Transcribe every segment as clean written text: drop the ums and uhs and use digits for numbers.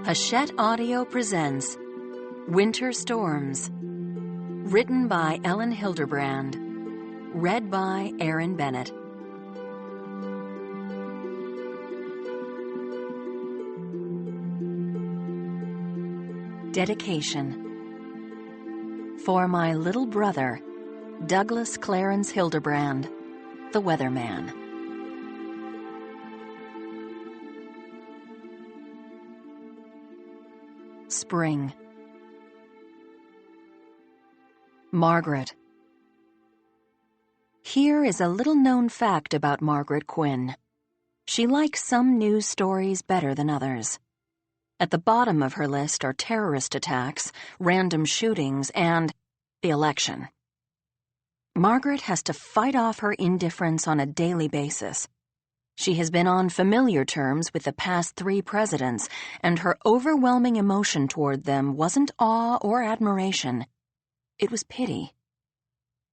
Hachette Audio presents Winter Storms. Written by Elin Hilderbrand. Read by Aaron Bennett. Dedication. For my little brother, Douglas Clarence Hilderbrand, the weatherman. Spring. Margaret. Here is a little-known fact about Margaret Quinn. She likes some news stories better than others. At the bottom of her list are terrorist attacks, random shootings, and the election. Margaret has to fight off her indifference on a daily basis. She has been on familiar terms with the past 3 presidents, and her overwhelming emotion toward them wasn't awe or admiration. It was pity.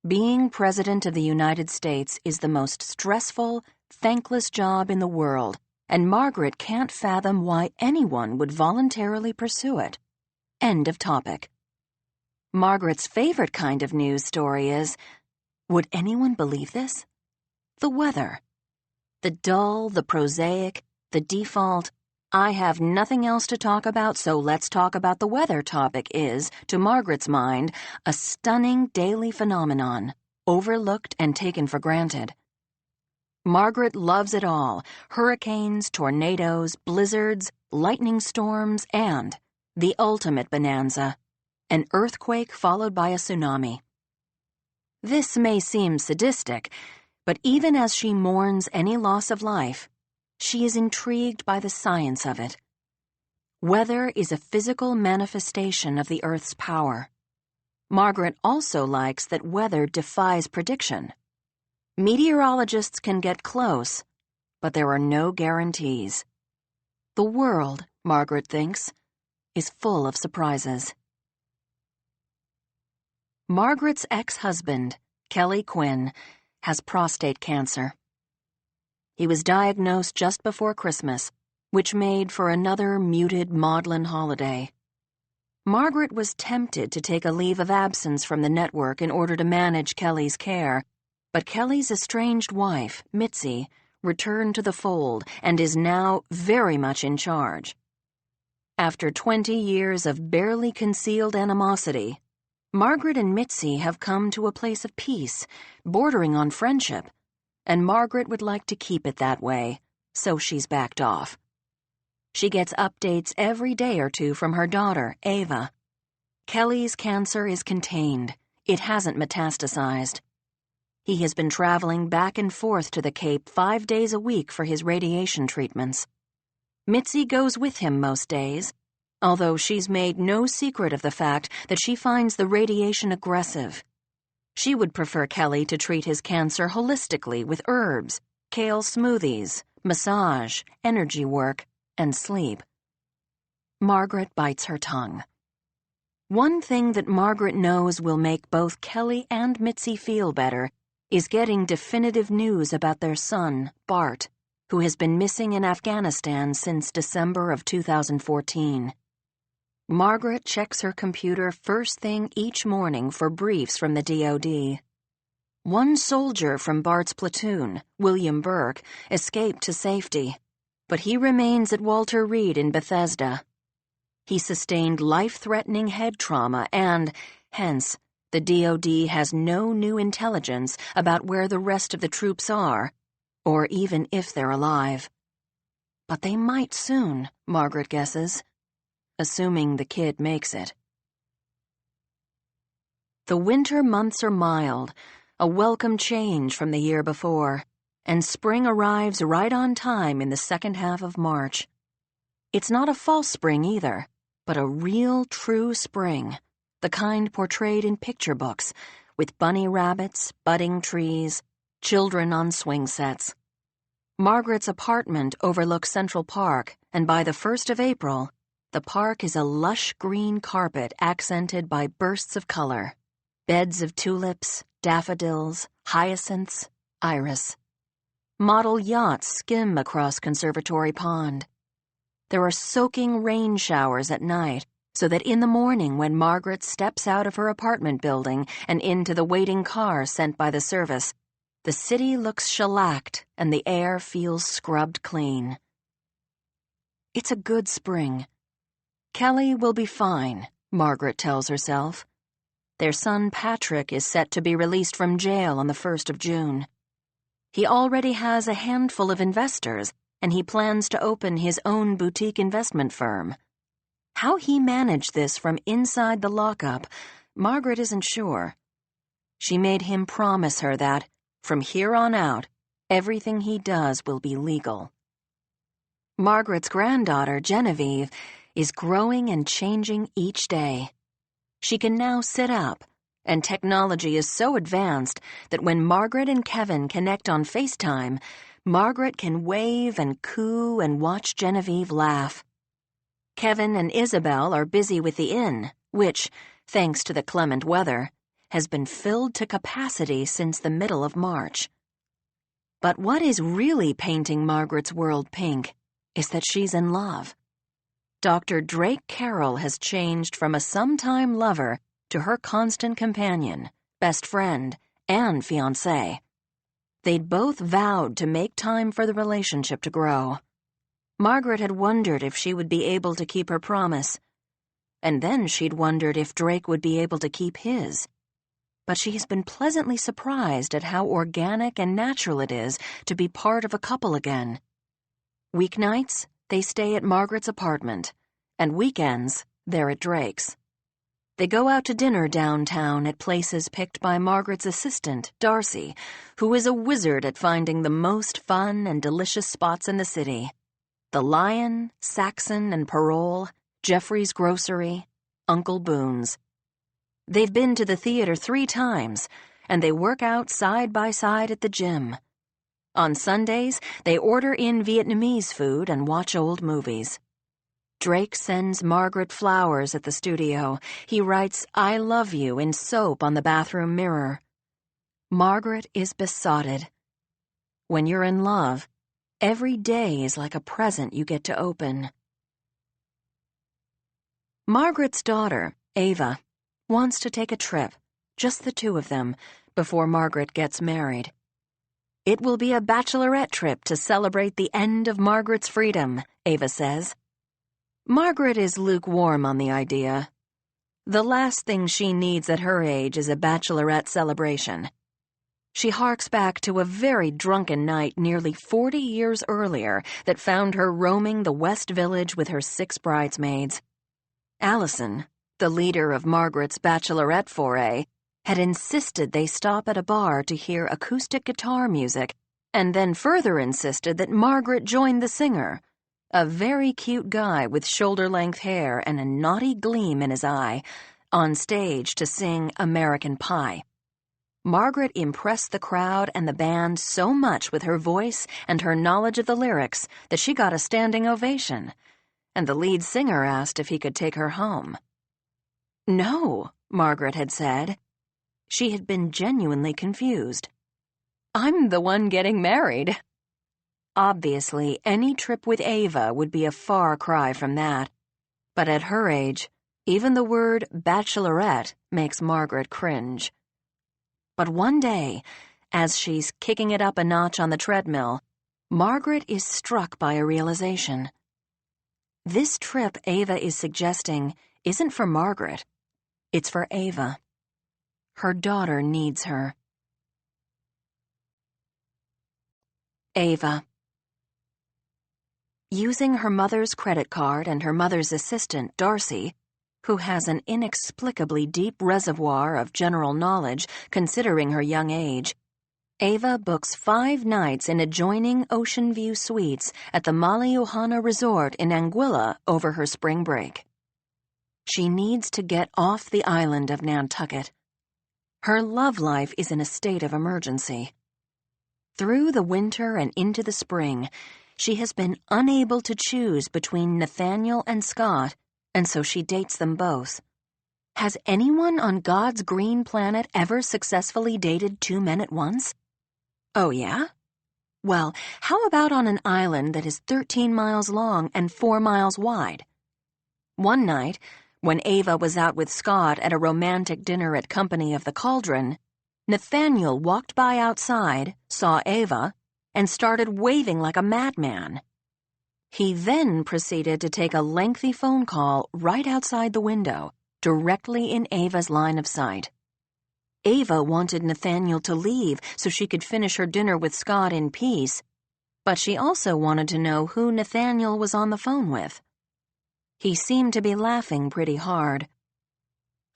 Being President of the United States is the most stressful, thankless job in the world, and Margaret can't fathom why anyone would voluntarily pursue it. End of topic. Margaret's favorite kind of news story is, would anyone believe this? The weather. The dull, the prosaic, the default, I have nothing else to talk about, so let's talk about the weather topic is, to Margaret's mind, a stunning daily phenomenon, overlooked and taken for granted. Margaret loves it all: hurricanes, tornadoes, blizzards, lightning storms, and the ultimate bonanza, an earthquake followed by a tsunami. This may seem sadistic, but even as she mourns any loss of life, she is intrigued by the science of it. Weather is a physical manifestation of the Earth's power. Margaret also likes that weather defies prediction. Meteorologists can get close, but there are no guarantees. The world, Margaret thinks, is full of surprises. Margaret's ex-husband, Kelly Quinn, has prostate cancer. He was diagnosed just before Christmas, which made for another muted maudlin holiday. Margaret was tempted to take a leave of absence from the network in order to manage Kelly's care, but Kelly's estranged wife, Mitzi, returned to the fold and is now very much in charge. After 20 years of barely concealed animosity, Margaret and Mitzi have come to a place of peace, bordering on friendship, and Margaret would like to keep it that way, so she's backed off. She gets updates every day or two from her daughter, Ava. Kelly's cancer is contained. It hasn't metastasized. He has been traveling back and forth to the Cape 5 days a week for his radiation treatments. Mitzi goes with him most days, although she's made no secret of the fact that she finds the radiation aggressive. She would prefer Kelly to treat his cancer holistically with herbs, kale smoothies, massage, energy work, and sleep. Margaret bites her tongue. One thing that Margaret knows will make both Kelly and Mitzi feel better is getting definitive news about their son, Bart, who has been missing in Afghanistan since December of 2014. Margaret checks her computer first thing each morning for briefs from the DoD. One soldier from Bart's platoon, William Burke, escaped to safety, but he remains at Walter Reed in Bethesda. He sustained life-threatening head trauma and, hence, the DoD has no new intelligence about where the rest of the troops are, or even if they're alive. But they might soon, Margaret guesses, assuming the kid makes it. The winter months are mild, a welcome change from the year before, and spring arrives right on time in the second half of March. It's not a false spring either, but a real, true spring, the kind portrayed in picture books, with bunny rabbits, budding trees, children on swing sets. Margaret's apartment overlooks Central Park, and by the 1st of April, the park is a lush green carpet accented by bursts of color, beds of tulips, daffodils, hyacinths, iris. Model yachts skim across Conservatory Pond. There are soaking rain showers at night, so that in the morning when Margaret steps out of her apartment building and into the waiting car sent by the service, the city looks shellacked and the air feels scrubbed clean. It's a good spring. Kelly will be fine, Margaret tells herself. Their son Patrick is set to be released from jail on the 1st of June. He already has a handful of investors, and he plans to open his own boutique investment firm. How he managed this from inside the lockup, Margaret isn't sure. She made him promise her that, from here on out, everything he does will be legal. Margaret's granddaughter, Genevieve, is growing and changing each day. She can now sit up, and technology is so advanced that when Margaret and Kevin connect on FaceTime, Margaret can wave and coo and watch Genevieve laugh. Kevin and Isabel are busy with the inn, which, thanks to the clement weather, has been filled to capacity since the middle of March. But what is really painting Margaret's world pink is that she's in love. Dr. Drake Carroll has changed from a sometime lover to her constant companion, best friend, and fiancé. They'd both vowed to make time for the relationship to grow. Margaret had wondered if she would be able to keep her promise. And then she'd wondered if Drake would be able to keep his. But she has been pleasantly surprised at how organic and natural it is to be part of a couple again. Weeknights, they stay at Margaret's apartment, and weekends, they're at Drake's. They go out to dinner downtown at places picked by Margaret's assistant, Darcy, who is a wizard at finding the most fun and delicious spots in the city. The Lion, Saxon and Parole, Jeffrey's Grocery, Uncle Boone's. They've been to the theater 3 times, and they work out side by side at the gym. On Sundays, they order in Vietnamese food and watch old movies. Drake sends Margaret flowers at the studio. He writes, "I love you" in soap on the bathroom mirror. Margaret is besotted. When you're in love, every day is like a present you get to open. Margaret's daughter, Ava, wants to take a trip, just the 2 of them, before Margaret gets married. It will be a bachelorette trip to celebrate the end of Margaret's freedom, Ava says. Margaret is lukewarm on the idea. The last thing she needs at her age is a bachelorette celebration. She harks back to a very drunken night nearly 40 years earlier that found her roaming the West Village with her 6 bridesmaids. Allison, the leader of Margaret's bachelorette foray, had insisted they stop at a bar to hear acoustic guitar music, and then further insisted that Margaret join the singer, a very cute guy with shoulder-length hair and a naughty gleam in his eye, on stage to sing American Pie. Margaret impressed the crowd and the band so much with her voice and her knowledge of the lyrics that she got a standing ovation, and the lead singer asked if he could take her home. "No," Margaret had said. She had been genuinely confused. "I'm the one getting married." Obviously, any trip with Ava would be a far cry from that. But at her age, even the word bachelorette makes Margaret cringe. But one day, as she's kicking it up a notch on the treadmill, Margaret is struck by a realization. This trip Ava is suggesting isn't for Margaret. It's for Ava. Her daughter needs her. Ava. Using her mother's credit card and her mother's assistant, Darcy, who has an inexplicably deep reservoir of general knowledge considering her young age, Ava books 5 nights in adjoining Ocean View Suites at the Malauhana Resort in Anguilla over her spring break. She needs to get off the island of Nantucket. Her love life is in a state of emergency. Through the winter and into the spring, she has been unable to choose between Nathaniel and Scott, and so she dates them both. Has anyone on God's green planet ever successfully dated 2 men at once? Oh, yeah? Well, how about on an island that is 13 miles long and 4 miles wide? One night, when Ava was out with Scott at a romantic dinner at Company of the Cauldron, Nathaniel walked by outside, saw Ava, and started waving like a madman. He then proceeded to take a lengthy phone call right outside the window, directly in Ava's line of sight. Ava wanted Nathaniel to leave so she could finish her dinner with Scott in peace, but she also wanted to know who Nathaniel was on the phone with. He seemed to be laughing pretty hard.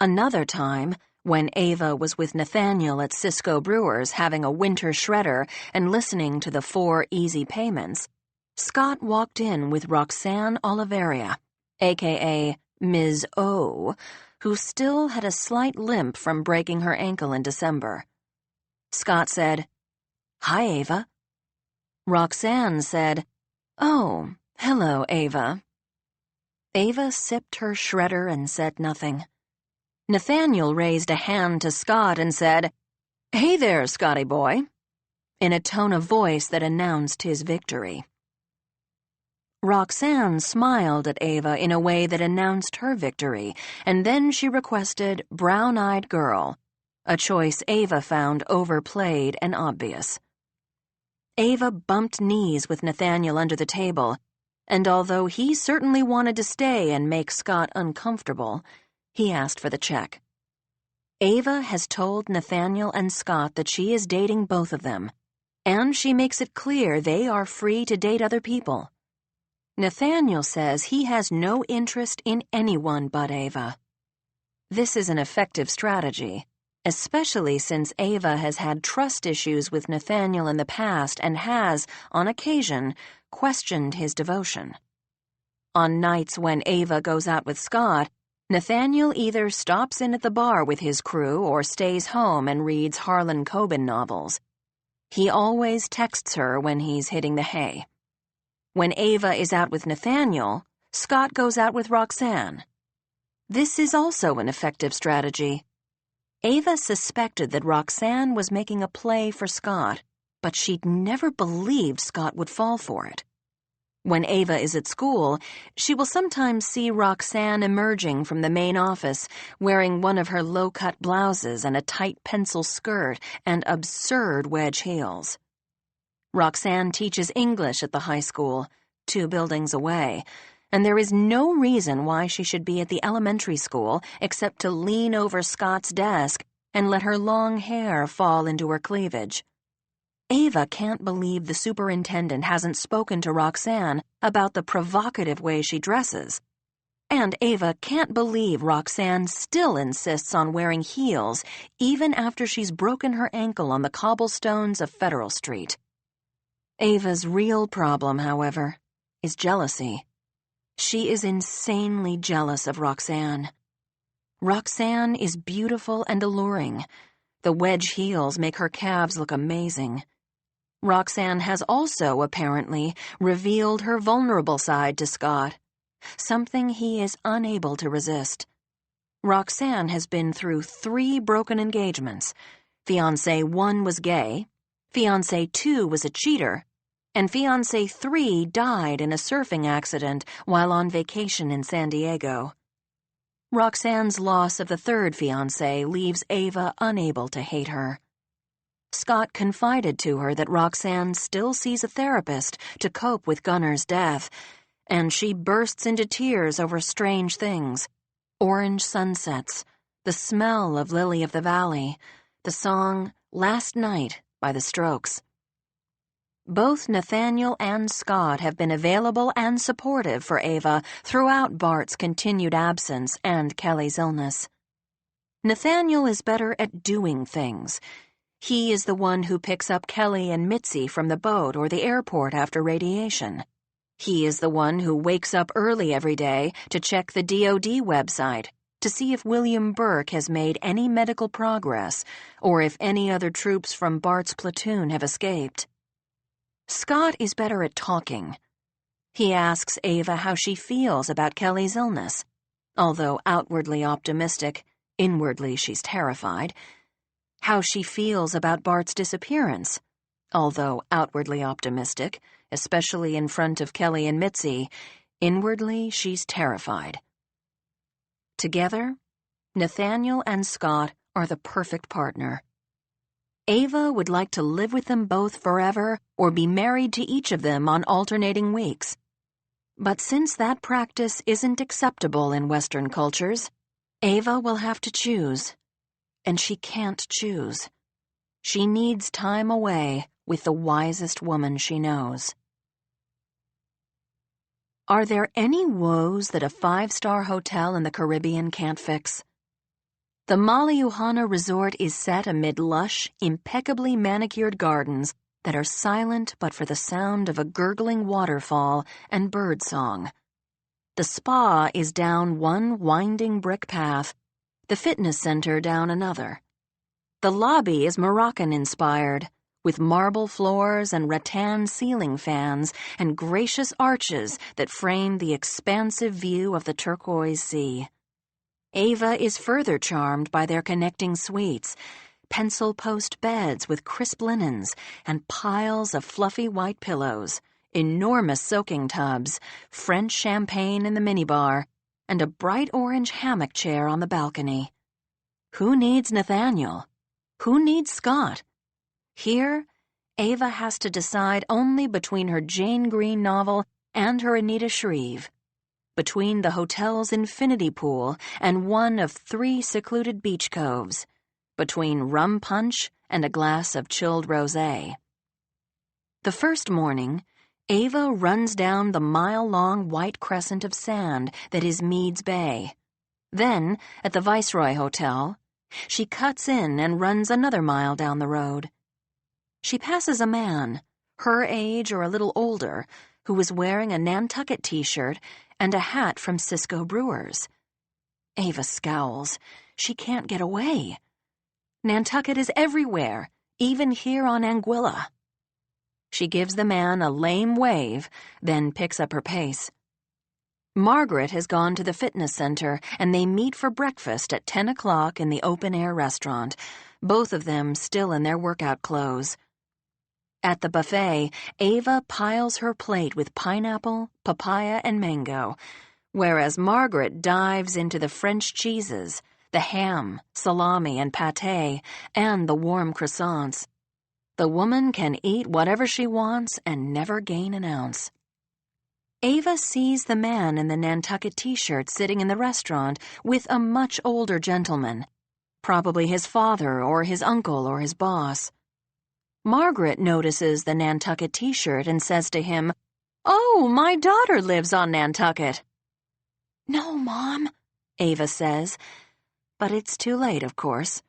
Another time, when Ava was with Nathaniel at Cisco Brewers having a winter shredder and listening to the 4 Easy Payments, Scott walked in with Roxanne Oliveria, a.k.a. Ms. O., who still had a slight limp from breaking her ankle in December. Scott said, "Hi, Ava." Roxanne said, "Oh, hello, Ava." Ava sipped her shredder and said nothing. Nathaniel raised a hand to Scott and said, "Hey there, Scotty boy," in a tone of voice that announced his victory. Roxanne smiled at Ava in a way that announced her victory, and then she requested Brown-Eyed Girl, a choice Ava found overplayed and obvious. Ava bumped knees with Nathaniel under the table, and although he certainly wanted to stay and make Scott uncomfortable, he asked for the check. Ava has told Nathaniel and Scott that she is dating both of them, and she makes it clear they are free to date other people. Nathaniel says he has no interest in anyone but Ava. This is an effective strategy, especially since Ava has had trust issues with Nathaniel in the past and has, on occasion, questioned his devotion. On nights when Ava goes out with Scott, Nathaniel either stops in at the bar with his crew or stays home and reads Harlan Coben novels. He always texts her when he's hitting the hay. When Ava is out with Nathaniel, Scott goes out with Roxanne. This is also an effective strategy. Ava suspected that Roxanne was making a play for Scott, but she'd never believed Scott would fall for it. When Ava is at school, she will sometimes see Roxanne emerging from the main office wearing one of her low-cut blouses and a tight pencil skirt and absurd wedge heels. Roxanne teaches English at the high school, 2 buildings away, and there is no reason why she should be at the elementary school except to lean over Scott's desk and let her long hair fall into her cleavage. Ava can't believe the superintendent hasn't spoken to Roxanne about the provocative way she dresses. And Ava can't believe Roxanne still insists on wearing heels even after she's broken her ankle on the cobblestones of Federal Street. Ava's real problem, however, is jealousy. She is insanely jealous of Roxanne. Roxanne is beautiful and alluring. The wedge heels make her calves look amazing. Roxanne has also, apparently, revealed her vulnerable side to Scott, something he is unable to resist. Roxanne has been through 3 broken engagements. Fiancé 1 was gay, Fiancé 2 was a cheater, and Fiancé 3 died in a surfing accident while on vacation in San Diego. Roxanne's loss of the 3rd fiancé leaves Ava unable to hate her. Scott confided to her that Roxanne still sees a therapist to cope with Gunner's death, and she bursts into tears over strange things: orange sunsets, the smell of Lily of the Valley, the song Last Night by the Strokes. Both Nathaniel and Scott have been available and supportive for Ava throughout Bart's continued absence and Kelly's illness. Nathaniel is better at doing things. He is the one who picks up Kelly and Mitzi from the boat or the airport after radiation. He is the one who wakes up early every day to check the DoD website to see if William Burke has made any medical progress or if any other troops from Bart's platoon have escaped. Scott is better at talking. He asks Ava how she feels about Kelly's illness. Although outwardly optimistic, inwardly she's terrified. How she feels about Bart's disappearance. Although outwardly optimistic, especially in front of Kelly and Mitzi, inwardly she's terrified. Together, Nathaniel and Scott are the perfect partner. Ava would like to live with them both forever or be married to each of them on alternating weeks. But since that practice isn't acceptable in Western cultures, Ava will have to choose. And she can't choose. She needs time away with the wisest woman she knows. Are there any woes that a 5-star hotel in the Caribbean can't fix? The Maliuhana Resort is set amid lush, impeccably manicured gardens that are silent but for the sound of a gurgling waterfall and birdsong. The spa is down one winding brick path, the fitness center down another. The lobby is Moroccan-inspired, with marble floors and rattan ceiling fans and gracious arches that frame the expansive view of the turquoise sea. Ava is further charmed by their connecting suites, pencil post beds with crisp linens and piles of fluffy white pillows, enormous soaking tubs, French champagne in the minibar, and a bright orange hammock chair on the balcony. Who needs Nathaniel? Who needs Scott? Here, Ava has to decide only between her Jane Green novel and her Anita Shreve, between the hotel's infinity pool and one of 3 secluded beach coves, between rum punch and a glass of chilled rosé. The first morning, Ava runs down the mile-long white crescent of sand that is Meads Bay. Then, at the Viceroy Hotel, she cuts in and runs another mile down the road. She passes a man, her age or a little older, who was wearing a Nantucket t-shirt and a hat from Cisco Brewers. Ava scowls. She can't get away. Nantucket is everywhere, even here on Anguilla. She gives the man a lame wave, then picks up her pace. Margaret has gone to the fitness center, and they meet for breakfast at 10 o'clock in the open-air restaurant, both of them still in their workout clothes. At the buffet, Ava piles her plate with pineapple, papaya, and mango, whereas Margaret dives into the French cheeses, the ham, salami, and pâté, and the warm croissants. The woman can eat whatever she wants and never gain an ounce. Ava sees the man in the Nantucket t-shirt sitting in the restaurant with a much older gentleman, probably his father or his uncle or his boss. Margaret notices the Nantucket t-shirt and says to him, "Oh, my daughter lives on Nantucket." "No, Mom," Ava says, but it's too late, of course.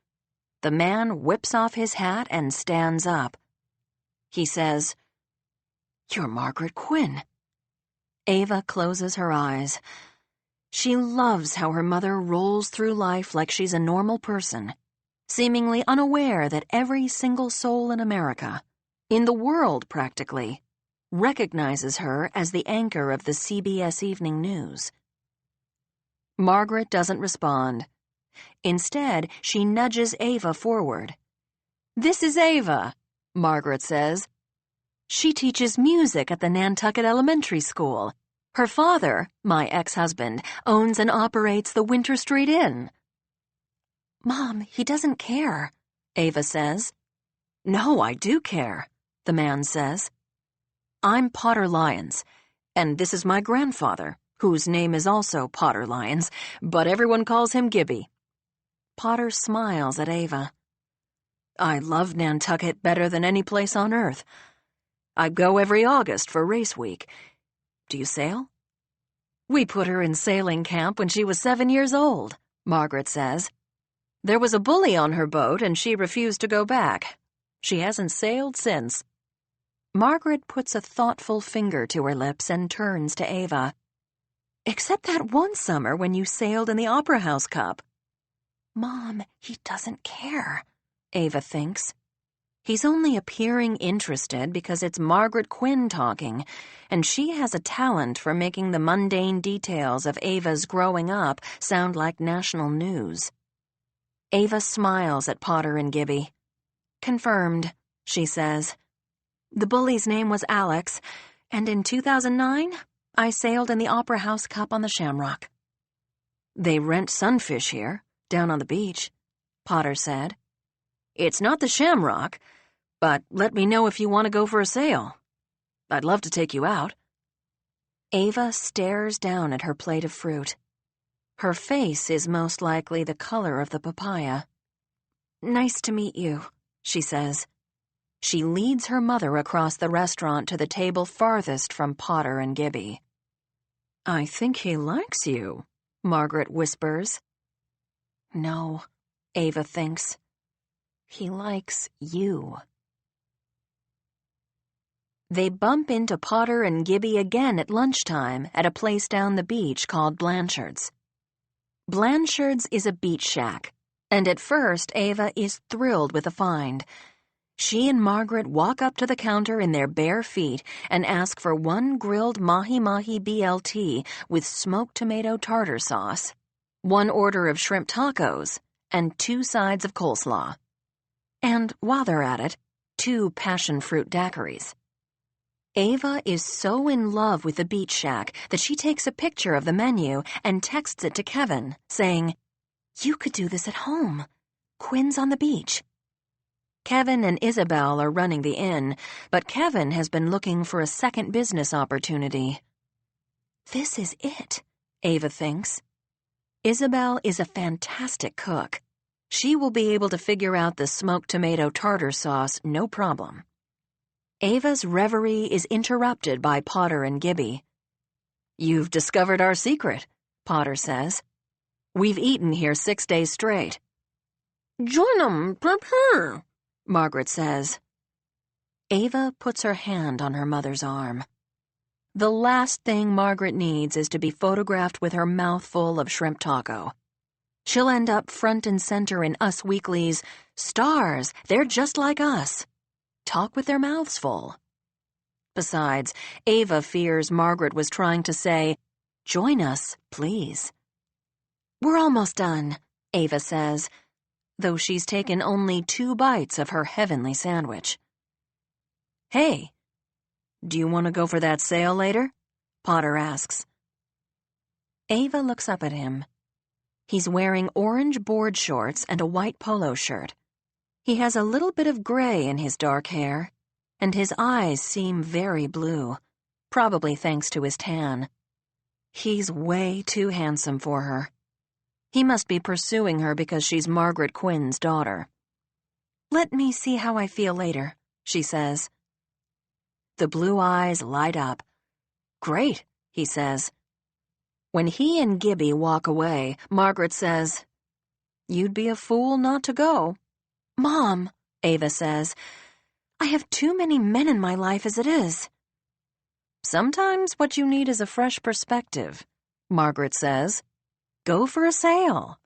The man whips off his hat and stands up. He says, "You're Margaret Quinn." Ava closes her eyes. She loves how her mother rolls through life like she's a normal person, seemingly unaware that every single soul in America, in the world practically, recognizes her as the anchor of the CBS Evening News. Margaret doesn't respond. Instead, she nudges Ava forward. "This is Ava," Margaret says. "She teaches music at the Nantucket Elementary School. Her father, my ex-husband, owns and operates the Winter Street Inn." "Mom, he doesn't care," Ava says. "No, I do care," the man says. "I'm Potter Lyons, and this is my grandfather, whose name is also Potter Lyons, but everyone calls him Gibby." Potter smiles at Ava. "I love Nantucket better than any place on earth. I go every August for race week. Do you sail?" "We put her in sailing camp when she was 7 years old," Margaret says. "There was a bully on her boat and she refused to go back. She hasn't sailed since." Margaret puts a thoughtful finger to her lips and turns to Ava. "Except that one summer when you sailed in the Opera House Cup." "Mom, he doesn't care," Ava thinks. He's only appearing interested because it's Margaret Quinn talking, and she has a talent for making the mundane details of Ava's growing up sound like national news. Ava smiles at Potter and Gibby. "Confirmed," she says. The bully's name was Alex, and in 2009, I sailed in the Opera House Cup on the Shamrock. They rent sunfish here, down on the beach, Potter said. It's not the Shamrock, but let me know if you want to go for a sail. I'd love to take you out. Ava stares down at her plate of fruit. Her face is most likely the color of the papaya. Nice to meet you, she says. She leads her mother across the restaurant to the table farthest from Potter and Gibby. I think he likes you, Margaret whispers. No, Ava thinks. He likes you. They bump into Potter and Gibby again at lunchtime at a place down the beach called Blanchard's. Blanchard's is a beach shack, and at first Ava is thrilled with the find. She and Margaret walk up to the counter in their bare feet and ask for 1 grilled mahi-mahi BLT with smoked tomato tartar sauce, 1 order of shrimp tacos, and 2 sides of coleslaw. And while they're at it, 2 passion fruit daiquiris. Ava is so in love with the beach shack that she takes a picture of the menu and texts it to Kevin, saying, "You could do this at home. Quinn's on the beach." Kevin and Isabel are running the inn, but Kevin has been looking for a second business opportunity. This is it, Ava thinks. Isabel is a fantastic cook. She will be able to figure out the smoked tomato tartar sauce no problem. Ava's reverie is interrupted by Potter and Gibby. You've discovered our secret, Potter says. We've eaten here 6 days straight. Join 'em, prepare, Margaret says. Ava puts her hand on her mother's arm. The last thing Margaret needs is to be photographed with her mouth full of shrimp taco. She'll end up front and center in Us Weekly's Stars, They're Just Like Us. Talk with their mouths full. Besides, Ava fears Margaret was trying to say, "Join us, please." We're almost done, Ava says, though she's taken only 2 bites of her heavenly sandwich. Hey, do you want to go for that sail later? Potter asks. Ava looks up at him. He's wearing orange board shorts and a white polo shirt. He has a little bit of gray in his dark hair, and his eyes seem very blue, probably thanks to his tan. He's way too handsome for her. He must be pursuing her because she's Margaret Quinn's daughter. Let me see how I feel later, she says. The blue eyes light up. Great, he says. When he and Gibby walk away, Margaret says, You'd be a fool not to go. Mom, Ava says, I have too many men in my life as it is. Sometimes what you need is a fresh perspective, Margaret says. Go for a sail.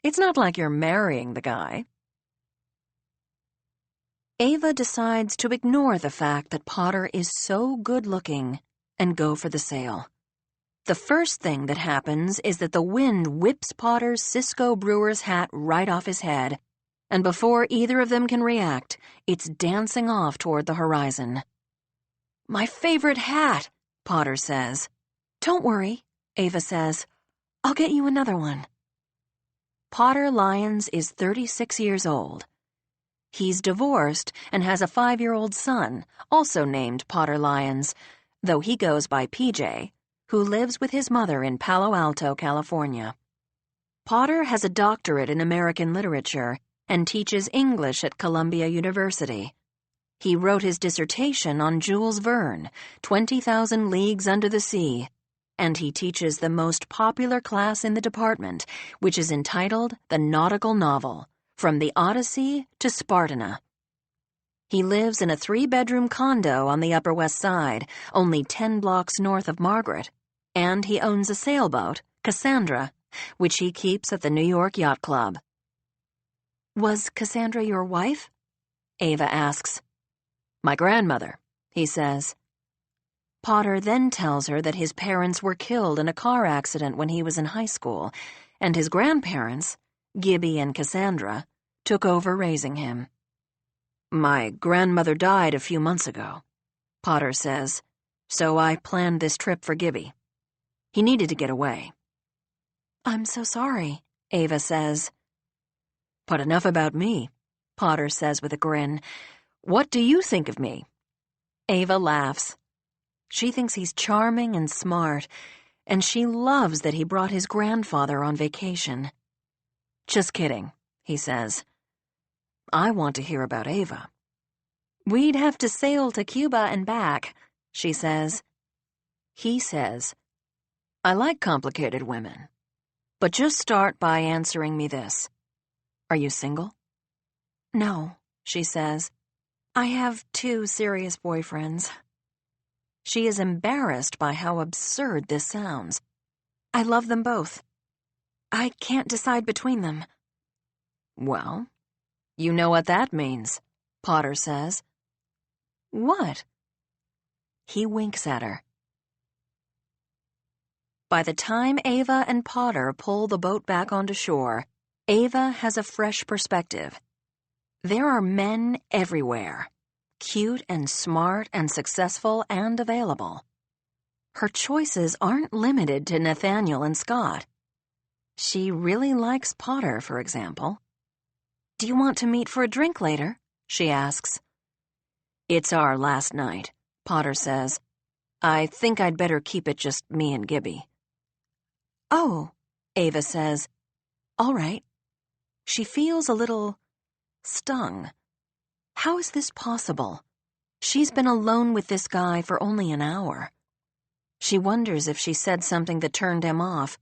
It's not like you're marrying the guy. Ava decides to ignore the fact that Potter is so good-looking and go for the sail. The first thing that happens is that the wind whips Potter's Cisco Brewer's hat right off his head, and before either of them can react, it's dancing off toward the horizon. My favorite hat, Potter says. Don't worry, Ava says. I'll get you another one. Potter Lyons is 36 years old. He's divorced and has a 5-year-old son, also named Potter Lyons, though he goes by PJ, who lives with his mother in Palo Alto, California. Potter has a doctorate in American literature and teaches English at Columbia University. He wrote his dissertation on Jules Verne, 20,000 Leagues Under the Sea, and he teaches the most popular class in the department, which is entitled The Nautical Novel, From the Odyssey to Spartana. He lives in a 3-bedroom condo on the Upper West Side, only 10 blocks north of Margaret, and he owns a sailboat, Cassandra, which he keeps at the New York Yacht Club. Was Cassandra your wife? Ava asks. My grandmother, he says. Potter then tells her that his parents were killed in a car accident when he was in high school, and his grandparents, Gibby and Cassandra, took over raising him. My grandmother died a few months ago, Potter says, so I planned this trip for Gibby. He needed to get away. I'm so sorry, Ava says. But enough about me, Potter says with a grin. What do you think of me? Ava laughs. She thinks he's charming and smart, and she loves that he brought his grandfather on vacation. Just kidding, he says. I want to hear about Ava. We'd have to sail to Cuba and back, she says. He says, I like complicated women, but just start by answering me this. Are you single? No, she says. I have 2 serious boyfriends. She is embarrassed by how absurd this sounds. I love them both. I can't decide between them. Well, you know what that means, Potter says. What? He winks at her. By the time Ava and Potter pull the boat back onto shore, Ava has a fresh perspective. There are men everywhere, cute and smart and successful and available. Her choices aren't limited to Nathaniel and Scott. She really likes Potter, for example. Do you want to meet for a drink later? She asks. It's our last night, Potter says. I think I'd better keep it just me and Gibby. Oh, Ava says. All right. She feels a little stung. How is this possible? She's been alone with this guy for only an hour. She wonders if she said something that turned him off.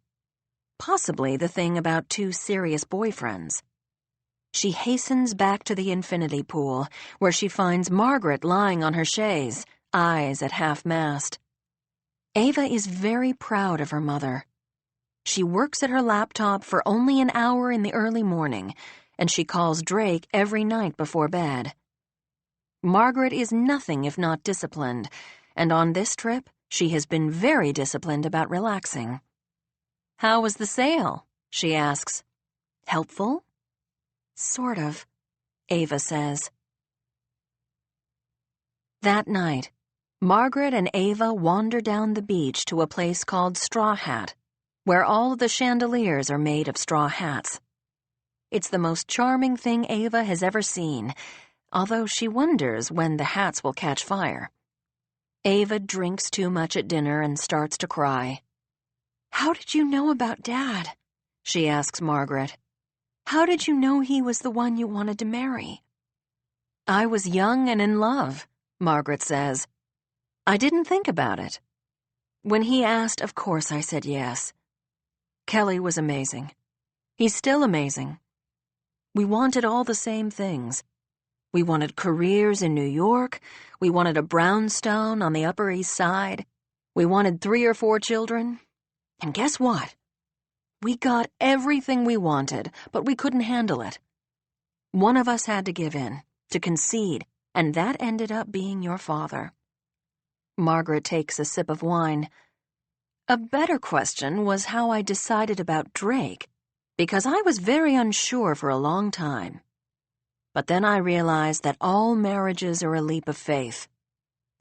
Possibly the thing about 2 serious boyfriends. She hastens back to the infinity pool, where she finds Margaret lying on her chaise, eyes at half-mast. Ava is very proud of her mother. She works at her laptop for only an hour in the early morning, and she calls Drake every night before bed. Margaret is nothing if not disciplined, and on this trip, she has been very disciplined about relaxing. How was the sail? She asks. Helpful? Sort of, Ava says. That night, Margaret and Ava wander down the beach to a place called Straw Hat, where all of the chandeliers are made of straw hats. It's the most charming thing Ava has ever seen, although she wonders when the hats will catch fire. Ava drinks too much at dinner and starts to cry. How did you know about Dad? She asks Margaret. How did you know he was the one you wanted to marry? I was young and in love, Margaret says. I didn't think about it. When he asked, of course I said yes. Kelly was amazing. He's still amazing. We wanted all the same things. We wanted careers in New York. We wanted a brownstone on the Upper East Side. We wanted 3 or 4 children. And guess what? We got everything we wanted, but we couldn't handle it. One of us had to give in, to concede, and that ended up being your father. Margaret takes a sip of wine. A better question was how I decided about Drake, because I was very unsure for a long time. But then I realized that all marriages are a leap of faith.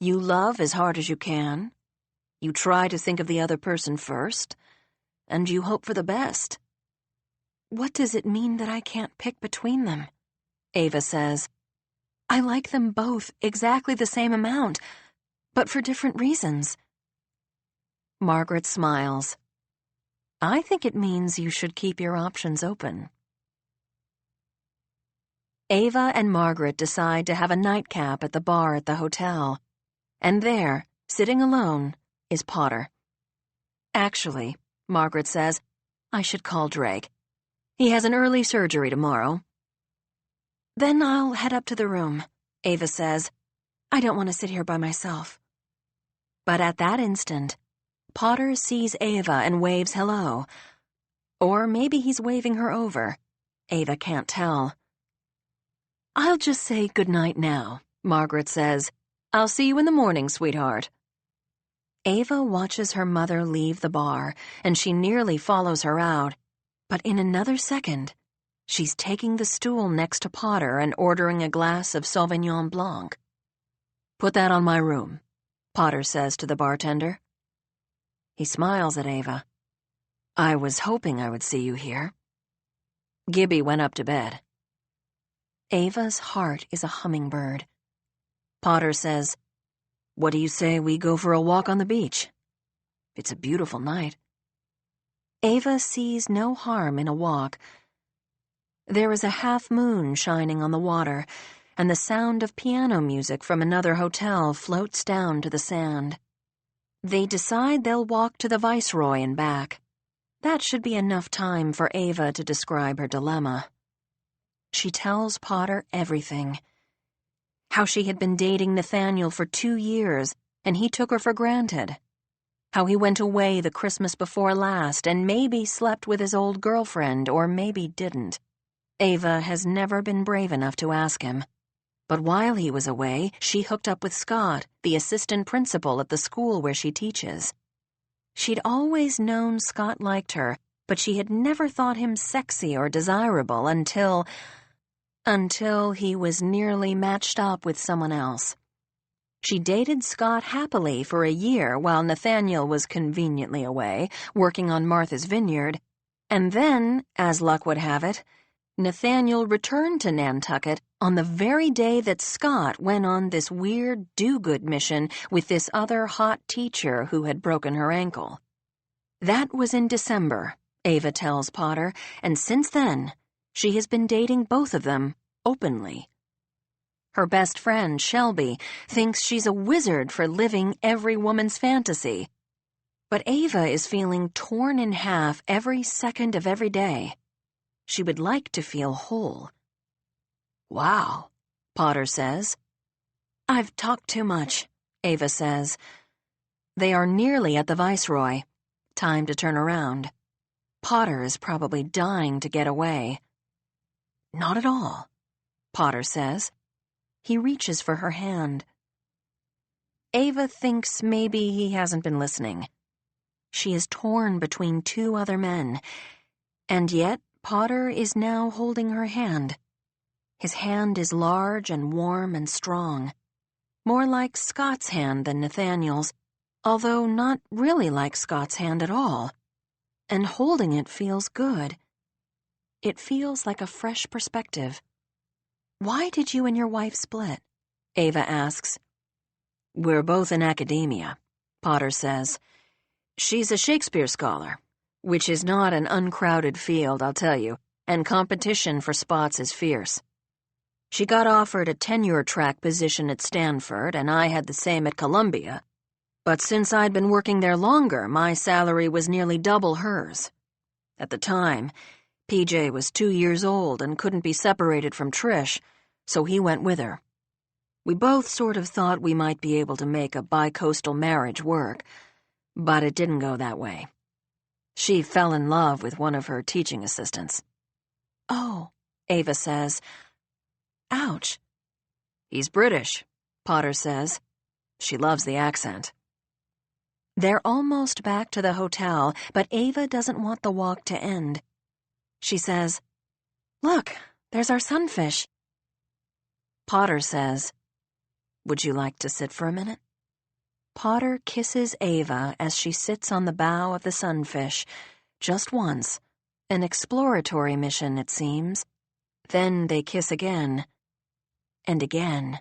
You love as hard as you can. You try to think of the other person first, and you hope for the best. What does it mean that I can't pick between them? Ava says. I like them both exactly the same amount, but for different reasons. Margaret smiles. I think it means you should keep your options open. Ava and Margaret decide to have a nightcap at the bar at the hotel, and there, sitting alone, is Potter. Actually, Margaret says, I should call Drake. He has an early surgery tomorrow. Then I'll head up to the room, Ava says. I don't want to sit here by myself. But at that instant, Potter sees Ava and waves hello. Or maybe he's waving her over. Ava can't tell. I'll just say goodnight now, Margaret says. I'll see you in the morning, sweetheart. Ava watches her mother leave the bar, and she nearly follows her out. But in another second, She's taking the stool next to Potter and ordering a glass of Sauvignon Blanc. "Put that on my room," Potter says to the bartender. He smiles at Ava. "I was hoping I would see you here." Gibby went up to bed. Ava's heart is a hummingbird. Potter says, "What do you say we go for a walk on the beach? It's a beautiful night." Ava sees no harm in a walk. There is a half moon shining on the water, and the sound of piano music from another hotel floats down to the sand. They decide they'll walk to the Viceroy and back. That should be enough time for Ava to describe her dilemma. She tells Potter everything. How she had been dating Nathaniel for 2 years, and he took her for granted. How he went away the Christmas before last and maybe slept with his old girlfriend, or maybe didn't. Ava has never been brave enough to ask him. But while he was away, she hooked up with Scott, the assistant principal at the school where she teaches. She'd always known Scott liked her, but she had never thought him sexy or desirable until he was nearly matched up with someone else. She dated Scott happily for a year while Nathaniel was conveniently away, working on Martha's Vineyard, and then, as luck would have it, Nathaniel returned to Nantucket on the very day that Scott went on this weird do-good mission with this other hot teacher who had broken her ankle. That was in December, Ava tells Potter, and since then, she has been dating both of them openly. Her best friend, Shelby, thinks she's a wizard for living every woman's fantasy. But Ava is feeling torn in half every second of every day. She would like to feel whole. "Wow," Potter says. "I've talked too much," Ava says. They are nearly at the Viceroy. Time to turn around. Potter is probably dying to get away. "Not at all," Potter says. He reaches for her hand. Ava thinks maybe he hasn't been listening. She is torn between 2 other men, and yet Potter is now holding her hand. His hand is large and warm and strong, more like Scott's hand than Nathaniel's, although not really like Scott's hand at all. And holding it feels good. It feels like a fresh perspective. "Why did you and your wife split?" Ava asks. "We're both in academia," Potter says. "She's a Shakespeare scholar, which is not an uncrowded field, I'll tell you, and competition for spots is fierce. She got offered a tenure-track position at Stanford, and I had the same at Columbia. But since I'd been working there longer, my salary was nearly double hers. At the time, PJ was 2 years old and couldn't be separated from Trish, so he went with her. We both sort of thought we might be able to make a bi-coastal marriage work, but it didn't go that way. She fell in love with one of her teaching assistants." "Oh," Ava says. "Ouch." "He's British," Potter says. She loves the accent. They're almost back to the hotel, but Ava doesn't want the walk to end. She says, "Look, there's our sunfish." Potter says, "Would you like to sit for a minute?" Potter kisses Ava as she sits on the bow of the sunfish, just once, an exploratory mission, it seems. Then they kiss again, and again.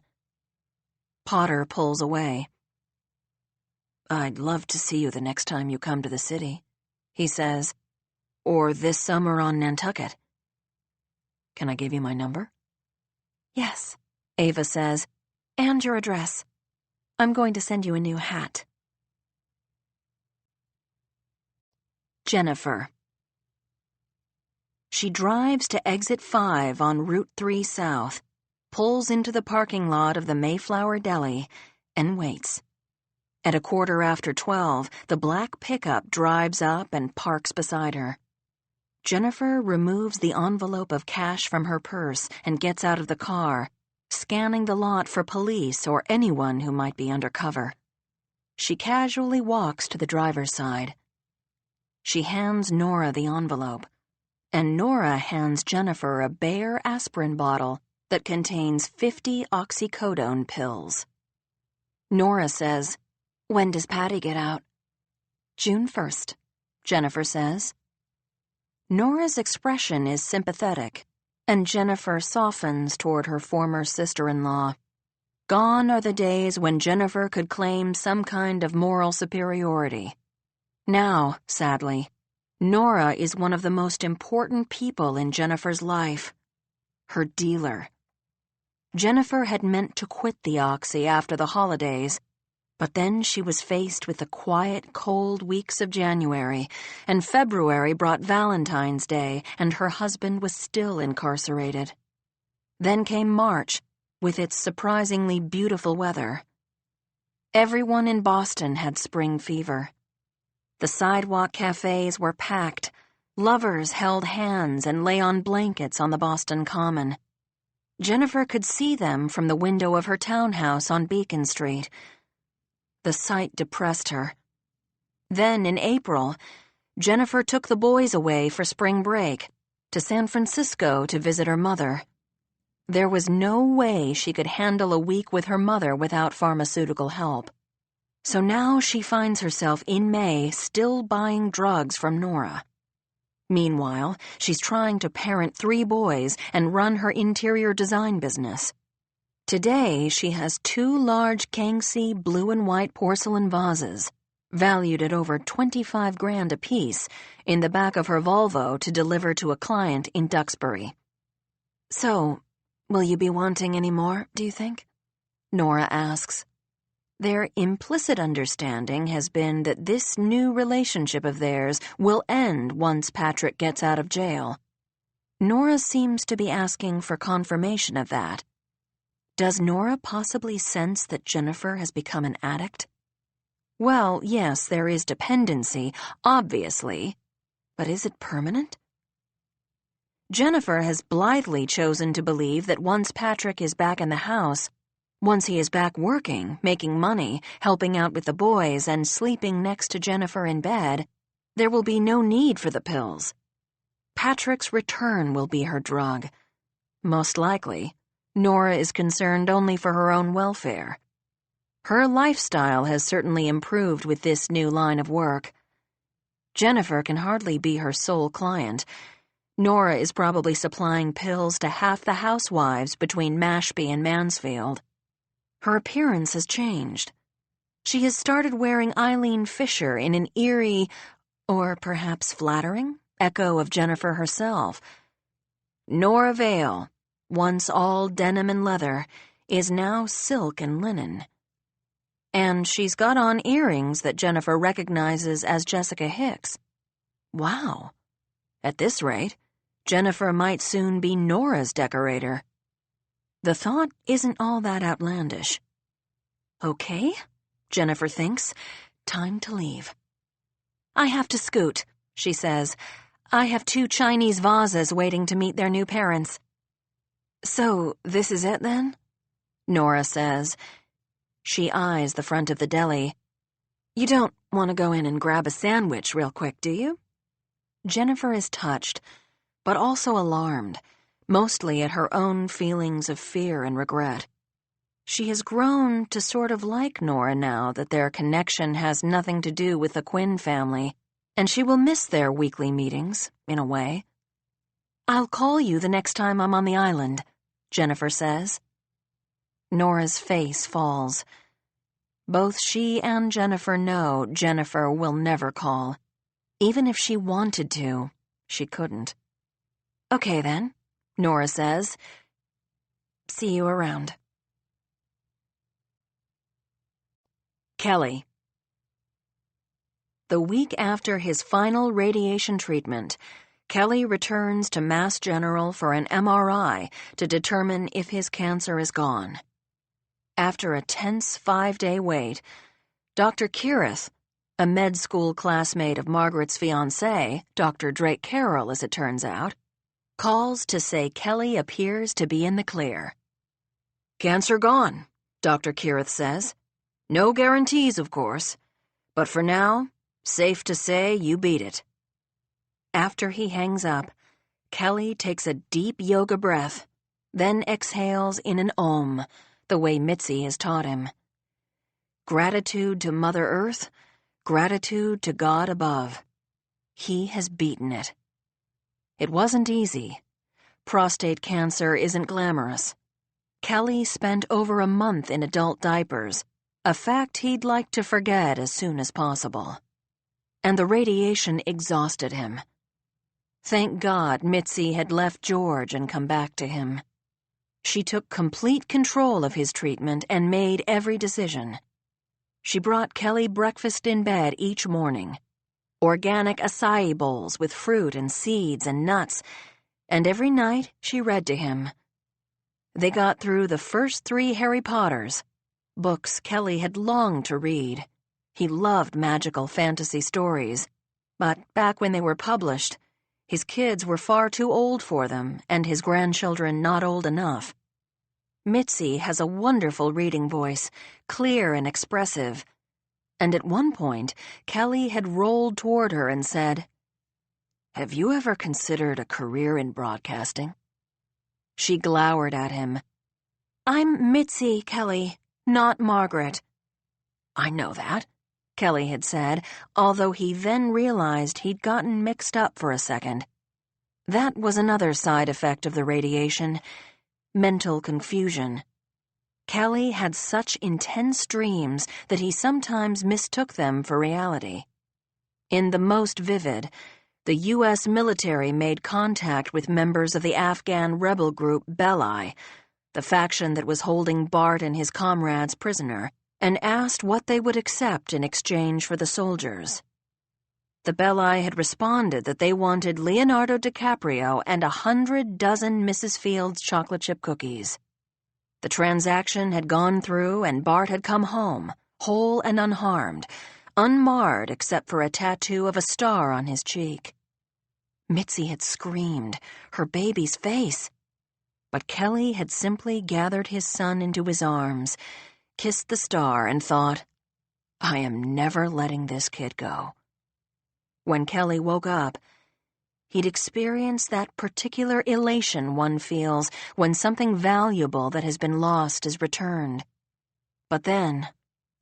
Potter pulls away. "I'd love to see you the next time you come to the city," he says, "or this summer on Nantucket. Can I give you my number?" "Yes," Ava says, "and your address. I'm going to send you a new hat." Jennifer. She drives to exit 5 on Route 3 South, pulls into the parking lot of the Mayflower Deli, and waits. At 12:15, the black pickup drives up and parks beside her. Jennifer removes the envelope of cash from her purse and gets out of the car, scanning the lot for police or anyone who might be undercover. She casually walks to the driver's side. She hands Nora the envelope, and Nora hands Jennifer a bare aspirin bottle that contains 50 oxycodone pills. Nora says, "When does Patty get out?" "June 1st, Jennifer says. Nora's expression is sympathetic, and Jennifer softens toward her former sister-in-law. Gone are the days when Jennifer could claim some kind of moral superiority. Now, sadly, Nora is one of the most important people in Jennifer's life. Her dealer. Jennifer had meant to quit the Oxy after the holidays, but then she was faced with the quiet, cold weeks of January, and February brought Valentine's Day, and her husband was still incarcerated. Then came March, with its surprisingly beautiful weather. Everyone in Boston had spring fever. The sidewalk cafes were packed. Lovers held hands and lay on blankets on the Boston Common. Jennifer could see them from the window of her townhouse on Beacon Street. The sight depressed her. Then, in April, Jennifer took the boys away for spring break, to San Francisco to visit her mother. There was no way she could handle a week with her mother without pharmaceutical help. So now she finds herself in May still buying drugs from Nora. Meanwhile, she's trying to parent 3 boys and run her interior design business. Today, she has 2 large Kangxi blue and white porcelain vases, valued at over $25,000 apiece, in the back of her Volvo to deliver to a client in Duxbury. "So, will you be wanting any more, do you think?" Nora asks. Their implicit understanding has been that this new relationship of theirs will end once Patrick gets out of jail. Nora seems to be asking for confirmation of that. Does Nora possibly sense that Jennifer has become an addict? Well, yes, there is dependency, obviously, but is it permanent? Jennifer has blithely chosen to believe that once Patrick is back in the house, once he is back working, making money, helping out with the boys, and sleeping next to Jennifer in bed, there will be no need for the pills. Patrick's return will be her drug. Most likely, Nora is concerned only for her own welfare. Her lifestyle has certainly improved with this new line of work. Jennifer can hardly be her sole client. Nora is probably supplying pills to half the housewives between Mashpee and Mansfield. Her appearance has changed. She has started wearing Eileen Fisher in an eerie, or perhaps flattering, echo of Jennifer herself. Nora Vale, once all denim and leather, is now silk and linen. And she's got on earrings that Jennifer recognizes as Jessica Hicks. Wow. At this rate, Jennifer might soon be Nora's decorator. The thought isn't all that outlandish. Okay, Jennifer thinks. Time to leave. "I have to scoot," she says. "I have 2 Chinese vases waiting to meet their new parents." "So, this is it then?" Nora says. She eyes the front of the deli. "You don't want to go in and grab a sandwich real quick, do you?" Jennifer is touched, but also alarmed, mostly at her own feelings of fear and regret. She has grown to sort of like Nora now that their connection has nothing to do with the Quinn family, and she will miss their weekly meetings, in a way. "I'll call you the next time I'm on the island," Jennifer says. Nora's face falls. Both she and Jennifer know Jennifer will never call. Even if she wanted to, she couldn't. "Okay then," Nora says. "See you around." Kelly. The week after his final radiation treatment, Kelly returns to Mass General for an MRI to determine if his cancer is gone. After a tense 5-day wait, Dr. Kirith, a med school classmate of Margaret's fiancé, Dr. Drake Carroll as it turns out, calls to say Kelly appears to be in the clear. "Cancer gone," Dr. Kirith says. "No guarantees, of course, but for now, safe to say you beat it." After he hangs up, Kelly takes a deep yoga breath, then exhales in an Om, the way Mitzi has taught him. Gratitude to Mother Earth, gratitude to God above. He has beaten it. It wasn't easy. Prostate cancer isn't glamorous. Kelly spent over a month in adult diapers, a fact he'd like to forget as soon as possible. And the radiation exhausted him. Thank God Mitzi had left George and come back to him. She took complete control of his treatment and made every decision. She brought Kelly breakfast in bed each morning, organic acai bowls with fruit and seeds and nuts, and every night she read to him. They got through the first 3 Harry Potters, books Kelly had longed to read. He loved magical fantasy stories, but back when they were published, his kids were far too old for them and his grandchildren not old enough. Mitzi has a wonderful reading voice, clear and expressive, and at one point, Kelly had rolled toward her and said, "Have you ever considered a career in broadcasting?" She glowered at him. "I'm Mitzi, Kelly, not Margaret." "I know that," Kelly had said, although he then realized he'd gotten mixed up for a second. That was another side effect of the radiation, mental confusion. Kelly had such intense dreams that he sometimes mistook them for reality. In the most vivid, the U.S. military made contact with members of the Afghan rebel group Belai, the faction that was holding Bart and his comrades prisoner, and asked what they would accept in exchange for the soldiers. The Belai had responded that they wanted Leonardo DiCaprio and 100 dozen Mrs. Fields chocolate chip cookies. The transaction had gone through and Bart had come home, whole and unharmed, unmarred except for a tattoo of a star on his cheek. Mitzi had screamed, her baby's face. But Kelly had simply gathered his son into his arms, kissed the star, and thought, "I am never letting this kid go." When Kelly woke up, he'd experienced that particular elation one feels when something valuable that has been lost is returned. But then,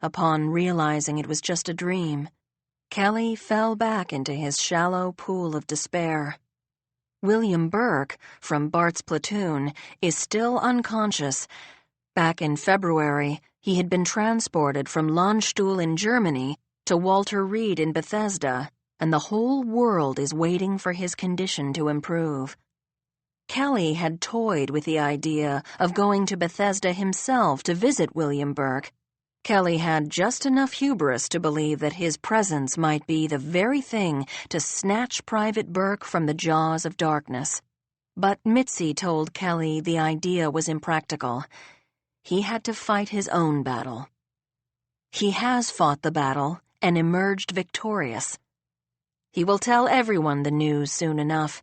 upon realizing it was just a dream, Kelly fell back into his shallow pool of despair. William Burke, from Bart's platoon, is still unconscious. Back in February, he had been transported from Landstuhl in Germany to Walter Reed in Bethesda, and the whole world is waiting for his condition to improve. Kelly had toyed with the idea of going to Bethesda himself to visit William Burke. Kelly had just enough hubris to believe that his presence might be the very thing to snatch Private Burke from the jaws of darkness. But Mitzi told Kelly the idea was impractical. He had to fight his own battle. He has fought the battle and emerged victorious. He will tell everyone the news soon enough.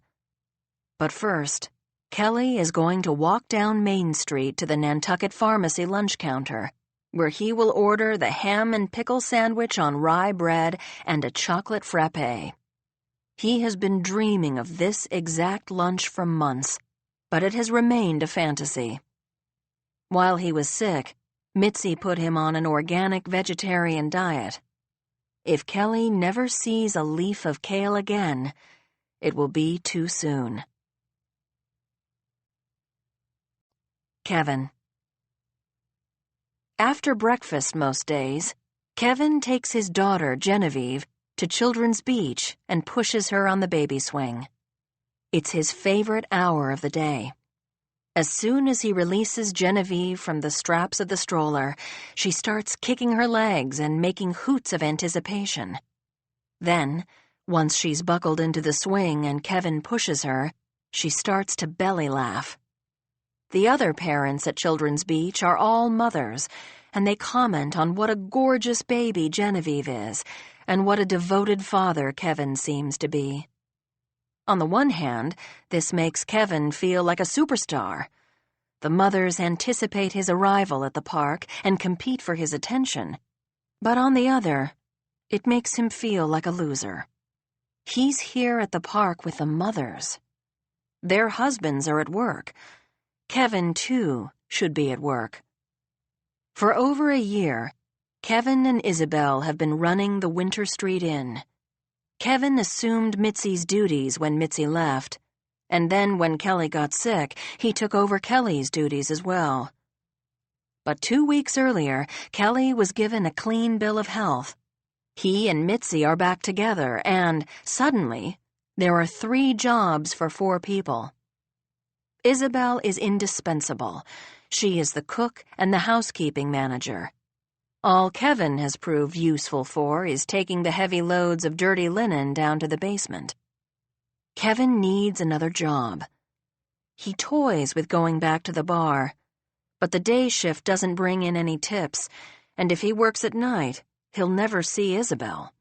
But first, Kelly is going to walk down Main Street to the Nantucket Pharmacy lunch counter, where he will order the ham and pickle sandwich on rye bread and a chocolate frappe. He has been dreaming of this exact lunch for months, but it has remained a fantasy. While he was sick, Mitzi put him on an organic vegetarian diet. If Kelly never sees a leaf of kale again, it will be too soon. Kevin. After breakfast most days, Kevin takes his daughter, Genevieve, to Children's Beach and pushes her on the baby swing. It's his favorite hour of the day. As soon as he releases Genevieve from the straps of the stroller, she starts kicking her legs and making hoots of anticipation. Then, once she's buckled into the swing and Kevin pushes her, she starts to belly laugh. The other parents at Children's Beach are all mothers, and they comment on what a gorgeous baby Genevieve is, and what a devoted father Kevin seems to be. On the one hand, this makes Kevin feel like a superstar. The mothers anticipate his arrival at the park and compete for his attention. But on the other, it makes him feel like a loser. He's here at the park with the mothers. Their husbands are at work. Kevin, too, should be at work. For over a year, Kevin and Isabel have been running the Winter Street Inn. Kevin assumed Mitzi's duties when Mitzi left, and then when Kelly got sick, he took over Kelly's duties as well. But 2 weeks earlier, Kelly was given a clean bill of health. He and Mitzi are back together, and, suddenly, there are 3 jobs for 4 people. Isabel is indispensable. She is the cook and the housekeeping manager. All Kevin has proved useful for is taking the heavy loads of dirty linen down to the basement. Kevin needs another job. He toys with going back to the bar, but the day shift doesn't bring in any tips, and if he works at night, he'll never see Isabel.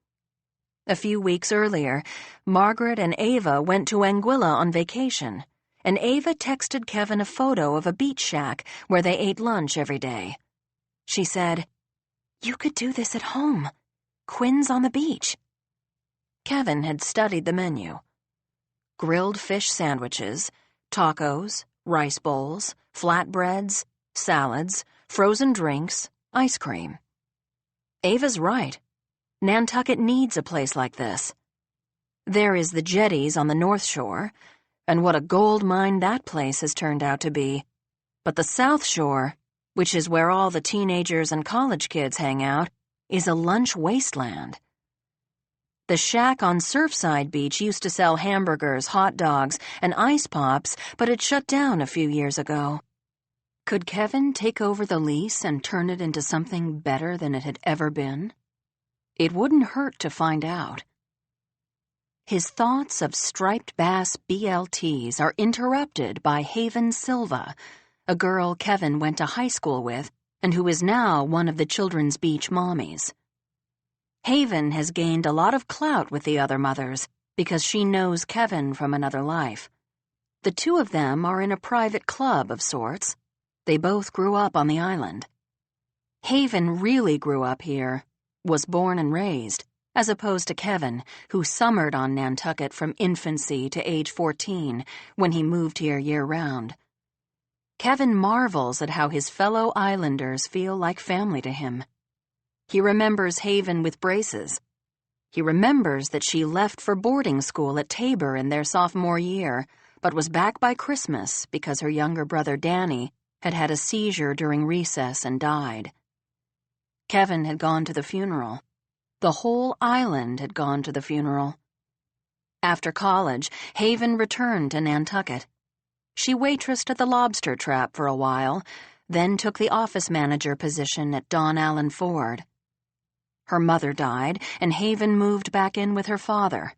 A few weeks earlier, Margaret and Ava went to Anguilla on vacation, and Ava texted Kevin a photo of a beach shack where they ate lunch every day. She said, "You could do this at home. Quinn's on the beach." Kevin had studied the menu. Grilled fish sandwiches, tacos, rice bowls, flatbreads, salads, frozen drinks, ice cream. Ava's right. Nantucket needs a place like this. There is the jetties on the North Shore, and what a gold mine that place has turned out to be. But the South Shore, which is where all the teenagers and college kids hang out, is a lunch wasteland. The shack on Surfside Beach used to sell hamburgers, hot dogs, and ice pops, but it shut down a few years ago. Could Kevin take over the lease and turn it into something better than it had ever been? It wouldn't hurt to find out. His thoughts of striped bass BLTs are interrupted by Haven Silva, a girl Kevin went to high school with and who is now one of the Children's Beach mommies. Haven has gained a lot of clout with the other mothers because she knows Kevin from another life. The 2 of them are in a private club of sorts. They both grew up on the island. Haven really grew up here, was born and raised, as opposed to Kevin, who summered on Nantucket from infancy to age 14 when he moved here year-round. Kevin marvels at how his fellow islanders feel like family to him. He remembers Haven with braces. He remembers that she left for boarding school at Tabor in their sophomore year, but was back by Christmas because her younger brother Danny had had a seizure during recess and died. Kevin had gone to the funeral. The whole island had gone to the funeral. After college, Haven returned to Nantucket. She waitressed at the Lobster Trap for a while, then took the office manager position at Don Allen Ford. Her mother died, and Haven moved back in with her father.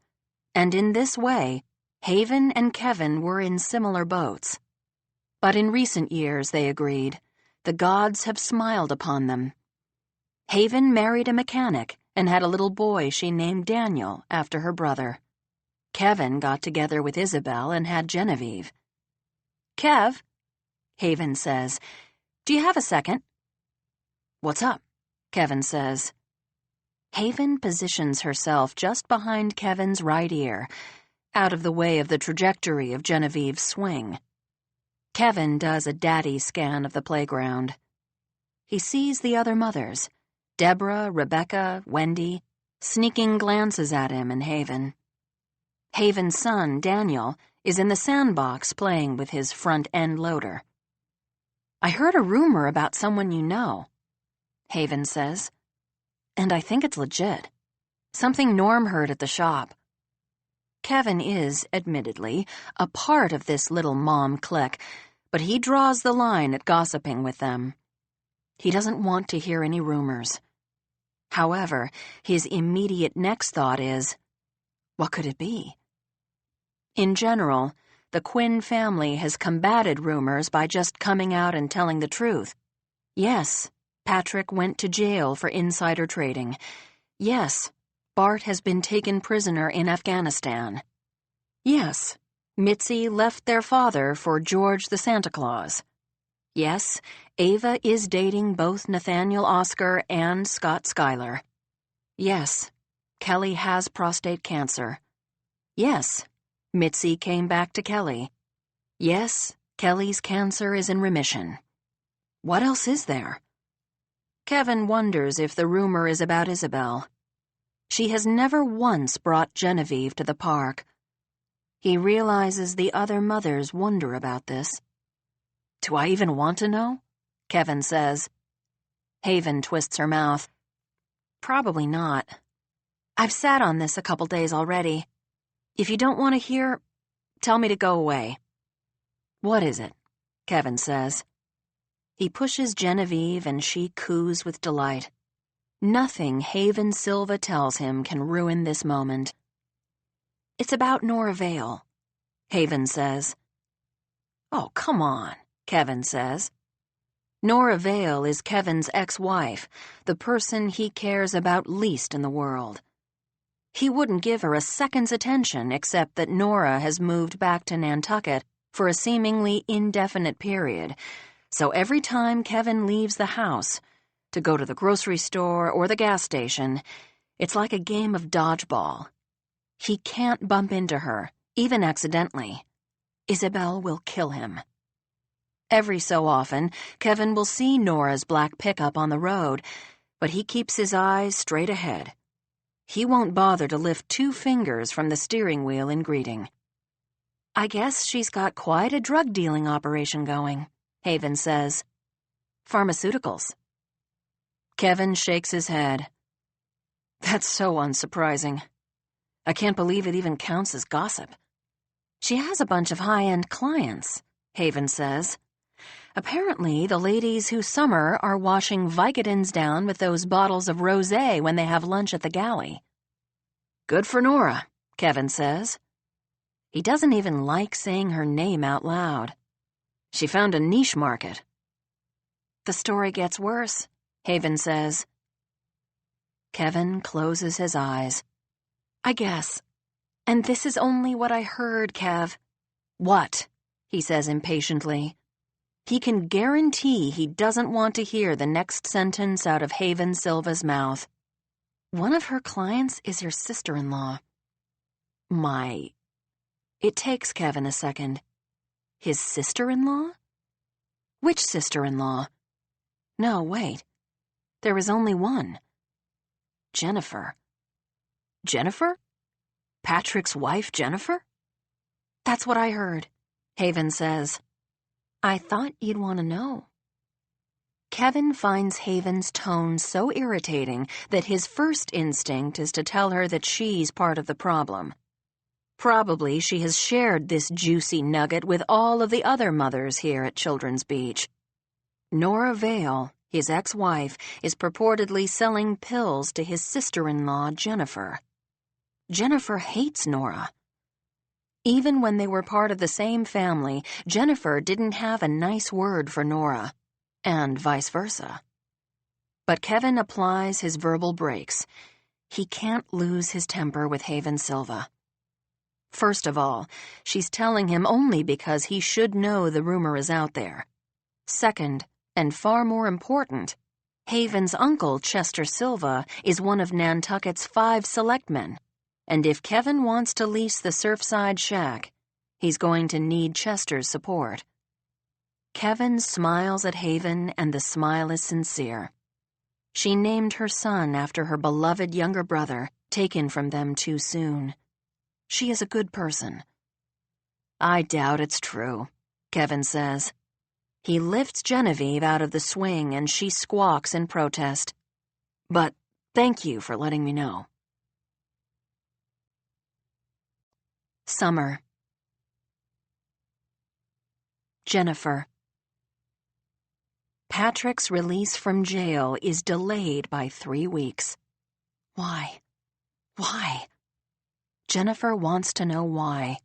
And in this way, Haven and Kevin were in similar boats. But in recent years, they agreed, the gods have smiled upon them. Haven married a mechanic and had a little boy she named Daniel after her brother. Kevin got together with Isabel and had Genevieve. "Kev," Haven says, "do you have a second?" "What's up?" Kevin says. Haven positions herself just behind Kevin's right ear, out of the way of the trajectory of Genevieve's swing. Kevin does a daddy scan of the playground. He sees the other mothers, Deborah, Rebecca, Wendy, sneaking glances at him and Haven. Haven's son, Daniel, is in the sandbox playing with his front-end loader. "I heard a rumor about someone you know," Haven says. "And I think it's legit. Something Norm heard at the shop." Kevin is, admittedly, a part of this little mom clique, but he draws the line at gossiping with them. He doesn't want to hear any rumors. However, his immediate next thought is, what could it be? In general, the Quinn family has combated rumors by just coming out and telling the truth. Yes, Patrick went to jail for insider trading. Yes, Bart has been taken prisoner in Afghanistan. Yes, Mitzi left their father for George the Santa Claus. Yes, Ava is dating both Nathaniel Oscar and Scott Schuyler. Yes, Kelly has prostate cancer. Yes, Mitzi came back to Kelly. Yes, Kelly's cancer is in remission. What else is there? Kevin wonders if the rumor is about Isabel. She has never once brought Genevieve to the park. He realizes the other mothers wonder about this. Do I even want to know? Kevin says. Haven twists her mouth. Probably not. I've sat on this a couple days already. If you don't want to hear, tell me to go away. What is it? Kevin says. He pushes Genevieve and she coos with delight. Nothing Haven Silva tells him can ruin this moment. It's about Nora Vale, Haven says. Oh, come on, Kevin says. Nora Vale is Kevin's ex-wife, the person he cares about least in the world. He wouldn't give her a second's attention except that Nora has moved back to Nantucket for a seemingly indefinite period, so every time Kevin leaves the house, to go to the grocery store or the gas station, it's like a game of dodgeball. He can't bump into her, even accidentally. Isabel will kill him. Every so often, Kevin will see Nora's black pickup on the road, but he keeps his eyes straight ahead. He won't bother to lift 2 fingers from the steering wheel in greeting. I guess she's got quite a drug-dealing operation going, Haven says. Pharmaceuticals. Kevin shakes his head. That's so unsurprising. I can't believe it even counts as gossip. She has a bunch of high-end clients, Haven says. Apparently, the ladies who summer are washing Vicodins down with those bottles of rosé when they have lunch at the galley. Good for Nora, Kevin says. He doesn't even like saying her name out loud. She found a niche market. The story gets worse, Haven says. Kevin closes his eyes. I guess. And this is only what I heard, Kev. What? He says impatiently. He can guarantee he doesn't want to hear the next sentence out of Haven Silva's mouth. One of her clients is your sister-in-law. It takes Kevin a second. His sister-in-law? Which sister-in-law? No, wait. There is only one. Jennifer. Jennifer? Patrick's wife, Jennifer? That's what I heard, Haven says. I thought you'd want to know. Kevin finds Haven's tone so irritating that his first instinct is to tell her that she's part of the problem. Probably she has shared this juicy nugget with all of the other mothers here at Children's Beach. Nora Vale, his ex-wife, is purportedly selling pills to his sister-in-law, Jennifer. Jennifer hates Nora. Even when they were part of the same family, Jennifer didn't have a nice word for Nora, and vice versa. But Kevin applies his verbal brakes. He can't lose his temper with Haven Silva. First of all, she's telling him only because he should know the rumor is out there. Second, and far more important, Haven's uncle, Chester Silva, is one of Nantucket's 5 selectmen. And if Kevin wants to lease the Surfside shack, he's going to need Chester's support. Kevin smiles at Haven, and the smile is sincere. She named her son after her beloved younger brother, taken from them too soon. She is a good person. I doubt it's true, Kevin says. He lifts Genevieve out of the swing, and she squawks in protest. But thank you for letting me know. Summer. Jennifer. Patrick's release from jail is delayed by 3 weeks. Why? Why? Jennifer wants to know why.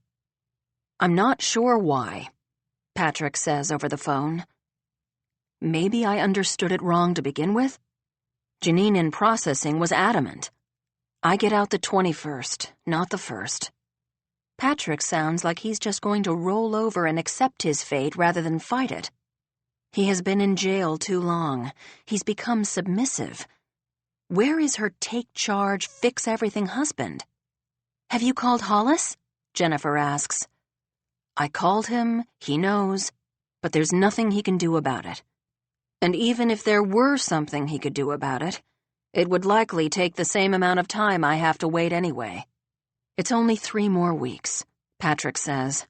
I'm not sure why, Patrick says over the phone. Maybe I understood it wrong to begin with? Janine in processing was adamant. I get out the 21st, not the 1st. Patrick sounds like he's just going to roll over and accept his fate rather than fight it. He has been in jail too long. He's become submissive. Where is her take charge, fix everything husband? Have you called Hollis? Jennifer asks. I called him, he knows, but there's nothing he can do about it. And even if there were something he could do about it, it would likely take the same amount of time I have to wait anyway. It's only 3 more weeks, Patrick says.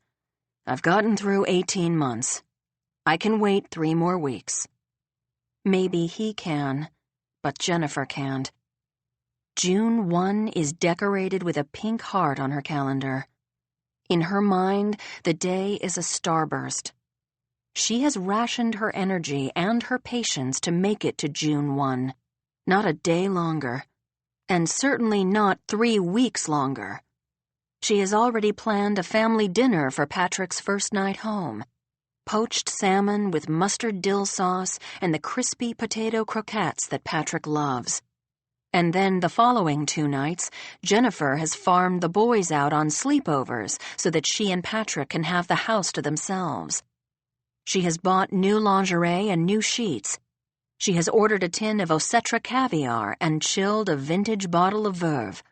I've gotten through 18 months. I can wait 3 more weeks. Maybe he can, but Jennifer can't. June 1 is decorated with a pink heart on her calendar. In her mind, the day is a starburst. She has rationed her energy and her patience to make it to June 1, not a day longer, and certainly not 3 weeks longer. She has already planned a family dinner for Patrick's first night home. Poached salmon with mustard dill sauce and the crispy potato croquettes that Patrick loves. And then the following 2 nights, Jennifer has farmed the boys out on sleepovers so that she and Patrick can have the house to themselves. She has bought new lingerie and new sheets. She has ordered a tin of Osetra caviar and chilled a vintage bottle of Verve.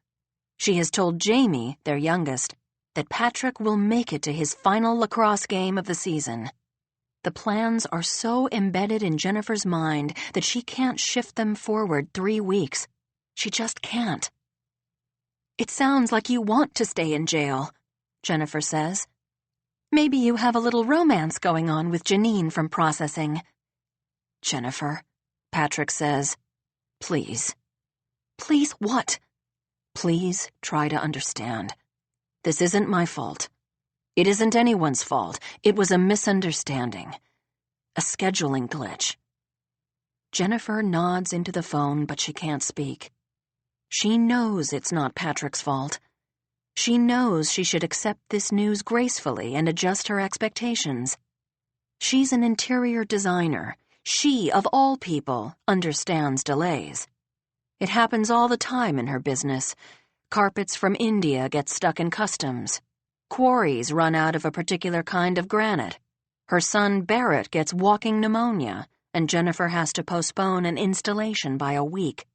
She has told Jamie, their youngest, that Patrick will make it to his final lacrosse game of the season. The plans are so embedded in Jennifer's mind that she can't shift them forward 3 weeks. She just can't. It sounds like you want to stay in jail, Jennifer says. Maybe you have a little romance going on with Janine from processing. Jennifer, Patrick says, please. Please what? Please try to understand. This isn't my fault. It isn't anyone's fault. It was a misunderstanding. A scheduling glitch. Jennifer nods into the phone, but she can't speak. She knows it's not Patrick's fault. She knows she should accept this news gracefully and adjust her expectations. She's an interior designer. She, of all people, understands delays. It happens all the time in her business. Carpets from India get stuck in customs. Quarries run out of a particular kind of granite. Her son Barrett gets walking pneumonia, and Jennifer has to postpone an installation by a week.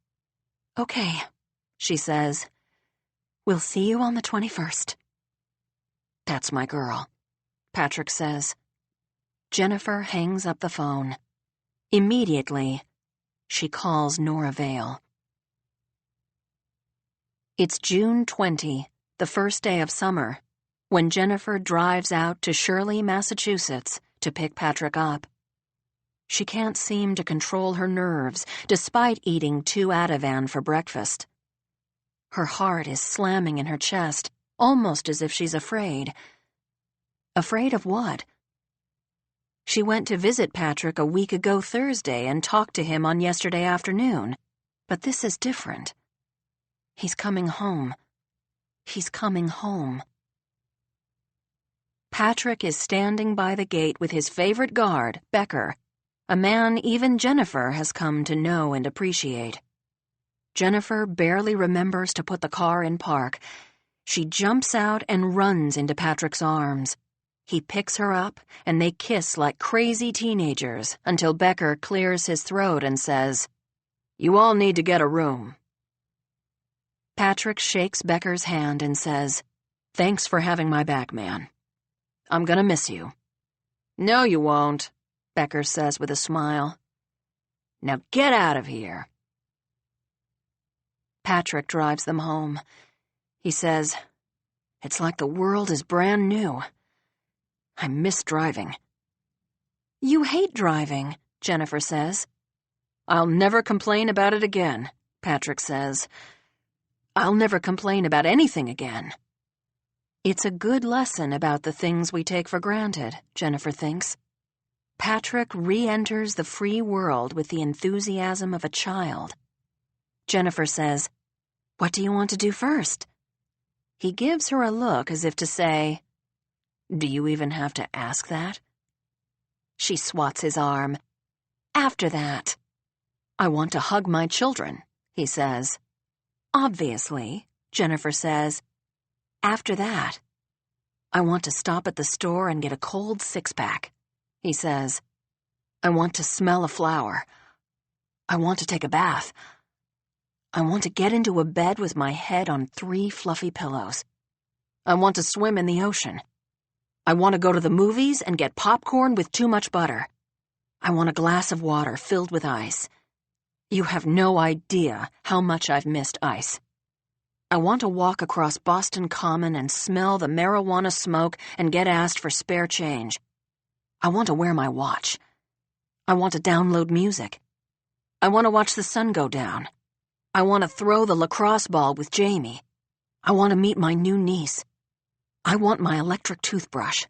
Okay, she says. We'll see you on the 21st. That's my girl, Patrick says. Jennifer hangs up the phone. Immediately, she calls Nora Vale. It's June 20, the first day of summer, when Jennifer drives out to Shirley, Massachusetts, to pick Patrick up. She can't seem to control her nerves, despite eating 2 Ativan for breakfast. Her heart is slamming in her chest, almost as if she's afraid. Afraid of what? She went to visit Patrick a week ago Thursday and talked to him on yesterday afternoon. But this is different. He's coming home. He's coming home. Patrick is standing by the gate with his favorite guard, Becker, a man even Jennifer has come to know and appreciate. Jennifer barely remembers to put the car in park. She jumps out and runs into Patrick's arms. He picks her up, and they kiss like crazy teenagers until Becker clears his throat and says, "You all need to get a room." Patrick shakes Becker's hand and says, "Thanks for having my back, man. I'm gonna miss you." "No, you won't," Becker says with a smile. "Now get out of here." Patrick drives them home. He says, "It's like the world is brand new. I miss driving." "You hate driving," Jennifer says. "I'll never complain about it again," Patrick says. "I'll never complain about anything again." It's a good lesson about the things we take for granted, Jennifer thinks. Patrick re-enters the free world with the enthusiasm of a child. Jennifer says, "What do you want to do first?" He gives her a look as if to say, "Do you even have to ask that?" She swats his arm. "After that." "I want to hug my children," he says. "Obviously," Jennifer says. "After that." "I want to stop at the store and get a cold 6-pack," he says. "I want to smell a flower. I want to take a bath. I want to get into a bed with my head on 3 fluffy pillows. I want to swim in the ocean. I want to go to the movies and get popcorn with too much butter. I want a glass of water filled with ice. You have no idea how much I've missed ice. I want to walk across Boston Common and smell the marijuana smoke and get asked for spare change. I want to wear my watch. I want to download music. I want to watch the sun go down. I want to throw the lacrosse ball with Jamie. I want to meet my new niece. I want my electric toothbrush.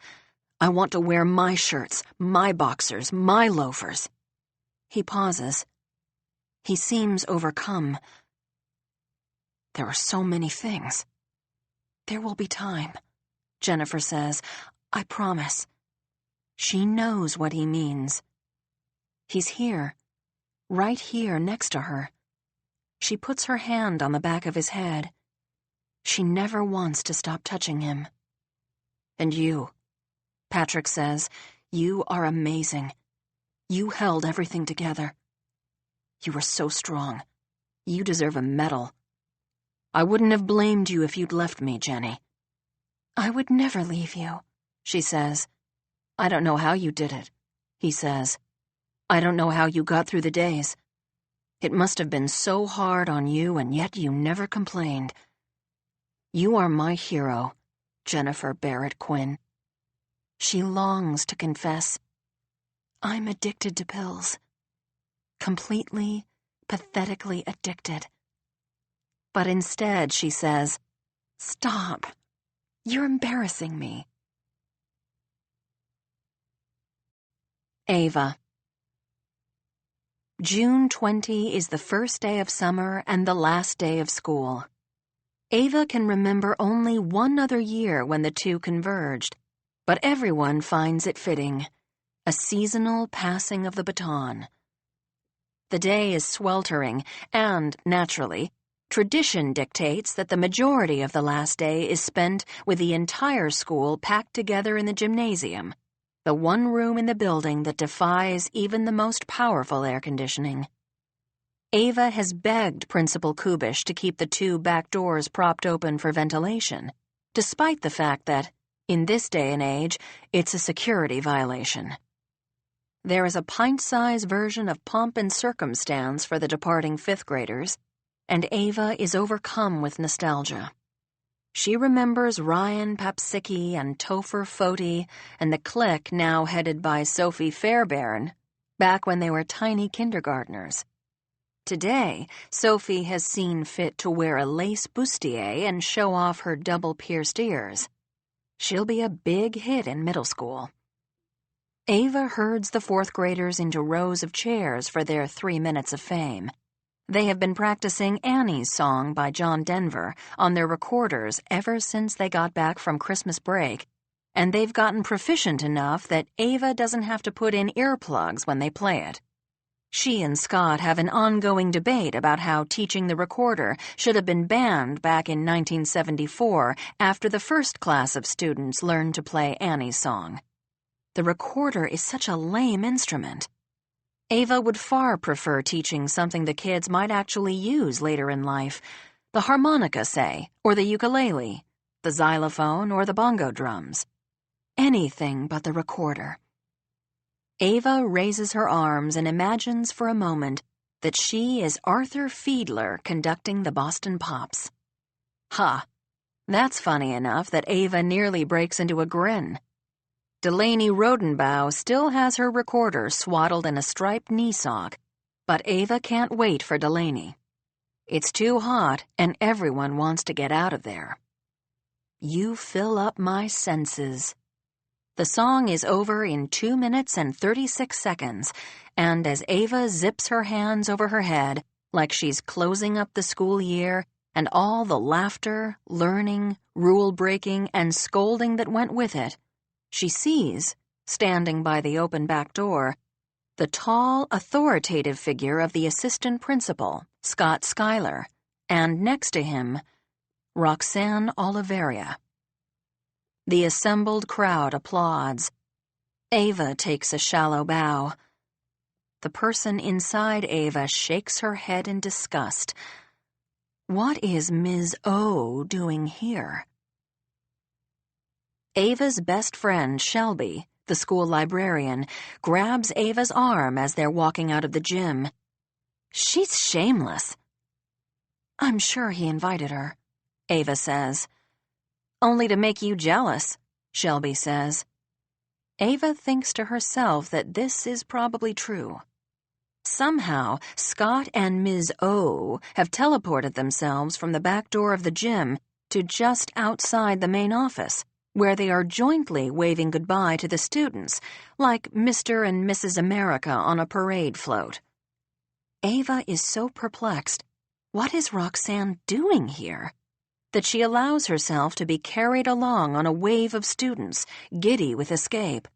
I want to wear my shirts, my boxers, my loafers. He pauses. He seems overcome. There are so many things. There will be time, Jennifer says. I promise. She knows what he means. He's here, right here next to her. She puts her hand on the back of his head. She never wants to stop touching him. And you, Patrick says, you are amazing. You held everything together. You were so strong. You deserve a medal. I wouldn't have blamed you if you'd left me, Jenny. I would never leave you, she says. I don't know how you did it, he says. I don't know how you got through the days. It must have been so hard on you, and yet you never complained. You are my hero, Jennifer Barrett Quinn. She longs to confess, I'm addicted to pills. Completely, pathetically addicted. But instead, she says, stop. You're embarrassing me. Ava. June 20 is the first day of summer and the last day of school. Ava can remember only one other year when the two converged, but everyone finds it fitting, a seasonal passing of the baton. The day is sweltering, and, naturally, tradition dictates that the majority of the last day is spent with the entire school packed together in the gymnasium, the one room in the building that defies even the most powerful air conditioning. Ava has begged Principal Kubish to keep the two back doors propped open for ventilation, despite the fact that, in this day and age, it's a security violation. There is a pint-sized version of pomp and circumstance for the departing fifth graders, and Ava is overcome with nostalgia. She remembers Ryan Papsicki and Topher Foti and the clique now headed by Sophie Fairbairn, back when they were tiny kindergartners. Today, Sophie has seen fit to wear a lace bustier and show off her double-pierced ears. She'll be a big hit in middle school. Ava herds the fourth graders into rows of chairs for their 3 minutes of fame. They have been practicing Annie's song by John Denver on their recorders ever since they got back from Christmas break, and they've gotten proficient enough that Ava doesn't have to put in earplugs when they play it. She and Scott have an ongoing debate about how teaching the recorder should have been banned back in 1974 after the first class of students learned to play Annie's song. The recorder is such a lame instrument. Ava would far prefer teaching something the kids might actually use later in life, the harmonica, say, or the ukulele, the xylophone, or the bongo drums. Anything but the recorder. Ava raises her arms and imagines for a moment that she is Arthur Fiedler conducting the Boston Pops. Ha! That's funny enough that Ava nearly breaks into a grin. Delaney Rodenbaugh still has her recorder swaddled in a striped knee sock, but Ava can't wait for Delaney. It's too hot, and everyone wants to get out of there. You fill up my senses. The song is over in 2 minutes and 36 seconds, and as Ava zips her hands over her head like she's closing up the school year and all the laughter, learning, rule-breaking, and scolding that went with it, she sees, standing by the open back door, the tall, authoritative figure of the assistant principal, Scott Schuyler, and next to him, Roxanne Oliveria. The assembled crowd applauds. Ava takes a shallow bow. The person inside Ava shakes her head in disgust. What is Ms. O doing here? Ava's best friend, Shelby, the school librarian, grabs Ava's arm as they're walking out of the gym. She's shameless. I'm sure he invited her, Ava says. Only to make you jealous, Shelby says. Ava thinks to herself that this is probably true. Somehow, Scott and Ms. O have teleported themselves from the back door of the gym to just outside the main office, where they are jointly waving goodbye to the students, like Mr. and Mrs. America on a parade float. Ava is so perplexed. What is Roxanne doing here? That she allows herself to be carried along on a wave of students, giddy with escape.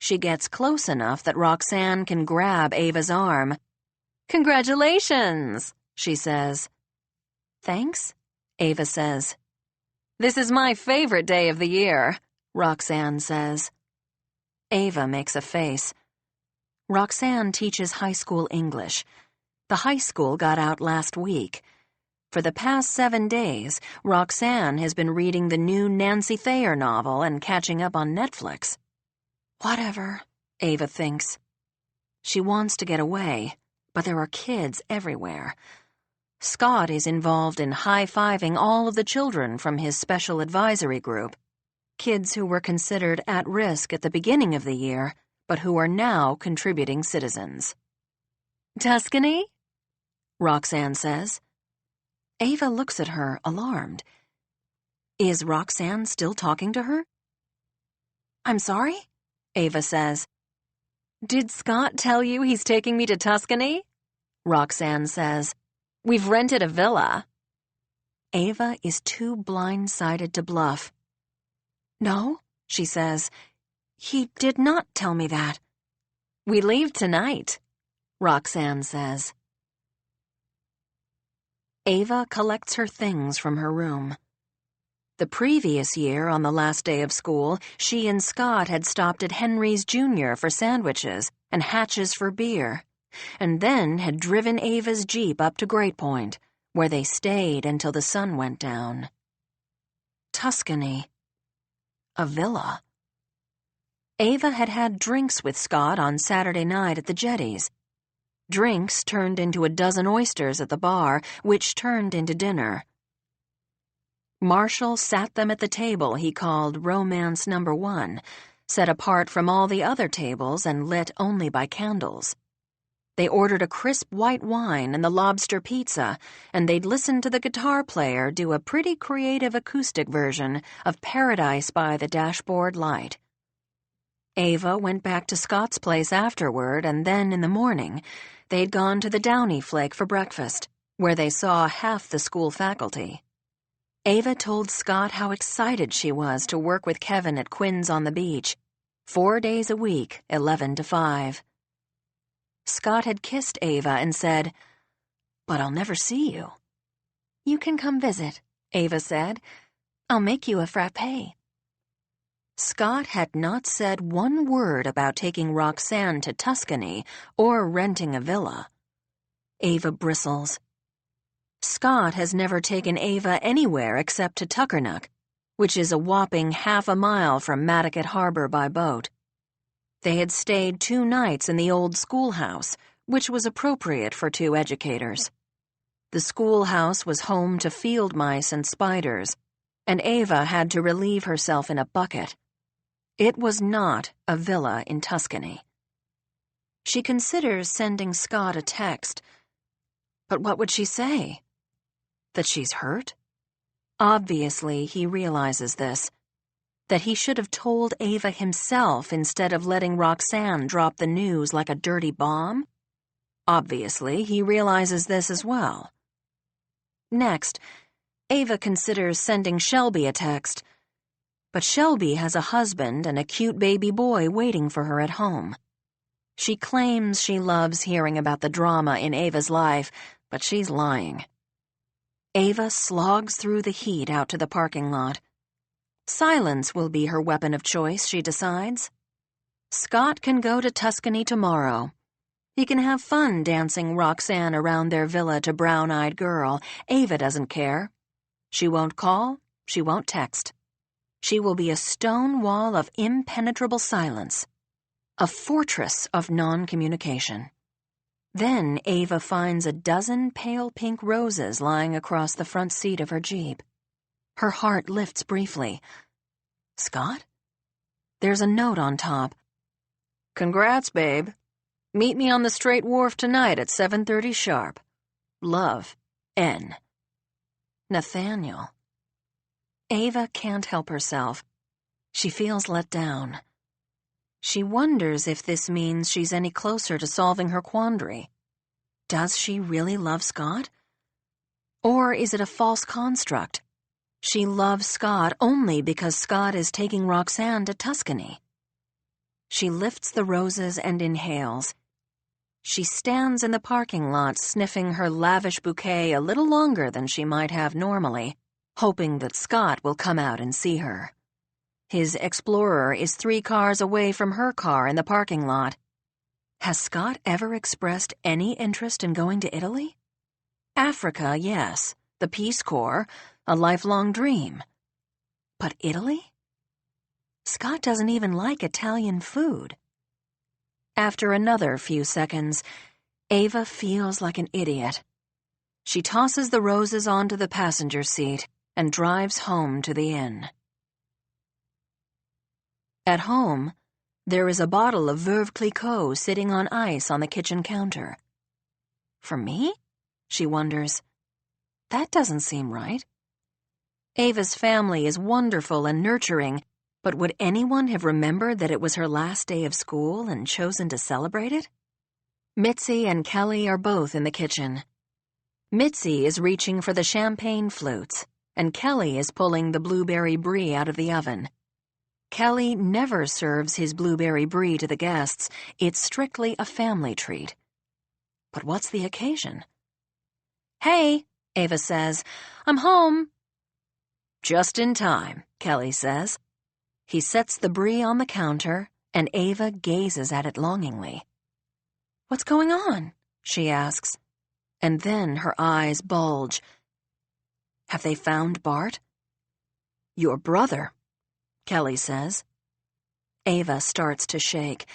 She gets close enough that Roxanne can grab Ava's arm. "Congratulations," she says. "Thanks," Ava says. "This is my favorite day of the year," Roxanne says. Ava makes a face. Roxanne teaches high school English. The high school got out last week. For the past 7 days, Roxanne has been reading the new Nancy Thayer novel and catching up on Netflix. Whatever, Ava thinks. She wants to get away, but there are kids everywhere. Scott is involved in high-fiving all of the children from his special advisory group, kids who were considered at risk at the beginning of the year, but who are now contributing citizens. "Tuscany?" Roxanne says. Ava looks at her, alarmed. Is Roxanne still talking to her? "I'm sorry?" Ava says. "Did Scott tell you he's taking me to Tuscany?" Roxanne says. "We've rented a villa." Ava is too blindsided to bluff. "No," she says. "He did not tell me that." "We leave tonight," Roxanne says. Ava collects her things from her room. The previous year, on the last day of school, she and Scott had stopped at Henry's Jr. for sandwiches and Hatch's for beer, and then had driven Ava's Jeep up to Great Point, where they stayed until the sun went down. Tuscany. A villa. Ava had had drinks with Scott on Saturday night at the Jetties. Drinks turned into a dozen oysters at the bar, which turned into dinner. Marshall sat them at the table he called Romance Number 1, set apart from all the other tables and lit only by candles. They ordered a crisp white wine and the lobster pizza, and they'd listened to the guitar player do a pretty creative acoustic version of Paradise by the Dashboard Light. Ava went back to Scott's place afterward, and then in the morning, they'd gone to the Downey Flake for breakfast, where they saw half the school faculty. Ava told Scott how excited she was to work with Kevin at Quinn's on the Beach, 4 days a week, 11 to 5. Scott had kissed Ava and said, "But I'll never see you." "You can come visit," Ava said. "I'll make you a frappé." Scott had not said one word about taking Roxanne to Tuscany or renting a villa. Ava bristles. Scott has never taken Ava anywhere except to Tuckernuck, which is a whopping half a mile from Mattocket Harbor by boat. They had stayed 2 nights in the old schoolhouse, which was appropriate for 2 educators. The schoolhouse was home to field mice and spiders, and Ava had to relieve herself in a bucket. It was not a villa in Tuscany. She considers sending Scott a text. But what would she say? That she's hurt? Obviously, he realizes this. That he should have told Ava himself instead of letting Roxanne drop the news like a dirty bomb? Obviously, he realizes this as well. Next, Ava considers sending Shelby a text. But Shelby has a husband and a cute baby boy waiting for her at home. She claims she loves hearing about the drama in Ava's life, but she's lying. Ava slogs through the heat out to the parking lot. Silence will be her weapon of choice, she decides. Scott can go to Tuscany tomorrow. He can have fun dancing Roxanne around their villa to Brown-Eyed Girl. Ava doesn't care. She won't call, she won't text. She will be a stone wall of impenetrable silence, a fortress of non-communication. Then Ava finds a dozen pale pink roses lying across the front seat of her Jeep. Her heart lifts briefly. Scott? There's a note on top. Congrats, babe. Meet me on the straight wharf tonight at 7:30 sharp. Love, N. Nathaniel. Ava can't help herself. She feels let down. She wonders if this means she's any closer to solving her quandary. Does she really love Scott? Or is it a false construct? She loves Scott only because Scott is taking Roxanne to Tuscany. She lifts the roses and inhales. She stands in the parking lot sniffing her lavish bouquet a little longer than she might have normally, hoping that Scott will come out and see her. His Explorer is 3 cars away from her car in the parking lot. Has Scott ever expressed any interest in going to Italy? Africa, yes. The Peace Corps, a lifelong dream. But Italy? Scott doesn't even like Italian food. After another few seconds, Ava feels like an idiot. She tosses the roses onto the passenger seat and drives home to the inn. At home, there is a bottle of Veuve Clicquot sitting on ice on the kitchen counter. For me? She wonders. That doesn't seem right. Ava's family is wonderful and nurturing, but would anyone have remembered that it was her last day of school and chosen to celebrate it? Mitzi and Kelly are both in the kitchen. Mitzi is reaching for the champagne flutes, and Kelly is pulling the blueberry brie out of the oven. Kelly never serves his blueberry brie to the guests. It's strictly a family treat. But what's the occasion? Hey, Ava says, I'm home. Just in time, Kelly says. He sets the brie on the counter, and Ava gazes at it longingly. What's going on? She asks, and then her eyes bulge. Have they found Bart? Your brother, Kelly says. Ava starts to shake.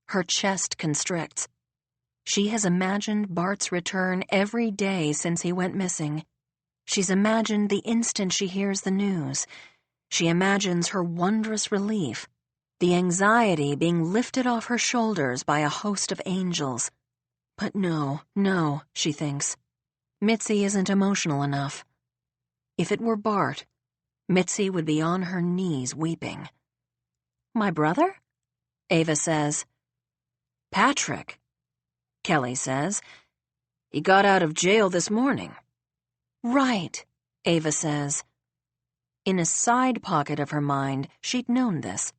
Her chest constricts. She has imagined Bart's return every day since he went missing. She's imagined the instant she hears the news. She imagines her wondrous relief, the anxiety being lifted off her shoulders by a host of angels. But no, she thinks. Mitzi isn't emotional enough. If it were Bart, Mitzi would be on her knees weeping. My brother? Ava says. Patrick, Kelly says. He got out of jail this morning. Right, Ava says. In a side pocket of her mind, she'd known this.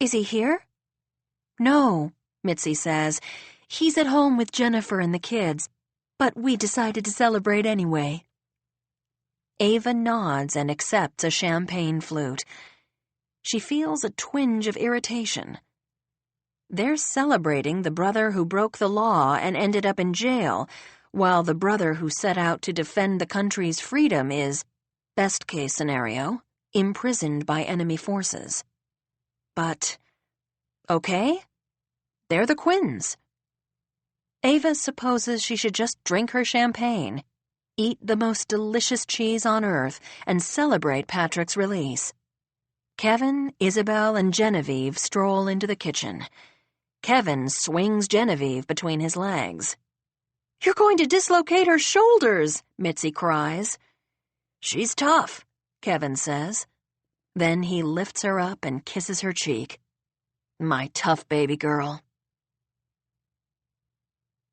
Is he here? No, Mitzi says. He's at home with Jennifer and the kids, but we decided to celebrate anyway. Ava nods and accepts a champagne flute. She feels a twinge of irritation. They're celebrating the brother who broke the law and ended up in jail, while the brother who set out to defend the country's freedom is, best case scenario, imprisoned by enemy forces. But, okay, they're the Quinns. Ava supposes she should just drink her champagne, eat the most delicious cheese on earth, and celebrate Patrick's release. Kevin, Isabel, and Genevieve stroll into the kitchen. Kevin swings Genevieve between his legs. You're going to dislocate her shoulders, Mitzi cries. She's tough, Kevin says. Then he lifts her up and kisses her cheek. My tough baby girl.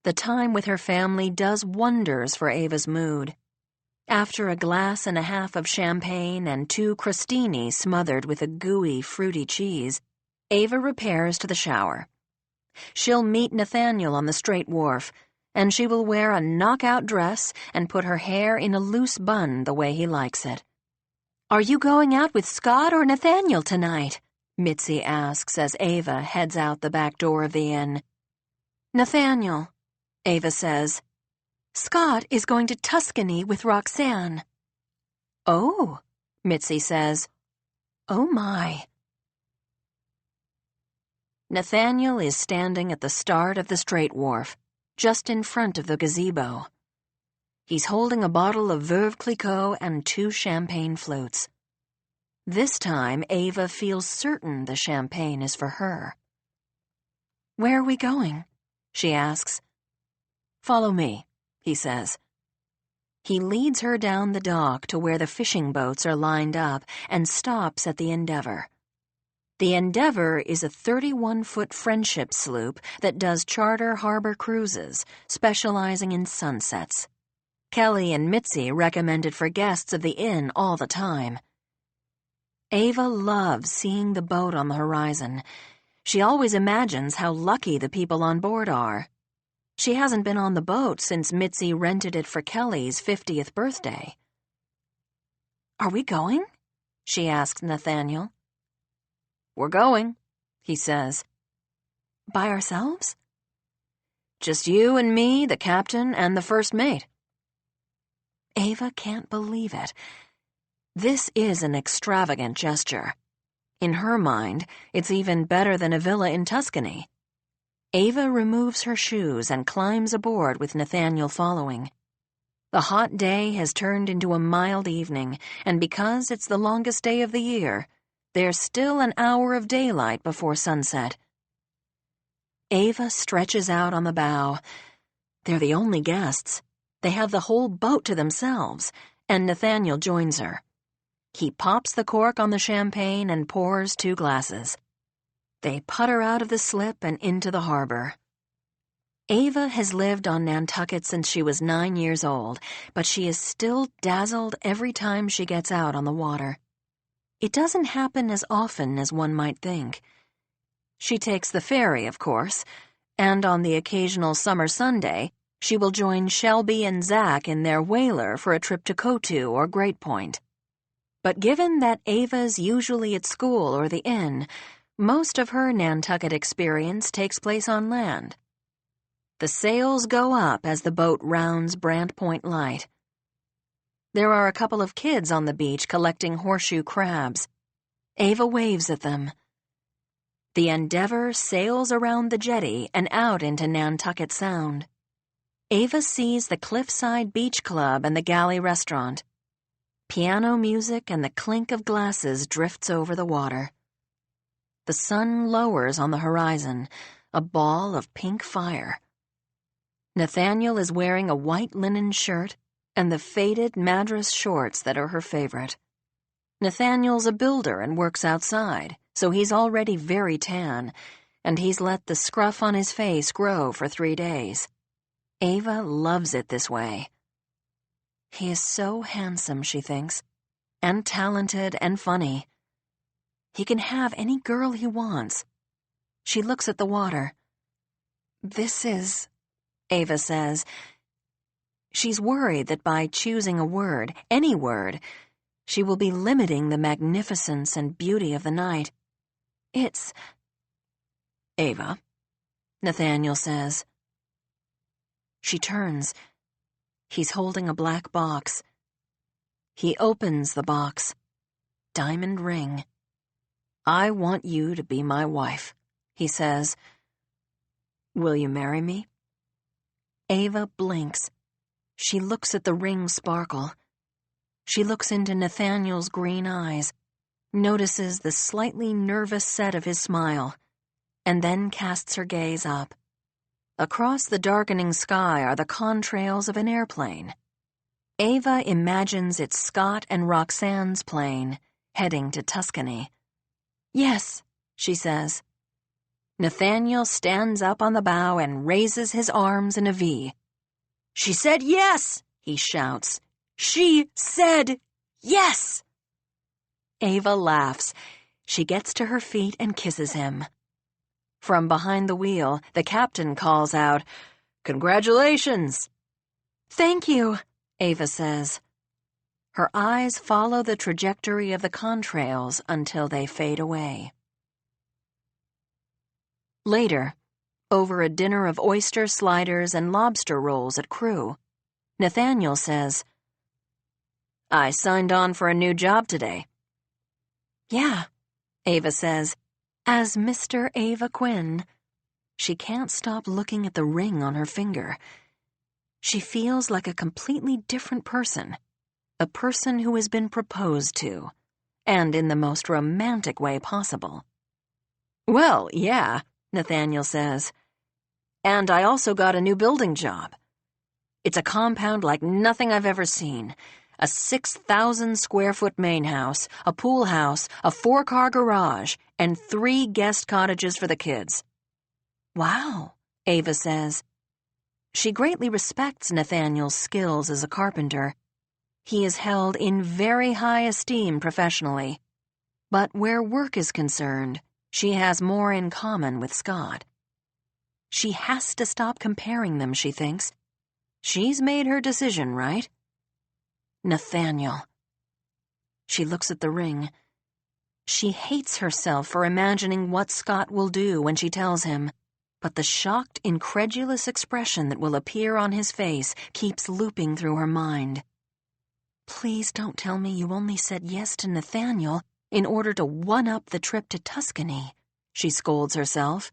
The time with her family does wonders for Ava's mood. After a glass and a half of champagne and 2 crostini smothered with a gooey, fruity cheese, Ava repairs to the shower. She'll meet Nathaniel on the straight wharf, and she will wear a knockout dress and put her hair in a loose bun the way he likes it. Are you going out with Scott or Nathaniel tonight? Mitzi asks as Ava heads out the back door of the inn. Nathaniel, Ava says. Scott is going to Tuscany with Roxanne. Oh, Mitzi says. Oh my. Nathaniel is standing at the start of the straight wharf, just in front of the gazebo. He's holding a bottle of Veuve Clicquot and 2 champagne flutes. This time, Ava feels certain the champagne is for her. "Where are we going?" she asks. "Follow me," he says. He leads her down the dock to where the fishing boats are lined up and stops at the Endeavour. The Endeavour is a 31-foot friendship sloop that does charter harbor cruises, specializing in sunsets. Kelly and Mitzi recommend it for guests of the inn all the time. Ava loves seeing the boat on the horizon. She always imagines how lucky the people on board are. She hasn't been on the boat since Mitzi rented it for Kelly's 50th birthday. "Are we going?" she asks Nathaniel. "We're going," he says. "By ourselves?" "Just you and me, the captain, and the first mate." Ava can't believe it. This is an extravagant gesture. In her mind, it's even better than a villa in Tuscany. Ava removes her shoes and climbs aboard with Nathaniel following. The hot day has turned into a mild evening, and because it's the longest day of the year, there's still an hour of daylight before sunset. Ava stretches out on the bow. They're the only guests. They have the whole boat to themselves, and Nathaniel joins her. He pops the cork on the champagne and pours 2 glasses. They putter out of the slip and into the harbor. Ava has lived on Nantucket since she was 9 years old, but she is still dazzled every time she gets out on the water. It doesn't happen as often as one might think. She takes the ferry, of course, and on the occasional summer Sunday, she will join Shelby and Zach in their whaler for a trip to Kotu or Great Point. But given that Ava's usually at school or the inn, most of her Nantucket experience takes place on land. The sails go up as the boat rounds Brant Point Light. There are a couple of kids on the beach collecting horseshoe crabs. Ava waves at them. The Endeavour sails around the jetty and out into Nantucket Sound. Ava sees the Cliffside Beach Club and the Galley Restaurant. Piano music and the clink of glasses drifts over the water. The sun lowers on the horizon, a ball of pink fire. Nathaniel is wearing a white linen shirt and the faded Madras shorts that are her favorite. Nathaniel's a builder and works outside, so he's already very tan, and he's let the scruff on his face grow for 3 days. Ava loves it this way. He is so handsome, she thinks, and talented and funny. He can have any girl he wants. She looks at the water. "This is," Ava says. She's worried that by choosing a word, any word, she will be limiting the magnificence and beauty of the night. "It's..." "Ava," Nathaniel says. She turns. He's holding a black box. He opens the box. Diamond ring. "I want you to be my wife," he says. "Will you marry me?" Ava blinks. She looks at the ring sparkle. She looks into Nathaniel's green eyes, notices the slightly nervous set of his smile, and then casts her gaze up. Across the darkening sky are the contrails of an airplane. Ava imagines it's Scott and Roxanne's plane, heading to Tuscany. "Yes," she says. Nathaniel stands up on the bow and raises his arms in a V. "She said yes!" he shouts. "She said yes!" Ava laughs. She gets to her feet and kisses him. From behind the wheel, the captain calls out, "Congratulations!" "Thank you," Ava says. Her eyes follow the trajectory of the contrails until they fade away. Later, over a dinner of oyster sliders and lobster rolls at Crew, Nathaniel says, "I signed on for a new job today." Yeah, Ava says, as Mr. Ava Quinn. She can't stop looking at the ring on her finger. She feels like a completely different person, a person who has been proposed to, and in the most romantic way possible. Well, yeah, Nathaniel says. And I also got a new building job. It's a compound like nothing I've ever seen. A 6,000-square-foot main house, a pool house, a 4-car garage, and 3 guest cottages for the kids. Wow, Ava says. She greatly respects Nathaniel's skills as a carpenter. He is held in very high esteem professionally. But where work is concerned, she has more in common with Scott. She has to stop comparing them, she thinks. She's made her decision, right? Nathaniel. She looks at the ring. She hates herself for imagining what Scott will do when she tells him, but the shocked, incredulous expression that will appear on his face keeps looping through her mind. Please don't tell me you only said yes to Nathaniel in order to one-up the trip to Tuscany, she scolds herself.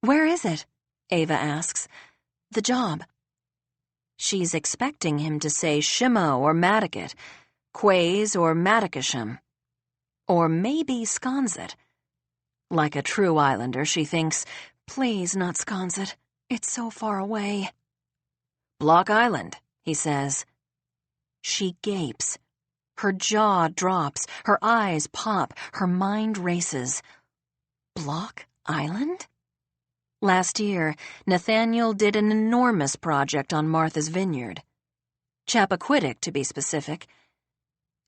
Where is it? Ava asks. The job. She's expecting him to say Shimo or Matticat, Quays or Matticasham. Or maybe Sconset. Like a true islander, she thinks, please not Sconset. It's so far away. Block Island, he says. She gapes. Her jaw drops, her eyes pop, her mind races. Block Island? Last year, Nathaniel did an enormous project on Martha's Vineyard. Chappaquiddick, to be specific.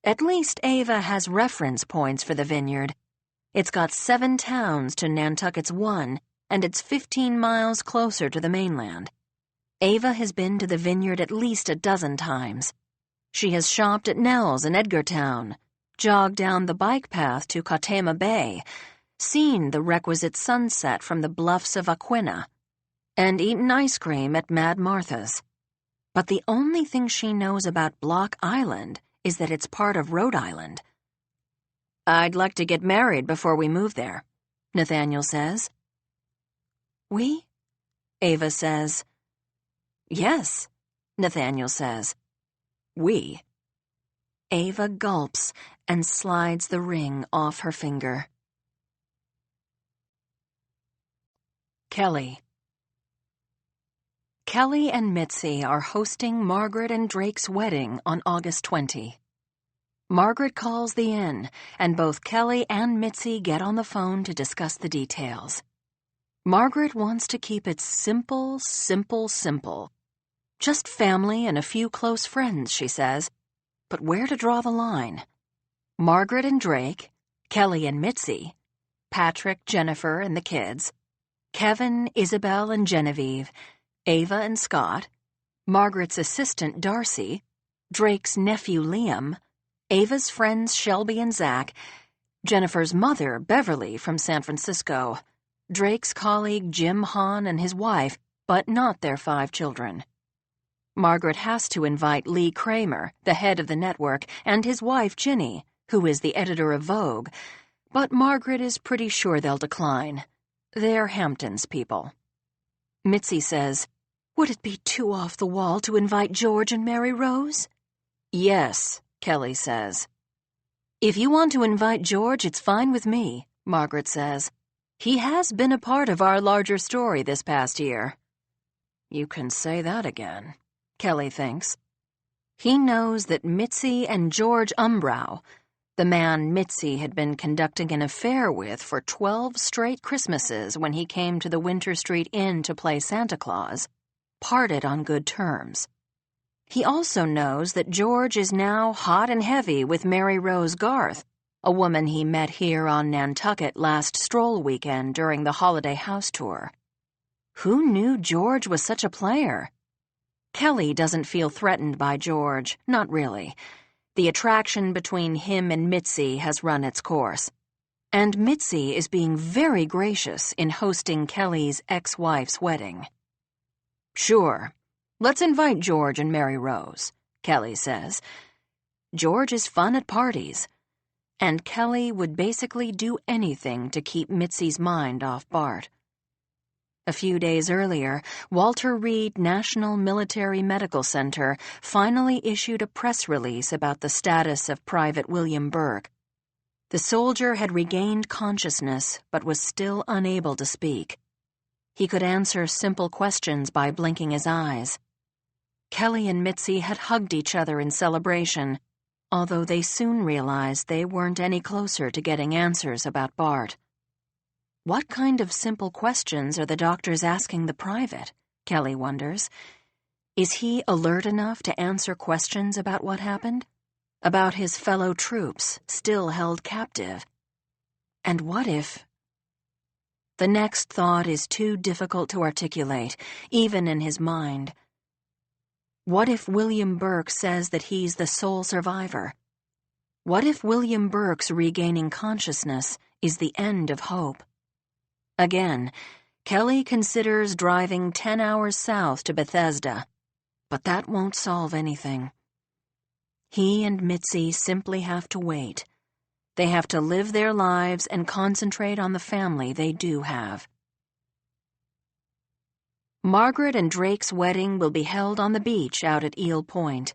At least Ava has reference points for the vineyard. It's got 7 towns to Nantucket's 1, and it's 15 miles closer to the mainland. Ava has been to the vineyard at least a dozen times. She has shopped at Nell's in Edgartown, jogged down the bike path to Katema Bay, seen the requisite sunset from the bluffs of Aquina, and eaten ice cream at Mad Martha's. But the only thing she knows about Block Island is that it's part of Rhode Island. I'd like to get married before we move there, Nathaniel says. We? Ava says. Yes, Nathaniel says. We. Ava gulps and slides the ring off her finger. Kelly. Kelly and Mitzi are hosting Margaret and Drake's wedding on August 20. Margaret calls the inn, and both Kelly and Mitzi get on the phone to discuss the details. Margaret wants to keep it simple, simple, simple. Just family and a few close friends, she says. But where to draw the line? Margaret and Drake, Kelly and Mitzi, Patrick, Jennifer, and the kids, Kevin, Isabel, and Genevieve, Ava and Scott, Margaret's assistant Darcy, Drake's nephew Liam, Ava's friends Shelby and Zach, Jennifer's mother Beverly from San Francisco, Drake's colleague Jim Hahn and his wife, but not their 5 children. Margaret has to invite Lee Kramer, the head of the network, and his wife Ginny, who is the editor of Vogue, but Margaret is pretty sure they'll decline. They're Hamptons people. Mitzi says, would it be too off the wall to invite George and Mary Rose? Yes, Kelly says. If you want to invite George, it's fine with me, Margaret says. He has been a part of our larger story this past year. You can say that again, Kelly thinks. He knows that Mitzi and George Umbrow, the man Mitzi had been conducting an affair with for 12 straight Christmases when he came to the Winter Street Inn to play Santa Claus, parted on good terms. He also knows that George is now hot and heavy with Mary Rose Garth, a woman he met here on Nantucket last stroll weekend during the holiday house tour. Who knew George was such a player? Kelly doesn't feel threatened by George, not really. The attraction between him and Mitzi has run its course. And Mitzi is being very gracious in hosting Kelly's ex-wife's wedding. Sure, let's invite George and Mary Rose, Kelly says. George is fun at parties. and Kelly would basically do anything to keep Mitzi's mind off Bart. A few days earlier, Walter Reed National Military Medical Center finally issued a press release about the status of Private William Burke. The soldier had regained consciousness but was still unable to speak. He could answer simple questions by blinking his eyes. Kelly and Mitzi had hugged each other in celebration, although they soon realized they weren't any closer to getting answers about Bart. What kind of simple questions are the doctors asking the private? Kelly wonders. Is he alert enough to answer questions about what happened? About his fellow troops, still held captive? And what if... The next thought is too difficult to articulate, even in his mind. What if William Burke says that he's the sole survivor? What if William Burke's regaining consciousness is the end of hope? Again, Kelly considers driving 10 hours south to Bethesda, but that won't solve anything. He and Mitzi simply have to wait. They have to live their lives and concentrate on the family they do have. Margaret and Drake's wedding will be held on the beach out at Eel Point.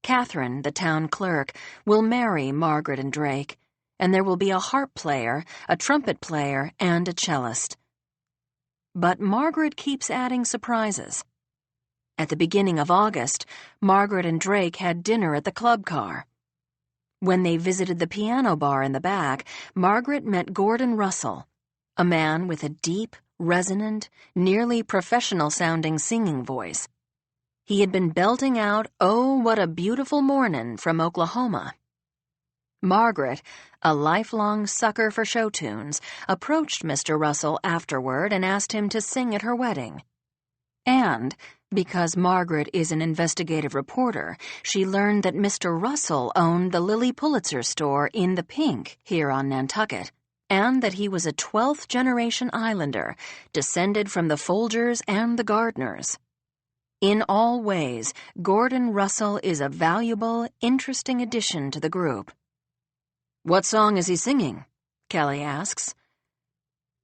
Catherine, the town clerk, will marry Margaret and Drake, and there will be a harp player, a trumpet player, and a cellist. But Margaret keeps adding surprises. At the beginning of August, Margaret and Drake had dinner at the club car. When they visited the piano bar in the back, Margaret met Gordon Russell, a man with a deep, resonant, nearly professional-sounding singing voice. He had been belting out "Oh, What a Beautiful Mornin'" from Oklahoma. Margaret, a lifelong sucker for show tunes, approached Mr. Russell afterward and asked him to sing at her wedding. And, because Margaret is an investigative reporter, she learned that Mr. Russell owned the Lilly Pulitzer store in the Pink here on Nantucket, and that he was a 12th-generation Islander, descended from the Folgers and the Gardners. In all ways, Gordon Russell is a valuable, interesting addition to the group. "What song is he singing?" Kelly asks.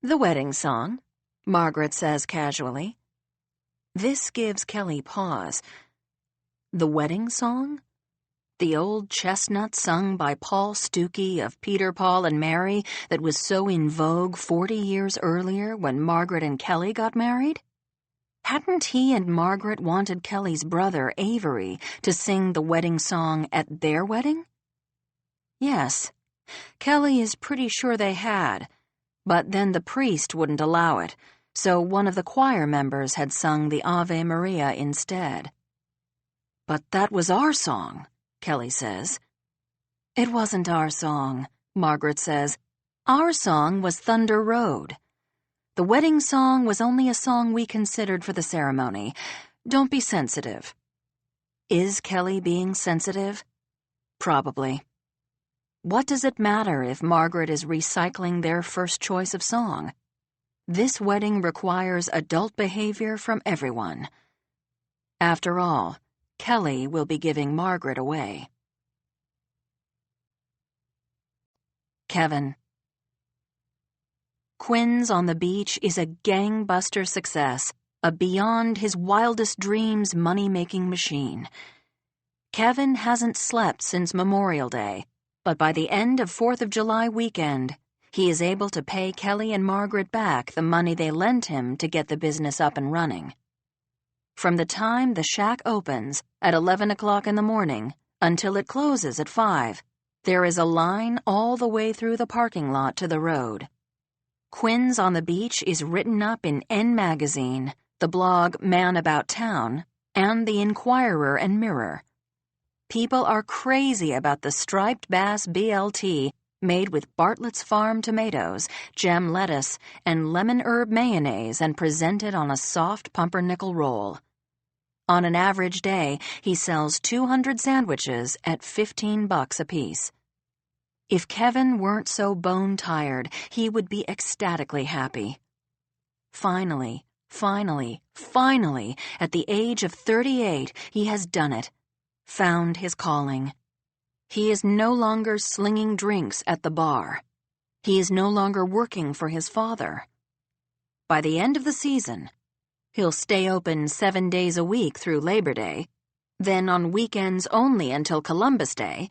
"The wedding song," Margaret says casually. This gives Kelly pause. The wedding song? The old chestnut sung by Paul Stookey of Peter, Paul, and Mary that was so in vogue 40 years earlier when Margaret and Kelly got married? Hadn't he and Margaret wanted Kelly's brother, Avery, to sing the wedding song at their wedding? Yes, Kelly is pretty sure they had, but then the priest wouldn't allow it, so one of the choir members had sung the Ave Maria instead. "But that was our song," Kelly says. "It wasn't our song," Margaret says. "Our song was Thunder Road. The wedding song was only a song we considered for the ceremony. Don't be sensitive." Is Kelly being sensitive? Probably. What does it matter if Margaret is recycling their first choice of song? This wedding requires adult behavior from everyone. After all, Kelly will be giving Margaret away. Kevin. Quinn's on the Beach is a gangbuster success, a beyond his wildest dreams money-making machine. Kevin hasn't slept since Memorial Day, but by the end of 4th of July weekend, he is able to pay Kelly and Margaret back the money they lent him to get the business up and running. From the time the shack opens at 11 o'clock in the morning until it closes at 5, there is a line all the way through the parking lot to the road. Quinn's on the Beach is written up in N Magazine, the blog Man About Town, and the Inquirer and Mirror. People are crazy about the striped bass BLT made with Bartlett's Farm tomatoes, gem lettuce, and lemon herb mayonnaise and presented on a soft pumpernickel roll. On an average day, he sells 200 sandwiches at $15 apiece. If Kevin weren't so bone-tired, he would be ecstatically happy. Finally, at the age of 38, he has done it. Found his calling. He is no longer slinging drinks at the bar. He is no longer working for his father. By the end of the season, he'll stay open 7 days a week through Labor Day, then on weekends only until Columbus Day.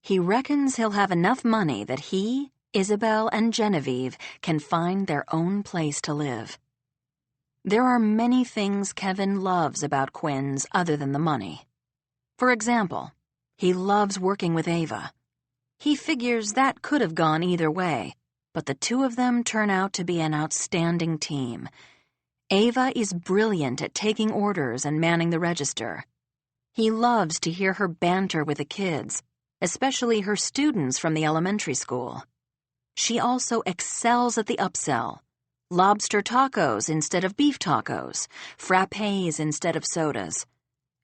He reckons he'll have enough money that he, Isabel, and Genevieve can find their own place to live. There are many things Kevin loves about Quinn's other than the money. For example, he loves working with Ava. He figures that could have gone either way, but the two of them turn out to be an outstanding team. Ava is brilliant at taking orders and manning the register. He loves to hear her banter with the kids, especially her students from the elementary school. She also excels at the upsell: lobster tacos instead of beef tacos, frappes instead of sodas.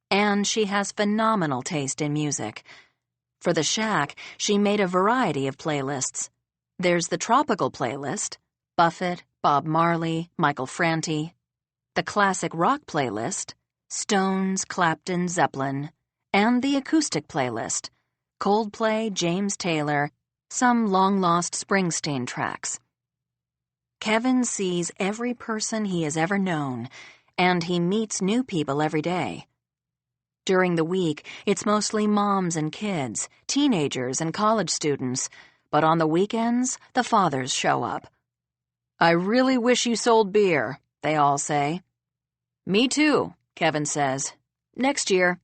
And she has phenomenal taste in music. For the shack, she made a variety of playlists. There's the tropical playlist: Buffett, Bob Marley, Michael Franti. The classic rock playlist: Stones, Clapton, Zeppelin. And the acoustic playlist: Coldplay, James Taylor, some long-lost Springsteen tracks. Kevin sees every person he has ever known, and he meets new people every day. During the week, it's mostly moms and kids, teenagers and college students, but on the weekends, the fathers show up. "I really wish you sold beer," they all say. "Me too," Kevin says. "Next year."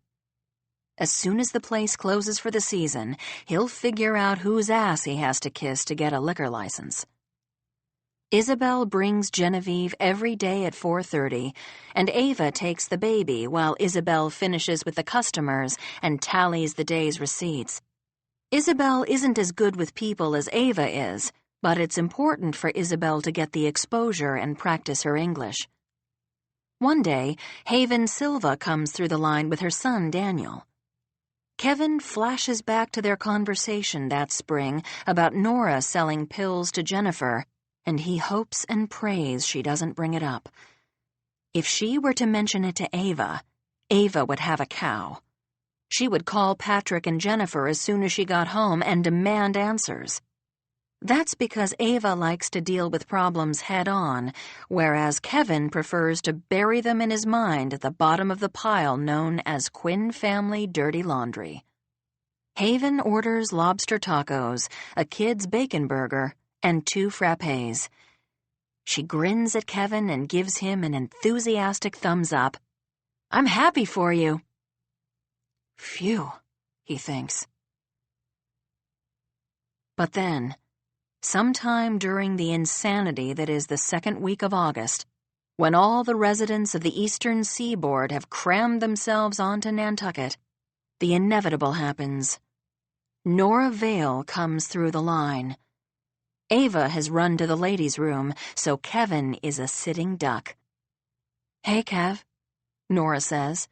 As soon as the place closes for the season, he'll figure out whose ass he has to kiss to get a liquor license. Isabel brings Genevieve every day at 4:30, and Ava takes the baby while Isabel finishes with the customers and tallies the day's receipts. Isabel isn't as good with people as Ava is, but it's important for Isabel to get the exposure and practice her English. One day, Haven Silva comes through the line with her son, Daniel. Kevin flashes back to their conversation that spring about Nora selling pills to Jennifer, and he hopes and prays she doesn't bring it up. If she were to mention it to Ava, Ava would have a cow. She would call Patrick and Jennifer as soon as she got home and demand answers. That's because Ava likes to deal with problems head-on, whereas Kevin prefers to bury them in his mind at the bottom of the pile known as Quinn Family Dirty Laundry. Haven orders lobster tacos, a kid's bacon burger, and 2 frappes. She grins at Kevin and gives him an enthusiastic thumbs up. "I'm happy for you." Phew, he thinks. But then, sometime during the insanity that is the second week of August, when all the residents of the eastern seaboard have crammed themselves onto Nantucket, the inevitable happens. Nora Vale comes through the line. Ava has run to the ladies' room, so Kevin is a sitting duck. "Hey, Kev," Nora says.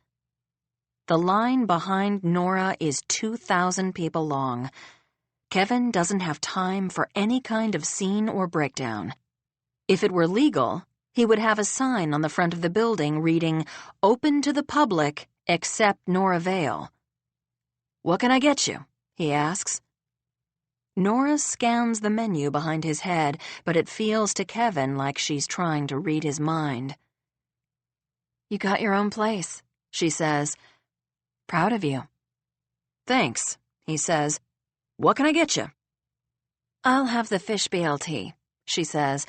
The line behind Nora is 2,000 people long. Kevin doesn't have time for any kind of scene or breakdown. If it were legal, he would have a sign on the front of the building reading, "Open to the public, except Nora Vale." "What can I get you?" he asks. Nora scans the menu behind his head, but it feels to Kevin like she's trying to read his mind. "You got your own place," she says. "Proud of you." "Thanks," he says. "What can I get you?" "I'll have the fish BLT," she says.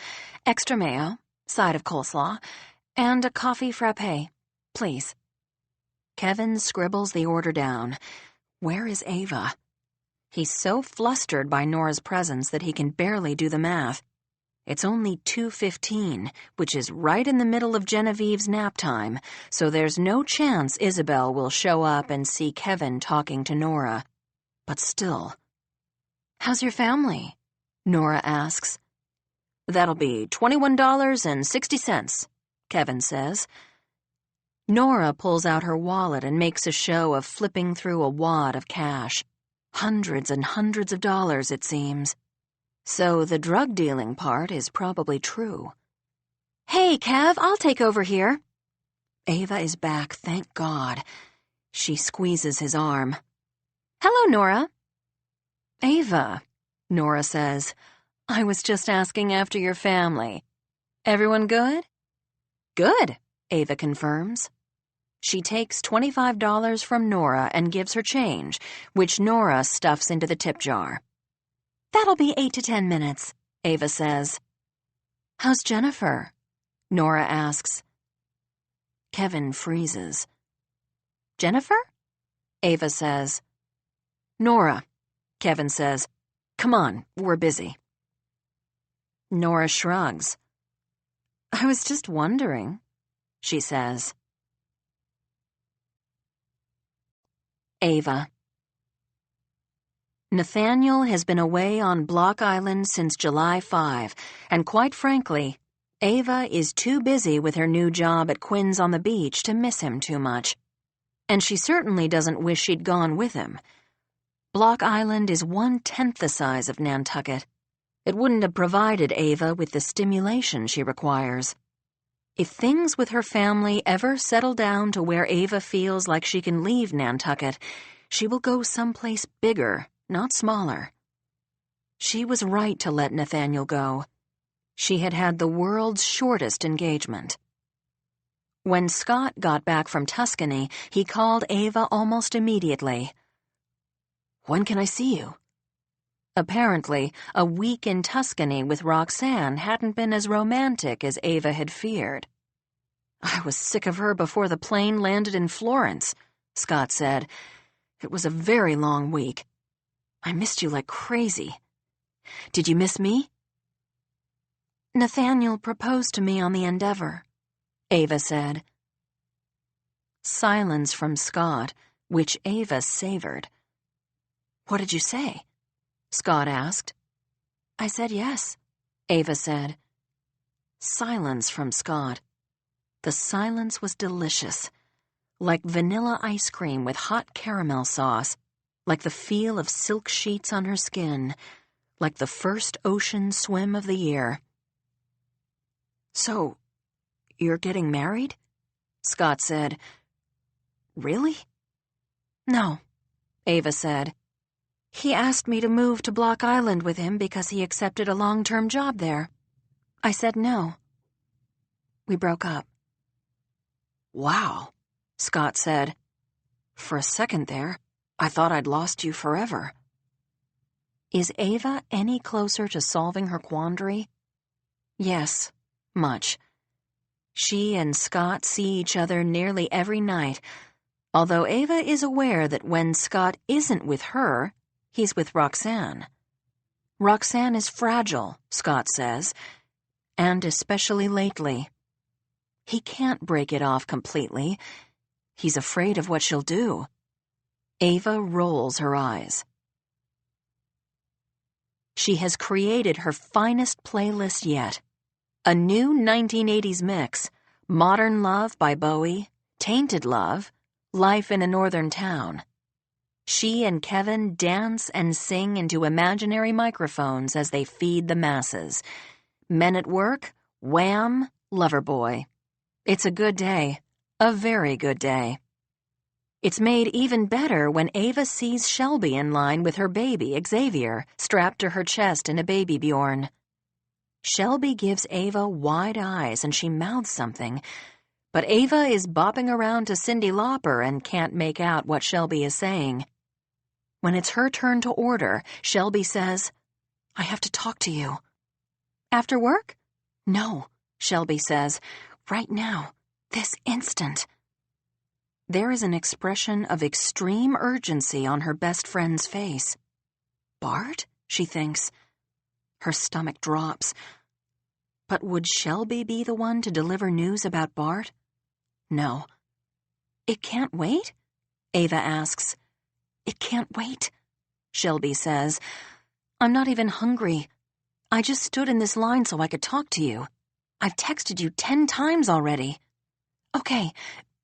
"Extra mayo, side of coleslaw, and a coffee frappe, please." Kevin scribbles the order down. Where is Ava? He's so flustered by Nora's presence that he can barely do the math. It's only 2:15, which is right in the middle of Genevieve's nap time, so there's no chance Isabel will show up and see Kevin talking to Nora. But still. "How's your family?" Nora asks. "That'll be $21.60, Kevin says. Nora pulls out her wallet and makes a show of flipping through a wad of cash. Hundreds and hundreds of dollars, it seems. So the drug dealing part is probably true. "Hey, Kev, I'll take over here." Ava is back, thank God. She squeezes his arm. "Hello, Nora." Ava, Nora says, I was just asking after your family. Everyone good? Good, Ava confirms. She takes $25 from Nora and gives her change, which Nora stuffs into the tip jar. That'll be 8 to 10 minutes, Ava says. How's Jennifer? Nora asks. Kevin freezes. Jennifer? Ava says. Nora, Kevin says. Come on, we're busy. Nora shrugs. I was just wondering, she says. Ava. Nathaniel has been away on Block Island since July 5, and quite frankly, Ava is too busy with her new job at Quinn's on the beach to miss him too much. And she certainly doesn't wish she'd gone with him. Block Island is 1/10 the size of Nantucket. It wouldn't have provided Ava with the stimulation she requires. If things with her family ever settle down to where Ava feels like she can leave Nantucket, she will go someplace bigger, not smaller. She was right to let Nathaniel go. She had had the world's shortest engagement. When Scott got back from Tuscany, he called Ava almost immediately. When can I see you? Apparently, a week in Tuscany with Roxanne hadn't been as romantic as Ava had feared. I was sick of her before the plane landed in Florence, Scott said. It was a very long week. I missed you like crazy. Did you miss me? Nathaniel proposed to me on the Endeavor, Ava said. Silence from Scott, which Ava savored. What did you say? Scott asked. I said yes, Ava said. Silence from Scott. The silence was delicious, like vanilla ice cream with hot caramel sauce, like the feel of silk sheets on her skin, like the first ocean swim of the year. So, you're getting married? Scott said. Really? No, Ava said. He asked me to move to Block Island with him because he accepted a long-term job there. I said no. We broke up. Wow, Scott said. For a second there, I thought I'd lost you forever. Is Ava any closer to solving her quandary? Yes, much. She and Scott see each other nearly every night, although Ava is aware that when Scott isn't with her, he's with Roxanne. Roxanne is fragile, Scott says, and especially lately. He can't break it off completely. He's afraid of what she'll do. Ava rolls her eyes. She has created her finest playlist yet. A new 1980s mix, Modern Love by Bowie, Tainted Love, Life in a Northern Town. She and Kevin dance and sing into imaginary microphones as they feed the masses. Men at Work, Wham, Loverboy. It's a good day, a very good day. It's made even better when Ava sees Shelby in line with her baby, Xavier, strapped to her chest in a baby Bjorn. Shelby gives Ava wide eyes and she mouths something, but Ava is bopping around to Cyndi Lauper and can't make out what Shelby is saying. When it's her turn to order, Shelby says, I have to talk to you. After work? No, Shelby says, right now, this instant. There is an expression of extreme urgency on her best friend's face. Bart? She thinks. Her stomach drops. But would Shelby be the one to deliver news about Bart? No. It can't wait? Ava asks. It can't wait, Shelby says. I'm not even hungry. I just stood in this line so I could talk to you. I've texted you 10 times already. Okay,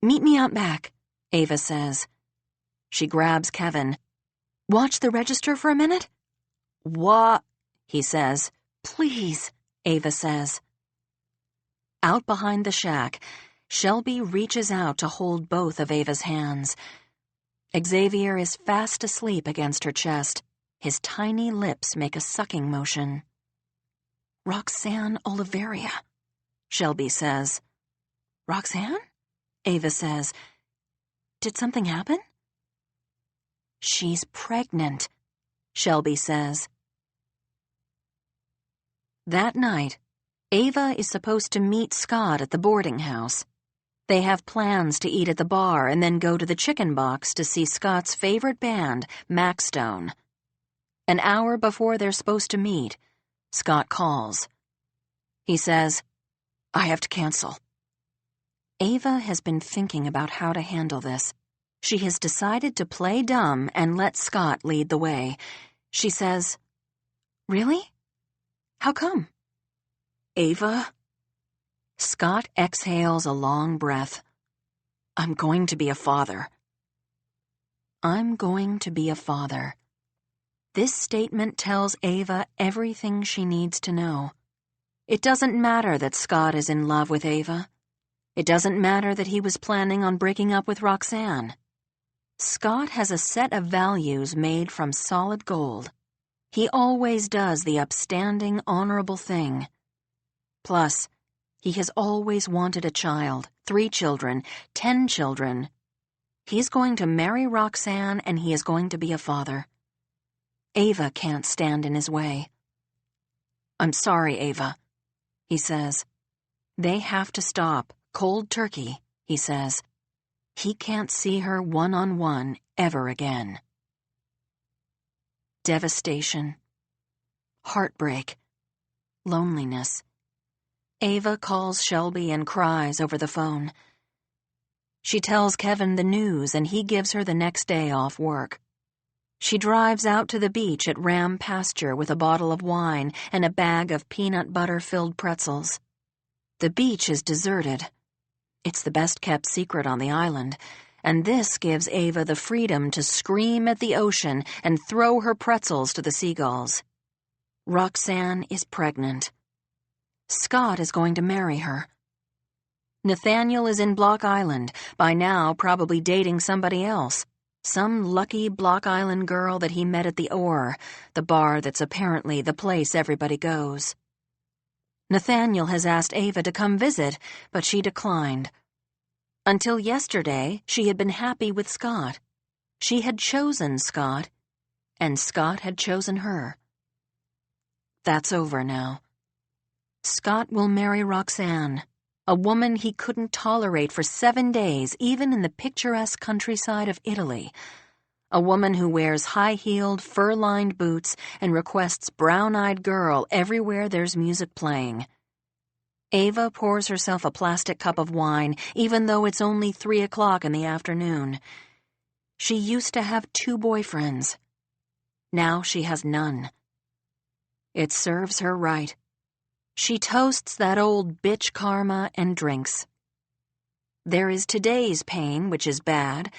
meet me out back, Ava says. She grabs Kevin. Watch the register for a minute? What? He says. Please, Ava says. Out behind the shack, Shelby reaches out to hold both of Ava's hands. Xavier is fast asleep against her chest, His tiny lips make a sucking motion. "Roxanne Oliveria," Shelby says. "Roxanne?" Ava says. "Did something happen?" "She's pregnant," Shelby says. That night, Ava is supposed to meet Scott at the boarding house. They have plans to eat at the bar and then go to the Chicken Box to see Scott's favorite band, Maxstone. An hour before they're supposed to meet, Scott calls. He says, "I have to cancel." Ava has been thinking about how to handle this. She has decided to play dumb and let Scott lead the way. She says, "Really? How come?" "Ava?" Scott exhales a long breath. "I'm going to be a father." I'm going to be a father. This statement tells Ava everything she needs to know. It doesn't matter that Scott is in love with Ava. It doesn't matter that he was planning on breaking up with Roxanne. Scott has a set of values made from solid gold. He always does the upstanding, honorable thing. Plus, he has always wanted a child, 3 children, 10 children. He's going to marry Roxanne and he is going to be a father. Ava can't stand in his way. "I'm sorry, Ava," he says. They have to stop, cold turkey, he says. He can't see her one-on-one ever again. Devastation. Heartbreak. Loneliness. Ava calls Shelby and cries over the phone. She tells Kevin the news and he gives her the next day off work. She drives out to the beach at Ram Pasture with a bottle of wine and a bag of peanut butter-filled pretzels. The beach is deserted. It's the best-kept secret on the island, and this gives Ava the freedom to scream at the ocean and throw her pretzels to the seagulls. Roxanne is pregnant. Scott is going to marry her. Nathaniel is in Block Island, by now probably dating somebody else. Some lucky Block Island girl that he met at the Oar, the bar that's apparently the place everybody goes. Nathaniel has asked Ava to come visit, but she declined. Until yesterday, she had been happy with Scott. She had chosen Scott, and Scott had chosen her. That's over now. Scott will marry Roxanne, a woman he couldn't tolerate for 7 days, even in the picturesque countryside of Italy. A woman who wears high-heeled, fur-lined boots and requests brown-eyed girl everywhere there's music playing. Ava pours herself a plastic cup of wine, even though it's only 3 o'clock in the afternoon. She used to have 2 boyfriends. Now she has none. It serves her right. She toasts that old bitch karma and drinks. There is today's pain, which is bad,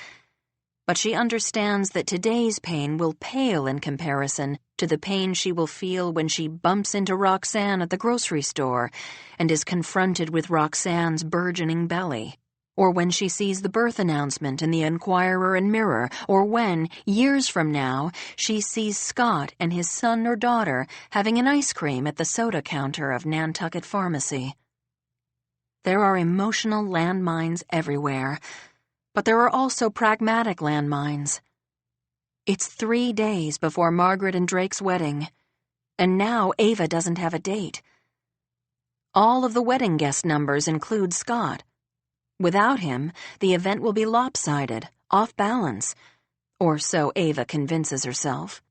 but she understands that today's pain will pale in comparison to the pain she will feel when she bumps into Roxanne at the grocery store and is confronted with Roxanne's burgeoning belly, or when she sees the birth announcement in the Enquirer and Mirror, or when, years from now, she sees Scott and his son or daughter having an ice cream at the soda counter of Nantucket Pharmacy. There are emotional landmines everywhere, but there are also pragmatic landmines. It's 3 days before Margaret and Drake's wedding, and now Ava doesn't have a date. All of the wedding guest numbers include Scott. Without him, the event will be lopsided, off balance, or so Ava convinces herself.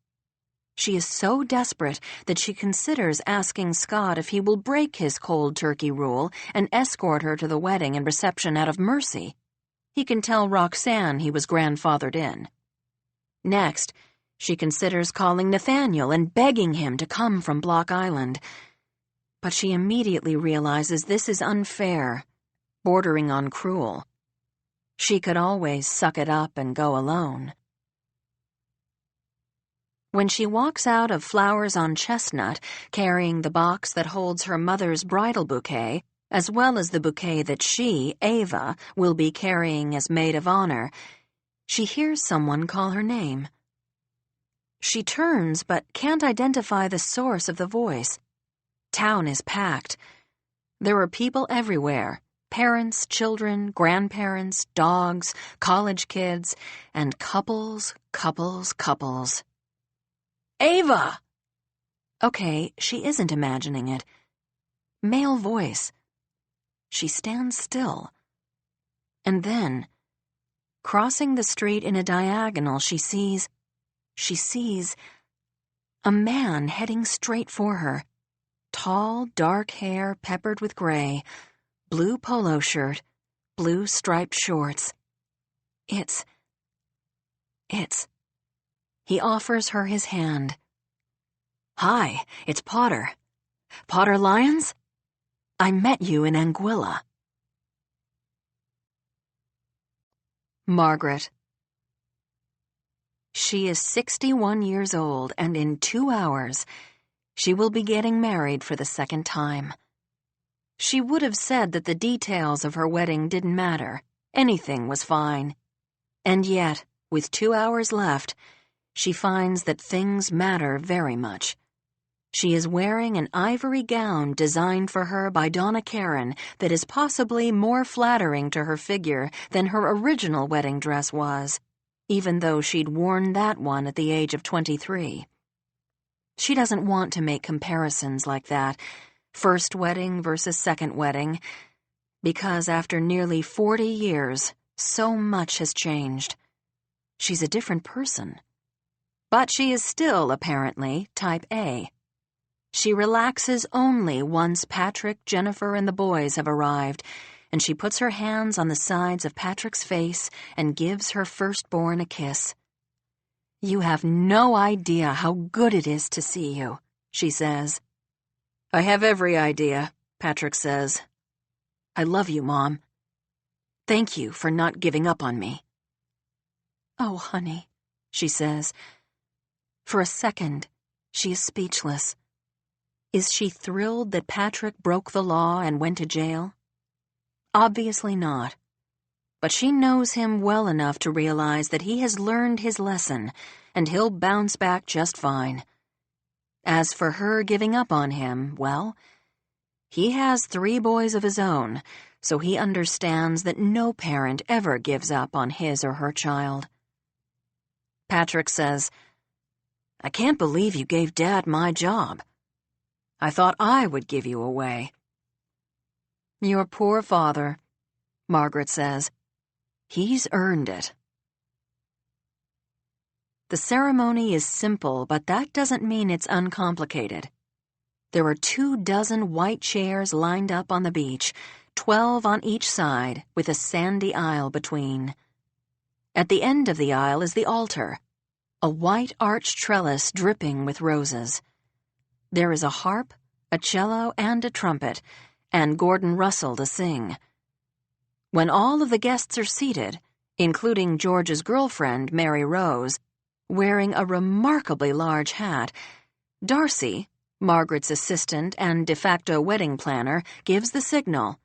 She is so desperate that she considers asking Scott if he will break his cold turkey rule and escort her to the wedding and reception out of mercy. He can tell Roxanne he was grandfathered in. Next, she considers calling Nathaniel and begging him to come from Block Island. But she immediately realizes this is unfair, bordering on cruel. She could always suck it up and go alone. When she walks out of Flowers on Chestnut, carrying the box that holds her mother's bridal bouquet, as well as the bouquet that she, Ava, will be carrying as maid of honor, she hears someone call her name. She turns but can't identify the source of the voice. Town is packed. There are people everywhere. Parents, children, grandparents, dogs, college kids, and couples. Ava! Okay, she isn't imagining it. Male voice. She stands still. And then, crossing the street in a diagonal, she sees a man heading straight for her. Tall, dark hair peppered with gray, blue polo shirt, blue striped shorts. It's... He offers her his hand. Hi, it's Potter. Potter Lyons? I met you in Anguilla. Margaret. She is 61 years old, and in 2 hours, she will be getting married for the second time. She would have said that the details of her wedding didn't matter. Anything was fine. And yet, with 2 hours left, she finds that things matter very much. She is wearing an ivory gown designed for her by Donna Karan that is possibly more flattering to her figure than her original wedding dress was, even though she'd worn that one at the age of 23. She doesn't want to make comparisons like that, first wedding versus second wedding, because after nearly 40 years, so much has changed. She's a different person. But she is still, apparently, type A. She relaxes only once Patrick, Jennifer, and the boys have arrived, and she puts her hands on the sides of Patrick's face and gives her firstborn a kiss. You have no idea how good it is to see you, she says. I have every idea, Patrick says. I love you, Mom. Thank you for not giving up on me. Oh, honey, she says. For a second, she is speechless. Is she thrilled that Patrick broke the law and went to jail? Obviously not. But she knows him well enough to realize that he has learned his lesson, and he'll bounce back just fine. As for her giving up on him, well, he has 3 boys of his own, so he understands that no parent ever gives up on his or her child. Patrick says, I can't believe you gave Dad my job. I thought I would give you away. Your poor father, Margaret says. He's earned it. The ceremony is simple, but that doesn't mean it's uncomplicated. There are 24 white chairs lined up on the beach, 12 on each side, with a sandy aisle between. At the end of the aisle is the altar, a white arched trellis dripping with roses. There is a harp, a cello, and a trumpet, and Gordon Russell to sing. When all of the guests are seated, including George's girlfriend, Mary Rose, wearing a remarkably large hat, Darcy, Margaret's assistant and de facto wedding planner, gives the signal,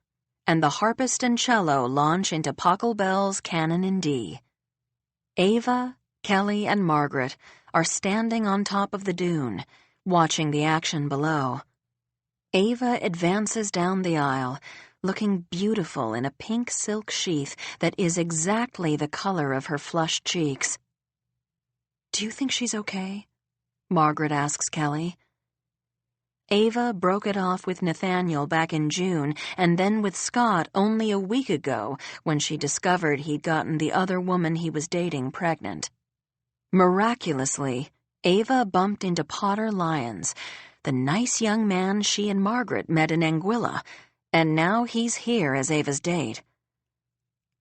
and the harpist and cello launch into Pachelbel's Canon in D. Ava, Kelly, and Margaret are standing on top of the dune, watching the action below. Ava advances down the aisle, looking beautiful in a pink silk sheath that is exactly the color of her flushed cheeks. Do you think she's okay? Margaret asks Kelly. Ava broke it off with Nathaniel back in June, and then with Scott only a week ago when she discovered he'd gotten the other woman he was dating pregnant. Miraculously, Ava bumped into Potter Lyons, the nice young man she and Margaret met in Anguilla, and now he's here as Ava's date.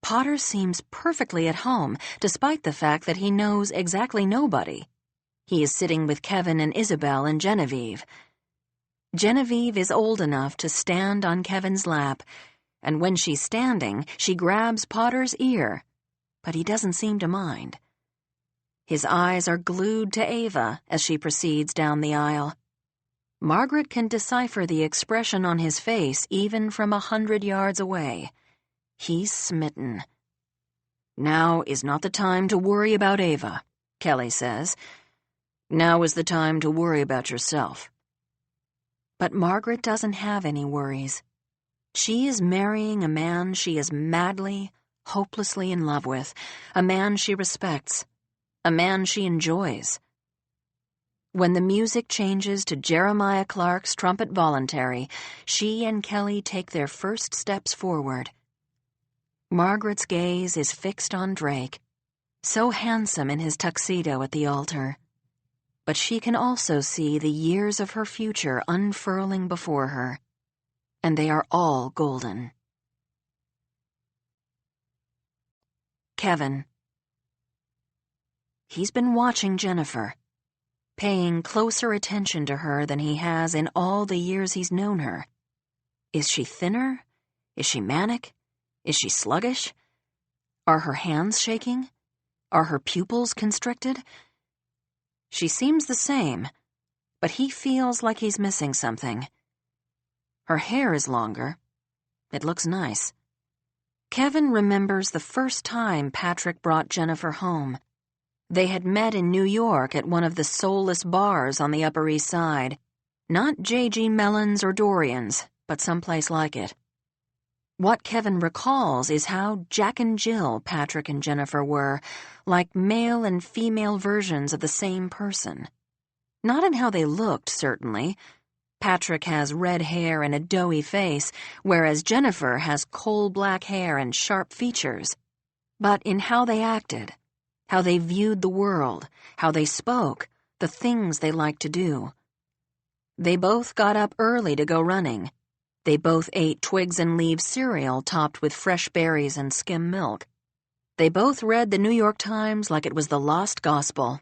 Potter seems perfectly at home, despite the fact that he knows exactly nobody. He is sitting with Kevin and Isabel and Genevieve. Genevieve is old enough to stand on Kevin's lap, and when she's standing, she grabs Potter's ear, but he doesn't seem to mind. His eyes are glued to Ava as she proceeds down the aisle. Margaret can decipher the expression on his face even from 100 yards away. He's smitten. Now is not the time to worry about Ava, Kelly says. Now is the time to worry about yourself. But Margaret doesn't have any worries. She is marrying a man she is madly, hopelessly in love with, a man she respects, a man she enjoys. When the music changes to Jeremiah Clark's Trumpet Voluntary, she and Kelly take their first steps forward. Margaret's gaze is fixed on Drake, so handsome in his tuxedo at the altar. But she can also see the years of her future unfurling before her, and they are all golden. Kevin. He's been watching Jennifer, paying closer attention to her than he has in all the years he's known her. Is she thinner? Is she manic? Is she sluggish? Are her hands shaking? Are her pupils constricted? She seems the same, but he feels like he's missing something. Her hair is longer. It looks nice. Kevin remembers the first time Patrick brought Jennifer home. They had met in New York at one of the soulless bars on the Upper East Side. Not J.G. Mellon's or Dorian's, but someplace like it. What Kevin recalls is how Jack and Jill Patrick and Jennifer were, like male and female versions of the same person. Not in how they looked, certainly. Patrick has red hair and a doughy face, whereas Jennifer has coal-black hair and sharp features. But in how they acted, how they viewed the world, how they spoke, the things they liked to do. They both got up early to go running. They both ate twigs and leaves cereal topped with fresh berries and skim milk. They both read the New York Times like it was the lost gospel.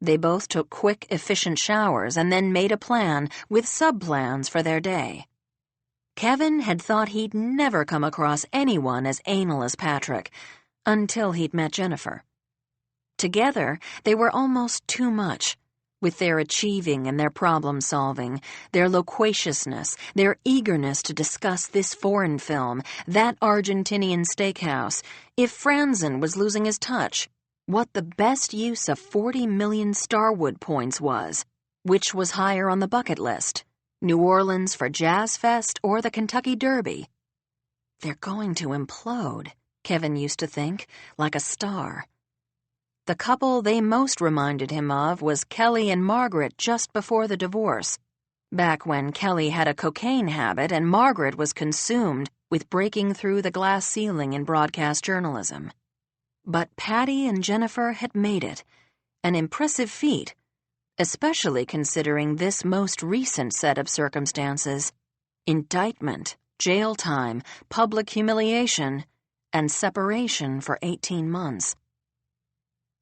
They both took quick, efficient showers and then made a plan with sub-plans for their day. Kevin had thought he'd never come across anyone as anal as Patrick, until he'd met Jennifer. Together, they were almost too much, with their achieving and their problem-solving, their loquaciousness, their eagerness to discuss this foreign film, that Argentinian steakhouse, if Franzen was losing his touch, what the best use of 40 million Starwood points was, which was higher on the bucket list, New Orleans for Jazz Fest or the Kentucky Derby. They're going to implode, Kevin used to think, like a star. The couple they most reminded him of was Kelly and Margaret just before the divorce, back when Kelly had a cocaine habit and Margaret was consumed with breaking through the glass ceiling in broadcast journalism. But Patty and Jennifer had made it, an impressive feat, especially considering this most recent set of circumstances: indictment, jail time, public humiliation, and separation for 18 months.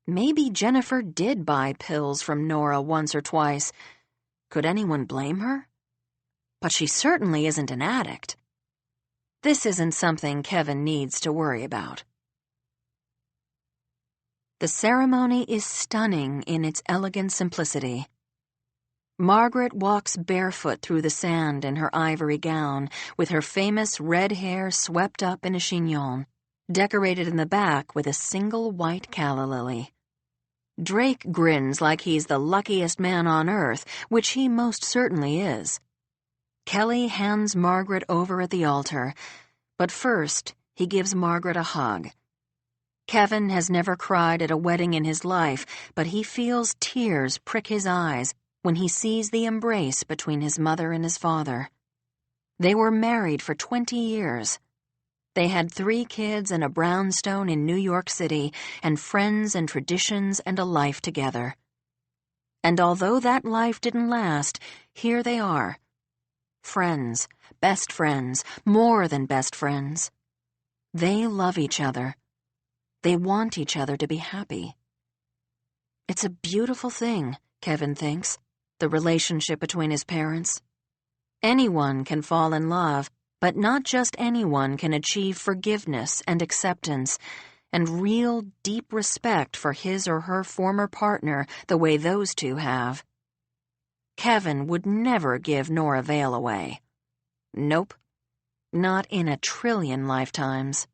Maybe Jennifer did buy pills from Nora once or twice. Could anyone blame her? But she certainly isn't an addict. This isn't something Kevin needs to worry about. The ceremony is stunning in its elegant simplicity. Margaret walks barefoot through the sand in her ivory gown, with her famous red hair swept up in a chignon, decorated in the back with a single white calla lily. Drake grins like he's the luckiest man on earth, which he most certainly is. Kelly hands Margaret over at the altar, but first he gives Margaret a hug. Kevin has never cried at a wedding in his life, but he feels tears prick his eyes when he sees the embrace between his mother and his father. They were married for 20 years. They had 3 kids and a brownstone in New York City, and friends and traditions and a life together. And although that life didn't last, here they are. Friends, best friends, more than best friends. They love each other. They want each other to be happy. It's a beautiful thing, Kevin thinks, the relationship between his parents. Anyone can fall in love, but not just anyone can achieve forgiveness and acceptance and real, deep respect for his or her former partner the way those two have. Kevin would never give Nora Vale away. Nope. Not in a trillion lifetimes.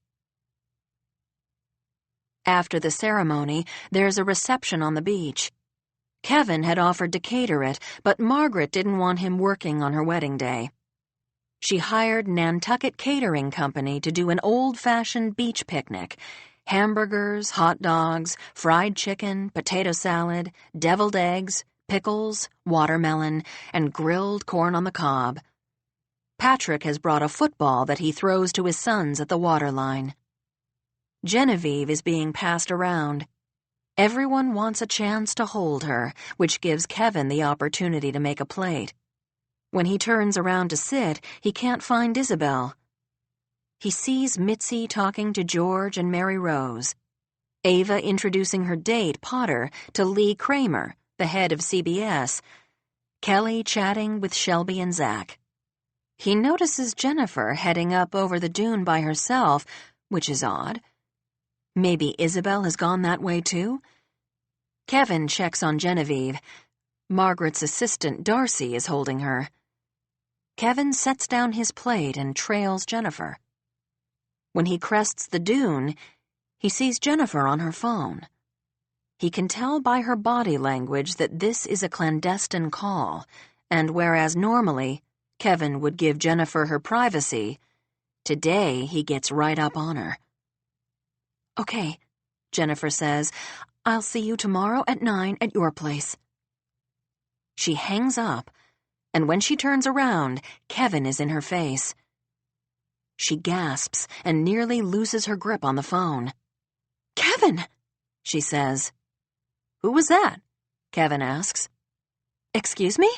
After the ceremony, there's a reception on the beach. Kevin had offered to cater it, but Margaret didn't want him working on her wedding day. She hired Nantucket Catering Company to do an old-fashioned beach picnic. Hamburgers, hot dogs, fried chicken, potato salad, deviled eggs, pickles, watermelon, and grilled corn on the cob. Patrick has brought a football that he throws to his sons at the waterline. Genevieve is being passed around. Everyone wants a chance to hold her, which gives Kevin the opportunity to make a plate. When he turns around to sit, he can't find Isabel. He sees Mitzi talking to George and Mary Rose, Ava introducing her date, Potter, to Lee Kramer, the head of CBS, Kelly chatting with Shelby and Zach. He notices Jennifer heading up over the dune by herself, which is odd. Maybe Isabel has gone that way too? Kevin checks on Genevieve. Margaret's assistant, Darcy, is holding her. Kevin sets down his plate and trails Jennifer. When he crests the dune, he sees Jennifer on her phone. He can tell by her body language that this is a clandestine call, and whereas normally Kevin would give Jennifer her privacy, today he gets right up on her. "Okay," Jennifer says, "I'll see you tomorrow at 9 at your place." She hangs up, and when she turns around, Kevin is in her face. She gasps and nearly loses her grip on the phone. "Kevin!" she says. "Who was that?" Kevin asks. "Excuse me?"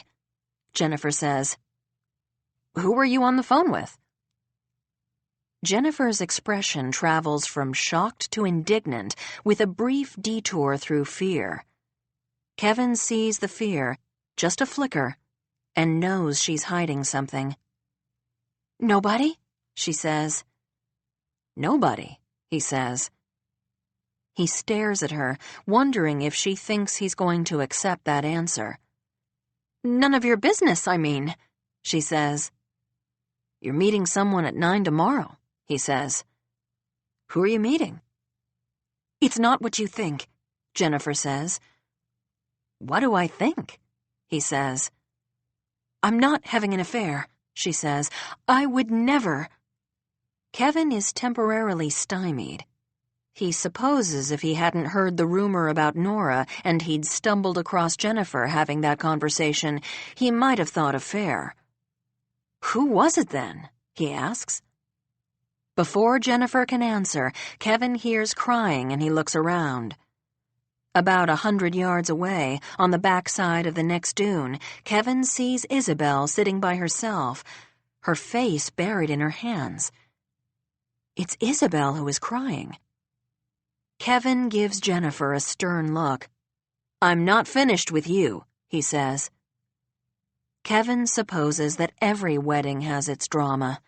Jennifer says. "Who were you on the phone with?" Jennifer's expression travels from shocked to indignant with a brief detour through fear. Kevin sees the fear, just a flicker, and knows she's hiding something. "Nobody?" she says. "Nobody," he says. He stares at her, wondering if she thinks he's going to accept that answer. "None of your business, I mean," she says. "You're meeting someone at 9 tomorrow," he says. "Who are you meeting?" "It's not what you think," Jennifer says. "What do I think?" he says. "I'm not having an affair," she says. "I would never." Kevin is temporarily stymied. He supposes if he hadn't heard the rumor about Nora and he'd stumbled across Jennifer having that conversation, he might have thought affair. "Who was it then?" he asks. Before Jennifer can answer, Kevin hears crying and he looks around. About 100 yards away, on the backside of the next dune, Kevin sees Isabel sitting by herself, her face buried in her hands. It's Isabel who is crying. Kevin gives Jennifer a stern look. "I'm not finished with you," he says. Kevin supposes that every wedding has its drama.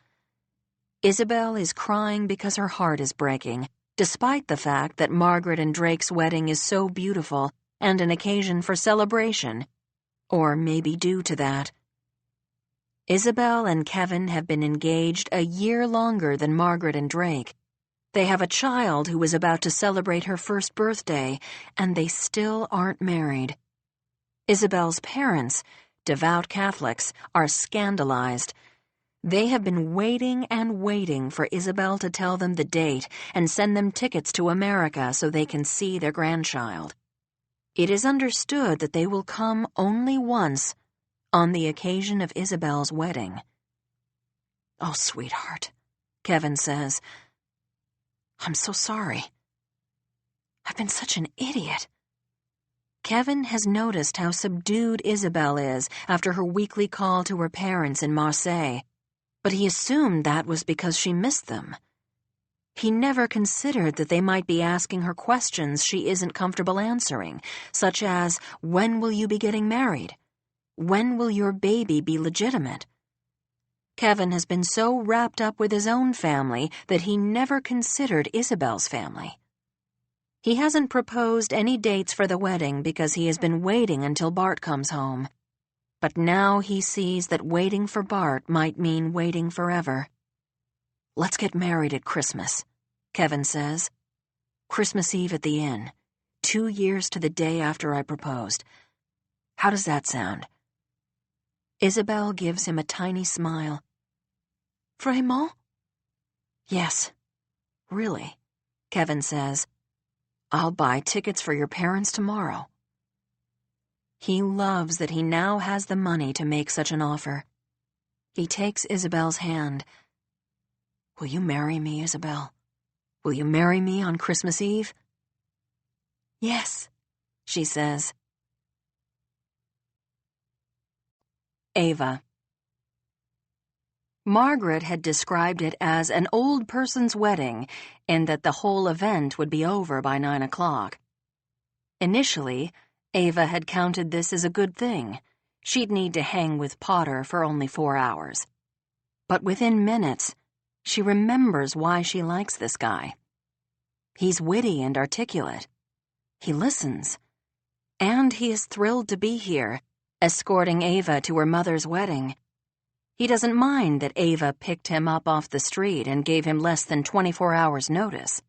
Isabel is crying because her heart is breaking, despite the fact that Margaret and Drake's wedding is so beautiful and an occasion for celebration, or maybe due to that. Isabel and Kevin have been engaged a year longer than Margaret and Drake. They have a child who is about to celebrate her first birthday, and they still aren't married. Isabel's parents, devout Catholics, are scandalized. They have been waiting and waiting for Isabel to tell them the date and send them tickets to America so they can see their grandchild. It is understood that they will come only once, on the occasion of Isabel's wedding. "Oh, sweetheart," Kevin says. "I'm so sorry. I've been such an idiot." Kevin has noticed how subdued Isabel is after her weekly call to her parents in Marseille, but he assumed that was because she missed them. He never considered that they might be asking her questions she isn't comfortable answering, such as, "When will you be getting married? When will your baby be legitimate?" Kevin has been so wrapped up with his own family that he never considered Isabel's family. He hasn't proposed any dates for the wedding because he has been waiting until Bart comes home. But now he sees that waiting for Bart might mean waiting forever. "Let's get married at Christmas," Kevin says. "Christmas Eve at the inn, 2 years to the day after I proposed. How does that sound? Isabel gives him a tiny smile. Vraiment? Yes, really, Kevin says. I'll buy tickets for your parents tomorrow. He loves that he now has the money to make such an offer. He takes Isabel's hand. Will you marry me, Isabel? Will you marry me on Christmas Eve? Yes, she says. Ava. Margaret had described it as an old person's wedding, and that the whole event would be over by 9 o'clock. Initially, Ava had counted this as a good thing. She'd need to hang with Potter for only 4 hours. But within minutes, she remembers why she likes this guy. He's witty and articulate. He listens. And he is thrilled to be here, escorting Ava to her mother's wedding. He doesn't mind that Ava picked him up off the street and gave him less than 24 hours' notice.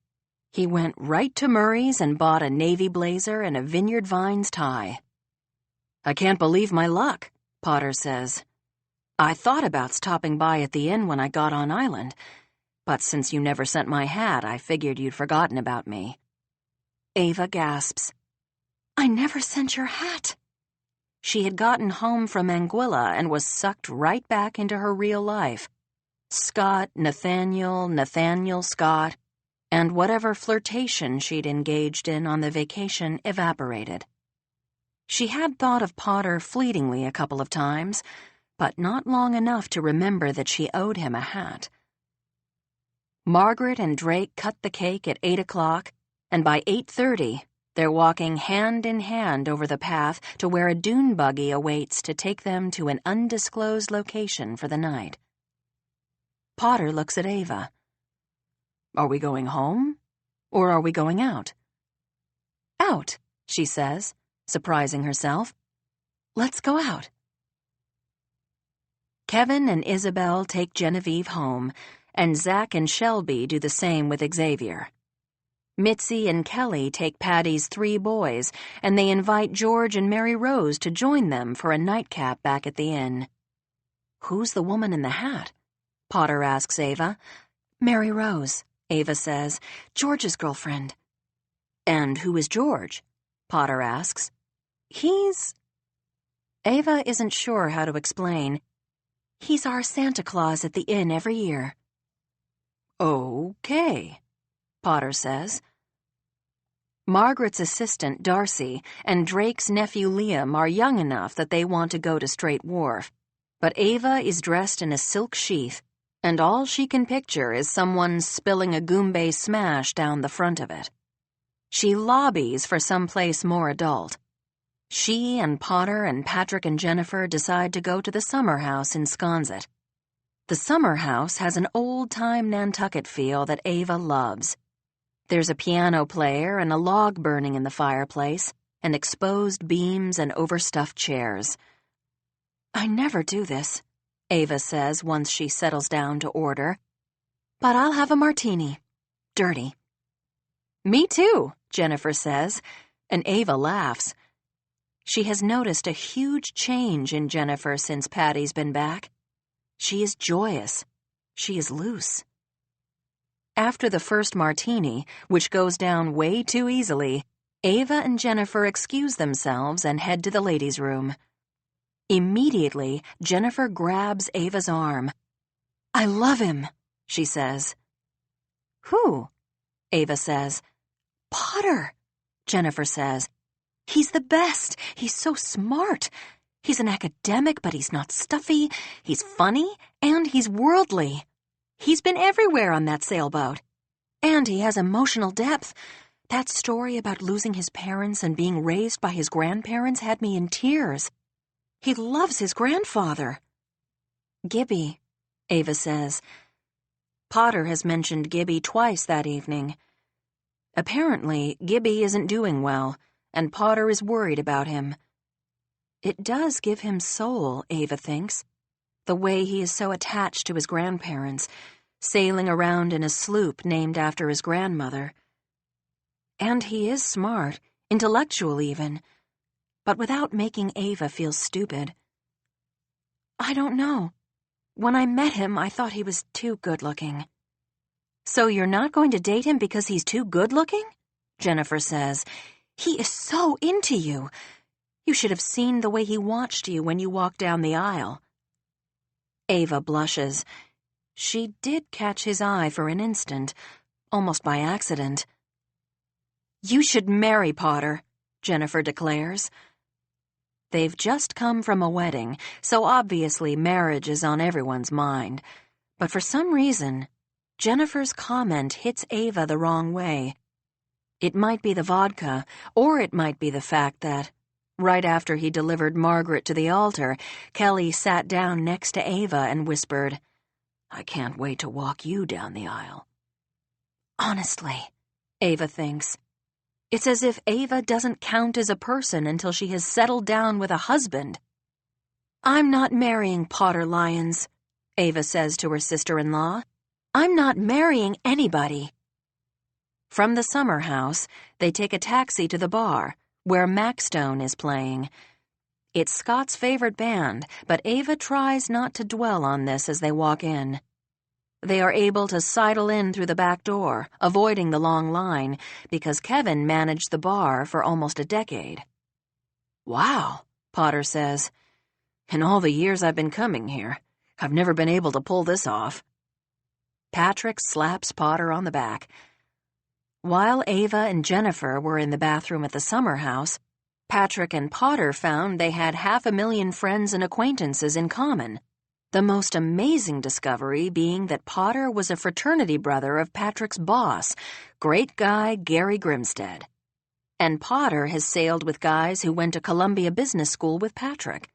He went right to Murray's and bought a navy blazer and a Vineyard Vines tie. I can't believe my luck, Potter says. I thought about stopping by at the inn when I got on island, but since you never sent my hat, I figured you'd forgotten about me. Ava gasps. I never sent your hat. She had gotten home from Anguilla and was sucked right back into her real life. Scott, Nathaniel Scott, and whatever flirtation she'd engaged in on the vacation evaporated. She had thought of Potter fleetingly a couple of times, but not long enough to remember that she owed him a hat. Margaret and Drake cut the cake at 8 o'clock, and by 8:30, they're walking hand in hand over the path to where a dune buggy awaits to take them to an undisclosed location for the night. Potter looks at Ava. Are we going home, or are we going out? Out, she says, surprising herself. Let's go out. Kevin and Isabel take Genevieve home, and Zach and Shelby do the same with Xavier. Mitzi and Kelly take Patty's 3 boys, and they invite George and Mary Rose to join them for a nightcap back at the inn. Who's the woman in the hat? Potter asks Ava. Mary Rose, Ava says, George's girlfriend. And who is George? Potter asks. He's... Ava isn't sure how to explain. He's our Santa Claus at the inn every year. Okay, Potter says. Margaret's assistant, Darcy, and Drake's nephew, Liam, are young enough that they want to go to Straight Wharf, but Ava is dressed in a silk sheath, and all she can picture is someone spilling a Goombay smash down the front of it. She lobbies for someplace more adult. She and Potter and Patrick and Jennifer decide to go to the summer house in Sconset. The summer house has an old-time Nantucket feel that Ava loves. There's a piano player and a log burning in the fireplace, and exposed beams and overstuffed chairs. I never do this, Ava says once she settles down to order. But I'll have a martini. Dirty. Me too, Jennifer says, and Ava laughs. She has noticed a huge change in Jennifer since Patty's been back. She is joyous. She is loose. After the first martini, which goes down way too easily, Ava and Jennifer excuse themselves and head to the ladies' room. Immediately, Jennifer grabs Ava's arm. I love him, she says. Who? Ava says. Potter, Jennifer says. He's the best. He's so smart. He's an academic, but he's not stuffy. He's funny, and he's worldly. He's been everywhere on that sailboat. And he has emotional depth. That story about losing his parents and being raised by his grandparents had me in tears. He loves his grandfather. Gibby, Ava says. Potter has mentioned Gibby twice that evening. Apparently, Gibby isn't doing well, and Potter is worried about him. It does give him soul, Ava thinks. The way he is so attached to his grandparents, sailing around in a sloop named after his grandmother. And he is smart, intellectual even. but without making Ava feel stupid. I don't know. When I met him, I thought he was too good-looking. So you're not going to date him because he's too good-looking? Jennifer says. He is so into you. You should have seen the way he watched you when you walked down the aisle. Ava blushes. She did catch his eye for an instant, almost by accident. You should marry Potter, Jennifer declares. They've just come from a wedding, so obviously marriage is on everyone's mind. But for some reason, Jennifer's comment hits Ava the wrong way. It might be the vodka, or it might be the fact that, right after he delivered Margaret to the altar, Kelly sat down next to Ava and whispered, I can't wait to walk you down the aisle. Honestly, Ava thinks. It's as if Ava doesn't count as a person until she has settled down with a husband. I'm not marrying Potter Lyons, Ava says to her sister-in-law. I'm not marrying anybody. From the summer house, they take a taxi to the bar, where Maxstone is playing. It's Scott's favorite band, but Ava tries not to dwell on this as they walk in. They are able to sidle in through the back door, avoiding the long line, because Kevin managed the bar for almost a decade. Wow, Potter says. In all the years I've been coming here, I've never been able to pull this off. Patrick slaps Potter on the back. While Ava and Jennifer were in the bathroom at the summer house, Patrick and Potter found they had 500,000 friends and acquaintances in common. The most amazing discovery being that Potter was a fraternity brother of Patrick's boss, great guy Gary Grimstead. And Potter has sailed with guys who went to Columbia Business School with Patrick.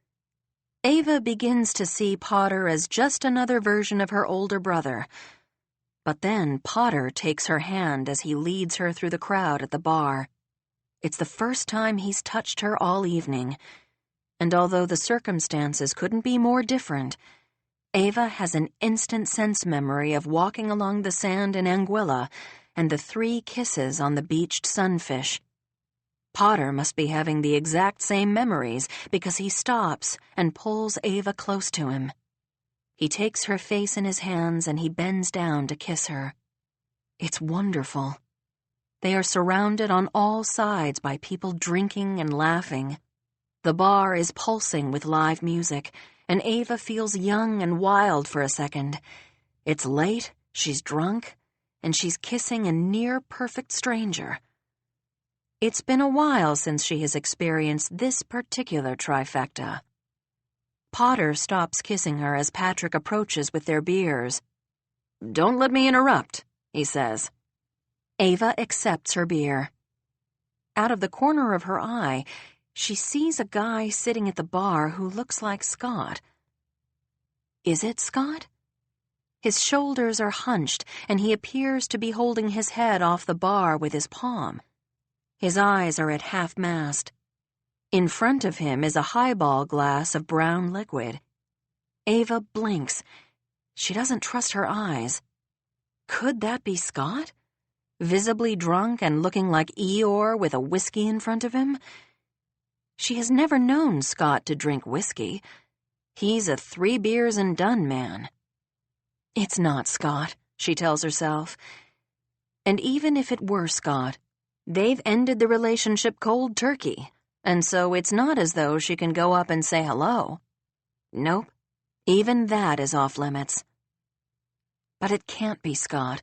Ava begins to see Potter as just another version of her older brother. But then Potter takes her hand as he leads her through the crowd at the bar. It's the first time he's touched her all evening. And although the circumstances couldn't be more different, Ava has an instant sense memory of walking along the sand in Anguilla and the 3 kisses on the beached sunfish. Potter must be having the exact same memories because he stops and pulls Ava close to him. He takes her face in his hands and he bends down to kiss her. It's wonderful. They are surrounded on all sides by people drinking and laughing. The bar is pulsing with live music, and Ava feels young and wild for a second. It's late, she's drunk, and she's kissing a near-perfect stranger. It's been a while since she has experienced this particular trifecta. Potter stops kissing her as Patrick approaches with their beers. Don't let me interrupt, he says. Ava accepts her beer. Out of the corner of her eye, she sees a guy sitting at the bar who looks like Scott. Is it Scott? His shoulders are hunched, and he appears to be holding his head off the bar with his palm. His eyes are at half-mast. In front of him is a highball glass of brown liquid. Ava blinks. She doesn't trust her eyes. Could that be Scott? Visibly drunk and looking like Eeyore with a whiskey in front of him? She has never known Scott to drink whiskey. He's a 3 beers and done man. It's not Scott, she tells herself. And even if it were Scott, they've ended the relationship cold turkey, and so it's not as though she can go up and say hello. Nope, even that is off limits. But it can't be Scott,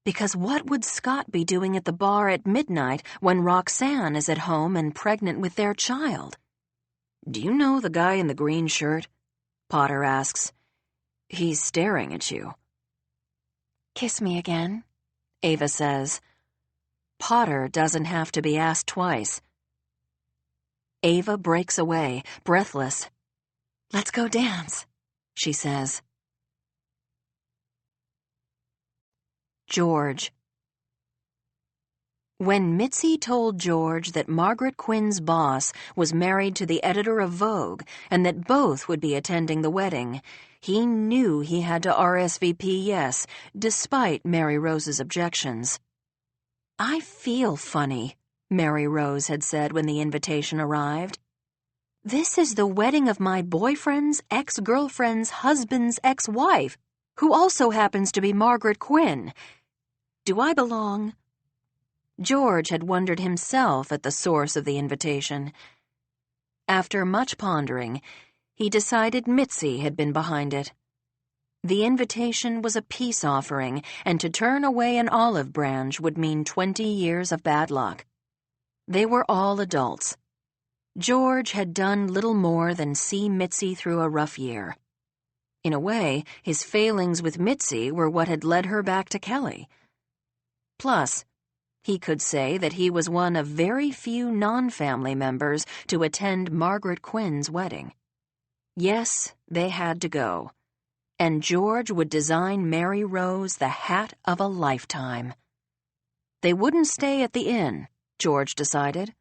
because what would Scott be doing at the bar at midnight when Roxanne is at home and pregnant with their child? Do you know the guy in the green shirt? Potter asks. He's staring at you. Kiss me again, Ava says. Potter doesn't have to be asked twice. Ava breaks away, breathless. Let's go dance, she says. George. When Mitzi told George that Margaret Quinn's boss was married to the editor of Vogue and that both would be attending the wedding, he knew he had to RSVP yes, despite Mary Rose's objections. I feel funny, Mary Rose had said when the invitation arrived. This is the wedding of my boyfriend's ex-girlfriend's husband's ex-wife, who also happens to be Margaret Quinn. Do I belong?" George had wondered himself at the source of the invitation. After much pondering, he decided Mitzi had been behind it. The invitation was a peace offering, and to turn away an olive branch would mean 20 years of bad luck. They were all adults. George had done little more than see Mitzi through a rough year. In a way, his failings with Mitzi were what had led her back to Kelly. Plus, he could say that he was one of very few non-family members to attend Margaret Quinn's wedding. Yes, they had to go. And George would design Mary Rose the hat of a lifetime. They wouldn't stay at the inn, George decided.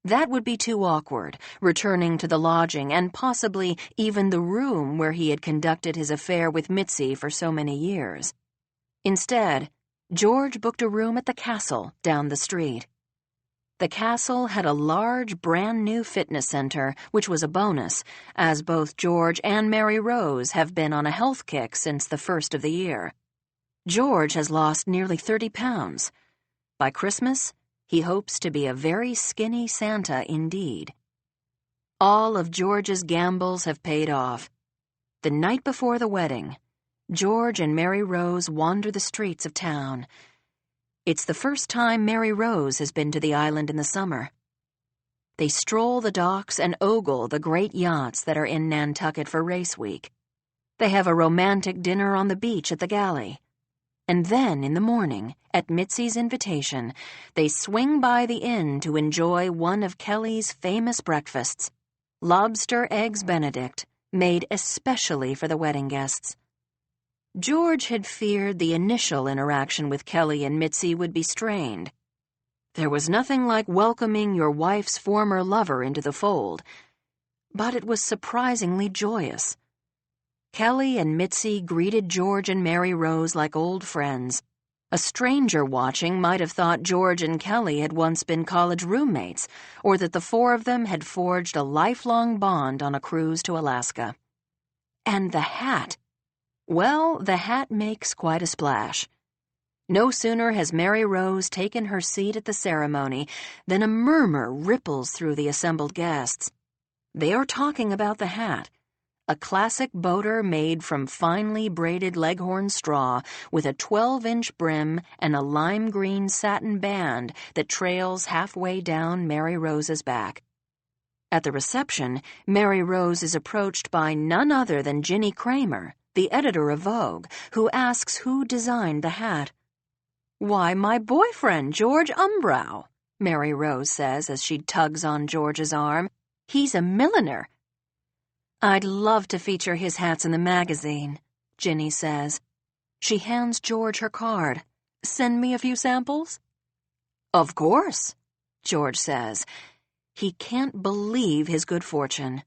That would be too awkward, returning to the lodging and possibly even the room where he had conducted his affair with Mitzi for so many years. Instead, George booked a room at the castle down the street. The castle had a large, brand-new fitness center, which was a bonus, as both George and Mary Rose have been on a health kick since the first of the year. George has lost nearly 30 pounds. By Christmas, he hopes to be a very skinny Santa indeed. All of George's gambles have paid off. The night before the wedding, George and Mary Rose wander the streets of town. It's the first time Mary Rose has been to the island in the summer. They stroll the docks and ogle the great yachts that are in Nantucket for race week. They have a romantic dinner on the beach at the galley. And then, in the morning, at Mitzi's invitation, they swing by the inn to enjoy one of Kelly's famous breakfasts, lobster eggs Benedict, made especially for the wedding guests. George had feared the initial interaction with Kelly and Mitzi would be strained. There was nothing like welcoming your wife's former lover into the fold, but it was surprisingly joyous. Kelly and Mitzi greeted George and Mary Rose like old friends. A stranger watching might have thought George and Kelly had once been college roommates, or that the four of them had forged a lifelong bond on a cruise to Alaska. And the hat. Well, the hat makes quite a splash. No sooner has Mary Rose taken her seat at the ceremony than a murmur ripples through the assembled guests. They are talking about the hat, a classic boater made from finely braided leghorn straw with a 12-inch brim and a lime green satin band that trails halfway down Mary Rose's back. At the reception, Mary Rose is approached by none other than Ginny Kramer, the editor of Vogue, who asks who designed the hat. "Why, my boyfriend, George Umbrow," Mary Rose says as she tugs on George's arm. "He's a milliner." "I'd love to feature his hats in the magazine," Ginny says. She hands George her card. "Send me a few samples?" "Of course," George says. He can't believe his good fortune.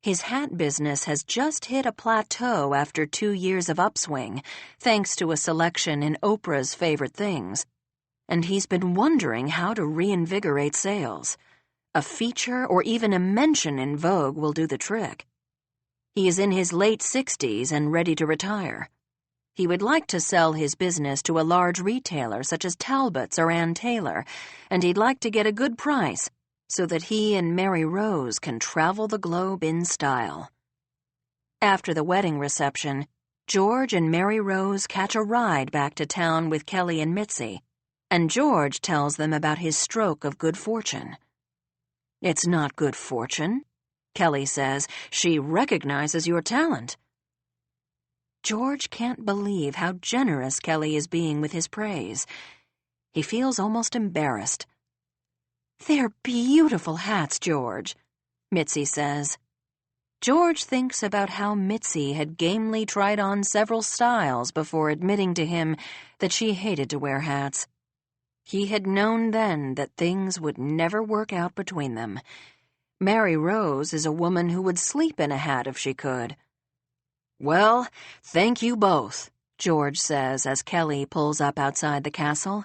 His hat business has just hit a plateau after 2 years of upswing, thanks to a selection in Oprah's favorite things. And he's been wondering how to reinvigorate sales. A feature or even a mention in Vogue will do the trick. He is in his late 60s and ready to retire. He would like to sell his business to a large retailer such as Talbot's or Ann Taylor, and he'd like to get a good price, so that he and Mary Rose can travel the globe in style. After the wedding reception, George and Mary Rose catch a ride back to town with Kelly and Mitzi, and George tells them about his stroke of good fortune. "It's not good fortune," Kelly says. "She recognizes your talent." George can't believe how generous Kelly is being with his praise. He feels almost embarrassed. "They're beautiful hats, George," Mitzi says. George thinks about how Mitzi had gamely tried on several styles before admitting to him that she hated to wear hats. He had known then that things would never work out between them. Mary Rose is a woman who would sleep in a hat if she could. "Well, thank you both," George says as Kelly pulls up outside the castle.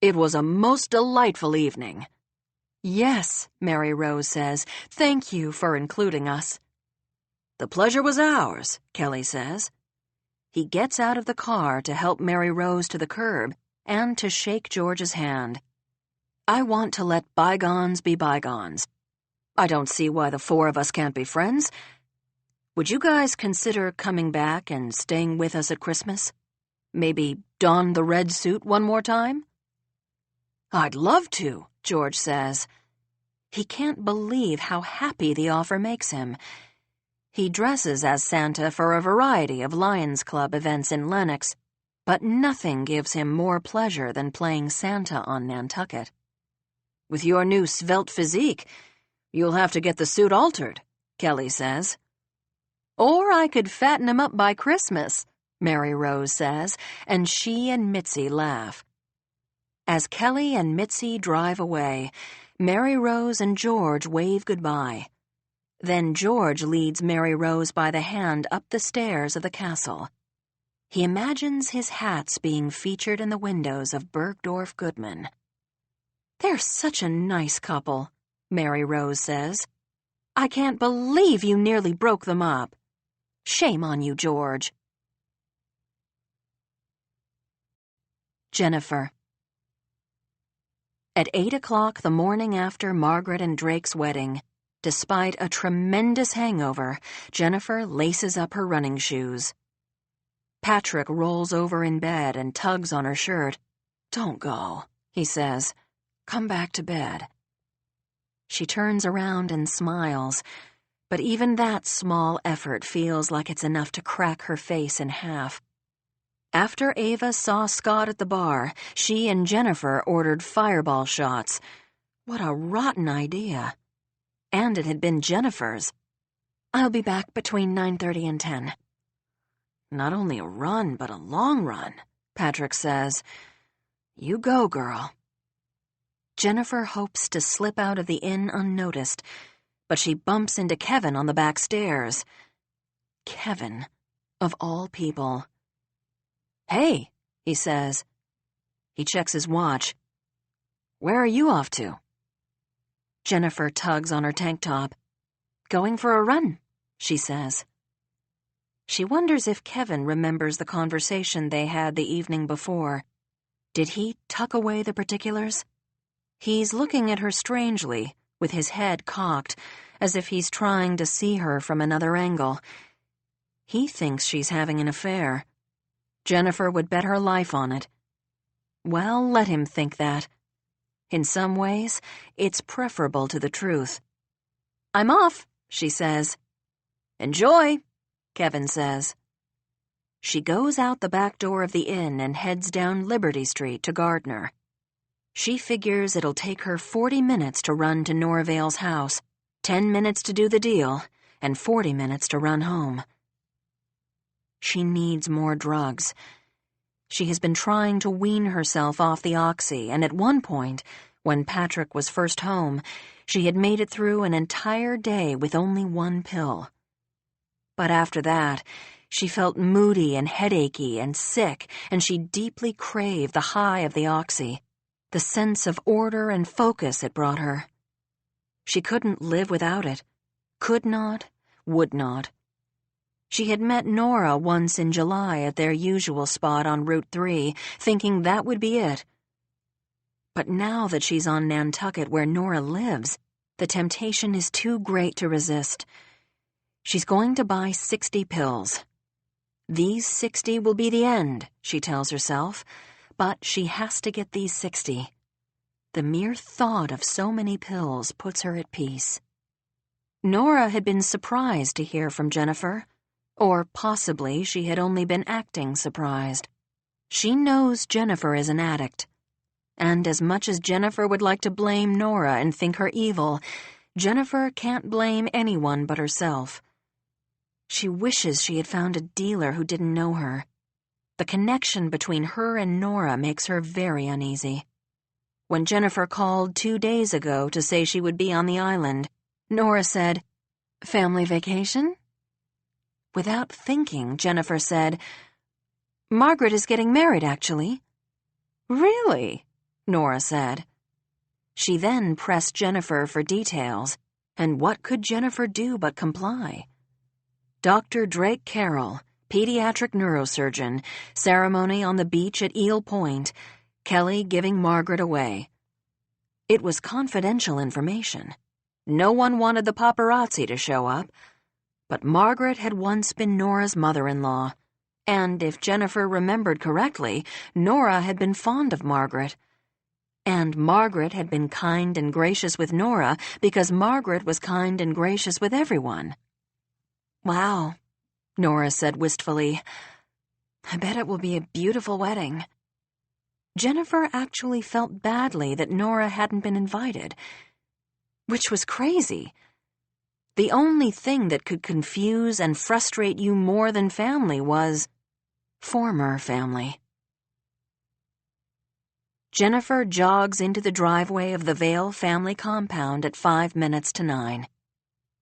"It was a most delightful evening." "Yes," Mary Rose says. "Thank you for including us." "The pleasure was ours," Kelly says. He gets out of the car to help Mary Rose to the curb and to shake George's hand. "I want to let bygones be bygones. I don't see why the four of us can't be friends. Would you guys consider coming back and staying with us at Christmas? Maybe don the red suit one more time?" "I'd love to," George says. He can't believe how happy the offer makes him. He dresses as Santa for a variety of Lions Club events in Lenox, but nothing gives him more pleasure than playing Santa on Nantucket. "With your new svelte physique, you'll have to get the suit altered," Kelly says. "Or I could fatten him up by Christmas," Mary Rose says, and she and Mitzi laugh. As Kelly and Mitzi drive away, Mary Rose and George wave goodbye. Then George leads Mary Rose by the hand up the stairs of the castle. He imagines his hats being featured in the windows of Bergdorf Goodman. "They're such a nice couple," Mary Rose says. "I can't believe you nearly broke them up. Shame on you, George." Jennifer. At 8 o'clock the morning after Margaret and Drake's wedding, despite a tremendous hangover, Jennifer laces up her running shoes. Patrick rolls over in bed and tugs on her shirt. "Don't go," he says. "Come back to bed." She turns around and smiles, but even that small effort feels like it's enough to crack her face in half. After Ava saw Scott at the bar, she and Jennifer ordered fireball shots. What a rotten idea. And it had been Jennifer's. "I'll be back between 9:30 and 10. "Not only a run, but a long run," Patrick says. "You go, girl." Jennifer hopes to slip out of the inn unnoticed, but she bumps into Kevin on the back stairs. Kevin, of all people. "Hey," he says. He checks his watch. "Where are you off to?" Jennifer tugs on her tank top. "Going for a run," she says. She wonders if Kevin remembers the conversation they had the evening before. Did he tuck away the particulars? He's looking at her strangely, with his head cocked, as if he's trying to see her from another angle. He thinks she's having an affair. Jennifer would bet her life on it. Well, let him think that. In some ways, it's preferable to the truth. "I'm off," she says. "Enjoy," Kevin says. She goes out the back door of the inn and heads down Liberty Street to Gardner. She figures it'll take her 40 minutes to run to Norvale's house, 10 minutes to do the deal, and 40 minutes to run home. She needs more drugs. She has been trying to wean herself off the oxy, and at one point, when Patrick was first home, she had made it through an entire day with only one pill. But after that, she felt moody and headachy and sick, and she deeply craved the high of the oxy, the sense of order and focus it brought her. She couldn't live without it. Could not, would not. She had met Nora once in July at their usual spot on Route 3, thinking that would be it. But now that she's on Nantucket where Nora lives, the temptation is too great to resist. She's going to buy 60 pills. These 60 will be the end, she tells herself, but she has to get these 60. The mere thought of so many pills puts her at peace. Nora had been surprised to hear from Jennifer. Or possibly she had only been acting surprised. She knows Jennifer is an addict. And as much as Jennifer would like to blame Nora and think her evil, Jennifer can't blame anyone but herself. She wishes she had found a dealer who didn't know her. The connection between her and Nora makes her very uneasy. When Jennifer called 2 days ago to say she would be on the island, Nora said, "Family vacation?" Without thinking, Jennifer said, "Margaret is getting married, actually." "Really?" Nora said. She then pressed Jennifer for details, and what could Jennifer do but comply? Dr. Drake Carroll, pediatric neurosurgeon, ceremony on the beach at Eel Point, Kelly giving Margaret away. It was confidential information. No one wanted the paparazzi to show up, but Margaret had once been Nora's mother-in-law, and if Jennifer remembered correctly, Nora had been fond of Margaret. And Margaret had been kind and gracious with Nora because Margaret was kind and gracious with everyone. "Wow," Nora said wistfully. "I bet it will be a beautiful wedding." Jennifer actually felt badly that Nora hadn't been invited, which was crazy. The only thing that could confuse and frustrate you more than family was former family. Jennifer jogs into the driveway of the Vale family compound at 5 minutes to 9.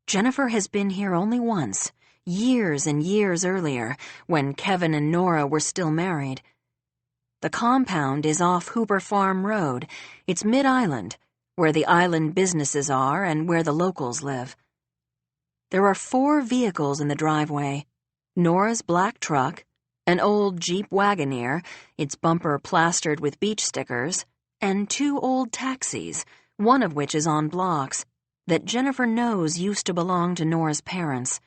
Jennifer has been here only once, years and years earlier, when Kevin and Nora were still married. The compound is off Hooper Farm Road. It's mid-island, where the island businesses are and where the locals live. There are 4 vehicles in the driveway: Nora's black truck, an old Jeep Wagoneer, its bumper plastered with beach stickers, and 2 old taxis, one of which is on blocks, that Jennifer knows used to belong to Nora's parents.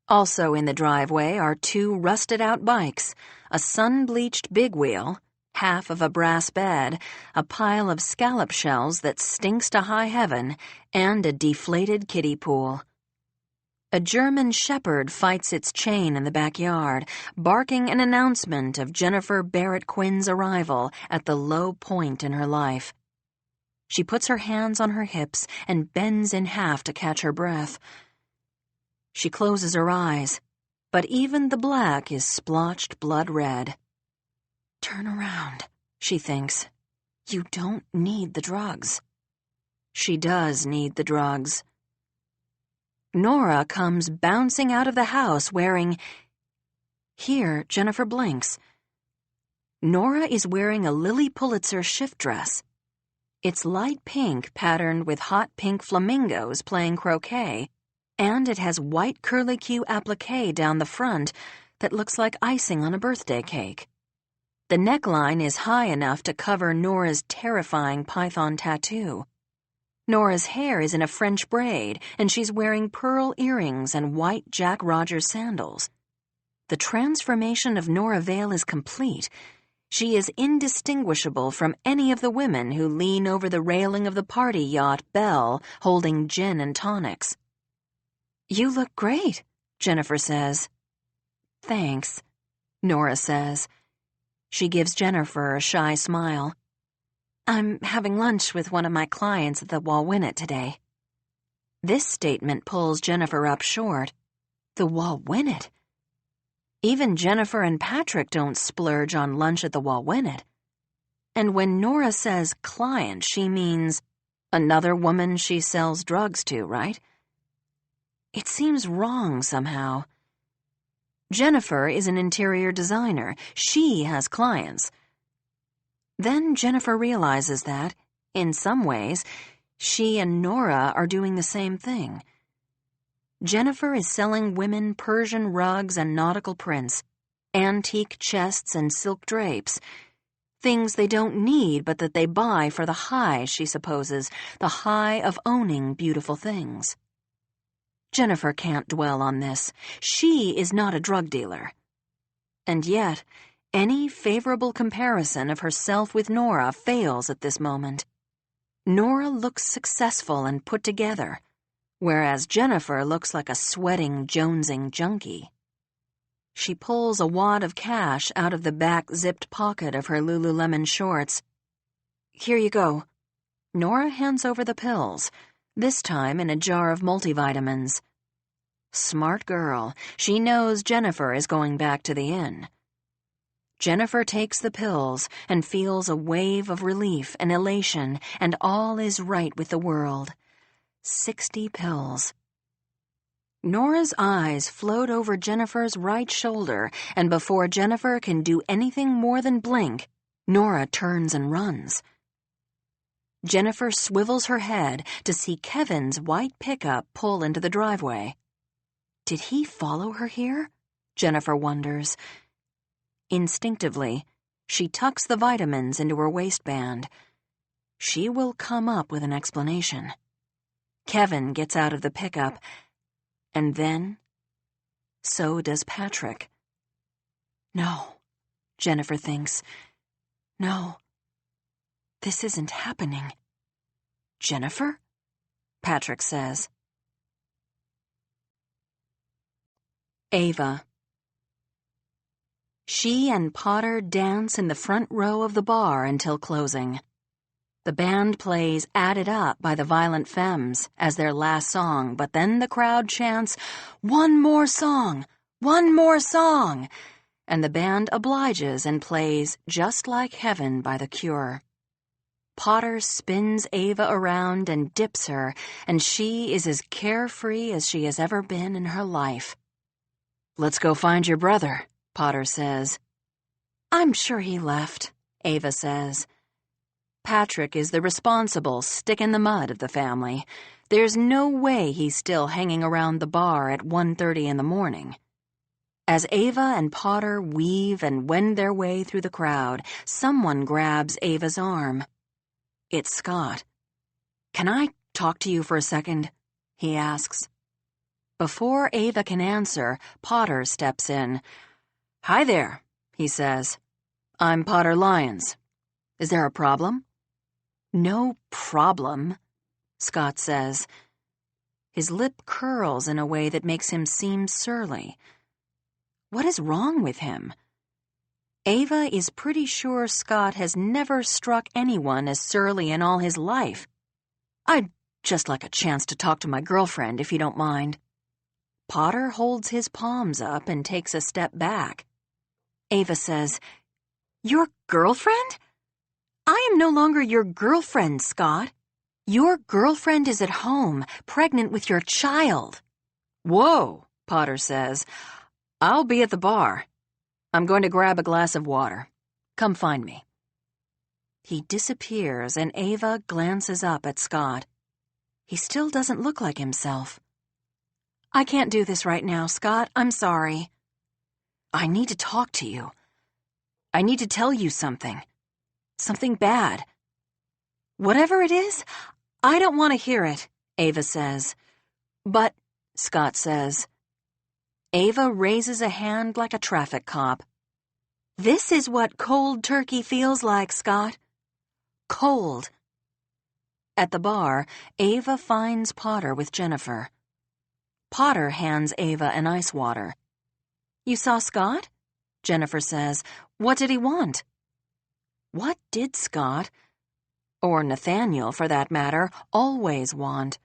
Also in the driveway are 2 rusted-out bikes, a sun-bleached big wheel, half of a brass bed, a pile of scallop shells that stinks to high heaven, and a deflated kiddie pool. A German shepherd fights its chain in the backyard, barking an announcement of Jennifer Barrett Quinn's arrival at the low point in her life. She puts her hands on her hips and bends in half to catch her breath. She closes her eyes, but even the black is splotched blood red. "Turn around," she thinks. "You don't need the drugs." She does need the drugs. Nora comes bouncing out of the house wearing... Here, Jennifer blinks. Nora is wearing a Lily Pulitzer shift dress. It's light pink patterned with hot pink flamingos playing croquet, and it has white curlicue applique down the front that looks like icing on a birthday cake. The neckline is high enough to cover Nora's terrifying python tattoo. Nora's hair is in a French braid, and she's wearing pearl earrings and white Jack Rogers sandals. The transformation of Nora Vale is complete. She is indistinguishable from any of the women who lean over the railing of the party yacht Belle, holding gin and tonics. "You look great," Jennifer says. "Thanks," Nora says. She gives Jennifer a shy smile. "I'm having lunch with one of my clients at the Wawinnet today." This statement pulls Jennifer up short. The Wawinnet? Even Jennifer and Patrick don't splurge on lunch at the Wawinnet. And when Nora says client, she means another woman she sells drugs to, right? It seems wrong somehow. Jennifer is an interior designer. She has clients. Then Jennifer realizes that, in some ways, she and Nora are doing the same thing. Jennifer is selling women Persian rugs and nautical prints, antique chests and silk drapes, things they don't need but that they buy for the high, she supposes, the high of owning beautiful things. Jennifer can't dwell on this. She is not a drug dealer. And yet, any favorable comparison of herself with Nora fails at this moment. Nora looks successful and put together, whereas Jennifer looks like a sweating, jonesing junkie. She pulls a wad of cash out of the back zipped pocket of her Lululemon shorts. "Here you go." Nora hands over the pills, this time in a jar of multivitamins. Smart girl. She knows Jennifer is going back to the inn. Jennifer takes the pills and feels a wave of relief and elation, and all is right with the world. 60 pills. Nora's eyes float over Jennifer's right shoulder, and before Jennifer can do anything more than blink, Nora turns and runs. Jennifer swivels her head to see Kevin's white pickup pull into the driveway. Did he follow her here? Jennifer wonders. Instinctively, she tucks the vitamins into her waistband. She will come up with an explanation. Kevin gets out of the pickup, and then, so does Patrick. No, Jennifer thinks. No, this isn't happening. Jennifer? Patrick says. Ava. She and Potter dance in the front row of the bar until closing. The band plays Add It Up by the Violent Femmes as their last song, but then the crowd chants, "One more song! One more song!" And the band obliges and plays Just Like Heaven by The Cure. Potter spins Ava around and dips her, and she is as carefree as she has ever been in her life. "Let's go find your brother," Potter says. "I'm sure he left," Ava says. Patrick is the responsible stick-in-the-mud of the family. There's no way he's still hanging around the bar at 1:30 in the morning. As Ava and Potter weave and wend their way through the crowd, someone grabs Ava's arm. It's Scott. "Can I talk to you for a second?" he asks. Before Ava can answer, Potter steps in. "Hi there," he says. "I'm Potter Lyons. Is there a problem?" "No problem," Scott says. His lip curls in a way that makes him seem surly. What is wrong with him? Ava is pretty sure Scott has never struck anyone as surly in all his life. "I'd just like a chance to talk to my girlfriend, if you don't mind." Potter holds his palms up and takes a step back. Ava says, "Your girlfriend? I am no longer your girlfriend, Scott. Your girlfriend is at home, pregnant with your child." "Whoa," Potter says. "I'll be at the bar. I'm going to grab a glass of water. Come find me." He disappears, and Ava glances up at Scott. He still doesn't look like himself. "I can't do this right now, Scott. I'm sorry." "I need to talk to you. I need to tell you something. Something bad." "Whatever it is, I don't want to hear it," Ava says. "But," Scott says. Ava raises a hand like a traffic cop. "This is what cold turkey feels like, Scott. Cold." At the bar, Ava finds Potter with Jennifer. Potter hands Ava an ice water. "You saw Scott?" Jennifer says. "What did he want?" What did Scott, or Nathaniel for that matter, always want?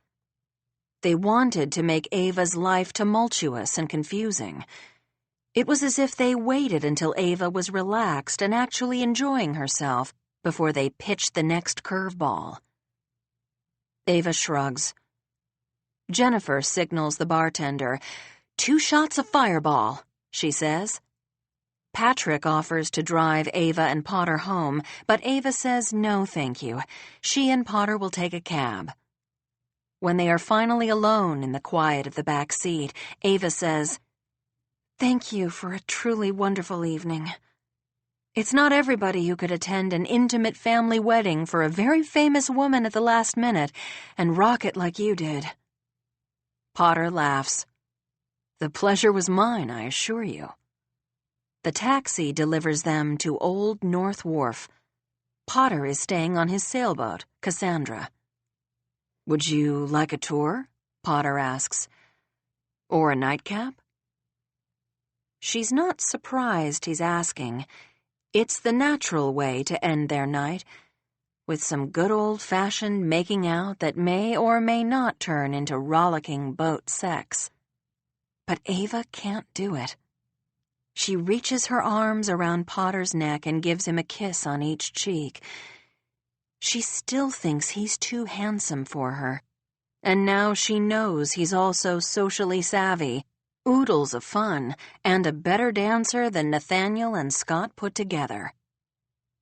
They wanted to make Ava's life tumultuous and confusing. It was as if they waited until Ava was relaxed and actually enjoying herself before they pitched the next curveball. Ava shrugs. Jennifer signals the bartender. "2 shots of Fireball," she says. Patrick offers to drive Ava and Potter home, but Ava says no thank you. She and Potter will take a cab. When they are finally alone in the quiet of the back seat, Ava says, "Thank you for a truly wonderful evening. It's not everybody who could attend an intimate family wedding for a very famous woman at the last minute and rock it like you did." Potter laughs. "The pleasure was mine, I assure you." The taxi delivers them to Old North Wharf. Potter is staying on his sailboat, Cassandra. "Would you like a tour?" Potter asks. "Or a nightcap?" She's not surprised he's asking. It's the natural way to end their night, with some good old-fashioned making out that may or may not turn into rollicking boat sex. But Ava can't do it. She reaches her arms around Potter's neck and gives him a kiss on each cheek. She still thinks he's too handsome for her. And now she knows he's also socially savvy, oodles of fun, and a better dancer than Nathaniel and Scott put together.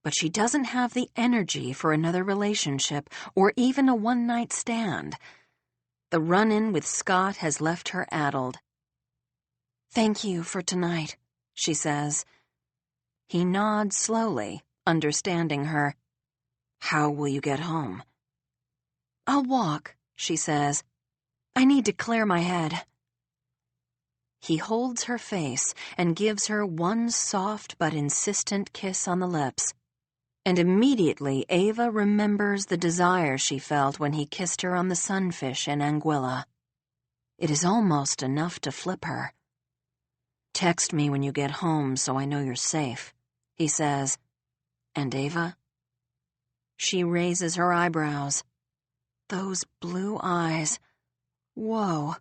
but she doesn't have the energy for another relationship or even a one-night stand. The run-in with Scott has left her addled. "Thank you for tonight," she says. He nods slowly, understanding her. "How will you get home?" "I'll walk," she says. "I need to clear my head." He holds her face and gives her one soft but insistent kiss on the lips. And immediately Ava remembers the desire she felt when he kissed her on the sunfish in Anguilla. It is almost enough to flip her. "Text me when you get home so I know you're safe," he says. "And Ava?" She raises her eyebrows. Those blue eyes. Whoa.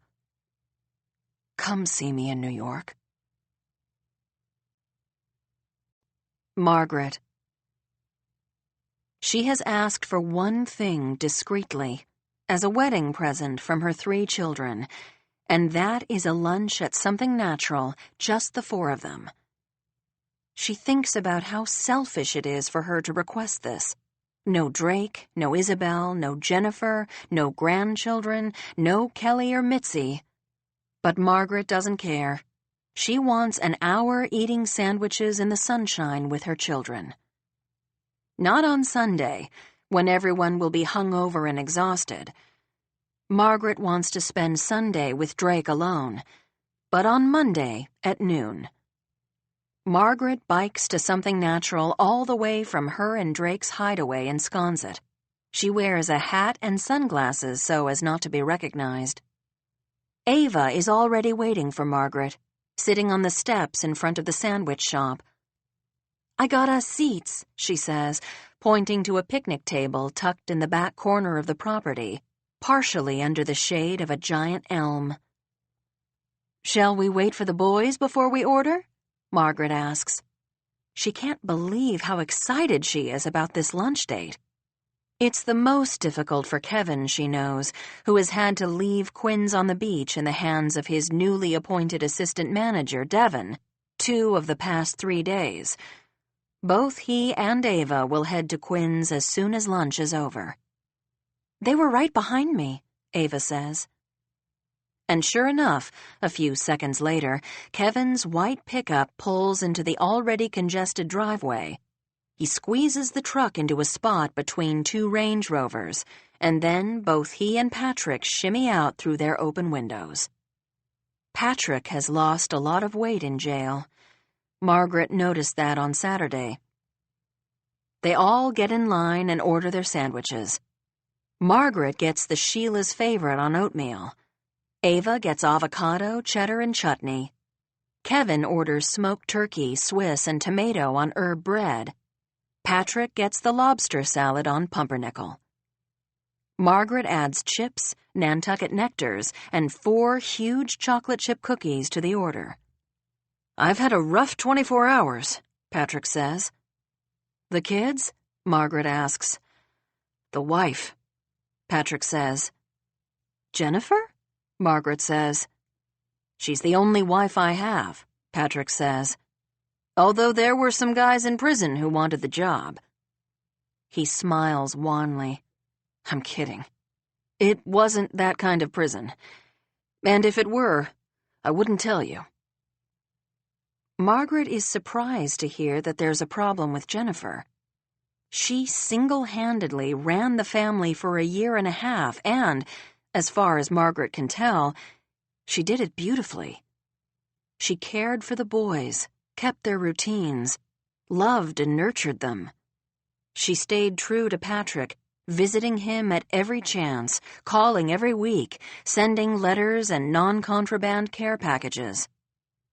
"Come see me in New York." Margaret. She has asked for one thing discreetly, as a wedding present from her 3 children, and that is a lunch at something natural, just the 4 of them. She thinks about how selfish it is for her to request this. No Drake, no Isabel, no Jennifer, no grandchildren, no Kelly or Mitzi. But Margaret doesn't care. She wants an hour eating sandwiches in the sunshine with her children. Not on Sunday, when everyone will be hungover and exhausted. Margaret wants to spend Sunday with Drake alone, but on Monday at noon. Margaret bikes to something natural all the way from her and Drake's hideaway in Sconset. She wears a hat and sunglasses so as not to be recognized. Ava is already waiting for Margaret, sitting on the steps in front of the sandwich shop. "I got us seats," she says, pointing to a picnic table tucked in the back corner of the property, partially under the shade of a giant elm. "Shall we wait for the boys before we order?" Margaret asks. She can't believe how excited she is about this lunch date. It's the most difficult for Kevin, she knows, who has had to leave Quinn's on the beach in the hands of his newly appointed assistant manager, Devon, 2 of the past 3 days. Both he and Ava will head to Quinn's as soon as lunch is over. "They were right behind me," Ava says. And sure enough, a few seconds later, Kevin's white pickup pulls into the already congested driveway. He squeezes the truck into a spot between 2 Range Rovers, and then both he and Patrick shimmy out through their open windows. Patrick has lost a lot of weight in jail. Margaret noticed that on Saturday. They all get in line and order their sandwiches. Margaret gets the Sheila's favorite on oatmeal. Ava gets avocado, cheddar, and chutney. Kevin orders smoked turkey, Swiss, and tomato on herb bread. Patrick gets the lobster salad on pumpernickel. Margaret adds chips, Nantucket nectars, and 4 huge chocolate chip cookies to the order. "I've had a rough 24 hours, Patrick says. "The kids?" Margaret asks. "The wife," Patrick says. "Jennifer?" Margaret says. "She's the only wife I have," Patrick says. "Although there were some guys in prison who wanted the job." He smiles wanly. "I'm kidding. It wasn't that kind of prison. And if it were, I wouldn't tell you." Margaret is surprised to hear that there's a problem with Jennifer. She single-handedly ran the family for a year and a half and, as far as Margaret can tell, she did it beautifully. She cared for the boys, kept their routines, loved and nurtured them. She stayed true to Patrick, visiting him at every chance, calling every week, sending letters and non-contraband care packages.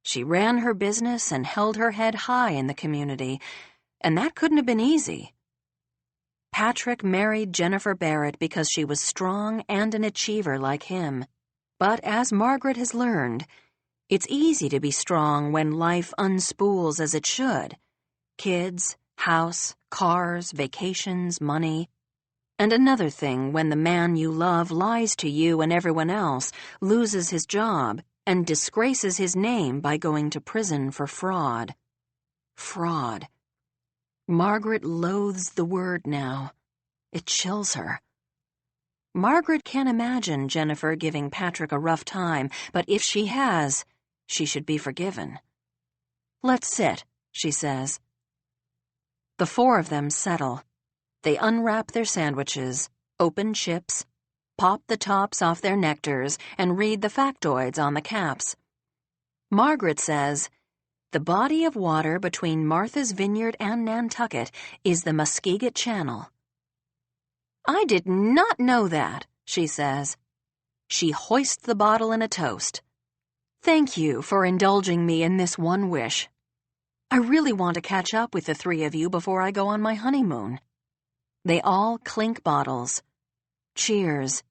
She ran her business and held her head high in the community, and that couldn't have been easy. Patrick married Jennifer Barrett because she was strong and an achiever like him. But as Margaret has learned, it's easy to be strong when life unspools as it should. Kids, house, cars, vacations, money. And another thing when the man you love lies to you and everyone else, loses his job, and disgraces his name by going to prison for fraud. Fraud. Margaret loathes the word now. It chills her. Margaret can't imagine Jennifer giving Patrick a rough time, but if she has, she should be forgiven. "Let's sit," she says. The four of them settle. They unwrap their sandwiches, open chips, pop the tops off their nectars, and read the factoids on the caps. Margaret says, "The body of water between Martha's Vineyard and Nantucket is the Muskeget Channel." "I did not know that," she says. She hoists the bottle in a toast. "Thank you for indulging me in this one wish. I really want to catch up with the three of you before I go on my honeymoon." They all clink bottles. Cheers.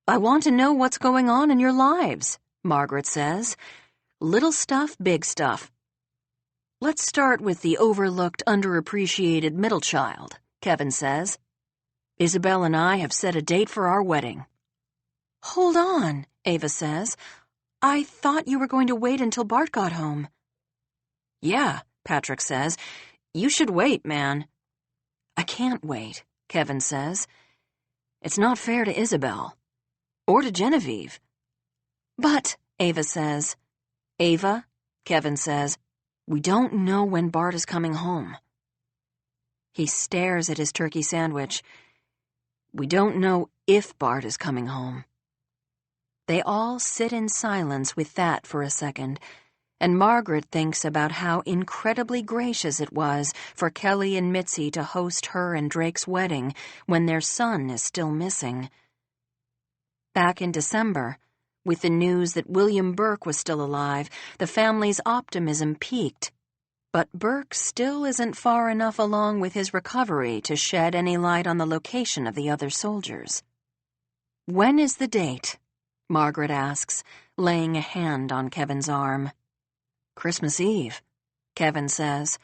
"I want to know what's going on in your lives," Margaret says. "Little stuff, big stuff." "Let's start with the overlooked, underappreciated middle child," Kevin says. "Isabel and I have set a date for our wedding." "Hold on," Ava says. "I thought you were going to wait until Bart got home." "Yeah," Patrick says. "You should wait, man." "I can't wait," Kevin says. "It's not fair to Isabel. Or to Genevieve." "But," Ava says. "Ava," Kevin says, "we don't know when Bart is coming home." He stares at his turkey sandwich. "We don't know if Bart is coming home." They all sit in silence with that for a second, and Margaret thinks about how incredibly gracious it was for Kelly and Mitzi to host her and Drake's wedding when their son is still missing. Back in December, with the news that William Burke was still alive, the family's optimism peaked. But Burke still isn't far enough along with his recovery to shed any light on the location of the other soldiers. "When is the date?" Margaret asks, laying a hand on Kevin's arm. "Christmas Eve," Kevin says.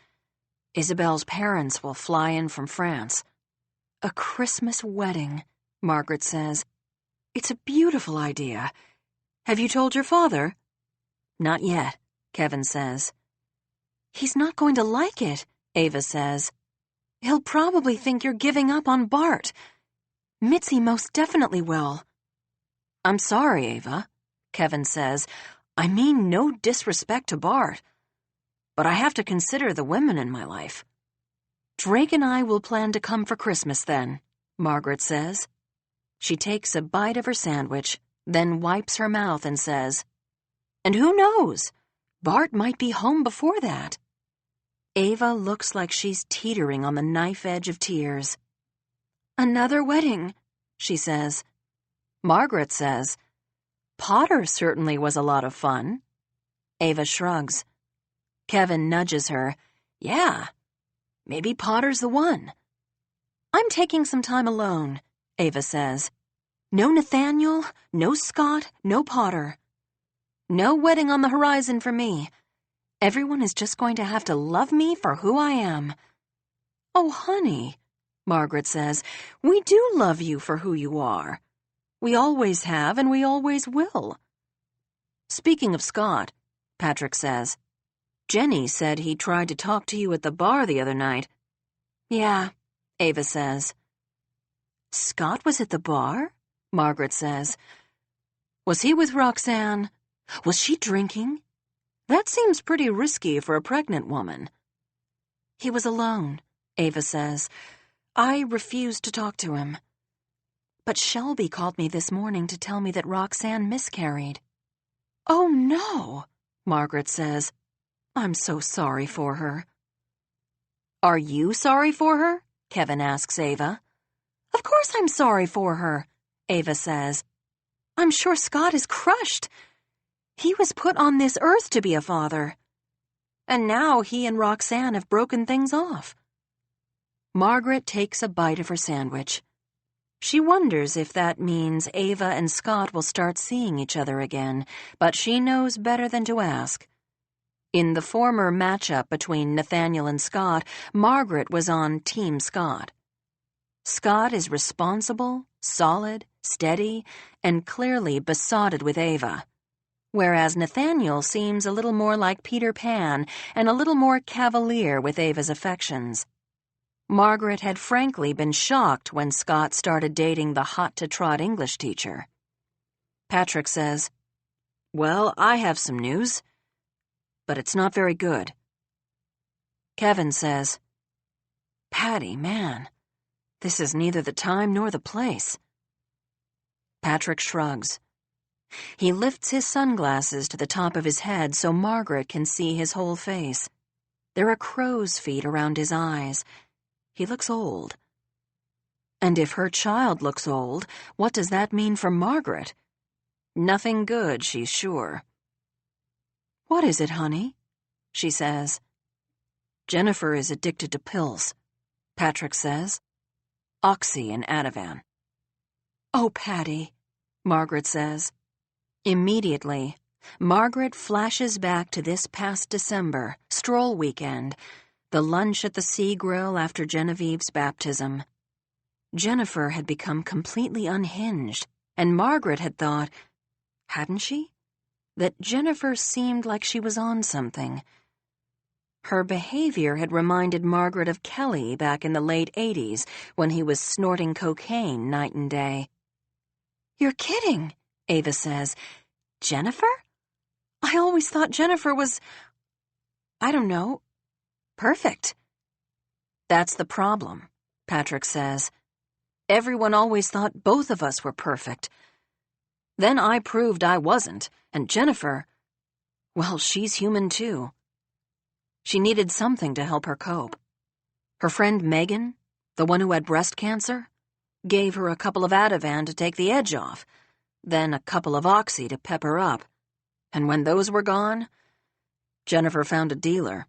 "Isabel's parents will fly in from France." "A Christmas wedding," Margaret says. "It's a beautiful idea. Have you told your father?" "Not yet," Kevin says. "He's not going to like it," Ava says. "He'll probably think you're giving up on Bart. Mitzi most definitely will." "I'm sorry, Ava," Kevin says. "I mean no disrespect to Bart. But I have to consider the women in my life." "Drake and I will plan to come for Christmas then," Margaret says. She takes a bite of her sandwich, then wipes her mouth and says, "And who knows? Bart might be home before that." Ava looks like she's teetering on the knife edge of tears. "Another wedding," she says. Margaret says, "Potter certainly was a lot of fun." Ava shrugs. Kevin nudges her. "Yeah, maybe Potter's the one." "I'm taking some time alone," Ava says. "No Nathaniel, no Scott, no Potter. No wedding on the horizon for me. Everyone is just going to have to love me for who I am." "Oh, honey," Margaret says, "we do love you for who you are. We always have and we always will." "Speaking of Scott," Patrick says, "Jenny said he tried to talk to you at the bar the other night." "Yeah," Ava says. "Scott was at the bar?" Margaret says. "Was he with Roxanne? Was she drinking? That seems pretty risky for a pregnant woman." "He was alone," Ava says. "I refused to talk to him. But Shelby called me this morning to tell me that Roxanne miscarried." "Oh, no," Margaret says. "I'm so sorry for her." "Are you sorry for her?" Kevin asks Ava. "Of course I'm sorry for her," Ava says. "I'm sure Scott is crushed. He was put on this earth to be a father. And now he and Roxanne have broken things off." Margaret takes a bite of her sandwich. She wonders if that means Ava and Scott will start seeing each other again, but she knows better than to ask. In the former matchup between Nathaniel and Scott, Margaret was on Team Scott. Scott is responsible, solid, steady, and clearly besotted with Ava, whereas Nathaniel seems a little more like Peter Pan and a little more cavalier with Ava's affections. Margaret had frankly been shocked when Scott started dating the hot-to-trot English teacher. Patrick says, "Well, I have some news, but it's not very good." Kevin says, "Patty, man, this is neither the time nor the place." Patrick shrugs. He lifts his sunglasses to the top of his head so Margaret can see his whole face. There are crow's feet around his eyes. He looks old. And if her child looks old, what does that mean for Margaret? Nothing good, she's sure. "What is it, honey?" she says. "Jennifer is addicted to pills," Patrick says. "Oxy and Ativan." "Oh, Patty," Margaret says. Immediately, Margaret flashes back to this past December, stroll weekend, the lunch at the Sea Grill after Genevieve's baptism. Jennifer had become completely unhinged, and Margaret had thought, hadn't she, that Jennifer seemed like she was on something. Her behavior had reminded Margaret of Kelly back in the late 80s when he was snorting cocaine night and day. "You're kidding," Ava says. "Jennifer? I always thought Jennifer was, I don't know, perfect." "That's the problem," Patrick says. "Everyone always thought both of us were perfect. Then I proved I wasn't, and Jennifer, well, she's human too." She needed something to help her cope. Her friend Megan, the one who had breast cancer, gave her a couple of Ativan to take the edge off, then a couple of Oxy to pep her up. And when those were gone, Jennifer found a dealer.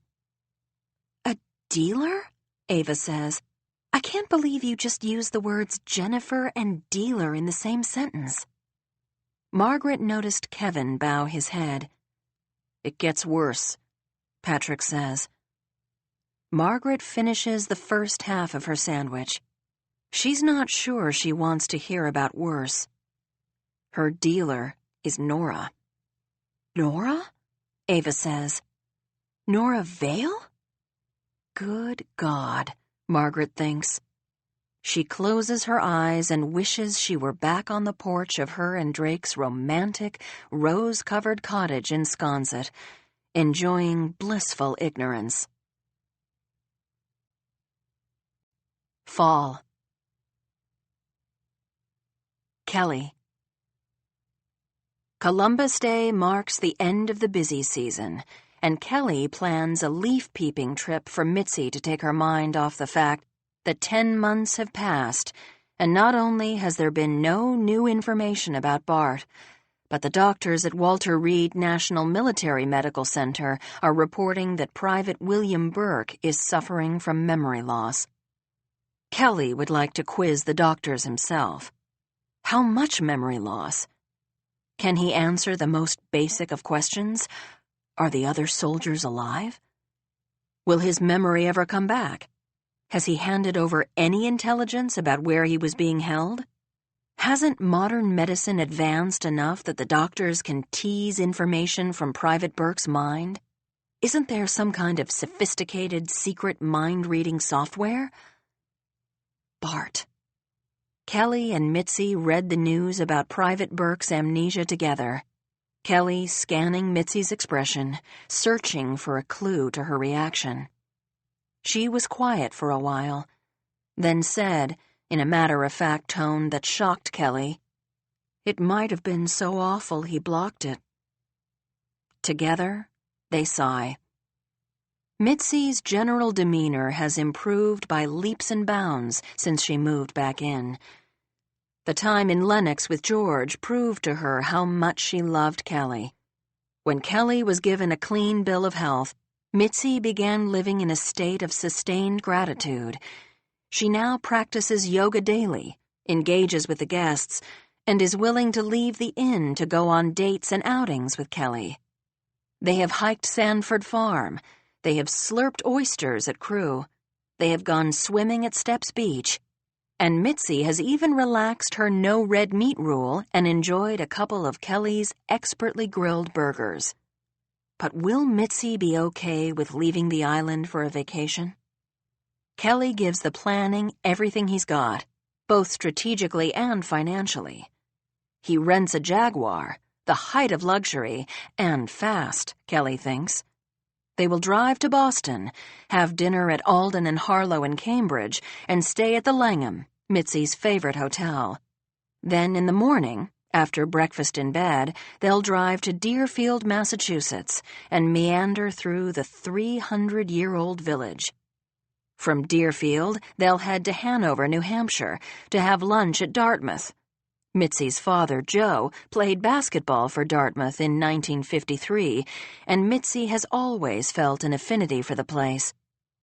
"A dealer?" Ava says. "I can't believe you just used the words Jennifer and dealer in the same sentence." Margaret noticed Kevin bow his head. "It gets worse," Patrick says. Margaret finishes the first half of her sandwich. She's not sure she wants to hear about worse. Her dealer is Nora. "Nora?" Ava says. "Nora Vale?" Good God, Margaret thinks. She closes her eyes and wishes she were back on the porch of her and Drake's romantic, rose-covered cottage in Sconset, enjoying blissful ignorance. Fall. Kelly. Columbus Day marks the end of the busy season, and Kelly plans a leaf-peeping trip for Mitzi to take her mind off the fact that 10 months have passed, and not only has there been no new information about Bart, but the doctors at Walter Reed National Military Medical Center are reporting that Private William Burke is suffering from memory loss. Kelly would like to quiz the doctors himself. How much memory loss? Can he answer the most basic of questions? Are the other soldiers alive? Will his memory ever come back? Has he handed over any intelligence about where he was being held? Hasn't modern medicine advanced enough that the doctors can tease information from Private Burke's mind? Isn't there some kind of sophisticated, secret mind-reading software? Bart. Kelly and Mitzi read the news about Private Burke's amnesia together. Kelly scanning Mitzi's expression, searching for a clue to her reaction. She was quiet for a while, then said, in a matter-of-fact tone that shocked Kelly, "It might have been so awful he blocked it." Together, they sigh. Mitzi's general demeanor has improved by leaps and bounds since she moved back in. The time in Lenox with George proved to her how much she loved Kelly. When Kelly was given a clean bill of health, Mitzi began living in a state of sustained gratitude. She now practices yoga daily, engages with the guests, and is willing to leave the inn to go on dates and outings with Kelly. They have hiked Sanford Farm. They have slurped oysters at Crew. They have gone swimming at Steps Beach. And Mitzi has even relaxed her no red meat rule and enjoyed a couple of Kelly's expertly grilled burgers. But will Mitzi be okay with leaving the island for a vacation? Kelly gives the planning everything he's got, both strategically and financially. He rents a Jaguar, the height of luxury, and fast, Kelly thinks. They will drive to Boston, have dinner at Alden and Harlow in Cambridge, and stay at the Langham, Mitzi's favorite hotel. Then in the morning, after breakfast in bed, they'll drive to Deerfield, Massachusetts, and meander through the 300-year-old village. From Deerfield, they'll head to Hanover, New Hampshire, to have lunch at Dartmouth. Mitzi's father, Joe, played basketball for Dartmouth in 1953, and Mitzi has always felt an affinity for the place.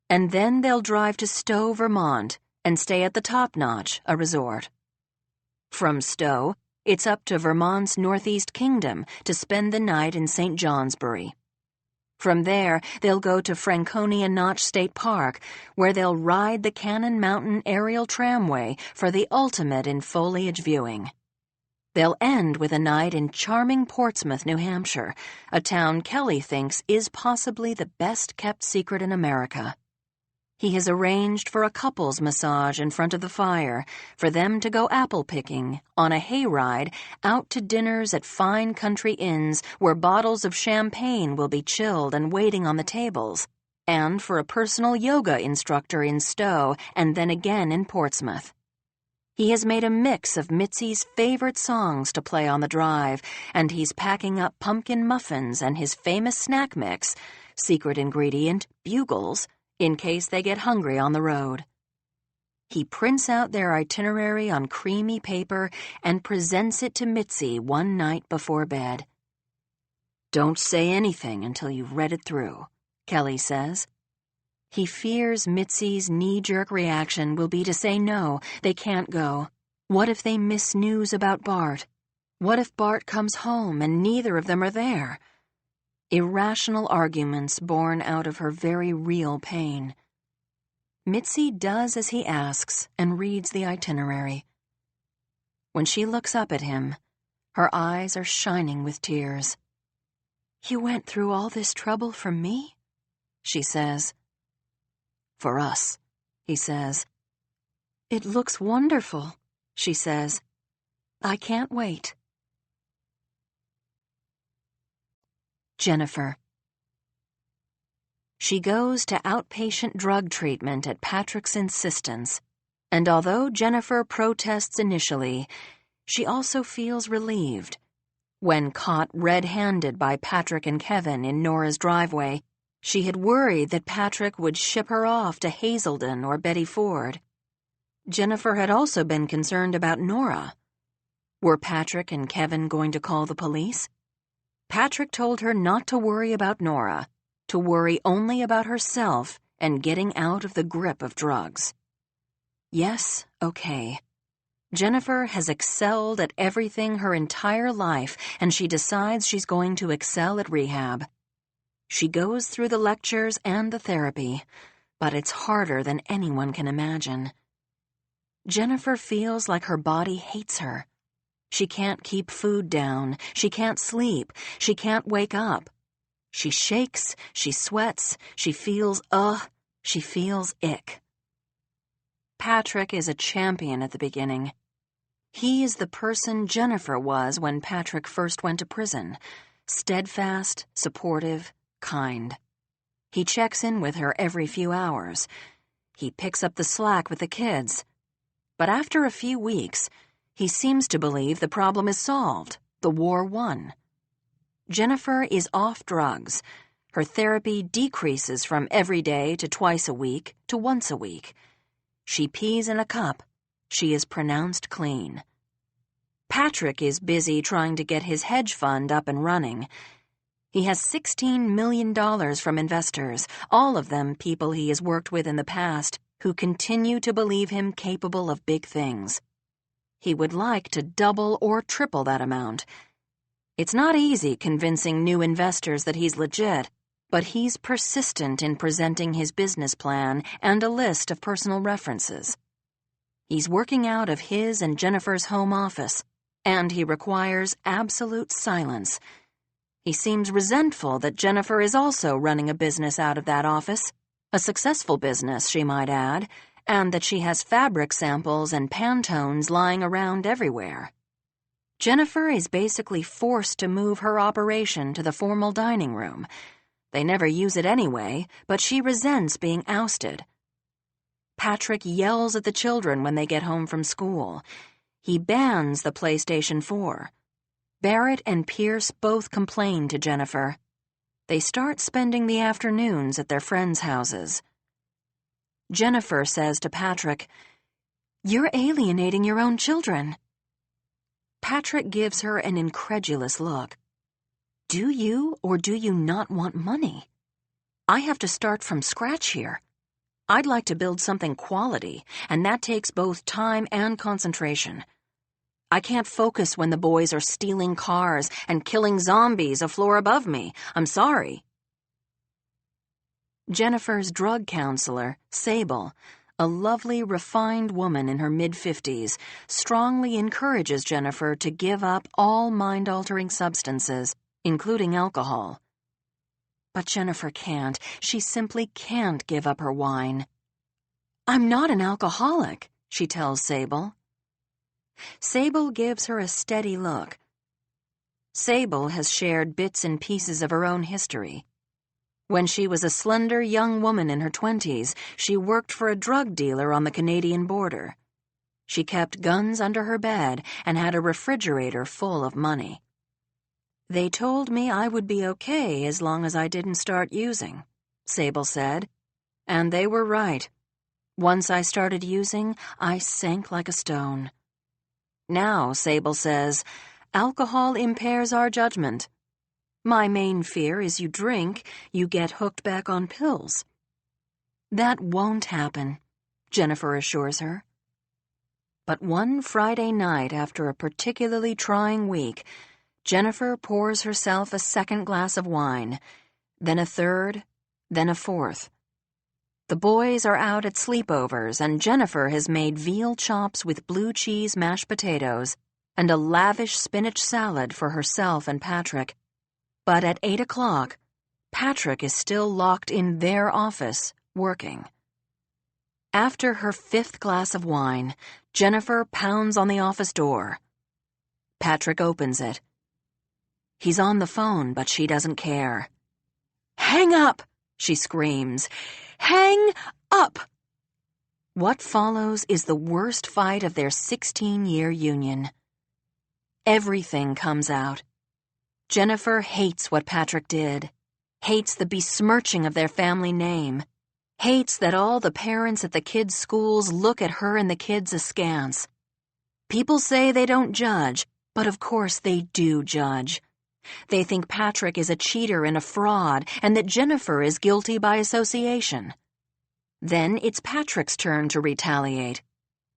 And then they'll drive to Stowe, Vermont, and stay at the Top Notch, a resort. From Stowe, it's up to Vermont's Northeast Kingdom to spend the night in St. Johnsbury. From there, they'll go to Franconia Notch State Park, where they'll ride the Cannon Mountain aerial tramway for the ultimate in foliage viewing. They'll end with a night in charming Portsmouth, New Hampshire, a town Kelly thinks is possibly the best-kept secret in America. He has arranged for a couple's massage in front of the fire, for them to go apple-picking, on a hayride, out to dinners at fine country inns where bottles of champagne will be chilled and waiting on the tables, and for a personal yoga instructor in Stowe and then again in Portsmouth. He has made a mix of Mitzi's favorite songs to play on the drive, and he's packing up pumpkin muffins and his famous snack mix, secret ingredient, bugles, in case they get hungry on the road. He prints out their itinerary on creamy paper and presents it to Mitzi one night before bed. "Don't say anything until you've read it through," Kelly says. He fears Mitzi's knee-jerk reaction will be to say no, they can't go. What if they miss news about Bart? What if Bart comes home and neither of them are there? Irrational arguments born out of her very real pain. Mitzi does as he asks and reads the itinerary. When she looks up at him, her eyes are shining with tears. "You went through all this trouble for me?" she says. "For us," he says. "It looks wonderful," she says. "I can't wait." Jennifer. She goes to outpatient drug treatment at Patrick's insistence, and although Jennifer protests initially, she also feels relieved. When caught red-handed by Patrick and Kevin in Nora's driveway, she had worried that Patrick would ship her off to Hazelden or Betty Ford. Jennifer had also been concerned about Nora. Were Patrick and Kevin going to call the police? Patrick told her not to worry about Nora, to worry only about herself and getting out of the grip of drugs. Yes, okay. Jennifer has excelled at everything her entire life, and she decides she's going to excel at rehab. She goes through the lectures and the therapy, but it's harder than anyone can imagine. Jennifer feels like her body hates her. She can't keep food down, she can't sleep, she can't wake up. She shakes, she sweats, she feels she feels ick. Patrick is a champion at the beginning. He is the person Jennifer was when Patrick first went to prison, steadfast, supportive, kind. He checks in with her every few hours. He picks up the slack with the kids. But after a few weeks, he seems to believe the problem is solved, the war won. Jennifer is off drugs. Her therapy decreases from every day to twice a week to once a week. She pees in a cup. She is pronounced clean. Patrick is busy trying to get his hedge fund up and running. He has $16 million from investors, all of them people he has worked with in the past, who continue to believe him capable of big things. He would like to double or triple that amount. It's not easy convincing new investors that he's legit, but he's persistent in presenting his business plan and a list of personal references. He's working out of his and Jennifer's home office, and he requires absolute silence. He seems resentful that Jennifer is also running a business out of that office. A successful business, she might add, and that she has fabric samples and Pantones lying around everywhere. Jennifer is basically forced to move her operation to the formal dining room. They never use it anyway, but she resents being ousted. Patrick yells at the children when they get home from school. He bans the PlayStation 4. Barrett and Pierce both complain to Jennifer. They start spending the afternoons at their friends' houses. Jennifer says to Patrick, "You're alienating your own children." Patrick gives her an incredulous look. "Do you or do you not want money? I have to start from scratch here. I'd like to build something quality, and that takes both time and concentration. I can't focus when the boys are stealing cars and killing zombies a floor above me. I'm sorry." Jennifer's drug counselor, Sable, a lovely, refined woman in her mid-50s, strongly encourages Jennifer to give up all mind-altering substances, including alcohol. But Jennifer can't. She simply can't give up her wine. "I'm not an alcoholic," she tells Sable. Sable gives her a steady look. Sable has shared bits and pieces of her own history. When she was a slender young woman in her 20s, she worked for a drug dealer on the Canadian border. She kept guns under her bed and had a refrigerator full of money. "They told me I would be okay as long as I didn't start using," Sable said. "And they were right. Once I started using, I sank like a stone." Now, Sable says, "Alcohol impairs our judgment. My main fear is you drink, you get hooked back on pills." "That won't happen," Jennifer assures her. But one Friday night after a particularly trying week, Jennifer pours herself a second glass of wine, then a third, then a fourth. The boys are out at sleepovers, and Jennifer has made veal chops with blue cheese mashed potatoes and a lavish spinach salad for herself and Patrick. But at 8 o'clock, Patrick is still locked in their office, working. After her fifth glass of wine, Jennifer pounds on the office door. Patrick opens it. He's on the phone, but she doesn't care. "Hang up!" she screams. "Hang up!" What follows is the worst fight of their 16-year union. Everything comes out. Jennifer hates what Patrick did, hates the besmirching of their family name, hates that all the parents at the kids' schools look at her and the kids askance. People say they don't judge, but of course they do judge. They think Patrick is a cheater and a fraud, and that Jennifer is guilty by association. Then it's Patrick's turn to retaliate.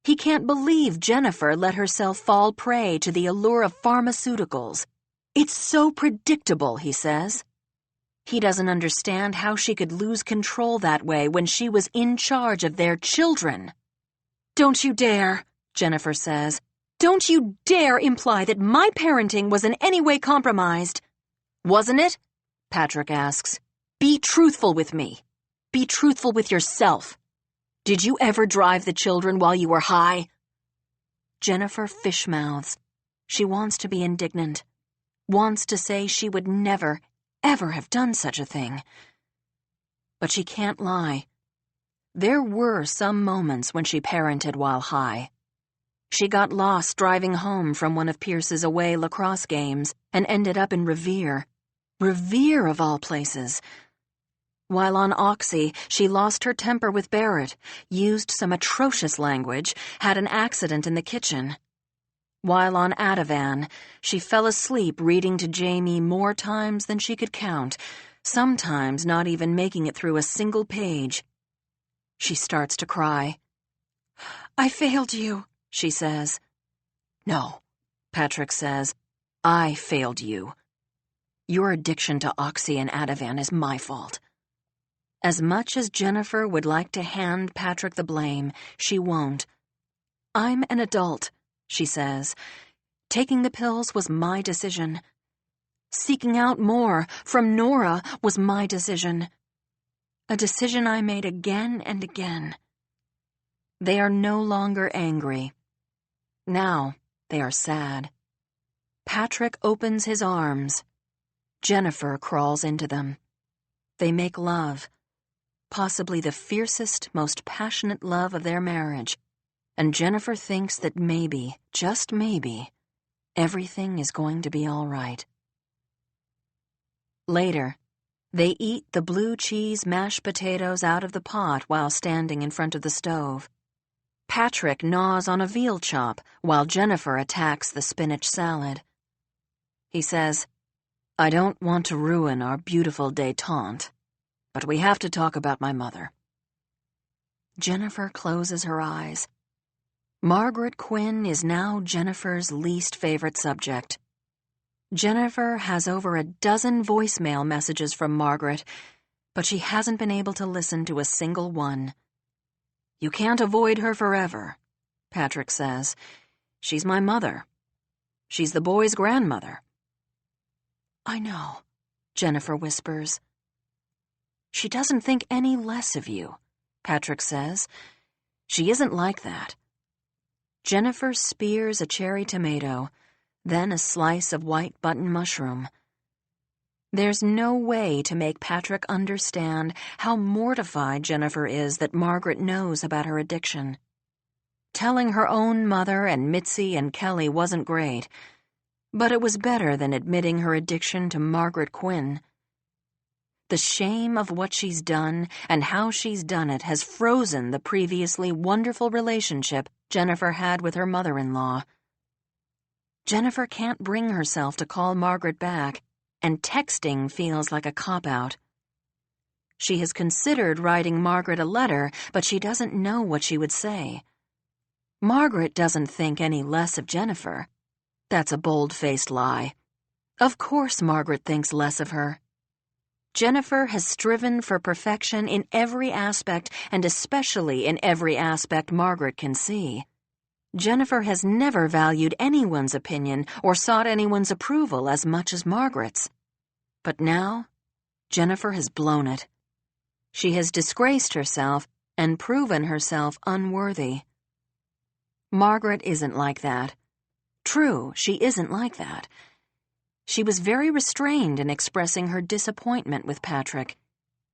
He can't believe Jennifer let herself fall prey to the allure of pharmaceuticals. "It's so predictable," he says. He doesn't understand how she could lose control that way when she was in charge of their children. "Don't you dare," Jennifer says. "Don't you dare imply that my parenting was in any way compromised." "Wasn't it?" Patrick asks. "Be truthful with me. Be truthful with yourself. Did you ever drive the children while you were high?" Jennifer fishmouths. She wants to be indignant. Wants to say she would never, ever have done such a thing. But she can't lie. There were some moments when she parented while high. She got lost driving home from one of Pierce's away lacrosse games and ended up in Revere. Revere, of all places. While on Oxy, she lost her temper with Barrett, used some atrocious language, had an accident in the kitchen. While on Ativan, she fell asleep reading to Jamie more times than she could count, sometimes not even making it through a single page. She starts to cry. "I failed you," she says. "No," Patrick says. "I failed you. Your addiction to Oxy and Ativan is my fault." As much as Jennifer would like to hand Patrick the blame, she won't. "I'm an adult," she says. "Taking the pills was my decision. Seeking out more from Nora was my decision. A decision I made again and again. They are no longer angry. Now they are sad. Patrick opens his arms. Jennifer crawls into them. They make love, possibly the fiercest, most passionate love of their marriage, and Jennifer thinks that maybe, just maybe, everything is going to be all right. Later, they eat the blue cheese mashed potatoes out of the pot while standing in front of the stove. Patrick gnaws on a veal chop while Jennifer attacks the spinach salad. He says, "I don't want to ruin our beautiful détente, but we have to talk about my mother." Jennifer closes her eyes. Margaret Quinn is now Jennifer's least favorite subject. Jennifer has over a dozen voicemail messages from Margaret, but she hasn't been able to listen to a single one. "You can't avoid her forever," Patrick says. "She's my mother. She's the boy's grandmother." "I know," Jennifer whispers. "She doesn't think any less of you," Patrick says. "She isn't like that." Jennifer spears a cherry tomato, then a slice of white button mushroom. There's no way to make Patrick understand how mortified Jennifer is that Margaret knows about her addiction. Telling her own mother and Mitzi and Kelly wasn't great, but it was better than admitting her addiction to Margaret Quinn. The shame of what she's done and how she's done it has frozen the previously wonderful relationship Jennifer had with her mother-in-law. Jennifer can't bring herself to call Margaret back, and texting feels like a cop-out. She has considered writing Margaret a letter, but she doesn't know what she would say. Margaret doesn't think any less of Jennifer. That's a bold-faced lie. Of course Margaret thinks less of her. Jennifer has striven for perfection in every aspect, and especially in every aspect Margaret can see. Jennifer has never valued anyone's opinion or sought anyone's approval as much as Margaret's. But now, Jennifer has blown it. She has disgraced herself and proven herself unworthy. Margaret isn't like that. True, she isn't like that. She was very restrained in expressing her disappointment with Patrick.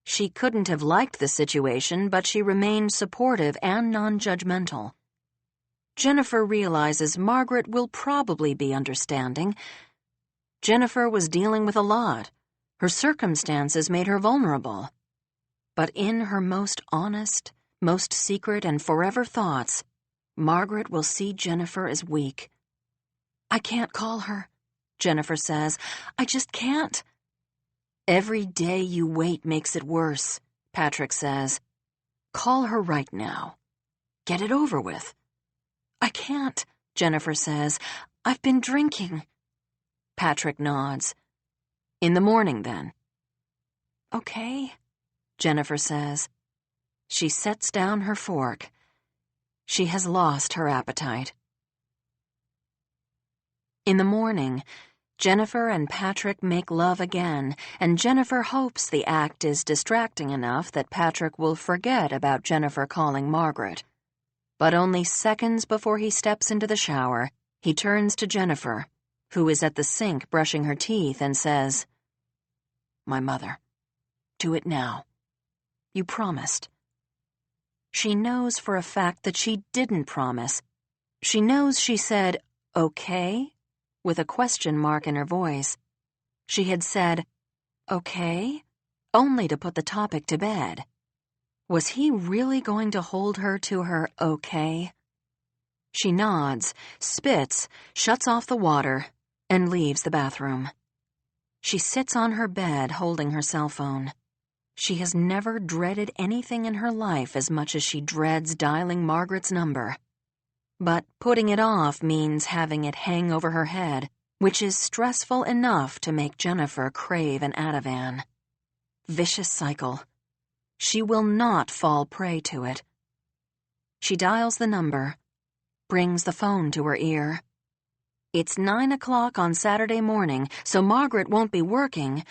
She couldn't have liked the situation, but she remained supportive and non-judgmental. Jennifer realizes Margaret will probably be understanding. Jennifer was dealing with a lot. Her circumstances made her vulnerable. But in her most honest, most secret, and forever thoughts, Margaret will see Jennifer as weak. "I can't call her," Jennifer says. "I just can't." "Every day you wait makes it worse," Patrick says. "Call her right now. Get it over with." "I can't," Jennifer says. "I've been drinking." Patrick nods. "In the morning, then." "Okay," Jennifer says. She sets down her fork. She has lost her appetite. In the morning, Jennifer and Patrick make love again, and Jennifer hopes the act is distracting enough that Patrick will forget about Jennifer calling Margaret. But only seconds before he steps into the shower, he turns to Jennifer, who is at the sink brushing her teeth, and says, "My mother. Do it now. You promised." She knows for a fact that she didn't promise. She knows she said, "Okay?" with a question mark in her voice. She had said, "Okay?" only to put the topic to bed. Was he really going to hold her to her okay? She nods, spits, shuts off the water, and leaves the bathroom. She sits on her bed holding her cell phone. She has never dreaded anything in her life as much as she dreads dialing Margaret's number. But putting it off means having it hang over her head, which is stressful enough to make Jennifer crave an Ativan. Vicious cycle. She will not fall prey to it. She dials the number, brings the phone to her ear. It's 9 o'clock on Saturday morning, so Margaret won't be working,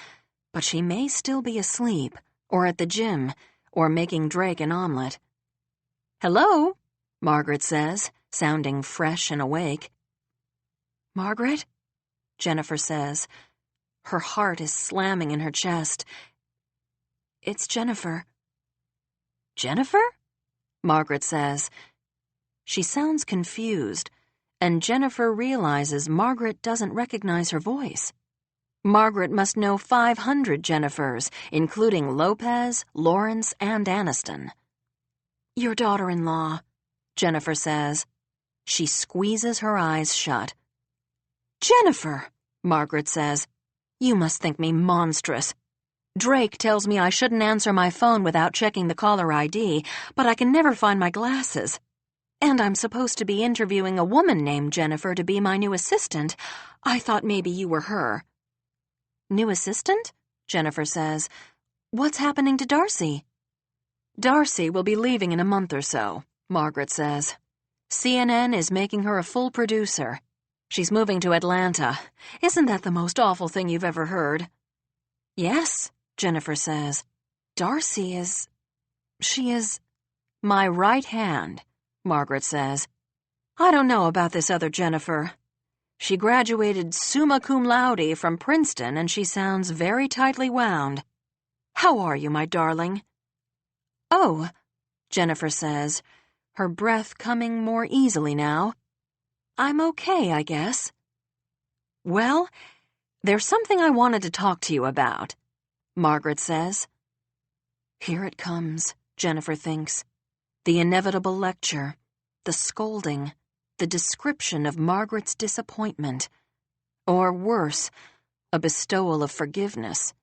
but she may still be asleep or at the gym, or making Drake an omelet. "Hello," Margaret says, sounding fresh and awake. "Margaret?" Jennifer says. Her heart is slamming in her chest. "It's Jennifer." "Jennifer?" Margaret says. She sounds confused, and Jennifer realizes Margaret doesn't recognize her voice. Margaret must know 500 Jennifers, including Lopez, Lawrence, and Aniston. "Your daughter-in-law," Jennifer says. She squeezes her eyes shut. "Jennifer," Margaret says, "you must think me monstrous. Drake tells me I shouldn't answer my phone without checking the caller ID, but I can never find my glasses. And I'm supposed to be interviewing a woman named Jennifer to be my new assistant. I thought maybe you were her." "New assistant?" Jennifer says. "What's happening to Darcy?" "Darcy will be leaving in a month or so," Margaret says. "CNN is making her a full producer. She's moving to Atlanta. Isn't that the most awful thing you've ever heard?" "Yes," Jennifer says. "Darcy is... she is... my right hand," Margaret says. "I don't know about this other Jennifer. She graduated summa cum laude from Princeton, and she sounds very tightly wound. How are you, my darling?" "Oh," Jennifer says, her breath coming more easily now. "I'm okay, I guess." "Well, there's something I wanted to talk to you about," Margaret says. Here it comes, Jennifer thinks. The inevitable lecture, the scolding, the description of Margaret's disappointment. Or worse, a bestowal of forgiveness.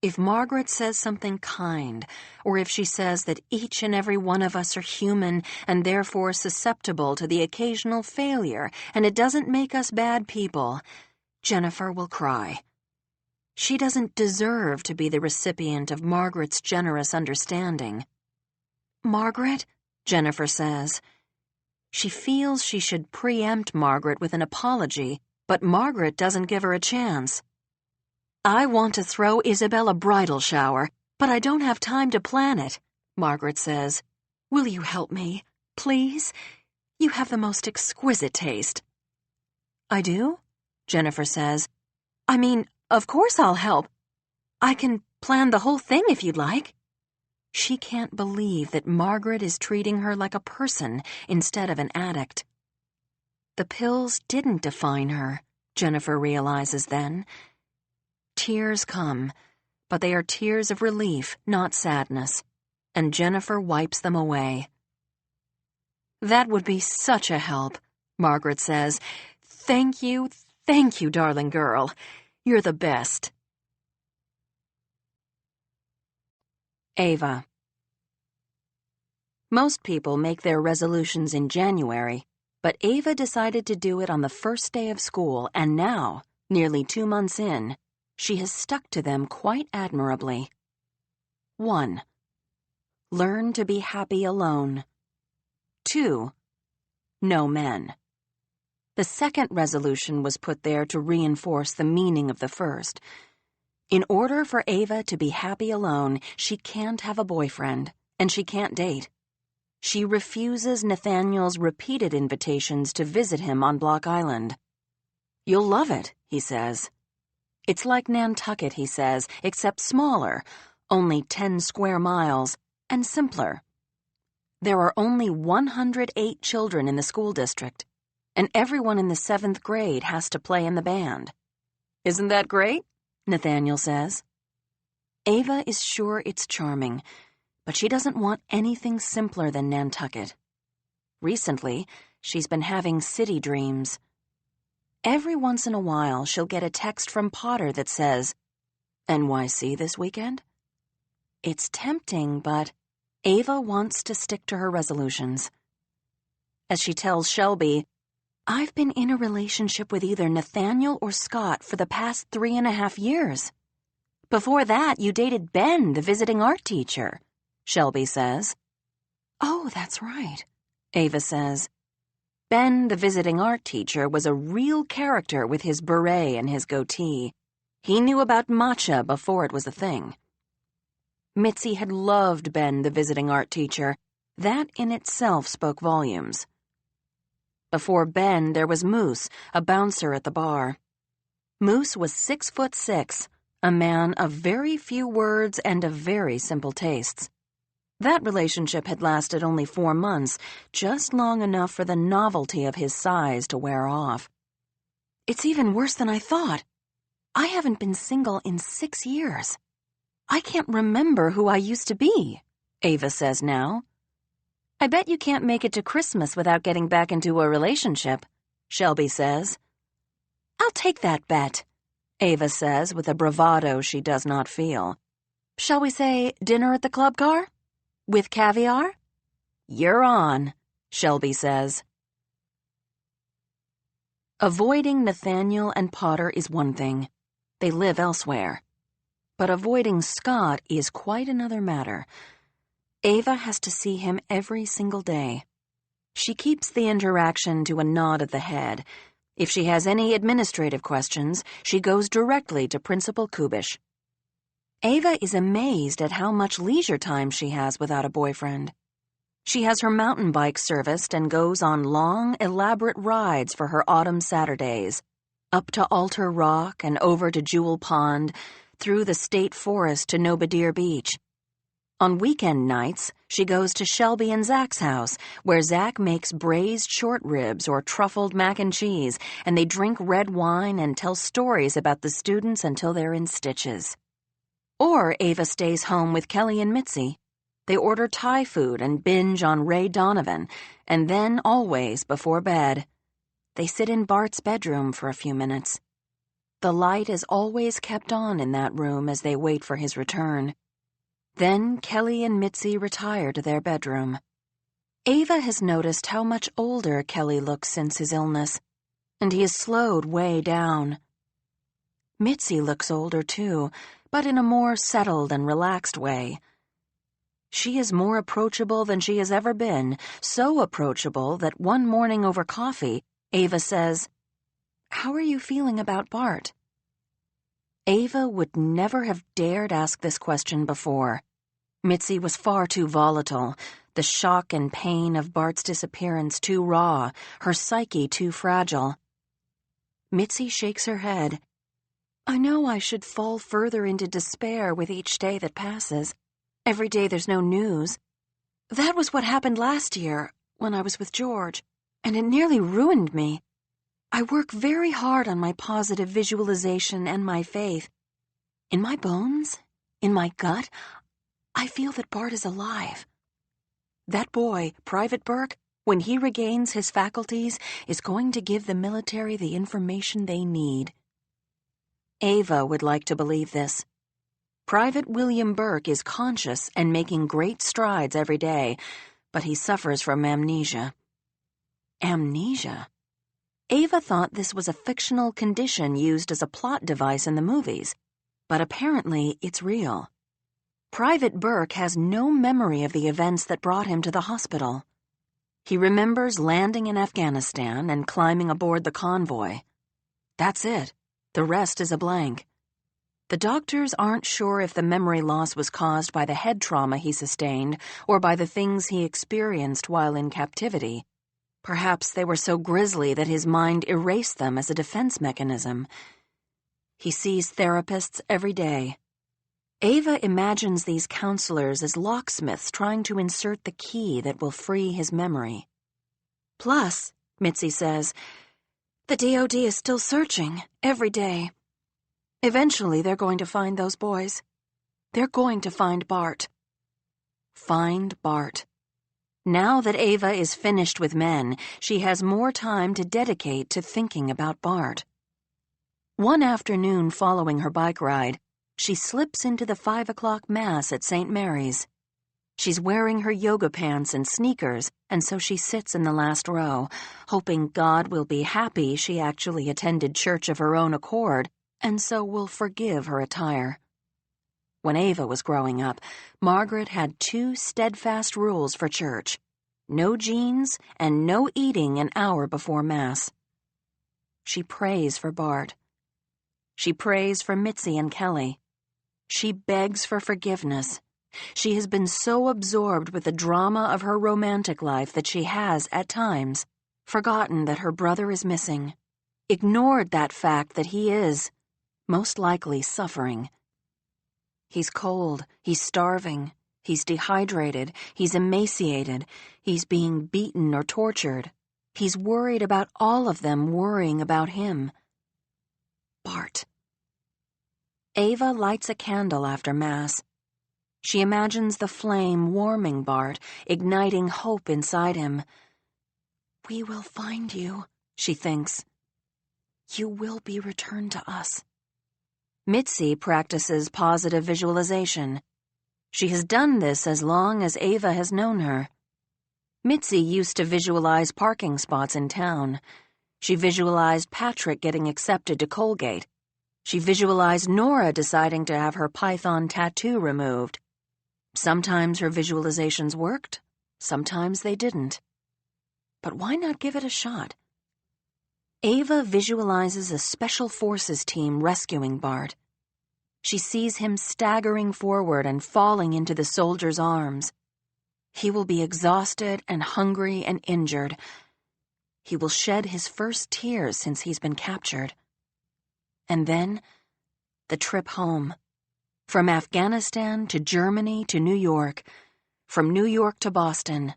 If Margaret says something kind, or if she says that each and every one of us are human and therefore susceptible to the occasional failure, and it doesn't make us bad people, Jennifer will cry. She doesn't deserve to be the recipient of Margaret's generous understanding. "Margaret?" Jennifer says. She feels she should preempt Margaret with an apology, but Margaret doesn't give her a chance. "I want to throw Isabel a bridal shower, but I don't have time to plan it," Margaret says. "Will you help me, please? You have the most exquisite taste." "I do?" Jennifer says. "I mean, of course I'll help. I can plan the whole thing if you'd like." She can't believe that Margaret is treating her like a person instead of an addict. The pills didn't define her, Jennifer realizes then. Tears come, but they are tears of relief, not sadness, and Jennifer wipes them away. "That would be such a help," Margaret says. Thank you, darling girl. You're the best." Ava. Most people make their resolutions in January, but Ava decided to do it on the first day of school, and now, nearly 2 months in, she has stuck to them quite admirably. 1. Learn to be happy alone. 2. No men. The second resolution was put there to reinforce the meaning of the first. In order for Ava to be happy alone, she can't have a boyfriend, and she can't date. She refuses Nathaniel's repeated invitations to visit him on Block Island. "You'll love it," he says. It's like Nantucket, he says, except smaller, only 10 square miles, and simpler. There are only 108 children in the school district, and everyone in the 7th grade has to play in the band. "Isn't that great?" Nathaniel says. Ava is sure it's charming, but she doesn't want anything simpler than Nantucket. Recently, she's been having city dreams. Every once in a while, she'll get a text from Potter that says, "NYC this weekend?" It's tempting, but Ava wants to stick to her resolutions. As she tells Shelby, "I've been in a relationship with either Nathaniel or Scott for the past 3.5 years. Before that, you dated Ben, the visiting art teacher," Shelby says. "Oh, that's right," Ava says. Ben, the visiting art teacher, was a real character with his beret and his goatee. He knew about matcha before it was a thing. Mitzi had loved Ben, the visiting art teacher. That in itself spoke volumes. Before Ben, there was Moose, a bouncer at the bar. Moose was 6'6", a man of very few words and of very simple tastes. That relationship had lasted only 4 months, just long enough for the novelty of his size to wear off. It's even worse than I thought. I haven't been single in 6 years. I can't remember who I used to be, Ava says now. I bet you can't make it to Christmas without getting back into a relationship, Shelby says. I'll take that bet, Ava says with a bravado she does not feel. Shall we say dinner at the club car? With caviar? You're on, Shelby says. Avoiding Nathaniel and Potter is one thing. They live elsewhere. But avoiding Scott is quite another matter. Ava has to see him every single day. She keeps the interaction to a nod of the head. If she has any administrative questions, she goes directly to Principal Kubish. Ava is amazed at how much leisure time she has without a boyfriend. She has her mountain bike serviced and goes on long, elaborate rides for her autumn Saturdays, up to Altar Rock and over to Jewel Pond, through the state forest to Nobadir Beach. On weekend nights, she goes to Shelby and Zach's house, where Zach makes braised short ribs or truffled mac and cheese, and they drink red wine and tell stories about the students until they're in stitches. Or Ava stays home with Kelly and Mitzi. They order Thai food and binge on Ray Donovan, and then, always, before bed, they sit in Bart's bedroom for a few minutes. The light is always kept on in that room as they wait for his return. Then Kelly and Mitzi retire to their bedroom. Ava has noticed how much older Kelly looks since his illness, and he has slowed way down. Mitzi looks older too, but in a more settled and relaxed way. She is more approachable than she has ever been, so approachable that one morning over coffee, Ava says, "How are you feeling about Bart?" Ava would never have dared ask this question before. Mitzi was far too volatile, the shock and pain of Bart's disappearance too raw, her psyche too fragile. Mitzi shakes her head. I know I should fall further into despair with each day that passes. Every day there's no news. That was what happened last year, when I was with George, and it nearly ruined me. I work very hard on my positive visualization and my faith. In my bones, in my gut, I feel that Bart is alive. That boy, Private Burke, when he regains his faculties, is going to give the military the information they need. Ava would like to believe this. Private William Burke is conscious and making great strides every day, but he suffers from amnesia. Amnesia? Ava thought this was a fictional condition used as a plot device in the movies, but apparently it's real. Private Burke has no memory of the events that brought him to the hospital. He remembers landing in Afghanistan and climbing aboard the convoy. That's it. The rest is a blank. The doctors aren't sure if the memory loss was caused by the head trauma he sustained or by the things he experienced while in captivity. Perhaps they were so grisly that his mind erased them as a defense mechanism. He sees therapists every day. Ava imagines these counselors as locksmiths trying to insert the key that will free his memory. Plus, Mitzi says, the DOD is still searching, every day. Eventually they're going to find those boys. They're going to find Bart. Find Bart. Now that Ava is finished with men, she has more time to dedicate to thinking about Bart. One afternoon following her bike ride, she slips into the 5 o'clock Mass at St. Mary's. She's wearing her yoga pants and sneakers, and so she sits in the last row, hoping God will be happy she actually attended church of her own accord, and so will forgive her attire. When Ava was growing up, Margaret had 2 steadfast rules for church: no jeans and no eating an hour before Mass. She prays for Bart. She prays for Mitzi and Kelly. She begs for forgiveness, She has been so absorbed with the drama of her romantic life that she has, at times, forgotten that her brother is missing, ignored that fact that he is, most likely, suffering. He's cold, he's starving, he's dehydrated, he's emaciated, he's being beaten or tortured. He's worried about all of them worrying about him. Bart. Ava lights a candle after Mass. She imagines the flame warming Bart, igniting hope inside him. "We will find you," she thinks. "You will be returned to us." Mitzi practices positive visualization. She has done this as long as Ava has known her. Mitzi used to visualize parking spots in town. She visualized Patrick getting accepted to Colgate. She visualized Nora deciding to have her python tattoo removed. Sometimes her visualizations worked, sometimes they didn't. But why not give it a shot? Ava visualizes a special forces team rescuing Bart. She sees him staggering forward and falling into the soldier's arms. He will be exhausted and hungry and injured. He will shed his first tears since he's been captured. And then, the trip home. From Afghanistan to Germany to New York, from New York to Boston,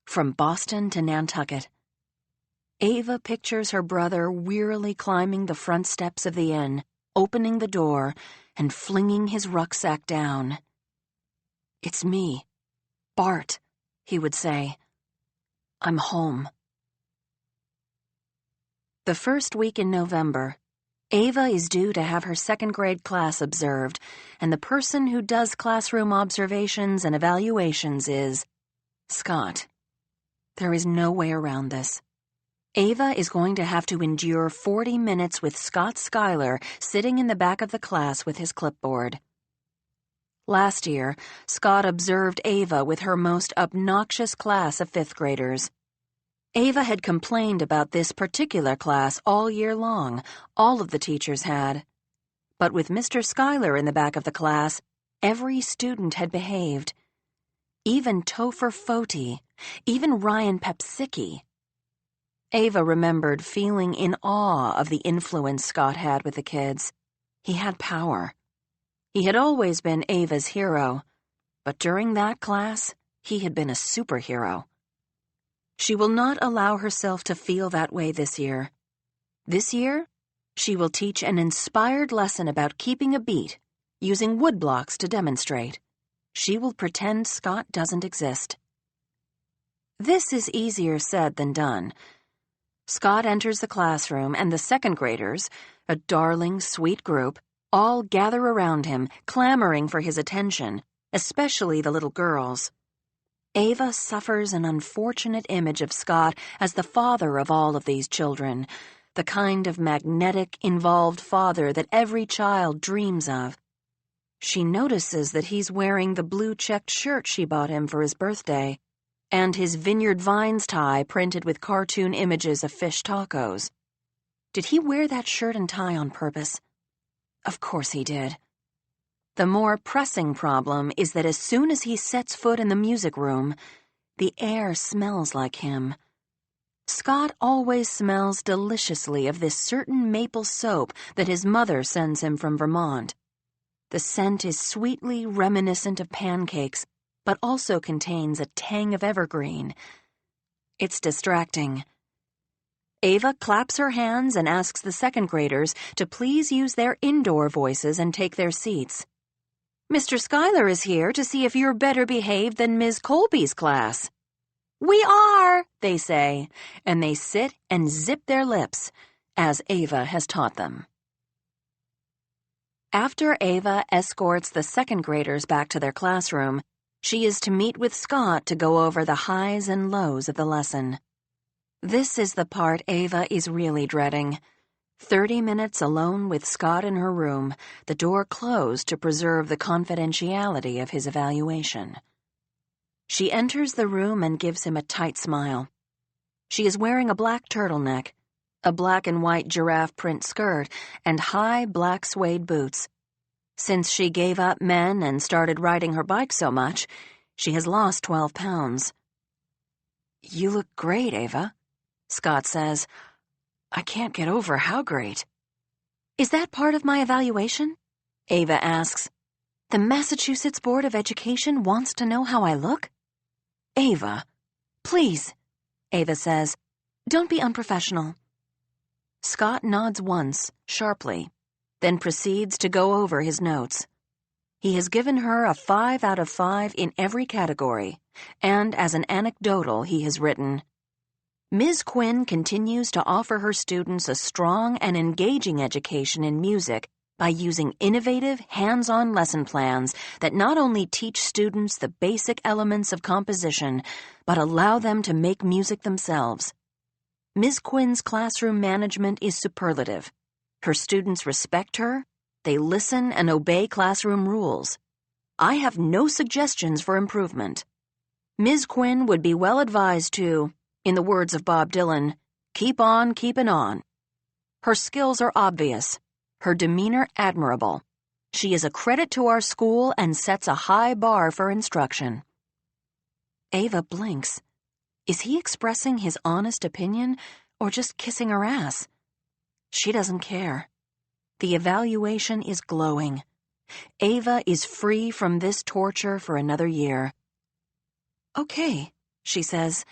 from Boston to Nantucket. Ava pictures her brother wearily climbing the front steps of the inn, opening the door, and flinging his rucksack down. "It's me, Bart," he would say. "I'm home." The first week in November, Ava is due to have her second-grade class observed, and the person who does classroom observations and evaluations is Scott. There is no way around this. Ava is going to have to endure 40 minutes with Scott Schuyler sitting in the back of the class with his clipboard. Last year, Scott observed Ava with her most obnoxious class of fifth graders. Ava had complained about this particular class all year long. All of the teachers had. But with Mr. Schuyler in the back of the class, every student had behaved. Even Topher Foti, even Ryan Pepsicki. Ava remembered feeling in awe of the influence Scott had with the kids. He had power. He had always been Ava's hero, but during that class, he had been a superhero. She will not allow herself to feel that way this year. This year, she will teach an inspired lesson about keeping a beat, using woodblocks to demonstrate. She will pretend Scott doesn't exist. This is easier said than done. Scott enters the classroom, and the second graders, a darling, sweet group, all gather around him, clamoring for his attention, especially the little girls. Ava suffers an unfortunate image of Scott as the father of all of these children, the kind of magnetic, involved father that every child dreams of. She notices that he's wearing the blue checked shirt she bought him for his birthday, and his Vineyard Vines tie printed with cartoon images of fish tacos. Did he wear that shirt and tie on purpose? Of course he did. The more pressing problem is that as soon as he sets foot in the music room, the air smells like him. Scott always smells deliciously of this certain maple soap that his mother sends him from Vermont. The scent is sweetly reminiscent of pancakes, but also contains a tang of evergreen. It's distracting. Ava claps her hands and asks the second graders to please use their indoor voices and take their seats. "Mr. Schuyler is here to see if you're better behaved than Ms. Colby's class." "We are," they say, and they sit and zip their lips, as Ava has taught them. After Ava escorts the second graders back to their classroom, she is to meet with Scott to go over the highs and lows of the lesson. This is the part Ava is really dreading. 30 minutes alone with Scott in her room, the door closed to preserve the confidentiality of his evaluation. She enters the room and gives him a tight smile. She is wearing a black turtleneck, a black and white giraffe print skirt, and high black suede boots. Since she gave up men and started riding her bike so much, she has lost 12 pounds. "You look great, Ava," Scott says. "I can't get over how great." "Is that part of my evaluation?" Ava asks. "The Massachusetts Board of Education wants to know how I look?" "Ava, please," Ava says. "Don't be unprofessional." Scott nods once, sharply, then proceeds to go over his notes. He has given her a 5 out of 5 in every category, and as an anecdotal he has written, "Ms. Quinn continues to offer her students a strong and engaging education in music by using innovative, hands-on lesson plans that not only teach students the basic elements of composition, but allow them to make music themselves. Ms. Quinn's classroom management is superlative. Her students respect her, they listen and obey classroom rules. I have no suggestions for improvement. Ms. Quinn would be well advised to, in the words of Bob Dylan, keep on keepin' on. Her skills are obvious, her demeanor admirable. She is a credit to our school and sets a high bar for instruction." Ava blinks. Is he expressing his honest opinion or just kissing her ass? She doesn't care. The evaluation is glowing. Ava is free from this torture for another year. "Okay," she says.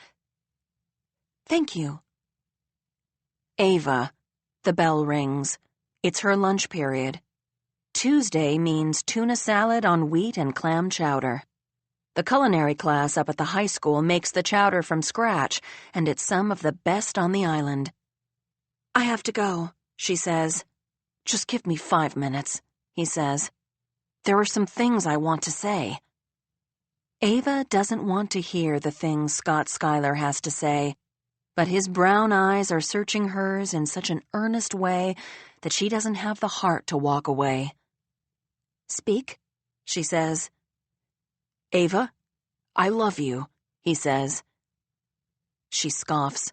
"Thank you." Ava. The bell rings. It's her lunch period. Tuesday means tuna salad on wheat and clam chowder. The culinary class up at the high school makes the chowder from scratch, and it's some of the best on the island. "I have to go," she says. "Just give me 5 minutes," he says. "There are some things I want to say." Ava doesn't want to hear the things Scott Schuyler has to say, but his brown eyes are searching hers in such an earnest way that she doesn't have the heart to walk away. "Speak," she says. "Ava, I love you," he says. She scoffs.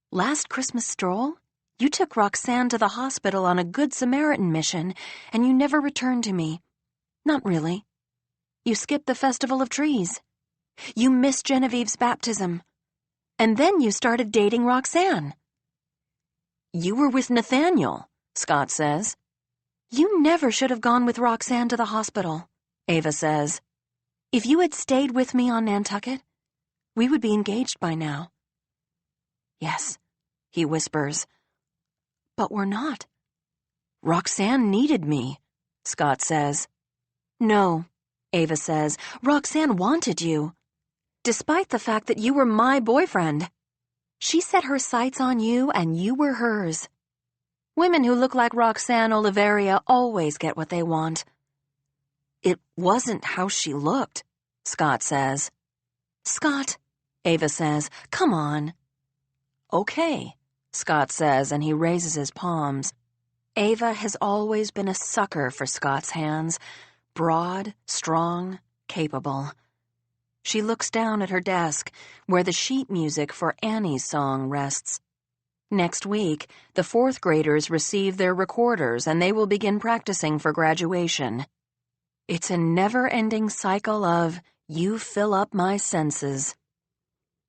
"Last Christmas stroll, you took Roxanne to the hospital on a Good Samaritan mission, and you never returned to me. Not really. You skipped the Festival of Trees. You missed Genevieve's baptism. And then you started dating Roxanne." "You were with Nathaniel," Scott says. "You never should have gone with Roxanne to the hospital," Ava says. "If you had stayed with me on Nantucket, we would be engaged by now." "Yes," he whispers. "But we're not." "Roxanne needed me," Scott says. "No," Ava says. "Roxanne wanted you. Despite the fact that you were my boyfriend. She set her sights on you and you were hers. Women who look like Roxanne Oliveria always get what they want." "It wasn't how she looked," Scott says. "Scott," Ava says, "come on." "Okay," Scott says, and he raises his palms. Ava has always been a sucker for Scott's hands, broad, strong, capable. She looks down at her desk, where the sheet music for Annie's song rests. Next week, the 4th graders receive their recorders and they will begin practicing for graduation. It's a never-ending cycle of, you fill up my senses.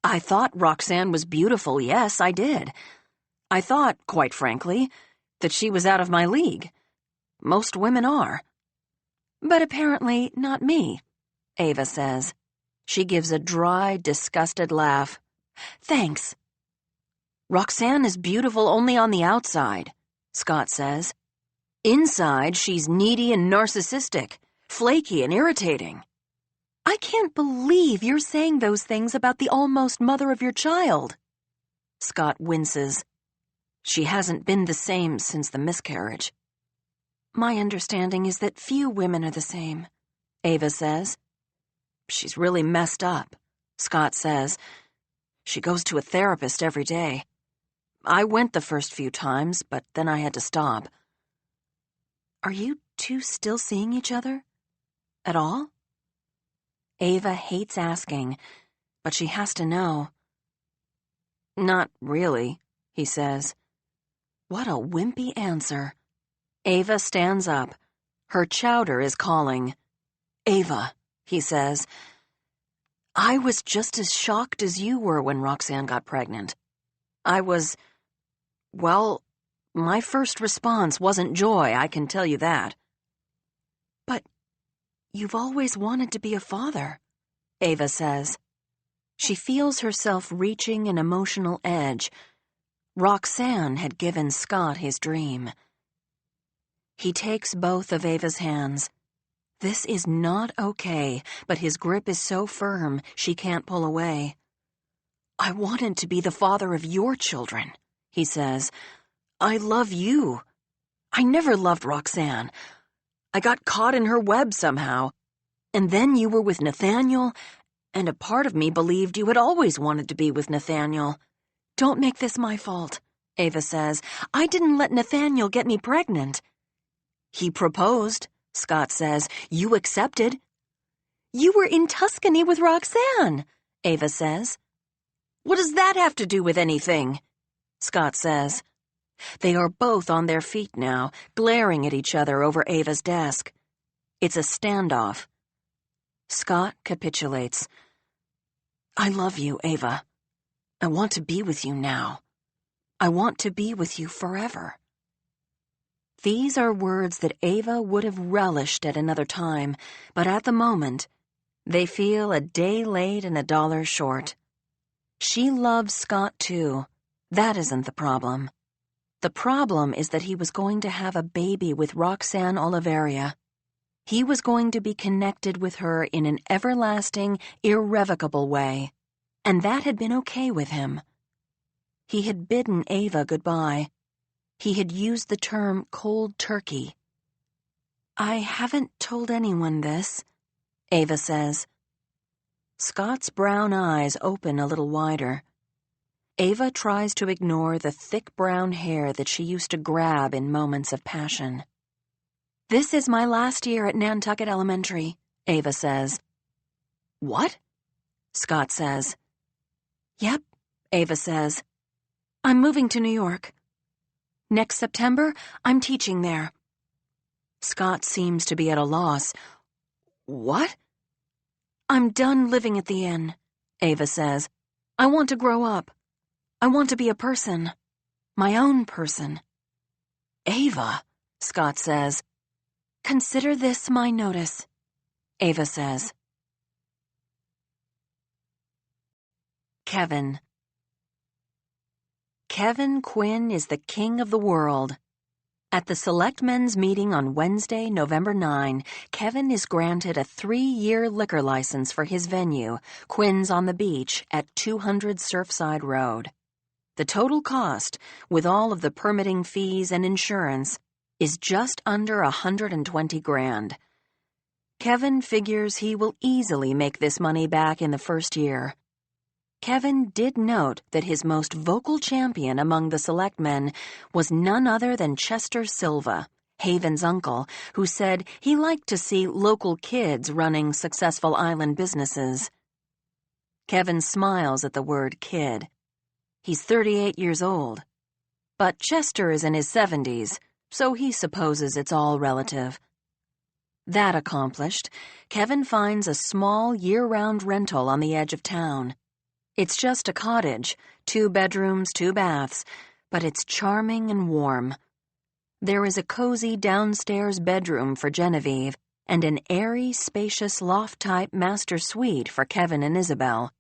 I thought Roxanne was beautiful, yes, I did. I thought, quite frankly, that she was out of my league. Most women are. But apparently not me, Ava says. She gives a dry, disgusted laugh. Thanks. Roxanne is beautiful only on the outside, Scott says. Inside, she's needy and narcissistic, flaky and irritating. I can't believe you're saying those things about the almost mother of your child. Scott winces. She hasn't been the same since the miscarriage. My understanding is that few women are the same, Ava says. She's really messed up, Scott says. She goes to a therapist every day. I went the first few times, but then I had to stop. Are you two still seeing each other? At all? Ava hates asking, but she has to know. Not really, he says. What a wimpy answer. Ava stands up. Her chowder is calling. "Ava," he says, "I was just as shocked as you were when Roxanne got pregnant. Well, my first response wasn't joy, I can tell you that." "But you've always wanted to be a father," Ava says. She feels herself reaching an emotional edge. Roxanne had given Scott his dream. He takes both of Ava's hands. This is not okay, but his grip is so firm she can't pull away. "I wanted to be the father of your children," he says. "I love you. I never loved Roxanne. I got caught in her web somehow. And then you were with Nathaniel, and a part of me believed you had always wanted to be with Nathaniel." "Don't make this my fault," Ava says. "I didn't let Nathaniel get me pregnant." "He proposed," Scott says. "You accepted." "You were in Tuscany with Roxanne," Ava says. "What does that have to do with anything?" Scott says. They are both on their feet now, glaring at each other over Ava's desk. It's a standoff. Scott capitulates. "I love you, Ava. I want to be with you now. I want to be with you forever." These are words that Ava would have relished at another time, but at the moment, they feel a day late and $1 short. She loves Scott too. That isn't the problem. The problem is that he was going to have a baby with Roxanne Oliveria. He was going to be connected with her in an everlasting, irrevocable way, and that had been okay with him. He had bidden Ava goodbye. He had used the term cold turkey. "I haven't told anyone this," Ava says. Scott's brown eyes open a little wider. Ava tries to ignore the thick brown hair that she used to grab in moments of passion. "This is my last year at Nantucket Elementary," Ava says. "What?" Scott says. "Yep," Ava says. "I'm moving to New York. Next September, I'm teaching there." Scott seems to be at a loss. "What?" "I'm done living at the inn," Ava says. "I want to grow up. I want to be a person. My own person." "Ava," Scott says. "Consider this my notice," Ava says. Kevin. Kevin Quinn is the king of the world. At the Selectmen's meeting on Wednesday, November 9, Kevin is granted a 3-year liquor license for his venue, Quinn's on the Beach, at 200 Surfside Road. The total cost, with all of the permitting fees and insurance, is just under $120,000. Kevin figures he will easily make this money back in the first year. Kevin did note that his most vocal champion among the selectmen was none other than Chester Silva, Haven's uncle, who said he liked to see local kids running successful island businesses. Kevin smiles at the word kid. He's 38 years old. But Chester is in his 70s, so he supposes it's all relative. That accomplished, Kevin finds a small year-round rental on the edge of town. It's just a cottage, 2 bedrooms, 2 baths, but it's charming and warm. There is a cozy downstairs bedroom for Genevieve and an airy, spacious loft-type master suite for Kevin and Isabel.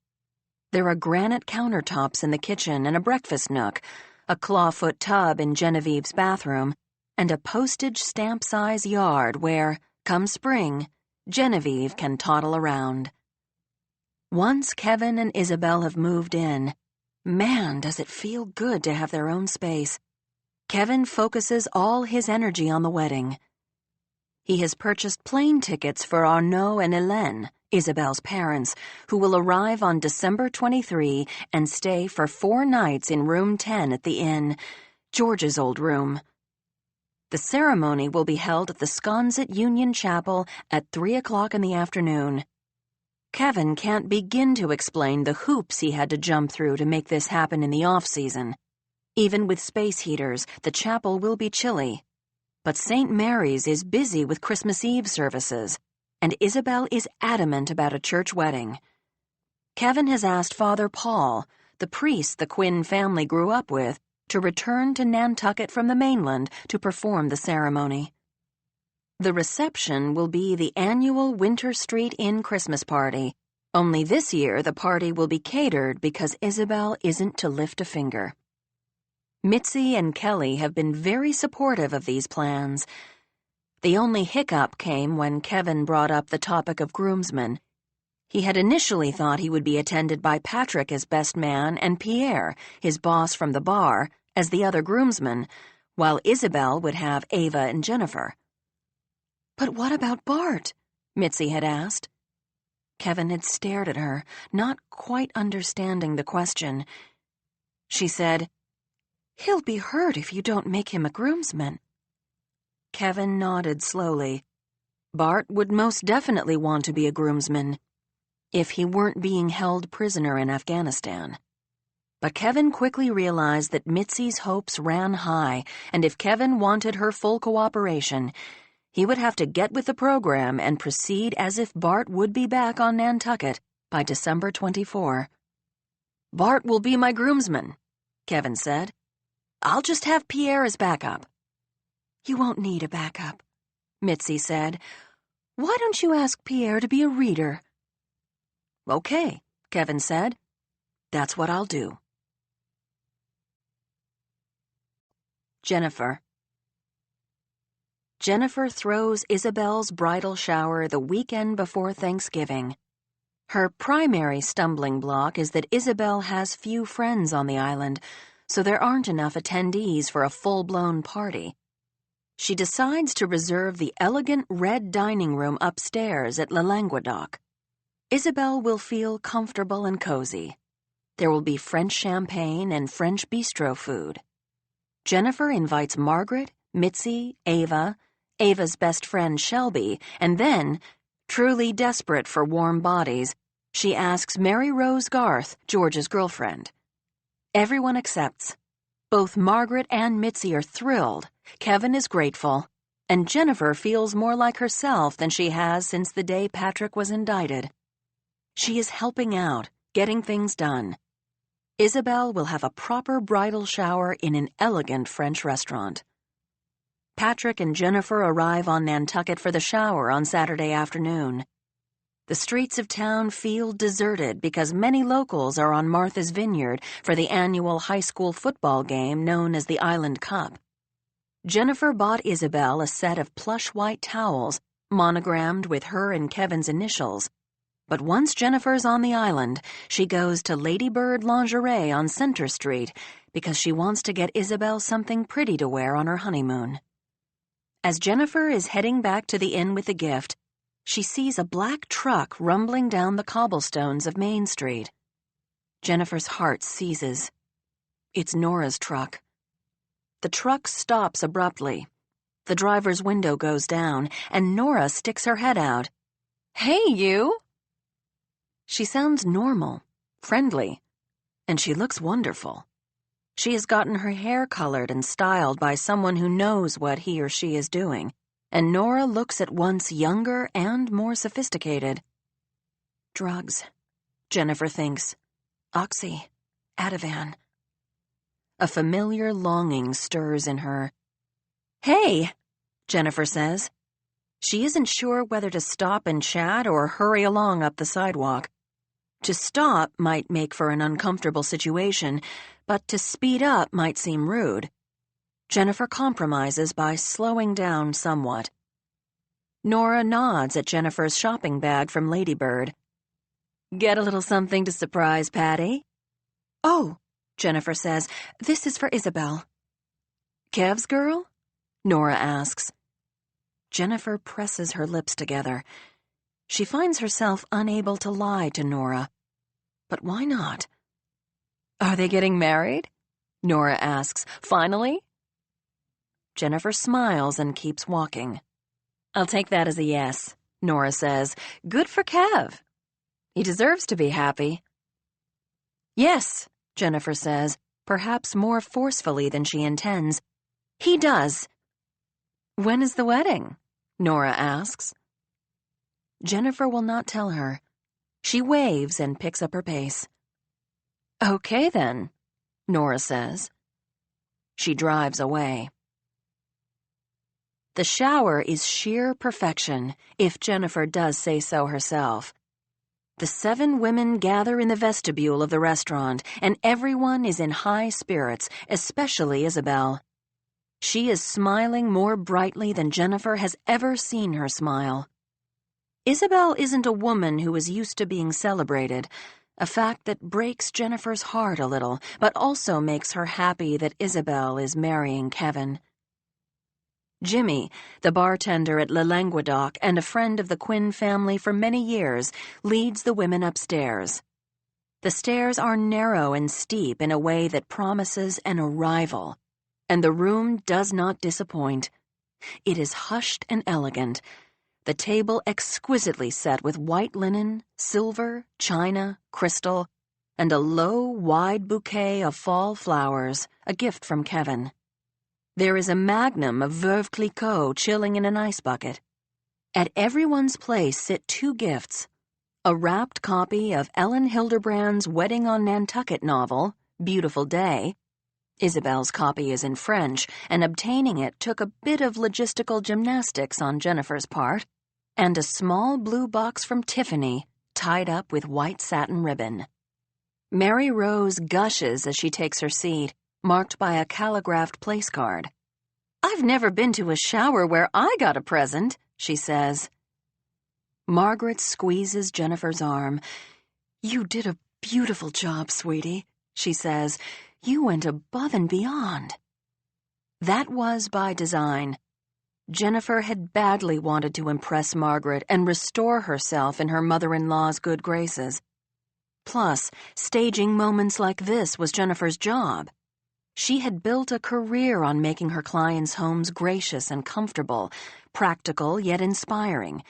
There are granite countertops in the kitchen and a breakfast nook, a clawfoot tub in Genevieve's bathroom, and a postage stamp-size yard where, come spring, Genevieve can toddle around. Once Kevin and Isabel have moved in, man, does it feel good to have their own space. Kevin focuses all his energy on the wedding. He has purchased plane tickets for Arnaud and Elin, Isabel's parents, who will arrive on December 23 and stay for 4 nights in room 10 at the inn, George's old room. The ceremony will be held at the Sconset Union Chapel at 3 o'clock in the afternoon. Kevin can't begin to explain the hoops he had to jump through to make this happen in the off-season. Even with space heaters, the chapel will be chilly. but St. Mary's is busy with Christmas Eve services, and Isabel is adamant about a church wedding. Kevin has asked Father Paul, the priest the Quinn family grew up with, to return to Nantucket from the mainland to perform the ceremony. The reception will be the annual Winter Street Inn Christmas party, only this year the party will be catered because Isabel isn't to lift a finger. Mitzi and Kelly have been very supportive of these plans. The only hiccup came when Kevin brought up the topic of groomsmen. He had initially thought he would be attended by Patrick as best man and Pierre, his boss from the bar, as the other groomsmen, while Isabel would have Ava and Jennifer. "But what about Bart?" Mitzi had asked. Kevin had stared at her, not quite understanding the question. She said, "He'll be hurt if you don't make him a groomsman." Kevin nodded slowly. Bart would most definitely want to be a groomsman, if he weren't being held prisoner in Afghanistan. But Kevin quickly realized that Mitzi's hopes ran high, and if Kevin wanted her full cooperation, he would have to get with the program and proceed as if Bart would be back on Nantucket by December 24. "Bart will be my groomsman," Kevin said. "I'll just have Pierre as backup." "You won't need a backup," Mitzi said. "Why don't you ask Pierre to be a reader?" "Okay," Kevin said. "That's what I'll do." Jennifer. Jennifer throws Isabel's bridal shower the weekend before Thanksgiving. Her primary stumbling block is that Isabel has few friends on the island, so there aren't enough attendees for a full-blown party. She decides to reserve the elegant red dining room upstairs at Le Languedoc. Isabel will feel comfortable and cozy. There will be French champagne and French bistro food. Jennifer invites Margaret, Mitzi, Ava's best friend Shelby, and then, truly desperate for warm bodies, she asks Mary Rose Garth, George's girlfriend. Everyone accepts. Both Margaret and Mitzi are thrilled, Kevin is grateful, and Jennifer feels more like herself than she has since the day Patrick was indicted. She is helping out, getting things done. Isabel will have a proper bridal shower in an elegant French restaurant. Patrick and Jennifer arrive on Nantucket for the shower on Saturday afternoon. The streets of town feel deserted because many locals are on Martha's Vineyard for the annual high school football game known as the Island Cup. Jennifer bought Isabel a set of plush white towels, monogrammed with her and Kevin's initials. But once Jennifer's on the island, she goes to Lady Bird Lingerie on Center Street because she wants to get Isabel something pretty to wear on her honeymoon. As Jennifer is heading back to the inn with the gift, she sees a black truck rumbling down the cobblestones of Main Street. Jennifer's heart seizes. It's Nora's truck. The truck stops abruptly. The driver's window goes down, and Nora sticks her head out. "Hey, you!" She sounds normal, friendly, and she looks wonderful. She has gotten her hair colored and styled by someone who knows what he or she is doing, and Nora looks at once younger and more sophisticated. Drugs, Jennifer thinks. Oxy, Ativan. A familiar longing stirs in her. "Hey," Jennifer says. She isn't sure whether to stop and chat or hurry along up the sidewalk. To stop might make for an uncomfortable situation, but to speed up might seem rude. Jennifer compromises by slowing down somewhat. Nora nods at Jennifer's shopping bag from Lady Bird. "Get a little something to surprise Patty?" "Oh," Jennifer says, "this is for Isabel." "Kev's girl?" Nora asks. Jennifer presses her lips together. She finds herself unable to lie to Nora. But why not? "Are they getting married?" Nora asks. "Finally?" Jennifer smiles and keeps walking. "I'll take that as a yes," Nora says. "Good for Kev. He deserves to be happy." "Yes," Jennifer says, perhaps more forcefully than she intends. "He does." "When is the wedding?" Nora asks. Jennifer will not tell her. She waves and picks up her pace. "Okay, then," Nora says. She drives away. The shower is sheer perfection, if Jennifer does say so herself. The 7 women gather in the vestibule of the restaurant, and everyone is in high spirits, especially Isabel. She is smiling more brightly than Jennifer has ever seen her smile. Isabel isn't a woman who is used to being celebrated, a fact that breaks Jennifer's heart a little, but also makes her happy that Isabel is marrying Kevin. Jimmy, the bartender at Le Languedoc and a friend of the Quinn family for many years, leads the women upstairs. The stairs are narrow and steep in a way that promises an arrival, and the room does not disappoint. It is hushed and elegant, the table exquisitely set with white linen, silver, china, crystal, and a low, wide bouquet of fall flowers, a gift from Kevin. There is a magnum of Veuve Clicquot chilling in an ice bucket. At everyone's place sit 2 gifts: a wrapped copy of Elin Hilderbrand's Wedding on Nantucket novel, Beautiful Day. Isabel's copy is in French, and obtaining it took a bit of logistical gymnastics on Jennifer's part, and a small blue box from Tiffany, tied up with white satin ribbon. Mary Rose gushes as she takes her seat, marked by a calligraphed place card. "I've never been to a shower where I got a present," she says. Margaret squeezes Jennifer's arm. "You did a beautiful job, sweetie," she says. "You went above and beyond." That was by design. Jennifer had badly wanted to impress Margaret and restore herself in her mother-in-law's good graces. Plus, staging moments like this was Jennifer's job. She had built a career on making her clients' homes gracious and comfortable, practical yet inspiring.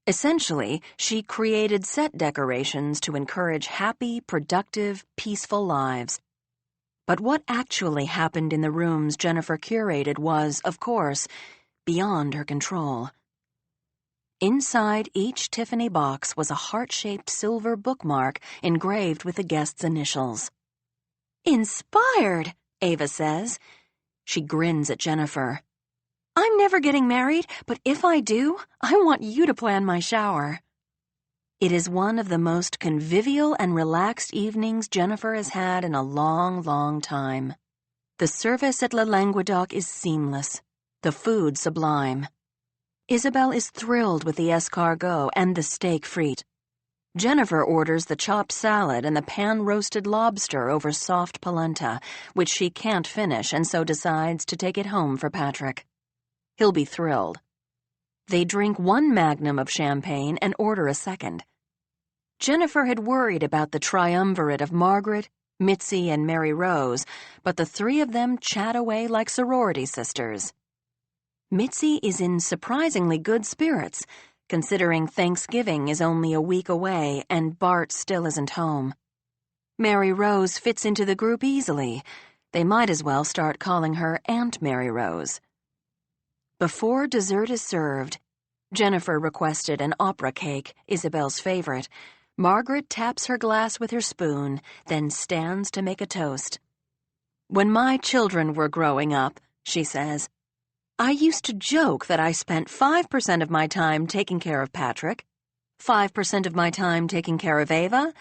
Essentially, she created set decorations to encourage happy, productive, peaceful lives. But what actually happened in the rooms Jennifer curated was, of course, beyond her control. Inside each Tiffany box was a heart-shaped silver bookmark engraved with the guest's initials. "Inspired," Ava says. She grins at Jennifer. "I'm never getting married, but if I do, I want you to plan my shower." It is one of the most convivial and relaxed evenings Jennifer has had in a long, long time. The service at Le Languedoc is seamless, the food sublime. Isabel is thrilled with the escargot and the steak frite. Jennifer orders the chopped salad and the pan-roasted lobster over soft polenta, which she can't finish and so decides to take it home for Patrick. He'll be thrilled. They drink 1 magnum of champagne and order a second. Jennifer had worried about the triumvirate of Margaret, Mitzi, and Mary Rose, but the 3 of them chat away like sorority sisters. Mitzi is in surprisingly good spirits, considering Thanksgiving is only a week away and Bart still isn't home. Mary Rose fits into the group easily. They might as well start calling her Aunt Mary Rose. Before dessert is served, Jennifer requested an opera cake, Isabel's favorite. Margaret taps her glass with her spoon, then stands to make a toast. "When my children were growing up," she says, "I used to joke that I spent 5% of my time taking care of Patrick, 5% of my time taking care of Ava,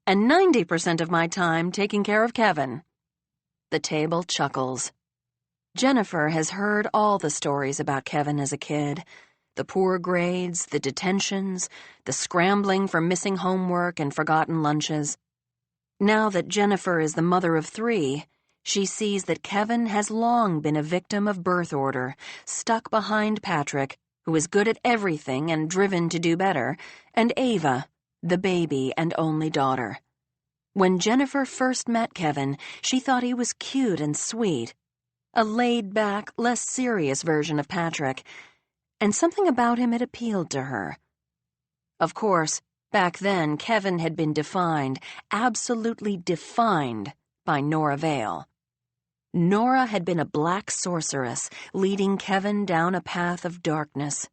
and 90% of my time taking care of Kevin." The table chuckles. Jennifer has heard all the stories about Kevin as a kid. The poor grades, the detentions, the scrambling for missing homework and forgotten lunches. Now that Jennifer is the mother of 3, she sees that Kevin has long been a victim of birth order, stuck behind Patrick, who is good at everything and driven to do better, and Ava, the baby and only daughter. When Jennifer first met Kevin, she thought he was cute and sweet, a laid-back, less serious version of Patrick, and something about him had appealed to her. Of course, back then Kevin had been defined, absolutely defined, by Nora Vale. Nora had been a black sorceress, leading Kevin down a path of darkness.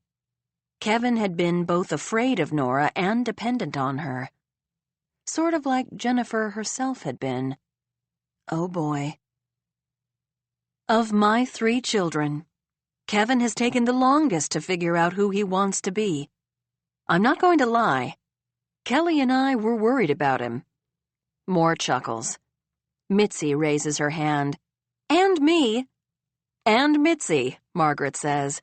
Kevin had been both afraid of Nora and dependent on her. Sort of like Jennifer herself had been. Oh boy. Of my 3 children, Kevin has taken the longest to figure out who he wants to be. I'm not going to lie. Kelly and I were worried about him. More chuckles. Mitzi raises her hand. And me. And Mitzi, Margaret says.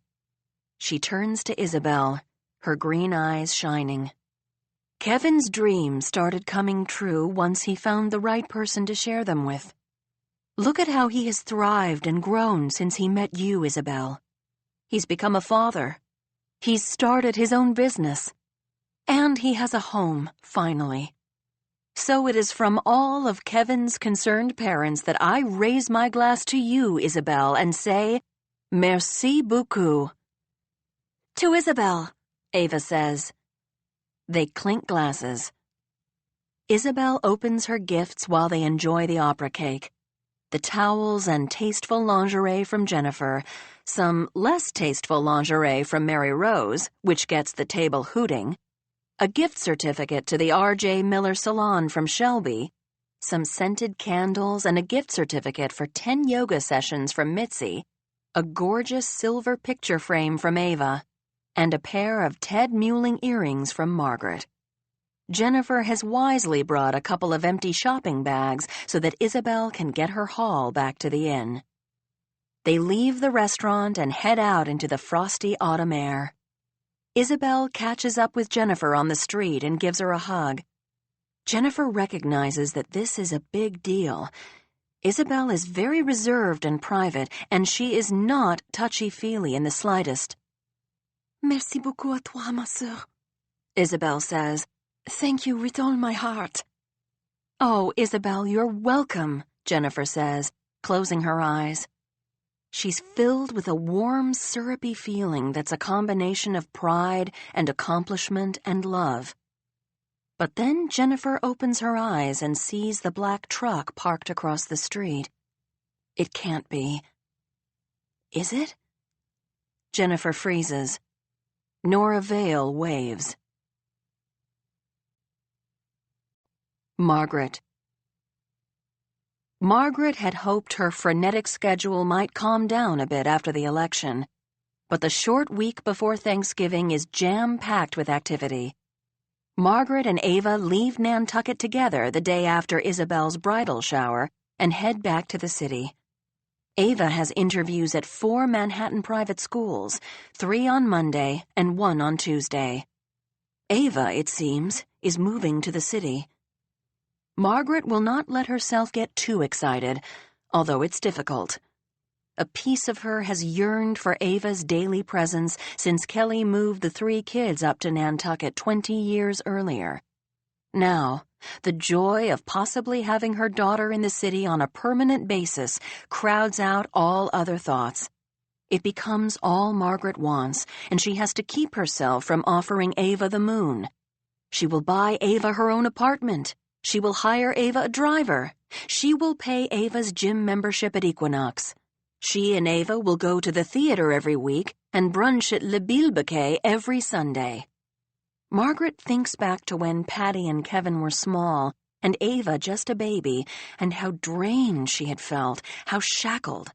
She turns to Isabel, her green eyes shining. Kevin's dreams started coming true once he found the right person to share them with. Look at how he has thrived and grown since he met you, Isabel. He's become a father. He's started his own business. And he has a home, finally. So it is from all of Kevin's concerned parents that I raise my glass to you, Isabel, and say, merci beaucoup. To Isabel, Ava says. They clink glasses. Isabel opens her gifts while they enjoy the opera cake. The towels and tasteful lingerie from Jennifer, some less tasteful lingerie from Mary Rose, which gets the table hooting, a gift certificate to the R.J. Miller Salon from Shelby, some scented candles and a gift certificate for 10 yoga sessions from Mitzi, a gorgeous silver picture frame from Ava, and a pair of Ted Muling earrings from Margaret. Jennifer has wisely brought a couple of empty shopping bags so that Isabel can get her haul back to the inn. They leave the restaurant and head out into the frosty autumn air. Isabel catches up with Jennifer on the street and gives her a hug. Jennifer recognizes that this is a big deal. Isabel is very reserved and private, and she is not touchy-feely in the slightest. Merci beaucoup à toi, ma sœur, Isabel says. Thank you with all my heart. Oh, Isabel, you're welcome, Jennifer says, closing her eyes. She's filled with a warm, syrupy feeling that's a combination of pride and accomplishment and love. But then Jennifer opens her eyes and sees the black truck parked across the street. It can't be. Is it? Jennifer freezes. Nora Vale waves. Margaret. Margaret had hoped her frenetic schedule might calm down a bit after the election, but the short week before Thanksgiving is jam-packed with activity. Margaret and Ava leave Nantucket together the day after Isabel's bridal shower and head back to the city. Ava has interviews at 4 Manhattan private schools, 3 on Monday and 1 on Tuesday. Ava, it seems, is moving to the city. Margaret will not let herself get too excited, although it's difficult. A piece of her has yearned for Ava's daily presence since Kelly moved the 3 kids up to Nantucket 20 years earlier. Now, the joy of possibly having her daughter in the city on a permanent basis crowds out all other thoughts. It becomes all Margaret wants, and she has to keep herself from offering Ava the moon. She will buy Ava her own apartment. She will hire Ava a driver. She will pay Ava's gym membership at Equinox. She and Ava will go to the theater every week and brunch at Le Bilbequet every Sunday. Margaret thinks back to when Patty and Kevin were small and Ava just a baby, and how drained she had felt, how shackled.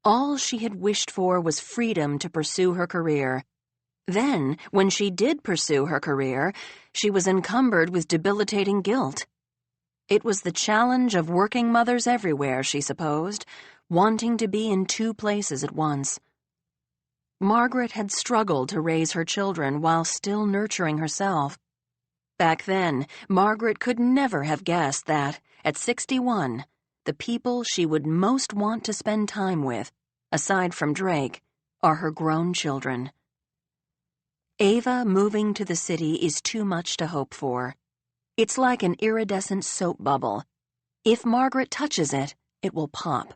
All she had wished for was freedom to pursue her career. Then, when she did pursue her career, she was encumbered with debilitating guilt. It was the challenge of working mothers everywhere, she supposed, wanting to be in 2 places at once. Margaret had struggled to raise her children while still nurturing herself. Back then, Margaret could never have guessed that, at 61, the people she would most want to spend time with, aside from Drake, are her grown children. Ava moving to the city is too much to hope for. It's like an iridescent soap bubble. If Margaret touches it, it will pop.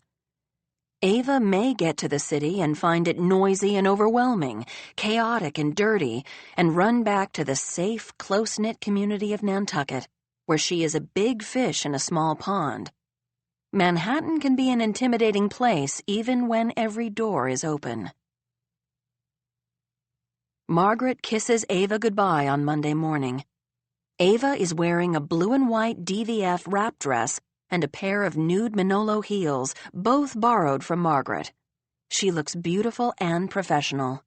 Ava may get to the city and find it noisy and overwhelming, chaotic and dirty, and run back to the safe, close-knit community of Nantucket, where she is a big fish in a small pond. Manhattan can be an intimidating place even when every door is open. Margaret kisses Ava goodbye on Monday morning. Ava is wearing a blue and white DVF wrap dress and a pair of nude Manolo heels, both borrowed from Margaret. She looks beautiful and professional.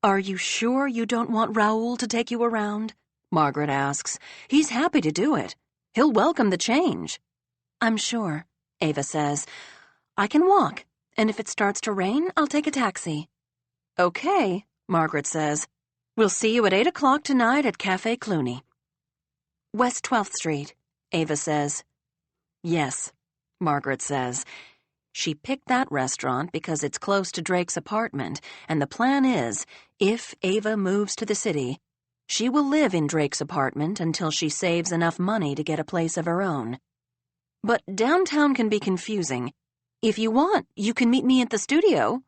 "Are you sure you don't want Raoul to take you around?" Margaret asks. "He's happy to do it. He'll welcome the change." "I'm sure," Ava says. "I can walk, and if it starts to rain, I'll take a taxi." "Okay," Margaret says. "We'll see you at 8 o'clock tonight at Café Cluny." "West 12th Street," Ava says. "Yes," Margaret says. She picked that restaurant because it's close to Drake's apartment, and the plan is, if Ava moves to the city, she will live in Drake's apartment until she saves enough money to get a place of her own. But downtown can be confusing. If you want, you can meet me at the studio.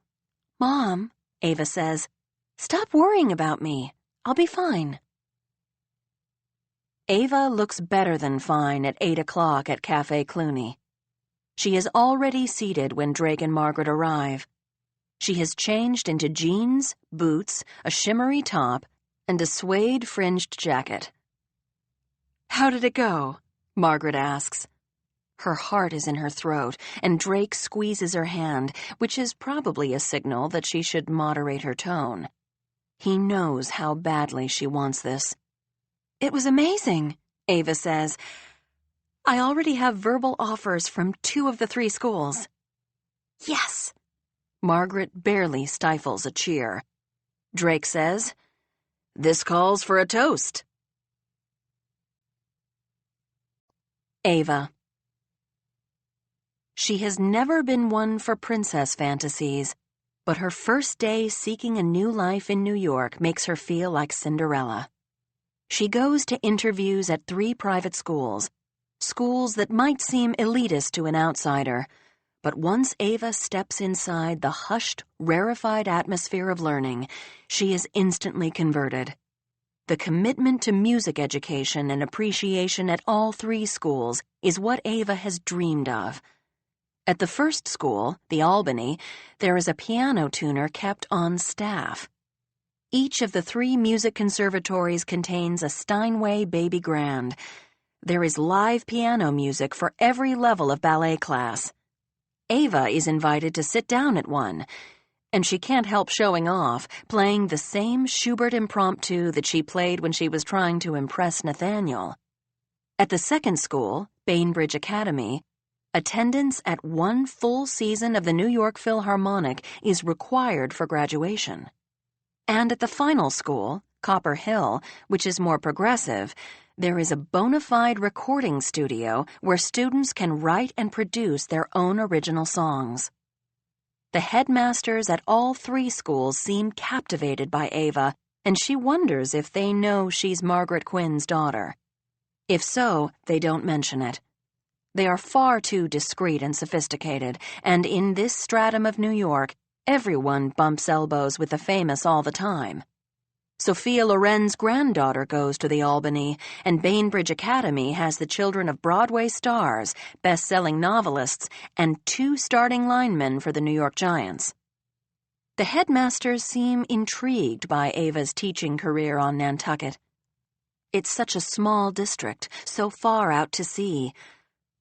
"Mom," Ava says, "stop worrying about me. I'll be fine." Ava looks better than fine at 8 o'clock at Café Cluny. She is already seated when Drake and Margaret arrive. She has changed into jeans, boots, a shimmery top, and a suede fringed jacket. "How did it go?" Margaret asks. Her heart is in her throat, and Drake squeezes her hand, which is probably a signal that she should moderate her tone. He knows how badly she wants this. "It was amazing," Ava says. "I already have verbal offers from 2 of the 3 schools." "Yes!" Margaret barely stifles a cheer. Drake says, "This calls for a toast." Ava. She has never been one for princess fantasies, but her first day seeking a new life in New York makes her feel like Cinderella. She goes to interviews at 3 private schools that might seem elitist to an outsider, but once Ava steps inside the hushed, rarefied atmosphere of learning, she is instantly converted. The commitment to music education and appreciation at all 3 schools is what Ava has dreamed of. At the first school, the Albany, there is a piano tuner kept on staff. Each of the 3 music conservatories contains a Steinway baby grand. There is live piano music for every level of ballet class. Ava is invited to sit down at one, and she can't help showing off, playing the same Schubert impromptu that she played when she was trying to impress Nathaniel. At the second school, Bainbridge Academy, attendance at 1 full season of the New York Philharmonic is required for graduation. And at the final school, Copper Hill, which is more progressive, there is a bona fide recording studio where students can write and produce their own original songs. The headmasters at all 3 schools seem captivated by Ava, and she wonders if they know she's Margaret Quinn's daughter. If so, they don't mention it. They are far too discreet and sophisticated, and in this stratum of New York, everyone bumps elbows with the famous all the time. Sophia Loren's granddaughter goes to the Albany, and Bainbridge Academy has the children of Broadway stars, best-selling novelists, and 2 starting linemen for the New York Giants. The headmasters seem intrigued by Ava's teaching career on Nantucket. It's such a small district, so far out to sea.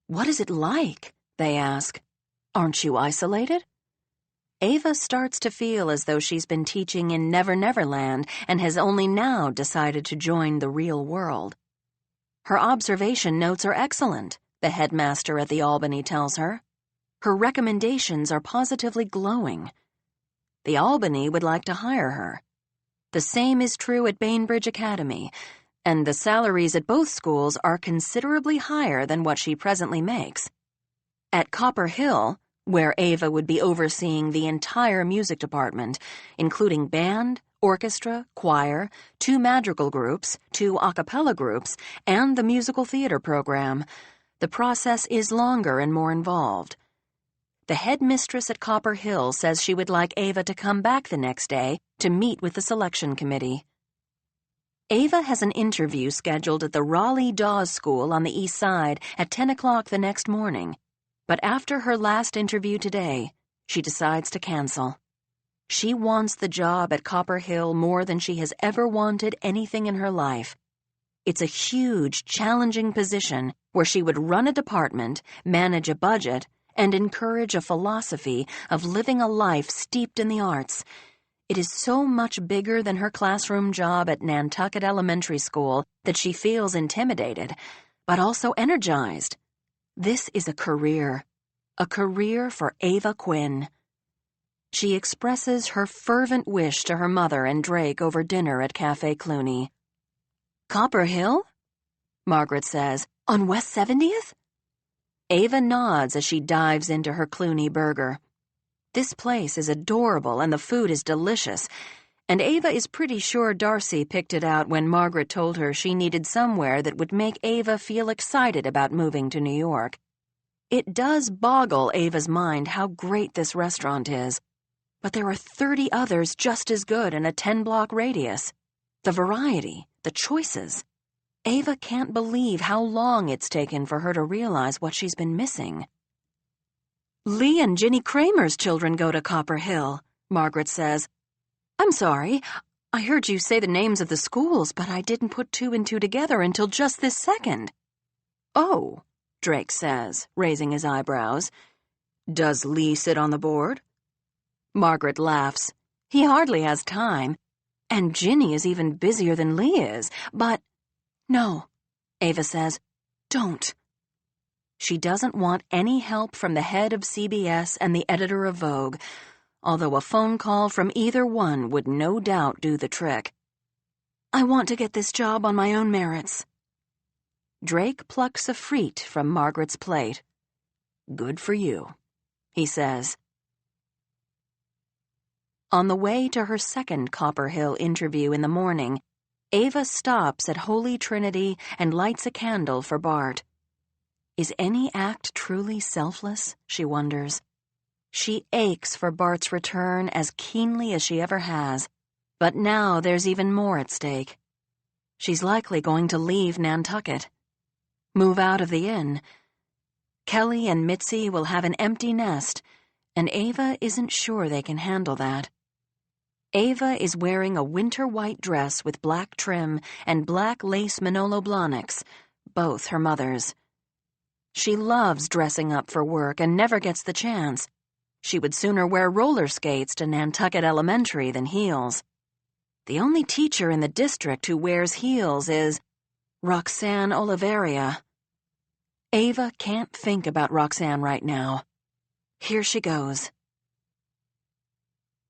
"What is it like?" they ask. "Aren't you isolated?" Ava starts to feel as though she's been teaching in Never Never Land and has only now decided to join the real world. Her observation notes are excellent, the headmaster at the Albany tells her. Her recommendations are positively glowing. The Albany would like to hire her. The same is true at Bainbridge Academy, and the salaries at both schools are considerably higher than what she presently makes. At Copper Hill, where Ava would be overseeing the entire music department, including band, orchestra, choir, 2 madrigal groups, 2 a cappella groups, and the musical theater program, the process is longer and more involved. The headmistress at Copper Hill says she would like Ava to come back the next day to meet with the selection committee. Ava has an interview scheduled at the Raleigh Dawes School on the East Side at 10 o'clock the next morning. But after her last interview today, she decides to cancel. She wants the job at Copper Hill more than she has ever wanted anything in her life. It's a huge, challenging position where she would run a department, manage a budget, and encourage a philosophy of living a life steeped in the arts. It is so much bigger than her classroom job at Nantucket Elementary School that she feels intimidated, but also energized. This is a career for Ava Quinn. She expresses her fervent wish to her mother and Drake over dinner at Cafe Cluny. "Copper Hill?" Margaret says. "On West 70th? Ava nods as she dives into her Cluny burger. This place is adorable and the food is delicious, and Ava is pretty sure Darcy picked it out when Margaret told her she needed somewhere that would make Ava feel excited about moving to New York. It does boggle Ava's mind how great this restaurant is, but there are 30 others just as good in a 10-block radius. The variety, the choices. Ava can't believe how long it's taken for her to realize what she's been missing. "Lee and Ginny Kramer's children go to Copper Hill," Margaret says. "I'm sorry, I heard you say the names of the schools, but I didn't put two and two together until just this second." "Oh," Drake says, raising his eyebrows. "Does Lee sit on the board?" Margaret laughs. "He hardly has time. And Ginny is even busier than Lee is, but—" "No," Ava says, "don't." She doesn't want any help from the head of CBS and the editor of Vogue, although a phone call from either one would no doubt do the trick. "I want to get this job on my own merits." Drake plucks a frite from Margaret's plate. "Good for you," he says. On the way to her second Copper Hill interview in the morning, Ava stops at Holy Trinity and lights a candle for Bart. Is any act truly selfless, she wonders. She aches for Bart's return as keenly as she ever has, but now there's even more at stake. She's likely going to leave Nantucket. Move out of the inn. Kelly and Mitzi will have an empty nest, and Ava isn't sure they can handle that. Ava is wearing a winter white dress with black trim and black lace Manolo Blahniks, both her mother's. She loves dressing up for work and never gets the chance. She would sooner wear roller skates to Nantucket Elementary than heels. The only teacher in the district who wears heels is Roxanne Oliveria. Ava can't think about Roxanne right now. Here she goes.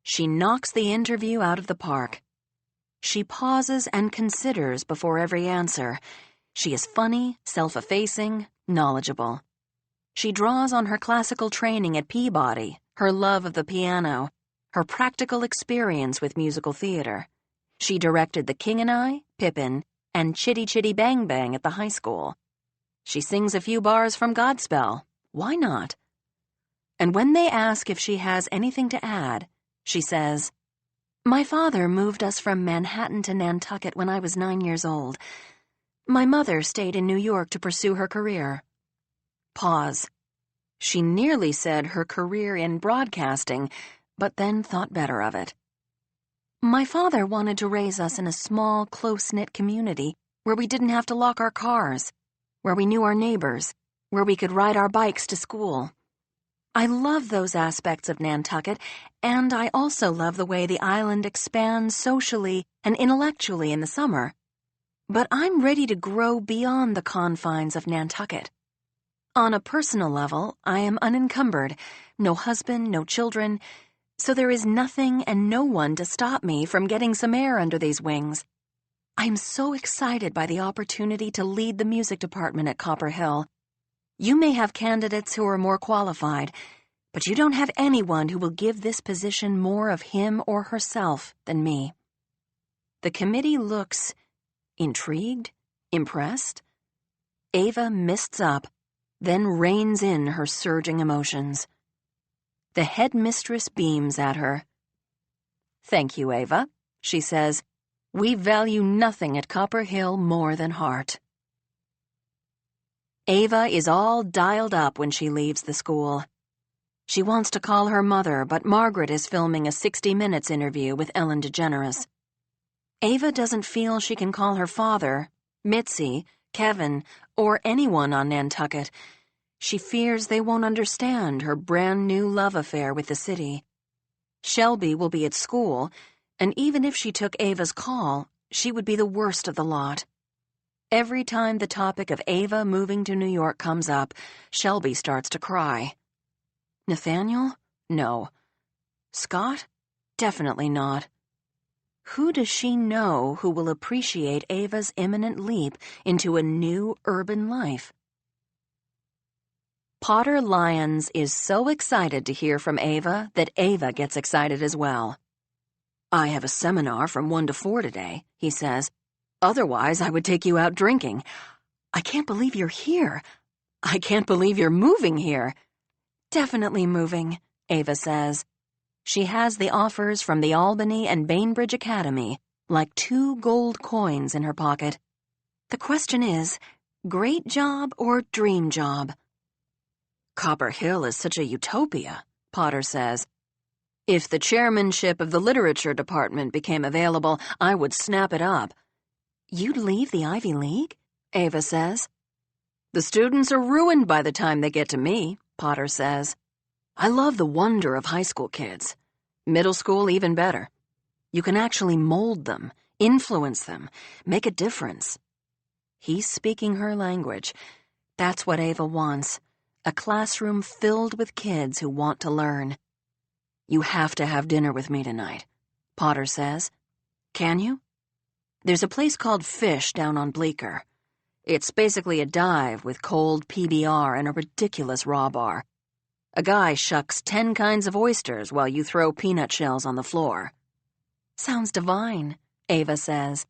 She knocks the interview out of the park. She pauses and considers before every answer. She is funny, self-effacing, knowledgeable. She draws on her classical training at Peabody, her love of the piano, her practical experience with musical theater. She directed The King and I, Pippin, and Chitty Chitty Bang Bang at the high school. She sings a few bars from Godspell. Why not? And when they ask if she has anything to add, she says, "My father moved us from Manhattan to Nantucket when I was 9 years old. My mother stayed in New York to pursue her career." Pause. She nearly said her career in broadcasting, but then thought better of it. "My father wanted to raise us in a small, close-knit community where we didn't have to lock our cars, where we knew our neighbors, where we could ride our bikes to school. I love those aspects of Nantucket, and I also love the way the island expands socially and intellectually in the summer. But I'm ready to grow beyond the confines of Nantucket. On a personal level, I am unencumbered, no husband, no children, so there is nothing and no one to stop me from getting some air under these wings. I'm so excited by the opportunity to lead the music department at Copper Hill. You may have candidates who are more qualified, but you don't have anyone who will give this position more of him or herself than me." The committee looks intrigued, impressed. Ava mists up, then reins in her surging emotions. The headmistress beams at her. "Thank you, Ava," she says. "We value nothing at Copper Hill more than heart." Ava is all dialed up when she leaves the school. She wants to call her mother, but Margaret is filming a 60 Minutes interview with Ellen DeGeneres. Ava doesn't feel she can call her father, Mitzi, Kevin, or anyone on Nantucket. She fears they won't understand her brand-new love affair with the city. Shelby will be at school, and even if she took Ava's call, she would be the worst of the lot. Every time the topic of Ava moving to New York comes up, Shelby starts to cry. Nathaniel? No. Scott? Definitely not. Who does she know who will appreciate Ava's imminent leap into a new urban life? Potter Lyons is so excited to hear from Ava that Ava gets excited as well. I have a seminar from 1 to 4 today, he says. Otherwise, I would take you out drinking. I can't believe you're here. I can't believe you're moving here. Definitely moving, Ava says. She has the offers from the Albany and Bainbridge Academy, like 2 gold coins in her pocket. The question is, great job or dream job? Copper Hill is such a utopia, Potter says. If the chairmanship of the literature department became available, I would snap it up. You'd leave the Ivy League? Ava says. The students are ruined by the time they get to me, Potter says. I love the wonder of high school kids. Middle school, even better. You can actually mold them, influence them, make a difference. He's speaking her language. That's what Ava wants. A classroom filled with kids who want to learn. You have to have dinner with me tonight, Potter says. Can you? There's a place called Fish down on Bleecker. It's basically a dive with cold PBR and a ridiculous raw bar. A guy shucks 10 kinds of oysters while you throw peanut shells on the floor. Sounds divine, Ava says.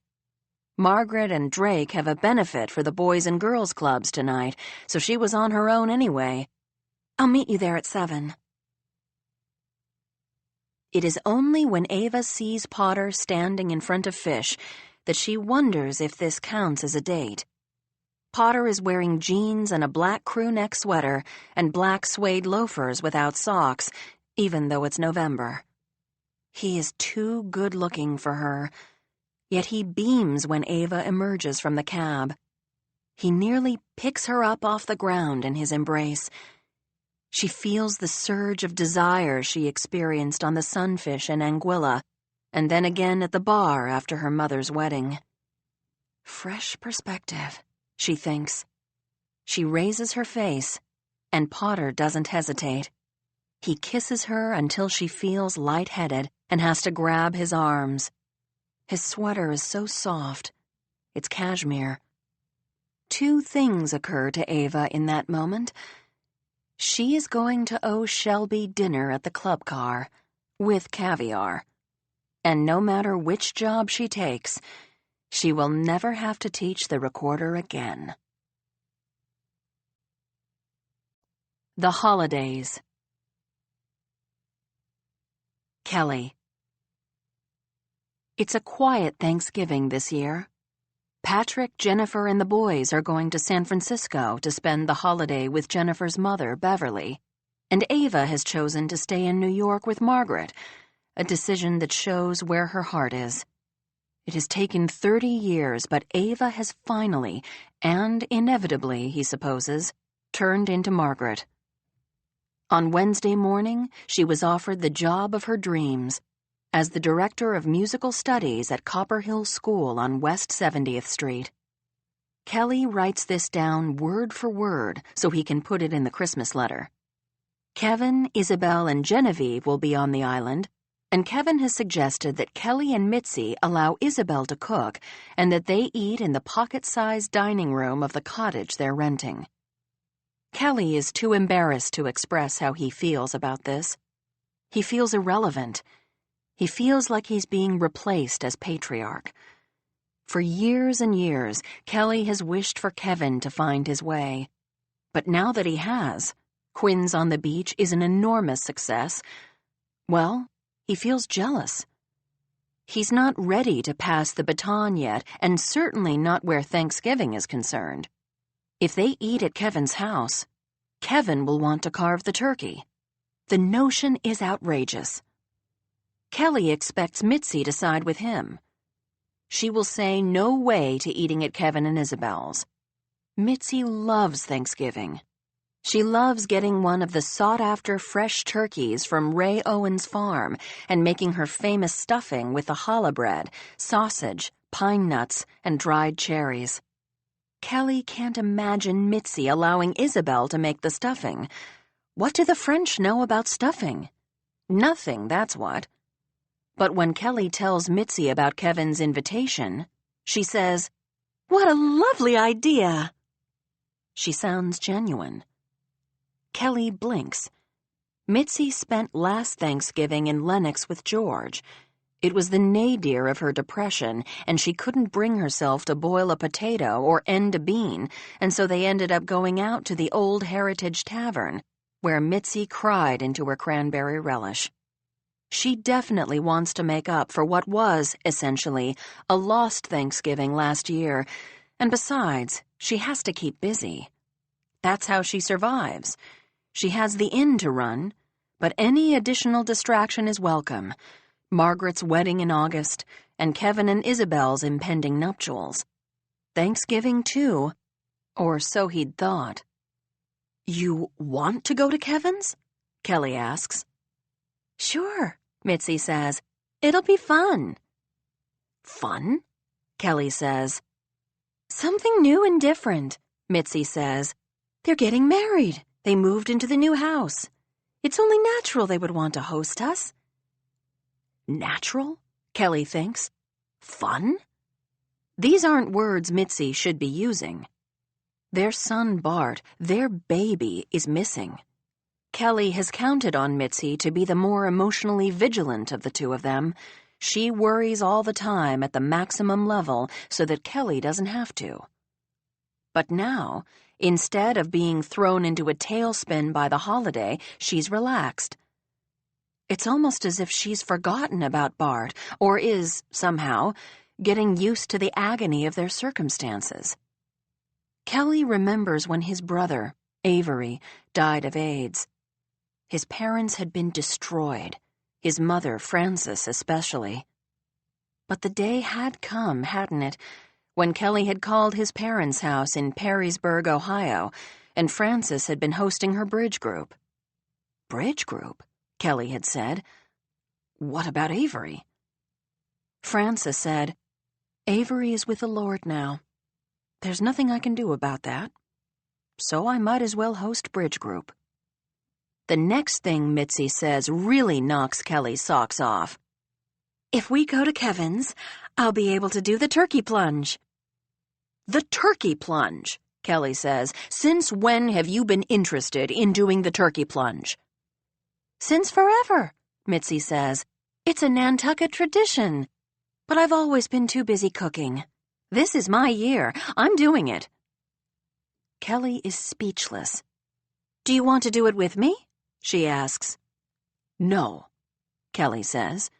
Margaret and Drake have a benefit for the Boys and Girls Clubs tonight, so she was on her own anyway. I'll meet you there at 7. It is only when Ava sees Potter standing in front of Fish that she wonders if this counts as a date. Potter is wearing jeans and a black crew neck sweater and black suede loafers without socks, even though it's November. He is too good-looking for her, yet he beams when Ava emerges from the cab. He nearly picks her up off the ground in his embrace. She feels the surge of desire she experienced on the Sunfish in Anguilla, and then again at the bar after her mother's wedding. Fresh perspective, she thinks. She raises her face, and Potter doesn't hesitate. He kisses her until she feels lightheaded and has to grab his arms. His sweater is so soft. It's cashmere. 2 things occur to Ava in that moment. She is going to owe Shelby dinner at the club car, with caviar. And no matter which job she takes, she will never have to teach the recorder again. The Holidays. Kelly. It's a quiet Thanksgiving this year. Patrick, Jennifer, and the boys are going to San Francisco to spend the holiday with Jennifer's mother, Beverly, and Ava has chosen to stay in New York with Margaret, a decision that shows where her heart is. It has taken 30 years, but Ava has finally, and inevitably, he supposes, turned into Margaret. On Wednesday morning, she was offered the job of her dreams as the director of musical studies at Copper Hill School on West 70th Street. Kelly writes this down word for word so he can put it in the Christmas letter. Kevin, Isabel, and Genevieve will be on the island, and Kevin has suggested that Kelly and Mitzi allow Isabel to cook and that they eat in the pocket-sized dining room of the cottage they're renting. Kelly is too embarrassed to express how he feels about this. He feels irrelevant. He feels like he's being replaced as patriarch. For years and years, Kelly has wished for Kevin to find his way. But now that he has, Quinn's on the Beach is an enormous success. Well, he feels jealous. He's not ready to pass the baton yet, and certainly not where Thanksgiving is concerned. If they eat at Kevin's house, Kevin will want to carve the turkey. The notion is outrageous. Kelly expects Mitzi to side with him. She will say no way to eating at Kevin and Isabel's. Mitzi loves Thanksgiving. She loves getting one of the sought-after fresh turkeys from Ray Owen's farm and making her famous stuffing with the challah bread, sausage, pine nuts, and dried cherries. Kelly can't imagine Mitzi allowing Isabel to make the stuffing. What do the French know about stuffing? Nothing, that's what. But when Kelly tells Mitzi about Kevin's invitation, she says, "What a lovely idea!" She sounds genuine. Kelly blinks. Mitzi spent last Thanksgiving in Lenox with George. It was the nadir of her depression, and she couldn't bring herself to boil a potato or end a bean, and so they ended up going out to the Old Heritage Tavern, where Mitzi cried into her cranberry relish. She definitely wants to make up for what was, essentially, a lost Thanksgiving last year, and besides, she has to keep busy. That's how she survives. She has the inn to run, but any additional distraction is welcome. Margaret's wedding in August, and Kevin and Isabel's impending nuptials. Thanksgiving, too, or so he'd thought. "You want to go to Kevin's?" Kelly asks. "Sure," Mitzi says. "It'll be fun." "Fun?" Kelly says. "Something new and different," Mitzi says. "They're getting married. They moved into the new house. It's only natural they would want to host us." Natural? Kelly thinks. Fun? These aren't words Mitzi should be using. Their son Bart, their baby, is missing. Kelly has counted on Mitzi to be the more emotionally vigilant of the two of them. She worries all the time at the maximum level so that Kelly doesn't have to. But now, instead of being thrown into a tailspin by the holiday, she's relaxed. It's almost as if she's forgotten about Bart, or is, somehow, getting used to the agony of their circumstances. Kelly remembers when his brother, Avery, died of AIDS. His parents had been destroyed, his mother, Frances, especially. But the day had come, hadn't it, when Kelly had called his parents' house in Perrysburg, Ohio, and Frances had been hosting her bridge group. Bridge group? Kelly had said. What about Avery? Frances said, "Avery is with the Lord now. There's nothing I can do about that. So I might as well host bridge group." The next thing Mitzi says really knocks Kelly's socks off. "If we go to Kevin's, I'll be able to do the turkey plunge." "The turkey plunge," Kelly says. "Since when have you been interested in doing the turkey plunge?" "Since forever," Mitzi says. "It's a Nantucket tradition. But I've always been too busy cooking. This is my year. I'm doing it." Kelly is speechless. "Do you want to do it with me?" she asks. "No," Kelly says.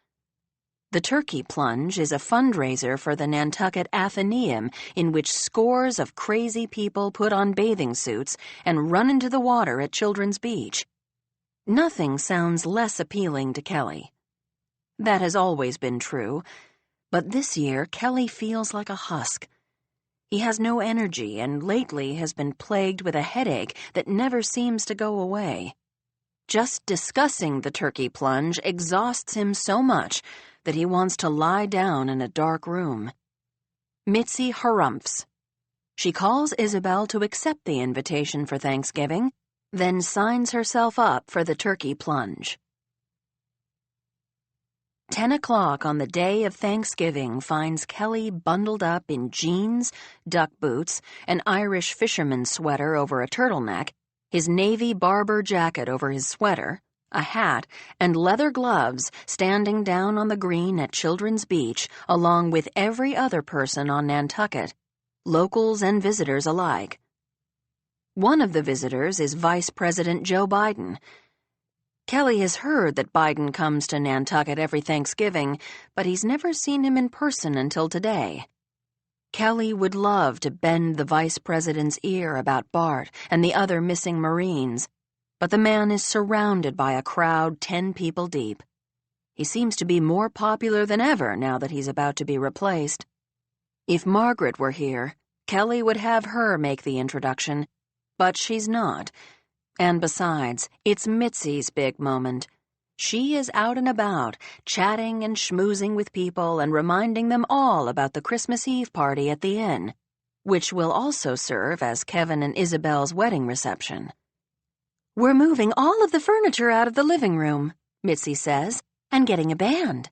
The turkey plunge is a fundraiser for the Nantucket Athenaeum in which scores of crazy people put on bathing suits and run into the water at Children's Beach. Nothing sounds less appealing to Kelly. That has always been true, but this year Kelly feels like a husk. He has no energy and lately has been plagued with a headache that never seems to go away. Just discussing the turkey plunge exhausts him so much that he wants to lie down in a dark room. Mitzi harumphs. She calls Isabel to accept the invitation for Thanksgiving, then signs herself up for the turkey plunge. 10 o'clock on the day of Thanksgiving finds Kelly bundled up in jeans, duck boots, an Irish fisherman's sweater over a turtleneck, his navy Barber jacket over his sweater, a hat, and leather gloves standing down on the green at Children's Beach along with every other person on Nantucket, locals and visitors alike. One of the visitors is Vice President Joe Biden. Kelly has heard that Biden comes to Nantucket every Thanksgiving, but he's never seen him in person until today. Kelly would love to bend the vice president's ear about Bart and the other missing Marines, but the man is surrounded by a crowd 10 people deep. He seems to be more popular than ever now that he's about to be replaced. If Margaret were here, Kelly would have her make the introduction, but she's not. And besides, it's Mitzi's big moment. She is out and about, chatting and schmoozing with people and reminding them all about the Christmas Eve party at the inn, which will also serve as Kevin and Isabel's wedding reception. "We're moving all of the furniture out of the living room," Mitzi says, "and getting a band."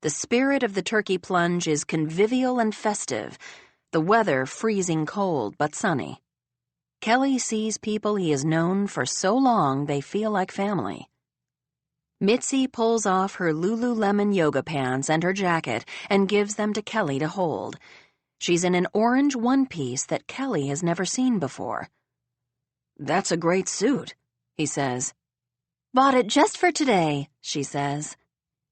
The spirit of the turkey plunge is convivial and festive, the weather freezing cold but sunny. Kelly sees people he has known for so long they feel like family. Mitzi pulls off her Lululemon yoga pants and her jacket and gives them to Kelly to hold. She's in an orange one-piece that Kelly has never seen before. "That's a great suit," he says. "Bought it just for today," she says.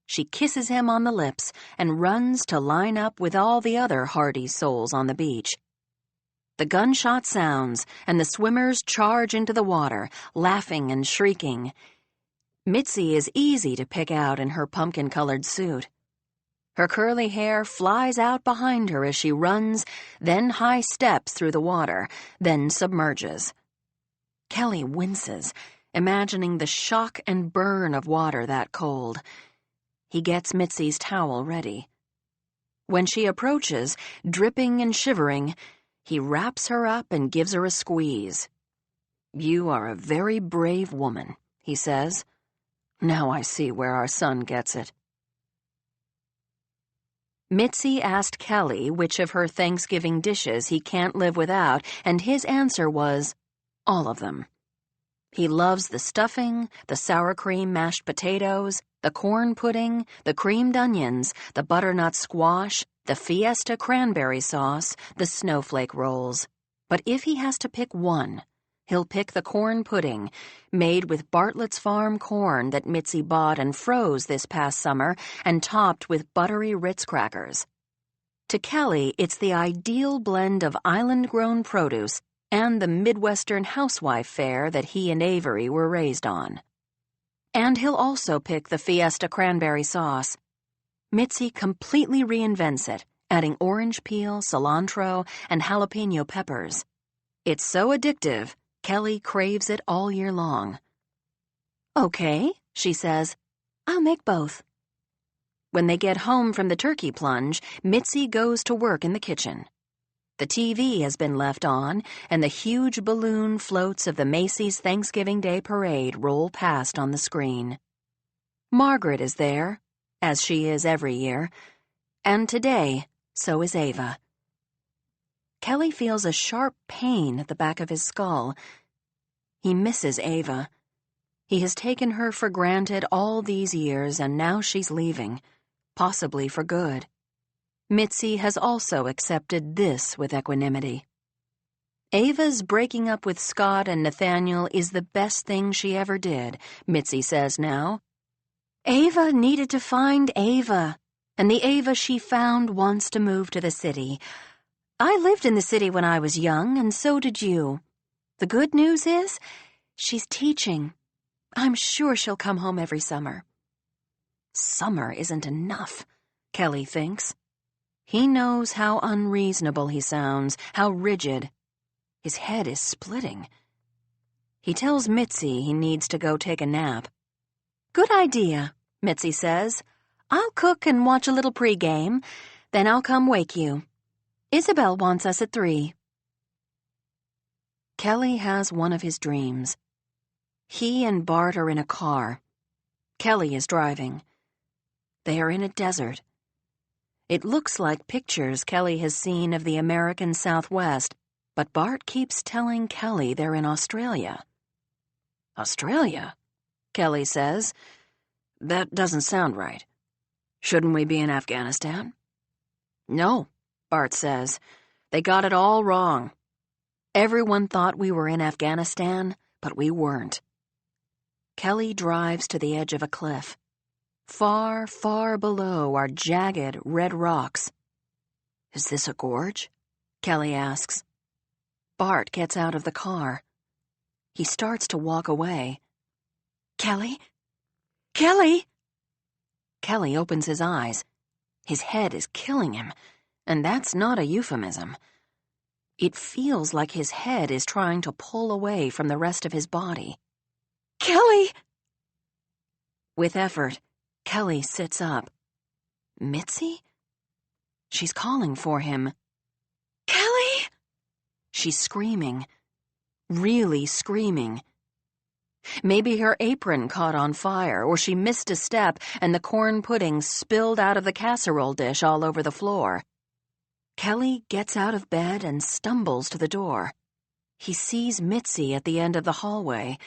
She kisses him on the lips and runs to line up with all the other hardy souls on the beach. The gunshot sounds, and the swimmers charge into the water, laughing and shrieking. Mitzi is easy to pick out in her pumpkin-colored suit. Her curly hair flies out behind her as she runs, then high steps through the water, then submerges. Kelly winces, imagining the shock and burn of water that cold. He gets Mitzi's towel ready. When she approaches, dripping and shivering, he wraps her up and gives her a squeeze. "You are a very brave woman," he says. "Now I see where our son gets it." Mitzi asked Kelly which of her Thanksgiving dishes he can't live without, and his answer was, all of them. He loves the stuffing, the sour cream mashed potatoes, the corn pudding, the creamed onions, the butternut squash, the Fiesta cranberry sauce, the snowflake rolls. But if he has to pick one, he'll pick the corn pudding, made with Bartlett's Farm corn that Mitzi bought and froze this past summer and topped with buttery Ritz crackers. To Kelly, it's the ideal blend of island-grown produce and the Midwestern housewife fare that he and Avery were raised on. And he'll also pick the Fiesta cranberry sauce. Mitzi completely reinvents it, adding orange peel, cilantro, and jalapeno peppers. It's so addictive, Kelly craves it all year long. "Okay," she says, "I'll make both." When they get home from the turkey plunge, Mitzi goes to work in the kitchen. The TV has been left on, and the huge balloon floats of the Macy's Thanksgiving Day Parade roll past on the screen. Margaret is there, as she is every year, and today, so is Ava. Kelly feels a sharp pain at the back of his skull. He misses Ava. He has taken her for granted all these years, and now she's leaving, possibly for good. Mitzi has also accepted this with equanimity. Ava's breaking up with Scott and Nathaniel is the best thing she ever did, Mitzi says now. Ava needed to find Ava, and the Ava she found wants to move to the city. I lived in the city when I was young, and so did you. The good news is, she's teaching. I'm sure she'll come home every summer. Summer isn't enough, Kelly thinks. He knows how unreasonable he sounds, how rigid. His head is splitting. He tells Mitzi he needs to go take a nap. Good idea, Mitzi says. I'll cook and watch a little pregame, then I'll come wake you. Isabel wants us at 3. Kelly has one of his dreams. He and Bart are in a car. Kelly is driving. They are in a desert. It looks like pictures Kelly has seen of the American Southwest, but Bart keeps telling Kelly they're in Australia. Australia? Kelly says. That doesn't sound right. Shouldn't we be in Afghanistan? No, Bart says. They got it all wrong. Everyone thought we were in Afghanistan, but we weren't. Kelly drives to the edge of a cliff. Far, far below are jagged red rocks. Is this a gorge? Kelly asks. Bart gets out of the car. He starts to walk away. Kelly? Kelly! Kelly opens his eyes. His head is killing him, and that's not a euphemism. It feels like his head is trying to pull away from the rest of his body. Kelly! With effort, Kelly sits up. Mitzi? She's calling for him. Kelly! She's screaming. Really screaming. Maybe her apron caught on fire, or she missed a step and the corn pudding spilled out of the casserole dish all over the floor. Kelly gets out of bed and stumbles to the door. He sees Mitzi at the end of the hallway.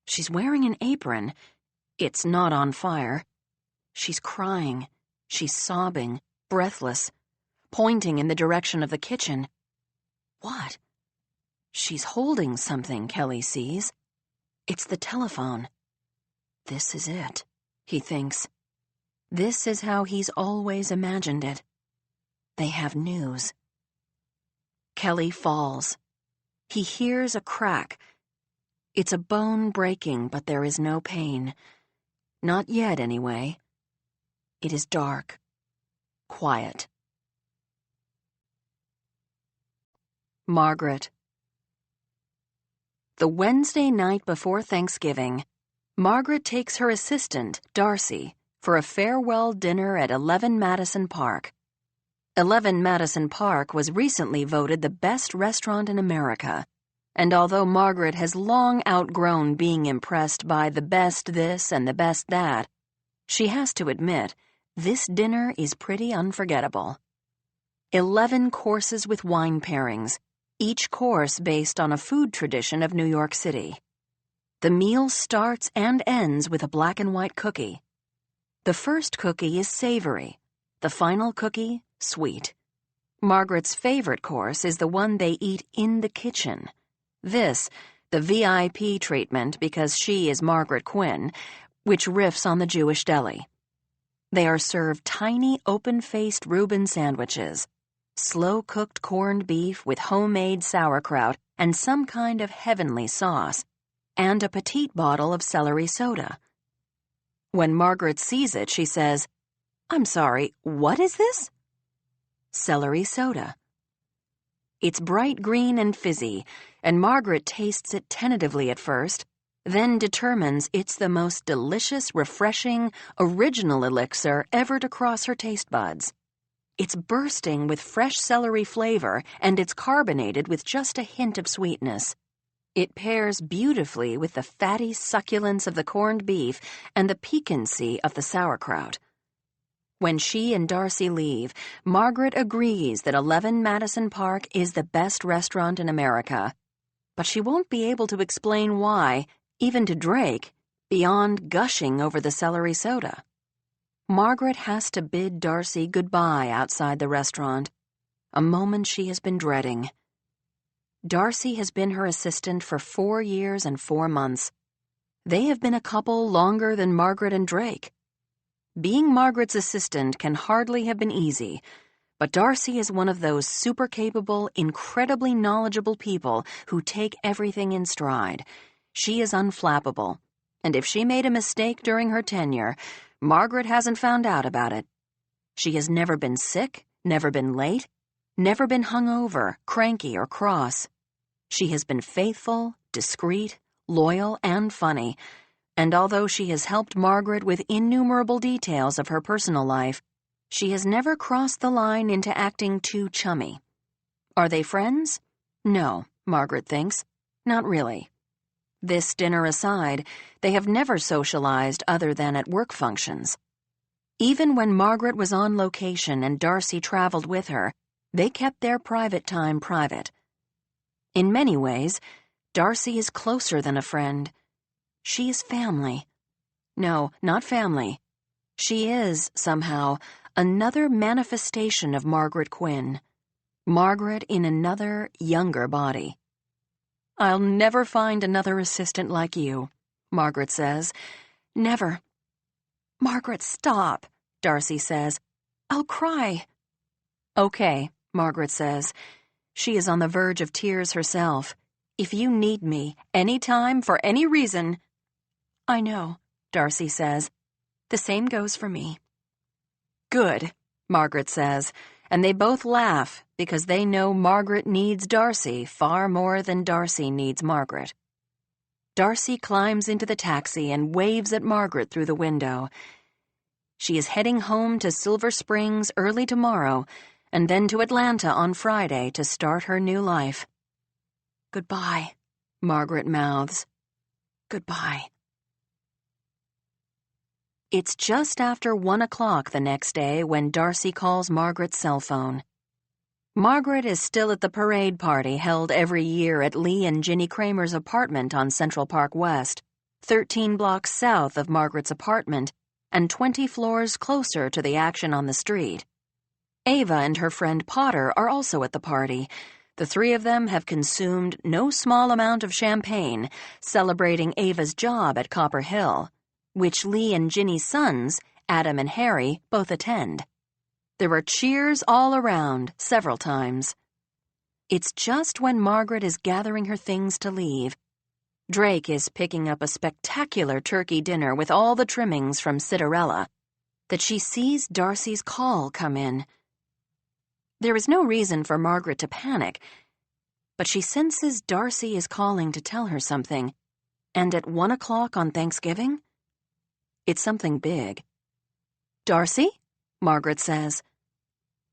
She's wearing an apron. It's not on fire. She's crying. She's sobbing, breathless, pointing in the direction of the kitchen. What? She's holding something, Kelly sees. It's the telephone. This is it, he thinks. This is how he's always imagined it. They have news. Kelly falls. He hears a crack. It's a bone breaking, but there is no pain. Not yet, anyway. It is dark. Quiet. Margaret. The Wednesday night before Thanksgiving, Margaret takes her assistant, Darcy, for a farewell dinner at 11 Madison Park. 11 Madison Park was recently voted the best restaurant in America, and although Margaret has long outgrown being impressed by the best this and the best that, she has to admit, this dinner is pretty unforgettable. 11 courses with wine pairings, each course based on a food tradition of New York City. The meal starts and ends with a black and white cookie. The first cookie is savory, the final cookie, sweet. Margaret's favorite course is the one they eat in the kitchen. This, the VIP treatment because she is Margaret Quinn, which riffs on the Jewish deli. They are served tiny open-faced Reuben sandwiches, slow-cooked corned beef with homemade sauerkraut and some kind of heavenly sauce, and a petite bottle of celery soda. When Margaret sees it, she says, "I'm sorry, what is this?" Celery soda. It's bright green and fizzy, and Margaret tastes it tentatively at first, then determines it's the most delicious, refreshing, original elixir ever to cross her taste buds. It's bursting with fresh celery flavor, and it's carbonated with just a hint of sweetness. It pairs beautifully with the fatty succulence of the corned beef and the piquancy of the sauerkraut. When she and Darcy leave, Margaret agrees that 11 Madison Park is the best restaurant in America, but she won't be able to explain why, even to Drake, beyond gushing over the celery soda. Margaret has to bid Darcy goodbye outside the restaurant, a moment she has been dreading. Darcy has been her assistant for 4 years and 4 months. They have been a couple longer than Margaret and Drake. Being Margaret's assistant can hardly have been easy, but Darcy is one of those super capable, incredibly knowledgeable people who take everything in stride. She is unflappable, and if she made a mistake during her tenure, Margaret hasn't found out about it. She has never been sick, never been late, never been hungover, cranky, or cross. She has been faithful, discreet, loyal, and funny, and although she has helped Margaret with innumerable details of her personal life, she has never crossed the line into acting too chummy. Are they friends? No, Margaret thinks. Not really. This dinner aside, they have never socialized other than at work functions. Even when Margaret was on location and Darcy traveled with her, they kept their private time private. In many ways, Darcy is closer than a friend. She is family. No, not family. She is, somehow, another manifestation of Margaret Quinn. Margaret in another, younger body. "I'll never find another assistant like you," Margaret says. "Never." "Margaret, stop," Darcy says. "I'll cry." Okay, Margaret says. She is on the verge of tears herself. If you need me, any time, for any reason... I know, Darcy says. The same goes for me. Good, Margaret says, and they both laugh because they know Margaret needs Darcy far more than Darcy needs Margaret. Darcy climbs into the taxi and waves at Margaret through the window. She is heading home to Silver Springs early tomorrow, and then to Atlanta on Friday to start her new life. Goodbye, Margaret mouths. Goodbye. It's just after 1 o'clock the next day when Darcy calls Margaret's cell phone. Margaret is still at the parade party held every year at Lee and Ginny Kramer's apartment on Central Park West, 13 blocks south of Margaret's apartment and 20 floors closer to the action on the street. Ava and her friend Potter are also at the party. The three of them have consumed no small amount of champagne, celebrating Ava's job at Copper Hill, which Lee and Ginny's sons, Adam and Harry, both attend. There are cheers all around, several times. It's just when Margaret is gathering her things to leave. Drake is picking up a spectacular turkey dinner with all the trimmings from Cinderella, that she sees Darcy's call come in. There is no reason for Margaret to panic, but she senses Darcy is calling to tell her something, and at 1 o'clock on Thanksgiving? It's something big. Darcy? Margaret says.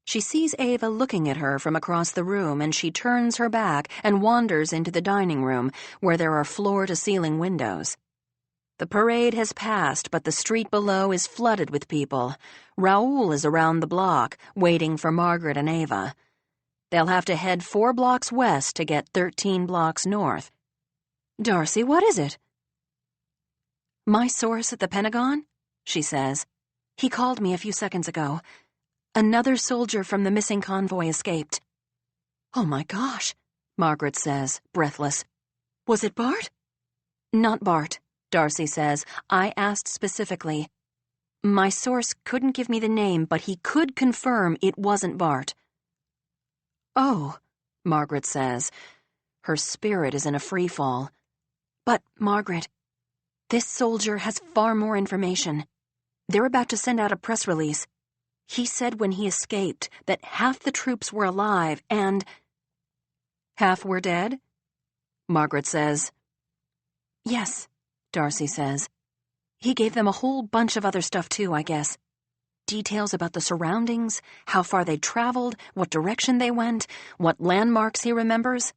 She sees Ava looking at her from across the room, and she turns her back and wanders into the dining room, where there are floor-to-ceiling windows. The parade has passed, but the street below is flooded with people. Raoul is around the block, waiting for Margaret and Ava. They'll have to head 4 blocks west to get 13 blocks north. Darcy, what is it? My source at the Pentagon, she says. He called me a few seconds ago. Another soldier from the missing convoy escaped. Oh my gosh, Margaret says, breathless. Was it Bart? Not Bart, Darcy says. I asked specifically. My source couldn't give me the name, but he could confirm it wasn't Bart. Oh, Margaret says. Her spirit is in a free fall. But, Margaret, this soldier has far more information. They're about to send out a press release. He said when he escaped that half the troops were alive and... Half were dead? Margaret says. Yes, Darcy says. He gave them a whole bunch of other stuff too, I guess. Details about the surroundings, how far they traveled, what direction they went, what landmarks he remembers.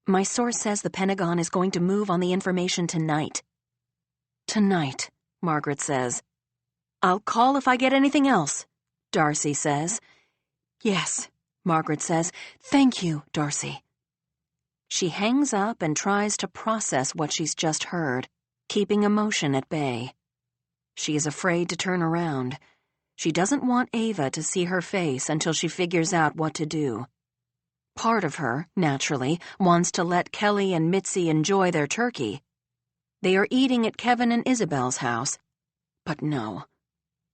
My source says the Pentagon is going to move on the information tonight. Tonight, Margaret says. I'll call if I get anything else, Darcy says. Yes, Margaret says. Thank you, Darcy. She hangs up and tries to process what she's just heard, keeping emotion at bay. She is afraid to turn around. She doesn't want Ava to see her face until she figures out what to do. Part of her, naturally, wants to let Kelly and Mitzi enjoy their turkey. They are eating at Kevin and Isabel's house. But no.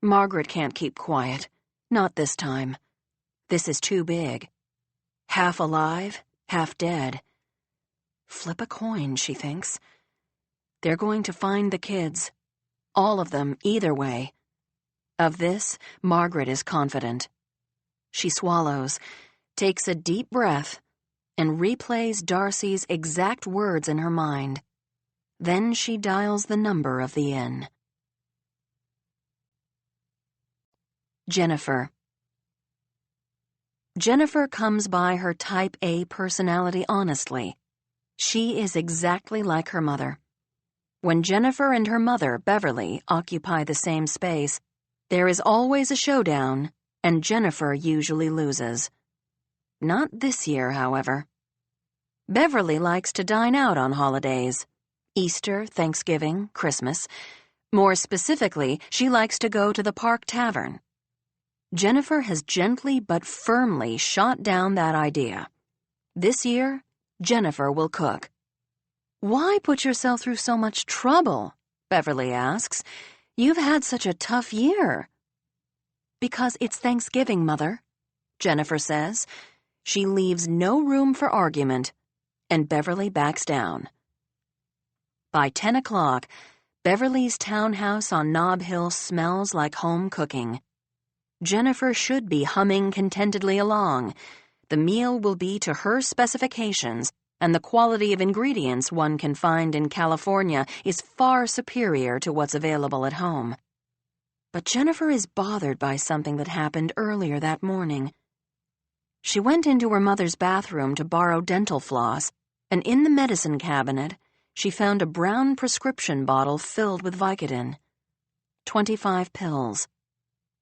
Margaret can't keep quiet. Not this time. This is too big. Half alive, half dead. Flip a coin, she thinks. They're going to find the kids. All of them, either way. Of this, Margaret is confident. She swallows, takes a deep breath, and replays Darcy's exact words in her mind. Then she dials the number of the inn. Jennifer. Jennifer comes by her type A personality honestly. She is exactly like her mother. When Jennifer and her mother, Beverly, occupy the same space, there is always a showdown, and Jennifer usually loses. Not this year, however. Beverly likes to dine out on holidays. Easter, Thanksgiving, Christmas. More specifically, she likes to go to the Park Tavern. Jennifer has gently but firmly shot down that idea. This year, Jennifer will cook. Why put yourself through so much trouble? Beverly asks. You've had such a tough year. Because it's Thanksgiving, Mother. Jennifer says. She leaves no room for argument, and Beverly backs down. By 10 o'clock, Beverly's townhouse on Nob Hill smells like home cooking. Jennifer should be humming contentedly along. The meal will be to her specifications, and the quality of ingredients one can find in California is far superior to what's available at home. But Jennifer is bothered by something that happened earlier that morning. She went into her mother's bathroom to borrow dental floss, and in the medicine cabinet, she found a brown prescription bottle filled with Vicodin. 25 pills.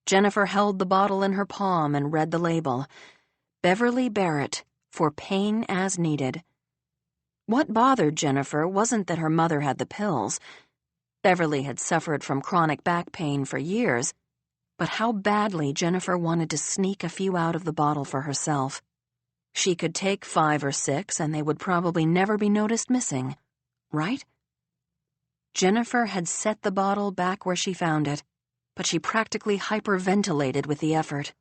Jennifer held the bottle in her palm and read the label. Beverly Barrett, for pain as needed. What bothered Jennifer wasn't that her mother had the pills. Beverly had suffered from chronic back pain for years, but how badly Jennifer wanted to sneak a few out of the bottle for herself. She could take 5 or 6 and they would probably never be noticed missing, right? Jennifer had set the bottle back where she found it, but she practically hyperventilated with the effort.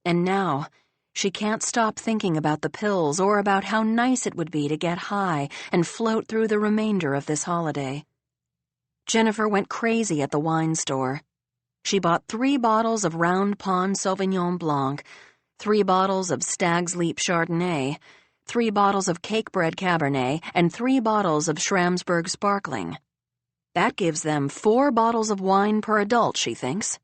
And now, she can't stop thinking about the pills or about how nice it would be to get high and float through the remainder of this holiday. Jennifer went crazy at the wine store. She bought 3 bottles of Round Pond Sauvignon Blanc, 3 bottles of Stag's Leap Chardonnay, 3 bottles of Cakebread Cabernet, and 3 bottles of Schramsberg Sparkling. That gives them 4 bottles of wine per adult, she thinks.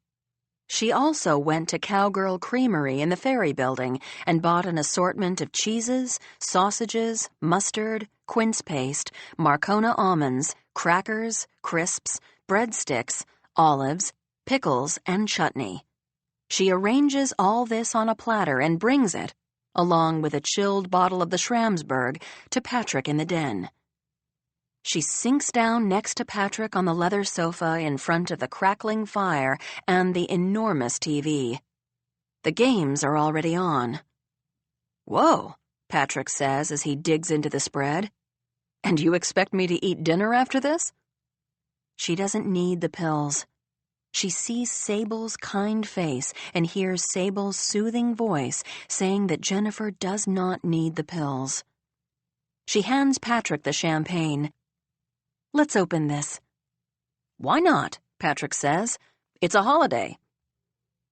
She also went to Cowgirl Creamery in the Ferry Building and bought an assortment of cheeses, sausages, mustard, quince paste, Marcona almonds, crackers, crisps, breadsticks, olives, pickles, and chutney. She arranges all this on a platter and brings it, along with a chilled bottle of the Schramsberg, to Patrick in the den. She sinks down next to Patrick on the leather sofa in front of the crackling fire and the enormous TV. The games are already on. "Whoa," Patrick says as he digs into the spread. "And you expect me to eat dinner after this?" She doesn't need the pills. She sees Sable's kind face and hears Sable's soothing voice saying that Jennifer does not need the pills. She hands Patrick the champagne. "Let's open this." "Why not?" Patrick says. "It's a holiday."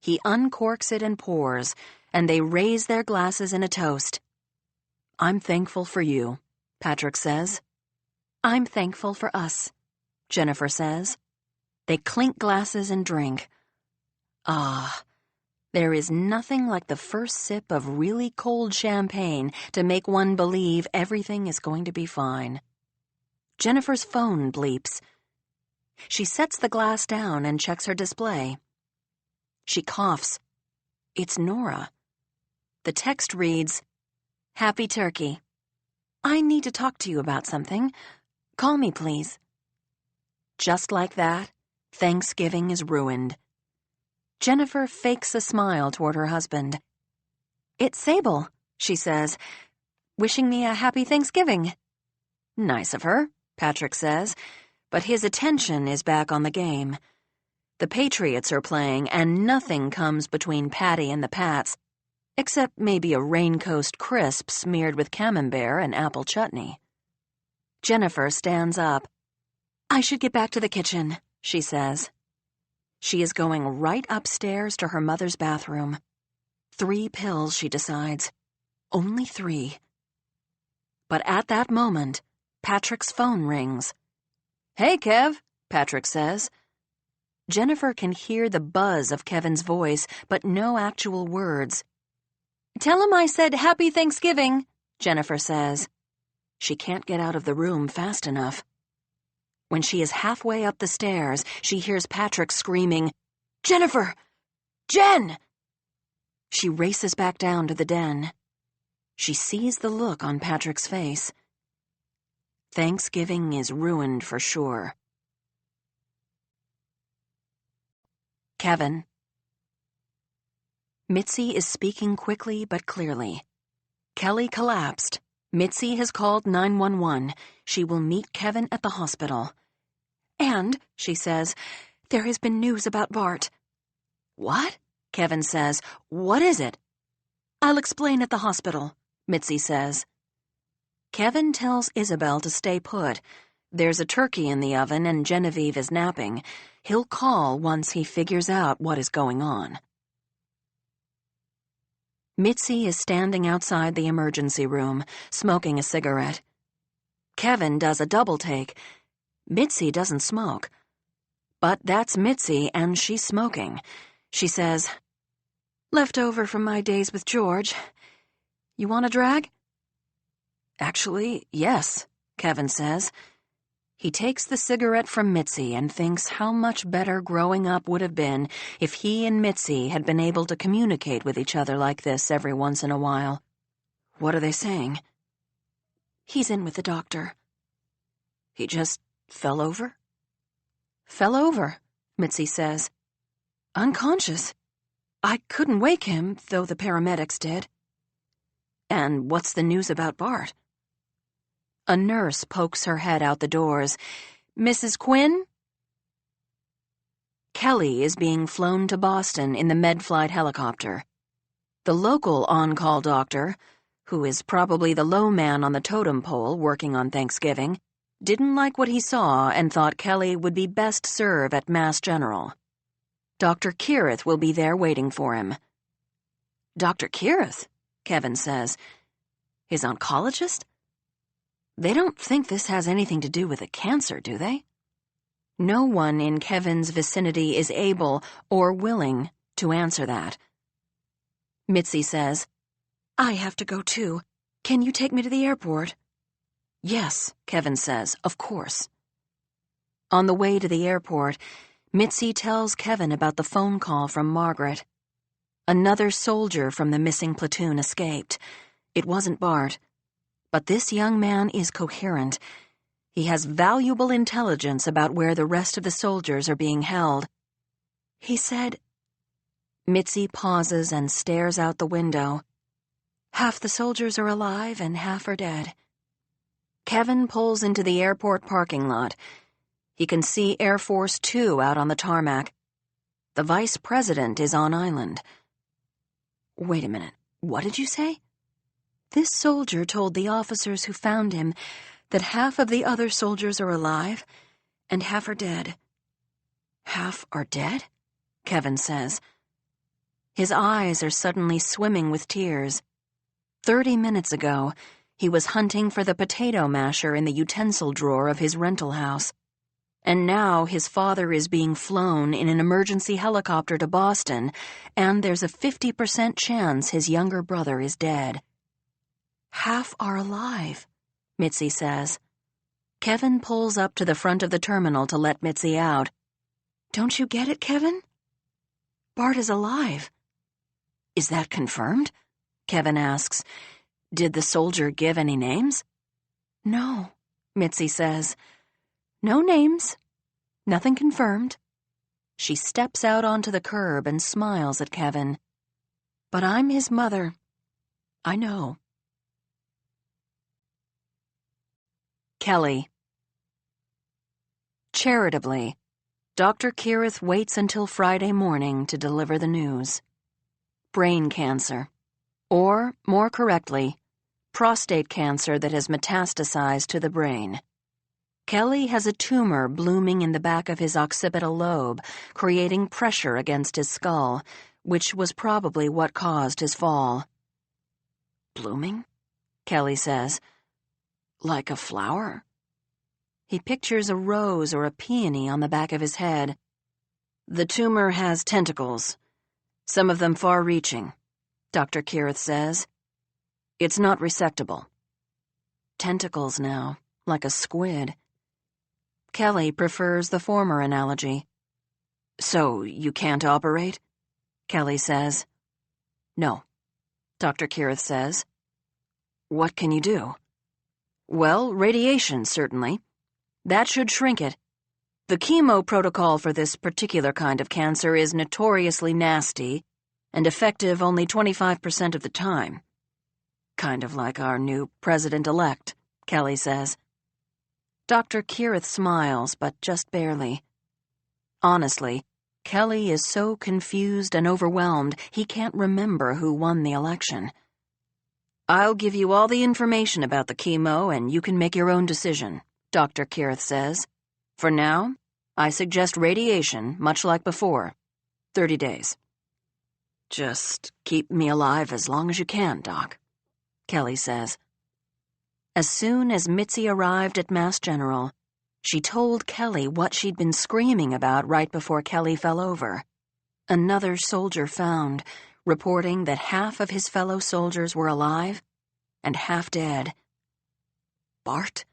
He uncorks it and pours, and they raise their glasses in a toast. "I'm thankful for you," Patrick says. "I'm thankful for us," Jennifer says. They clink glasses and drink. Ah, there is nothing like the first sip of really cold champagne to make one believe everything is going to be fine. Jennifer's phone bleeps. She sets the glass down and checks her display. She coughs. It's Nora. The text reads, "Happy Turkey. I need to talk to you about something. Call me, please." Just like that, Thanksgiving is ruined. Jennifer fakes a smile toward her husband. "It's Sable," she says, "wishing me a happy Thanksgiving." Nice of her, Patrick says, but his attention is back on the game. The Patriots are playing, and nothing comes between Patty and the Pats, except maybe a Raincoast crisp smeared with camembert and apple chutney. Jennifer stands up. "I should get back to the kitchen," she says. She is going right upstairs to her mother's bathroom. 3 pills, she decides. Only 3. But at that moment, Patrick's phone rings. "Hey, Kev," Patrick says. Jennifer can hear the buzz of Kevin's voice, but no actual words. "Tell him I said Happy Thanksgiving," Jennifer says. She can't get out of the room fast enough. When she is halfway up the stairs, she hears Patrick screaming, "Jennifer! Jen!" She races back down to the den. She sees the look on Patrick's face. Thanksgiving is ruined for sure. Kevin. Mitzi is speaking quickly but clearly. Kelly collapsed. Mitzi has called 911. She will meet Kevin at the hospital. "And," she says, "there has been news about Bart." "What?" Kevin says. "What is it?" I'll explain at the hospital, Mitzi says. Kevin tells Isabel to stay put. There's a turkey in the oven and Genevieve is napping. He'll call once he figures out what is going on. Mitzi is standing outside the emergency room, smoking a cigarette. Kevin does a double take. Mitzi doesn't smoke. But that's Mitzi, and she's smoking. She says, "Leftover from my days with George. You want a drag?" "Actually, yes," Kevin says. He takes the cigarette from Mitzi and thinks how much better growing up would have been if he and Mitzi had been able to communicate with each other like this every once in a while. What are they saying? "He's in with the doctor." "He just fell over?" "Fell over," Mitzi says. "Unconscious. I couldn't wake him, though the paramedics did." "And what's the news about Bart?" A nurse pokes her head out the doors. "Mrs. Quinn?" Kelly is being flown to Boston in the med-flight helicopter. The local on-call doctor, who is probably the low man on the totem pole working on Thanksgiving, didn't like what he saw and thought Kelly would be best served at Mass General. Dr. Kirith will be there waiting for him. "Dr. Kirith?" Kevin says. "His oncologist? They don't think this has anything to do with the cancer, do they?" No one in Kevin's vicinity is able or willing to answer that. Mitzi says, "I have to go too. Can you take me to the airport?" "Yes," Kevin says, "of course." On the way to the airport, Mitzi tells Kevin about the phone call from Margaret. Another soldier from the missing platoon escaped. It wasn't Bart. But this young man is coherent. He has valuable intelligence about where the rest of the soldiers are being held. He said... Mitzi pauses and stares out the window. Half the soldiers are alive and half are dead. Kevin pulls into the airport parking lot. He can see Air Force 2 out on the tarmac. The vice president is on island. Wait a minute, what did you say? This soldier told the officers who found him that half of the other soldiers are alive and half are dead. Half are dead? Kevin says. His eyes are suddenly swimming with tears. 30 minutes ago, he was hunting for the potato masher in the utensil drawer of his rental house. And now his father is being flown in an emergency helicopter to Boston, and there's a 50% chance his younger brother is dead. Half are alive, Mitzi says. Kevin pulls up to the front of the terminal to let Mitzi out. Don't you get it, Kevin? Bart is alive. Is that confirmed? Kevin asks. Did the soldier give any names? No, Mitzi says. No names. Nothing confirmed. She steps out onto the curb and smiles at Kevin. But I'm his mother. I know. Kelly. Charitably, Dr. Kirith waits until Friday morning to deliver the news. Brain cancer. Or, more correctly, prostate cancer that has metastasized to the brain. Kelly has a tumor blooming in the back of his occipital lobe, creating pressure against his skull, which was probably what caused his fall. Blooming? Kelly says. Like a flower? He pictures a rose or a peony on the back of his head. The tumor has tentacles, some of them far-reaching, Dr. Kirith says. It's not resectable. Tentacles now, like a squid. Kelly prefers the former analogy. So you can't operate? Kelly says. No, Dr. Kirith says. What can you do? Well, radiation, certainly. That should shrink it. The chemo protocol for this particular kind of cancer is notoriously nasty and effective only 25% of the time. Kind of like our new president-elect, Kelly says. Dr. Kirith smiles, but just barely. Honestly, Kelly is so confused and overwhelmed he can't remember who won the election. "I'll give you all the information about the chemo and you can make your own decision," Dr. Kirith says. "For now, I suggest radiation, much like before. 30 days. Just keep me alive as long as you can, Doc," Kelly says. As soon as Mitzi arrived at Mass General, she told Kelly what she'd been screaming about right before Kelly fell over. Another soldier found, reporting that half of his fellow soldiers were alive and half dead. "Bart?"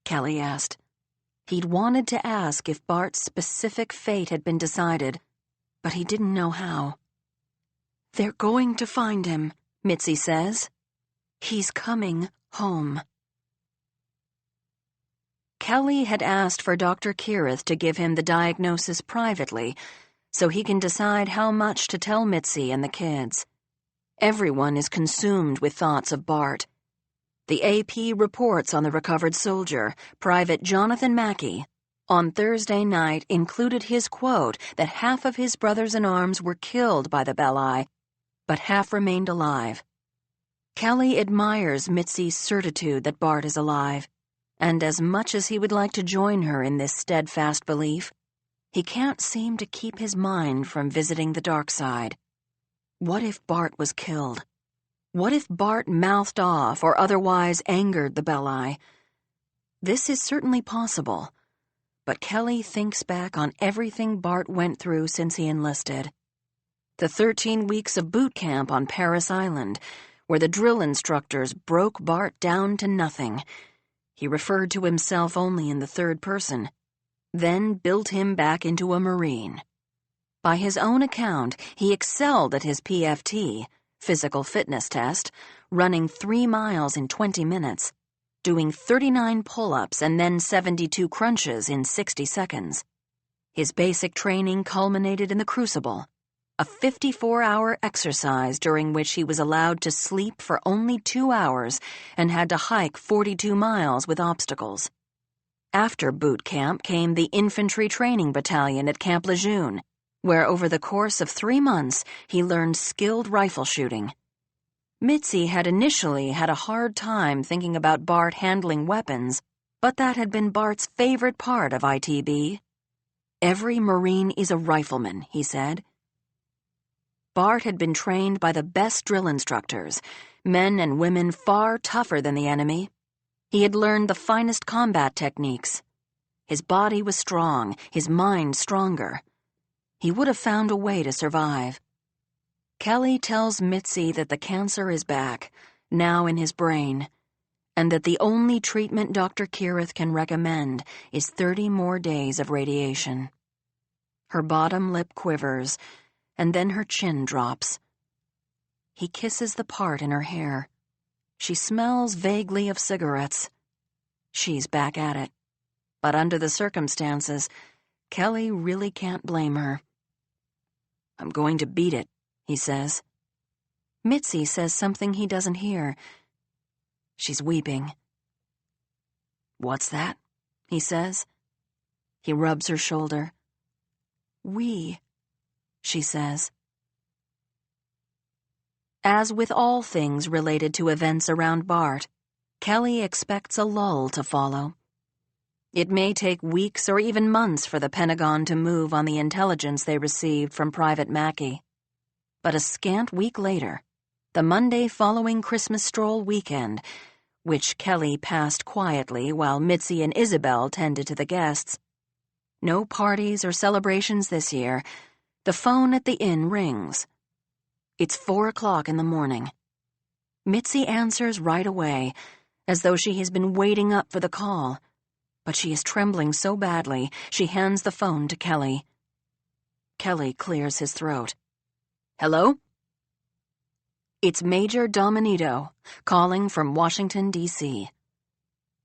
Kelly asked. He'd wanted to ask if Bart's specific fate had been decided, but he didn't know how. "They're going to find him," Mitzi says. "He's coming home." Kelly had asked for Dr. Kirith to give him the diagnosis privately, so he can decide how much to tell Mitzi and the kids. Everyone is consumed with thoughts of Bart. The AP reports on the recovered soldier, Private Jonathan Mackey, on Thursday night included his quote that half of his brothers-in-arms were killed by the Belli, but half remained alive. Kelly admires Mitzi's certitude that Bart is alive, and as much as he would like to join her in this steadfast belief, he can't seem to keep his mind from visiting the dark side. What if Bart was killed? What if Bart mouthed off or otherwise angered the Belli? This is certainly possible, but Kelly thinks back on everything Bart went through since he enlisted. The 13 weeks of boot camp on Paris Island, where the drill instructors broke Bart down to nothing. He referred to himself only in the third person, then built him back into a Marine. By his own account, he excelled at his PFT, physical fitness test, running 3 miles in 20 minutes, doing 39 pull-ups and then 72 crunches in 60 seconds. His basic training culminated in the Crucible, a 54-hour exercise during which he was allowed to sleep for only 2 hours and had to hike 42 miles with obstacles. After boot camp came the Infantry Training Battalion at Camp Lejeune, where over the course of 3 months he learned skilled rifle shooting. Mitzi had initially had a hard time thinking about Bart handling weapons, but that had been Bart's favorite part of ITB. "Every Marine is a rifleman," he said. Bart had been trained by the best drill instructors, men and women far tougher than the enemy. He had learned the finest combat techniques. His body was strong, his mind stronger. He would have found a way to survive. Kelly tells Mitzi that the cancer is back, now in his brain, and that the only treatment Dr. Kirith can recommend is 30 more days of radiation. Her bottom lip quivers, and then her chin drops. He kisses the part in her hair. She smells vaguely of cigarettes. She's back at it. But under the circumstances, Kelly really can't blame her. "I'm going to beat it," he says. Mitzi says something he doesn't hear. She's weeping. "What's that?" he says. He rubs her shoulder. "We," she says. As with all things related to events around Bart, Kelly expects a lull to follow. It may take weeks or even months for the Pentagon to move on the intelligence they received from Private Mackey. But a scant week later, the Monday following Christmas stroll weekend, which Kelly passed quietly while Mitzi and Isabel tended to the guests. No parties or celebrations this year. The phone at the inn rings. It's 4 o'clock in the morning. Mitzi answers right away, as though she has been waiting up for the call, but she is trembling so badly she hands the phone to Kelly. Kelly clears his throat. "Hello?" It's Major Dominito, calling from Washington, D.C.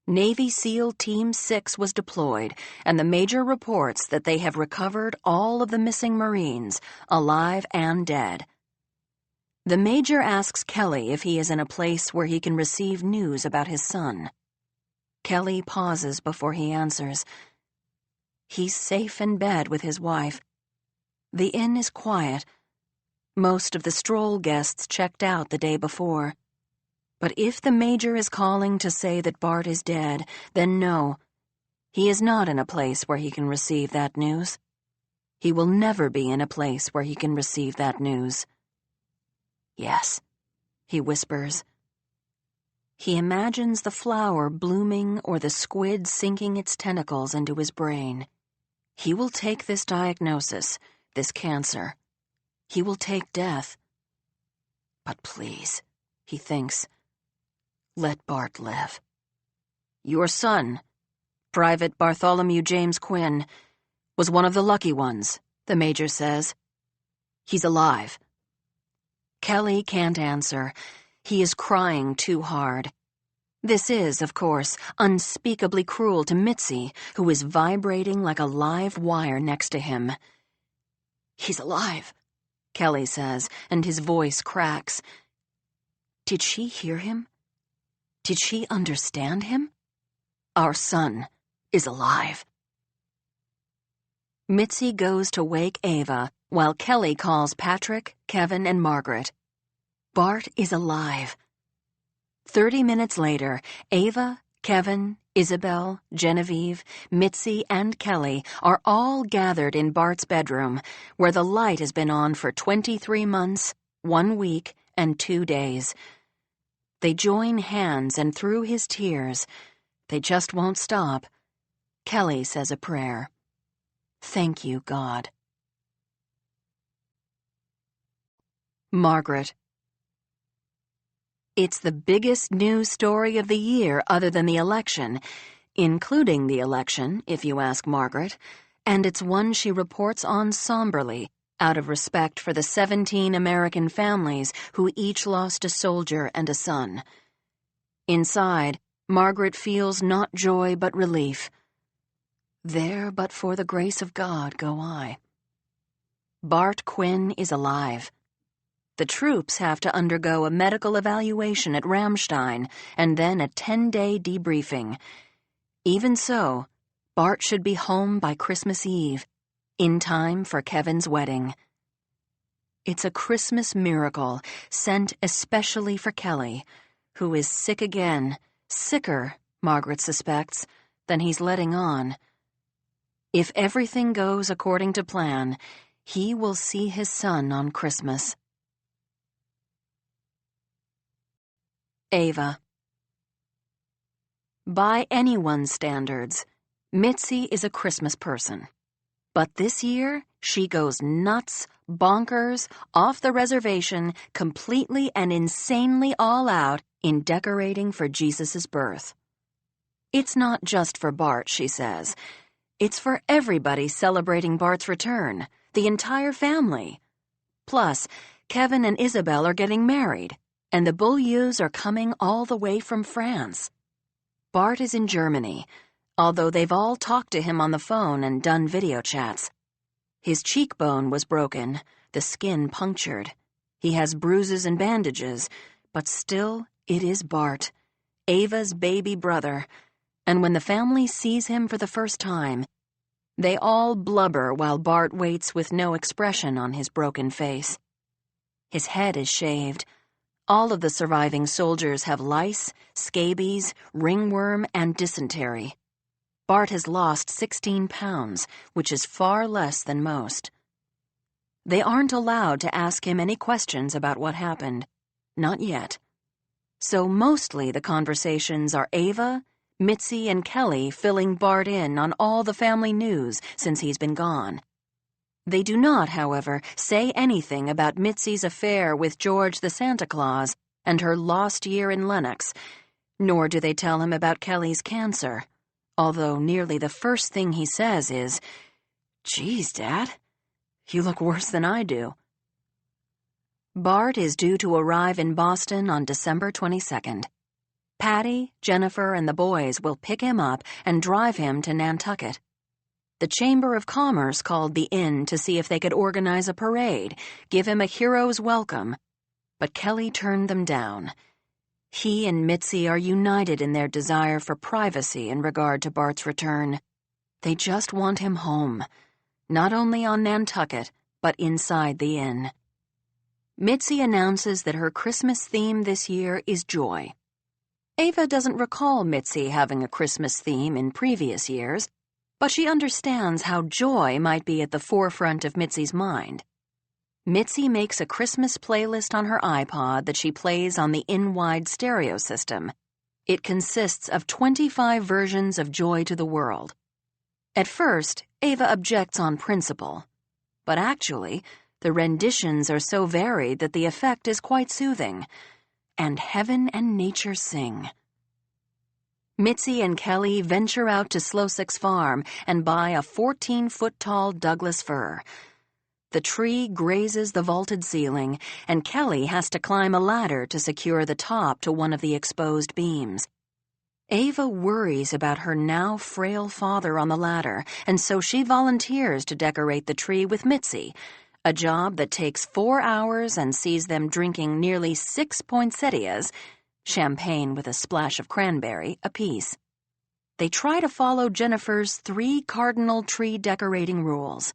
Navy SEAL Team 6 was deployed, and the Major reports that they have recovered all of the missing Marines, alive and dead. The Major asks Kelly if he is in a place where he can receive news about his son. Kelly pauses before he answers. He's safe in bed with his wife. The inn is quiet. Most of the stroll guests checked out the day before. But if the Major is calling to say that Bart is dead, then no, he is not in a place where he can receive that news. He will never be in a place where he can receive that news. Yes, he whispers. He imagines the flower blooming or the squid sinking its tentacles into his brain. He will take this diagnosis, this cancer. He will take death. But please, he thinks, let Bart live. Your son, Private Bartholomew James Quinn, was one of the lucky ones, the Major says. He's alive. Kelly can't answer. He is crying too hard. This is, of course, unspeakably cruel to Mitzi, who is vibrating like a live wire next to him. He's alive, Kelly says, and his voice cracks. Did she hear him? Did she understand him? Our son is alive. Mitzi goes to wake Ava, while Kelly calls Patrick, Kevin, and Margaret. Bart is alive. 30 minutes later, Ava, Kevin, Isabel, Genevieve, Mitzi, and Kelly are all gathered in Bart's bedroom, where the light has been on for 23 months, 1 week, and 2 days. They join hands, and through his tears, they just won't stop. Kelly says a prayer. Thank you, God. Margaret. It's the biggest news story of the year other than the election, including the election, if you ask Margaret, and it's one she reports on somberly, out of respect for the 17 American families who each lost a soldier and a son. Inside, Margaret feels not joy but relief. There but for the grace of God go I. Bart Quinn is alive. The troops have to undergo a medical evaluation at Ramstein and then a 10-day debriefing. Even so, Bart should be home by Christmas Eve, in time for Kevin's wedding. It's a Christmas miracle sent especially for Kelly, who is sick again, sicker, Margaret suspects, than he's letting on. If everything goes according to plan, he will see his son on Christmas. Ava. By anyone's standards, Mitzi is a Christmas person. But this year, she goes nuts, bonkers, off the reservation, completely and insanely all out in decorating for Jesus' birth. It's not just for Bart, she says. It's for everybody celebrating Bart's return, the entire family. Plus, Kevin and Isabel are getting married, and the Beaulieus are coming all the way from France. Bart is in Germany, although they've all talked to him on the phone and done video chats. His cheekbone was broken, the skin punctured. He has bruises and bandages, but still it is Bart, Ava's baby brother, and when the family sees him for the first time, they all blubber while Bart waits with no expression on his broken face. His head is shaved. All of the surviving soldiers have lice, scabies, ringworm, and dysentery. Bart has lost 16 pounds, which is far less than most. They aren't allowed to ask him any questions about what happened. Not yet. So mostly the conversations are Ava, Mitzi, and Kelly filling Bart in on all the family news since he's been gone. They do not, however, say anything about Mitzi's affair with George the Santa Claus and her lost year in Lenox, nor do they tell him about Kelly's cancer, although nearly the first thing he says is, "Geez, Dad, you look worse than I do." Bart is due to arrive in Boston on December 22nd. Patty, Jennifer, and the boys will pick him up and drive him to Nantucket. The Chamber of Commerce called the inn to see if they could organize a parade, give him a hero's welcome, but Kelly turned them down. He and Mitzi are united in their desire for privacy in regard to Bart's return. They just want him home, not only on Nantucket, but inside the inn. Mitzi announces that her Christmas theme this year is joy. Ava doesn't recall Mitzi having a Christmas theme in previous years, but she understands how joy might be at the forefront of Mitzi's mind. Mitzi makes a Christmas playlist on her iPod that she plays on the inn-wide stereo system. It consists of 25 versions of Joy to the World. At first, Ava objects on principle, but actually, the renditions are so varied that the effect is quite soothing. And heaven and nature sing. Mitzi and Kelly venture out to Slosak's farm and buy a 14-foot-tall Douglas fir. The tree grazes the vaulted ceiling, and Kelly has to climb a ladder to secure the top to one of the exposed beams. Ava worries about her now frail father on the ladder, and so she volunteers to decorate the tree with Mitzi, a job that takes 4 hours and sees them drinking nearly 6 poinsettias, champagne with a splash of cranberry, apiece. They try to follow Jennifer's 3 cardinal tree decorating rules.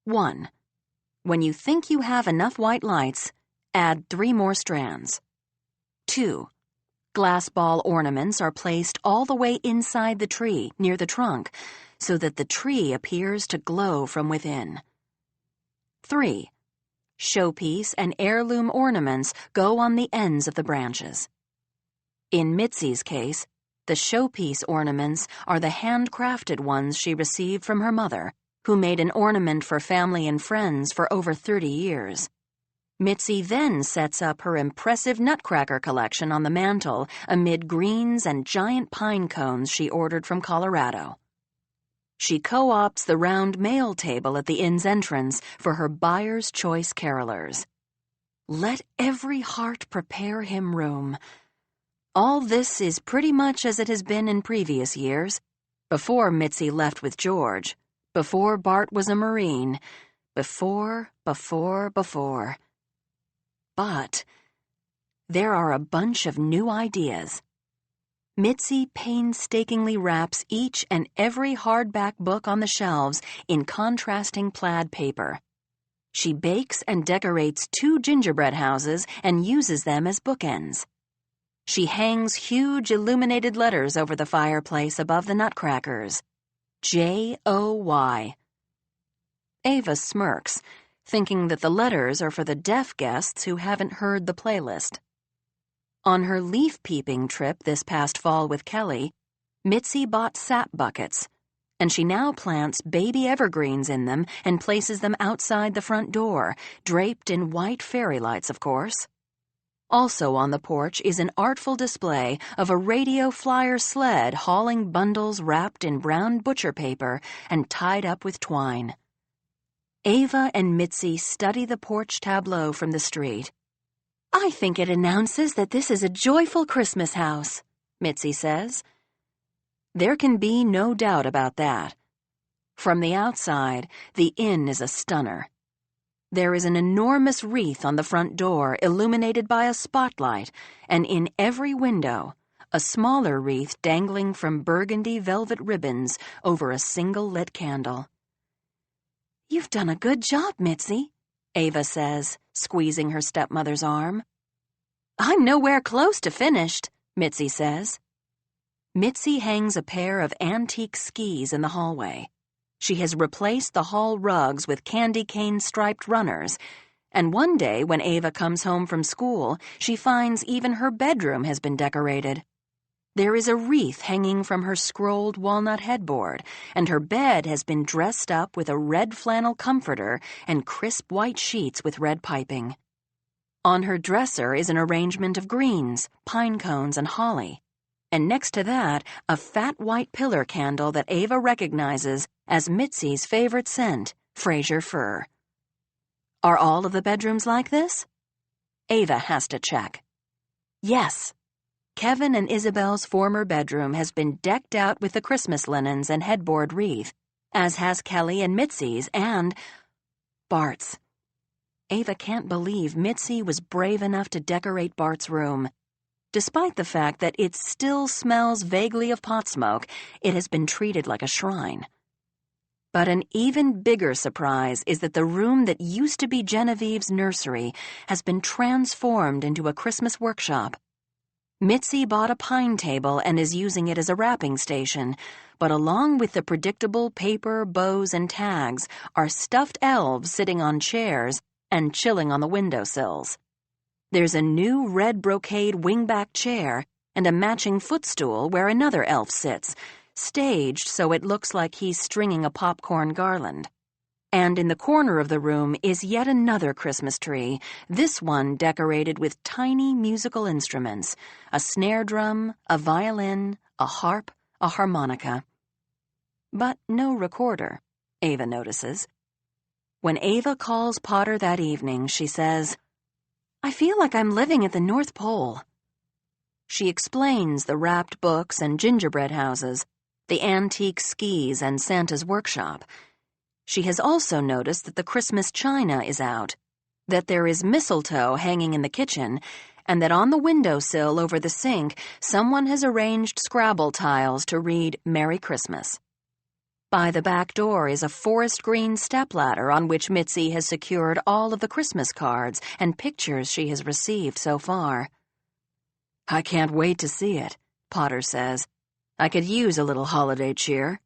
1. When you think you have enough white lights, add 3 more strands. 2. Glass ball ornaments are placed all the way inside the tree, near the trunk, so that the tree appears to glow from within. 3. Showpiece and heirloom ornaments go on the ends of the branches. In Mitzi's case, the showpiece ornaments are the handcrafted ones she received from her mother, who made an ornament for family and friends for over 30 years. Mitzi then sets up her impressive nutcracker collection on the mantel amid greens and giant pine cones she ordered from Colorado. She co-opts the round mail table at the inn's entrance for her buyer's choice carolers. Let every heart prepare him room. All this is pretty much as it has been in previous years, before Mitzi left with George, before Bart was a Marine, before. But there are a bunch of new ideas. Mitzi painstakingly wraps each and every hardback book on the shelves in contrasting plaid paper. She bakes and decorates 2 gingerbread houses and uses them as bookends. She hangs huge illuminated letters over the fireplace above the nutcrackers. J-O-Y. Ava smirks, thinking that the letters are for the deaf guests who haven't heard the playlist. On her leaf-peeping trip this past fall with Kelly, Mitzi bought sap buckets, and she now plants baby evergreens in them and places them outside the front door, draped in white fairy lights, of course. Also on the porch is an artful display of a radio flyer sled hauling bundles wrapped in brown butcher paper and tied up with twine. Ava and Mitzi study the porch tableau from the street. "I think it announces that this is a joyful Christmas house," Mitzi says. There can be no doubt about that. From the outside, the inn is a stunner. There is an enormous wreath on the front door illuminated by a spotlight, and in every window, a smaller wreath dangling from burgundy velvet ribbons over a single lit candle. "You've done a good job, Mitzi," Ava says, squeezing her stepmother's arm. "I'm nowhere close to finished," Mitzi says. Mitzi hangs a pair of antique skis in the hallway. She has replaced the hall rugs with candy cane-striped runners, and one day when Ava comes home from school, she finds even her bedroom has been decorated. There is a wreath hanging from her scrolled walnut headboard, and her bed has been dressed up with a red flannel comforter and crisp white sheets with red piping. On her dresser is an arrangement of greens, pine cones, and holly, and next to that, a fat white pillar candle that Ava recognizes as Mitzi's favorite scent, Fraser fir. Are all of the bedrooms like this? Ava has to check. Yes. Kevin and Isabel's former bedroom has been decked out with the Christmas linens and headboard wreath, as has Kelly and Mitzi's and Bart's. Ava can't believe Mitzi was brave enough to decorate Bart's room. Despite the fact that it still smells vaguely of pot smoke, it has been treated like a shrine. But an even bigger surprise is that the room that used to be Genevieve's nursery has been transformed into a Christmas workshop. Mitzi bought a pine table and is using it as a wrapping station, but along with the predictable paper, bows, and tags are stuffed elves sitting on chairs and chilling on the windowsills. There's a new red brocade wingback chair and a matching footstool where another elf sits, staged so it looks like he's stringing a popcorn garland. And in the corner of the room is yet another Christmas tree, this one decorated with tiny musical instruments, a snare drum, a violin, a harp, a harmonica. But no recorder, Ava notices. When Ava calls Potter that evening, she says, "I feel like I'm living at the North Pole." She explains the wrapped books and gingerbread houses, the antique skis and Santa's workshop. She has also noticed that the Christmas china is out, that there is mistletoe hanging in the kitchen, and that on the windowsill over the sink someone has arranged Scrabble tiles to read Merry Christmas. By the back door is a forest green stepladder on which Mitzi has secured all of the Christmas cards and pictures she has received so far. "I can't wait to see it," Potter says. "I could use a little holiday cheer."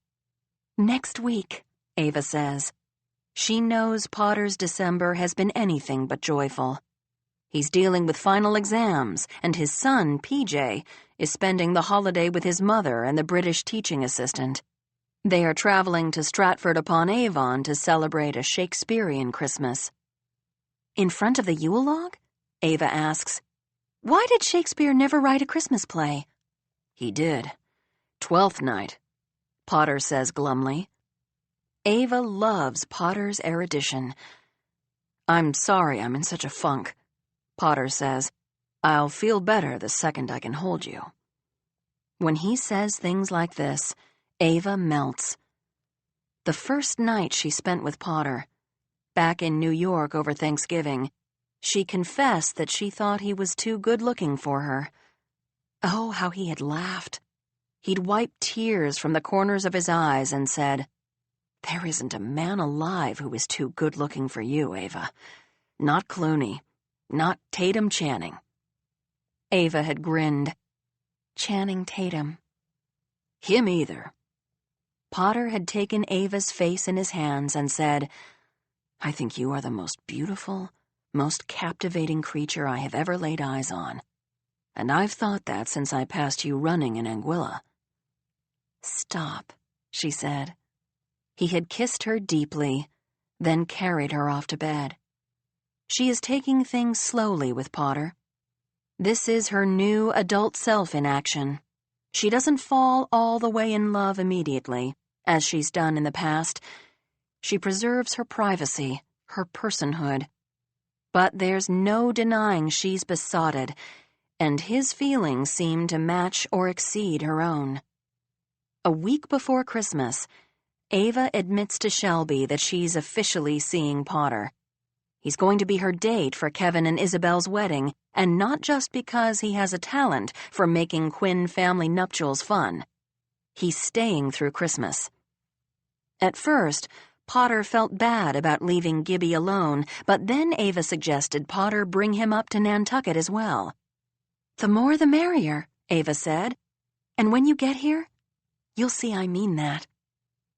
"Next week," Ava says. She knows Potter's December has been anything but joyful. He's dealing with final exams, and his son, PJ, is spending the holiday with his mother and the British teaching assistant. They are traveling to Stratford-upon-Avon to celebrate a Shakespearean Christmas. "In front of the Yule log?" Ava asks. "Why did Shakespeare never write a Christmas play?" "He did. 'Twelfth Night," Potter says glumly. Ava loves Potter's erudition. "I'm sorry I'm in such a funk," Potter says. "I'll feel better the second I can hold you." When he says things like this, Ava melts. The first night she spent with Potter, back in New York over Thanksgiving, she confessed that she thought he was too good-looking for her. Oh, how he had laughed. He'd wiped tears from the corners of his eyes and said, "There isn't a man alive who is too good-looking for you, Ava. Not Clooney. Not Tatum Channing." Ava had grinned. Channing Tatum. Him either. Potter had taken Ava's face in his hands and said, "I think you are the most beautiful, most captivating creature I have ever laid eyes on. And I've thought that since I passed you running in Anguilla." "Stop," she said. He had kissed her deeply, then carried her off to bed. She is taking things slowly with Potter. This is her new adult self in action. She doesn't fall all the way in love immediately, as she's done in the past. She preserves her privacy, her personhood. But there's no denying she's besotted, and his feelings seem to match or exceed her own. A week before Christmas, Ava admits to Shelby that she's officially seeing Potter. He's going to be her date for Kevin and Isabel's wedding, and not just because he has a talent for making Quinn family nuptials fun. He's staying through Christmas. At first, Potter felt bad about leaving Gibby alone, but then Ava suggested Potter bring him up to Nantucket as well. "The more the merrier," Ava said. "And when you get here, you'll see I mean that."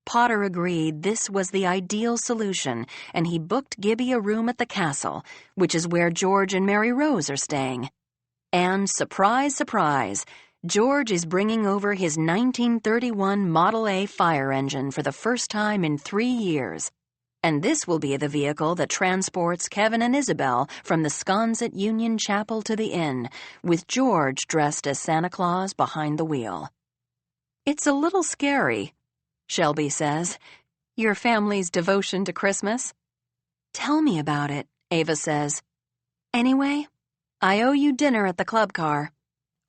Potter agreed this was the ideal solution, and he booked Gibby a room at the castle, which is where George and Mary Rose are staying. And surprise, surprise, George is bringing over his 1931 Model A fire engine for the first time in 3 years. And this will be the vehicle that transports Kevin and Isabel from the sconce at Union Chapel to the inn, with George dressed as Santa Claus behind the wheel. "It's a little scary," Shelby says. "Your family's devotion to Christmas?" "Tell me about it," Ava says. "Anyway, I owe you dinner at the club car."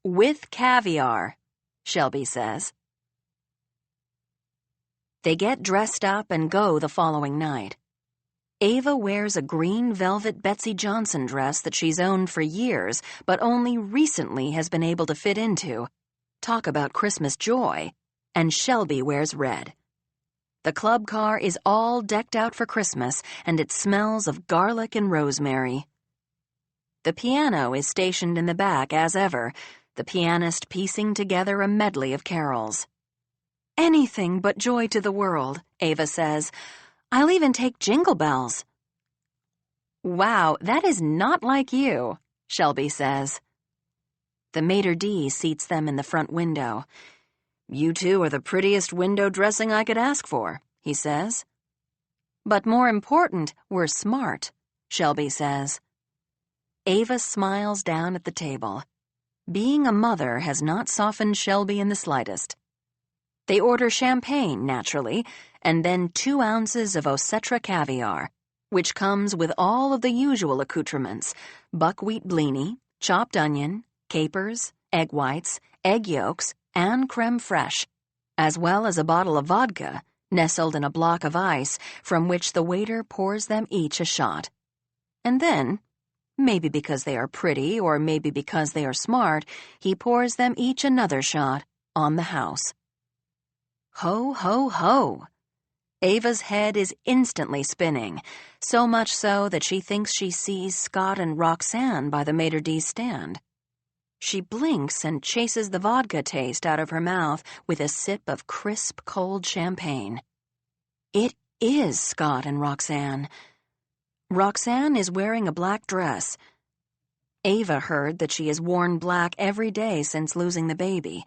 "With caviar," Shelby says. They get dressed up and go the following night. Ava wears a green velvet Betsy Johnson dress that she's owned for years, but only recently has been able to fit into. Talk about Christmas joy. And Shelby wears red. The club car is all decked out for Christmas, and it smells of garlic and rosemary. The piano is stationed in the back as ever, the pianist piecing together a medley of carols. "Anything but joy to the world," Ava says. "I'll even take Jingle Bells." "Wow, that is not like you," Shelby says. The maitre d' seats them in the front window. "You two are the prettiest window dressing I could ask for," he says. "But more important, we're smart," Shelby says. Ava smiles down at the table. Being a mother has not softened Shelby in the slightest. They order champagne, naturally, and then 2 ounces of Osetra caviar, which comes with all of the usual accoutrements: buckwheat blini, chopped onion, capers, egg whites, egg yolks, and creme fraiche, as well as a bottle of vodka, nestled in a block of ice, from which the waiter pours them each a shot. And then, maybe because they are pretty or maybe because they are smart, he pours them each another shot on the house. Ho, ho, ho! Ava's head is instantly spinning, so much so that she thinks she sees Scott and Roxanne by the maitre d's stand. She blinks and chases the vodka taste out of her mouth with a sip of crisp, cold champagne. It is Scott and Roxanne. Roxanne is wearing a black dress. Ava heard that she has worn black every day since losing the baby.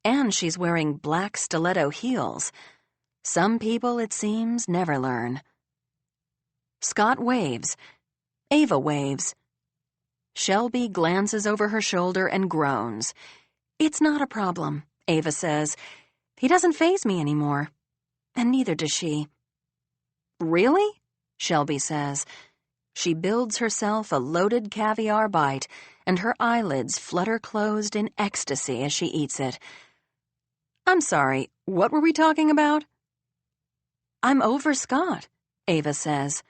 And she's wearing black stiletto heels. Some people, it seems, never learn. Scott waves. Ava waves. Shelby glances over her shoulder and groans. "It's not a problem," Ava says. "He doesn't faze me anymore. And neither does she." "Really?" Shelby says. She builds herself a loaded caviar bite, and her eyelids flutter closed in ecstasy as she eats it. "I'm sorry, what were we talking about?" "I'm over Scott," Ava says.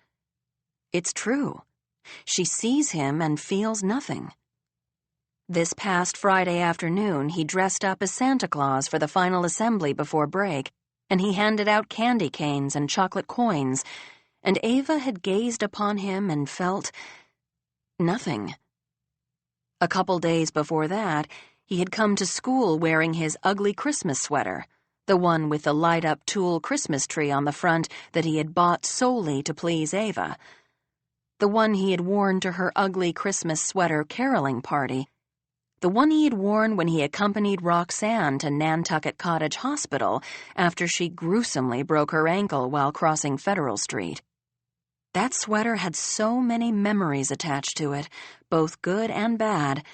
It's true. She sees him and feels nothing. This past Friday afternoon, he dressed up as Santa Claus for the final assembly before break, and he handed out candy canes and chocolate coins, and Ava had gazed upon him and felt nothing. A couple days before that, he had come to school wearing his ugly Christmas sweater, the one with the light-up tulle Christmas tree on the front that he had bought solely to please Ava. The one he had worn to her ugly Christmas sweater caroling party. The one he had worn when he accompanied Roxanne to Nantucket Cottage Hospital after she gruesomely broke her ankle while crossing Federal Street. That sweater had so many memories attached to it, both good and bad.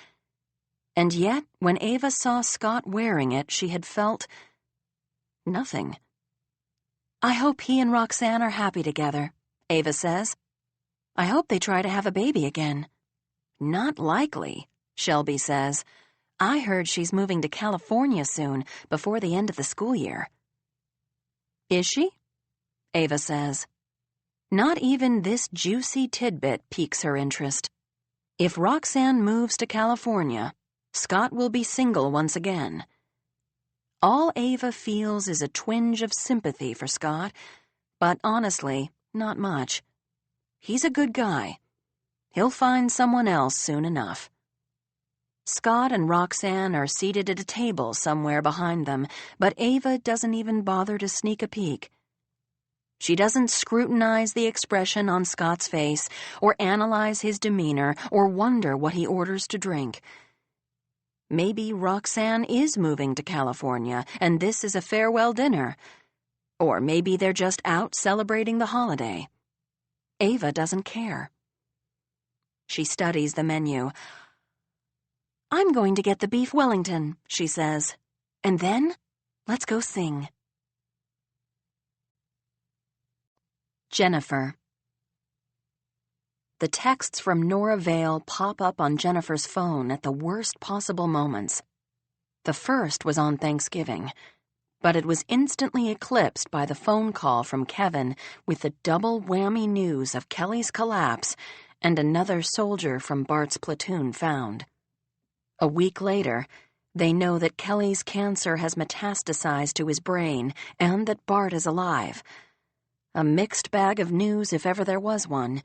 And yet, when Ava saw Scott wearing it, she had felt nothing. "I hope he and Roxanne are happy together," Ava says. "I hope they try to have a baby again." "Not likely," Shelby says. "I heard she's moving to California soon, before the end of the school year." "Is she?" Ava says. Not even this juicy tidbit piques her interest. If Roxanne moves to California, Scott will be single once again. All Ava feels is a twinge of sympathy for Scott, but honestly, not much. He's a good guy. He'll find someone else soon enough. Scott and Roxanne are seated at a table somewhere behind them, but Ava doesn't even bother to sneak a peek. She doesn't scrutinize the expression on Scott's face, or analyze his demeanor, or wonder what he orders to drink. Maybe Roxanne is moving to California, and this is a farewell dinner. Or maybe they're just out celebrating the holiday. Ava doesn't care. She studies the menu. "I'm going to get the beef Wellington," she says. "And then, let's go sing." Jennifer. The texts from Nora Vale pop up on Jennifer's phone at the worst possible moments. The first was on Thanksgiving, but it was instantly eclipsed by the phone call from Kevin with the double whammy news of Kelly's collapse and another soldier from Bart's platoon found. A week later, They know that Kelly's cancer has metastasized to his brain and that Bart is alive. A mixed bag of news if ever there was one.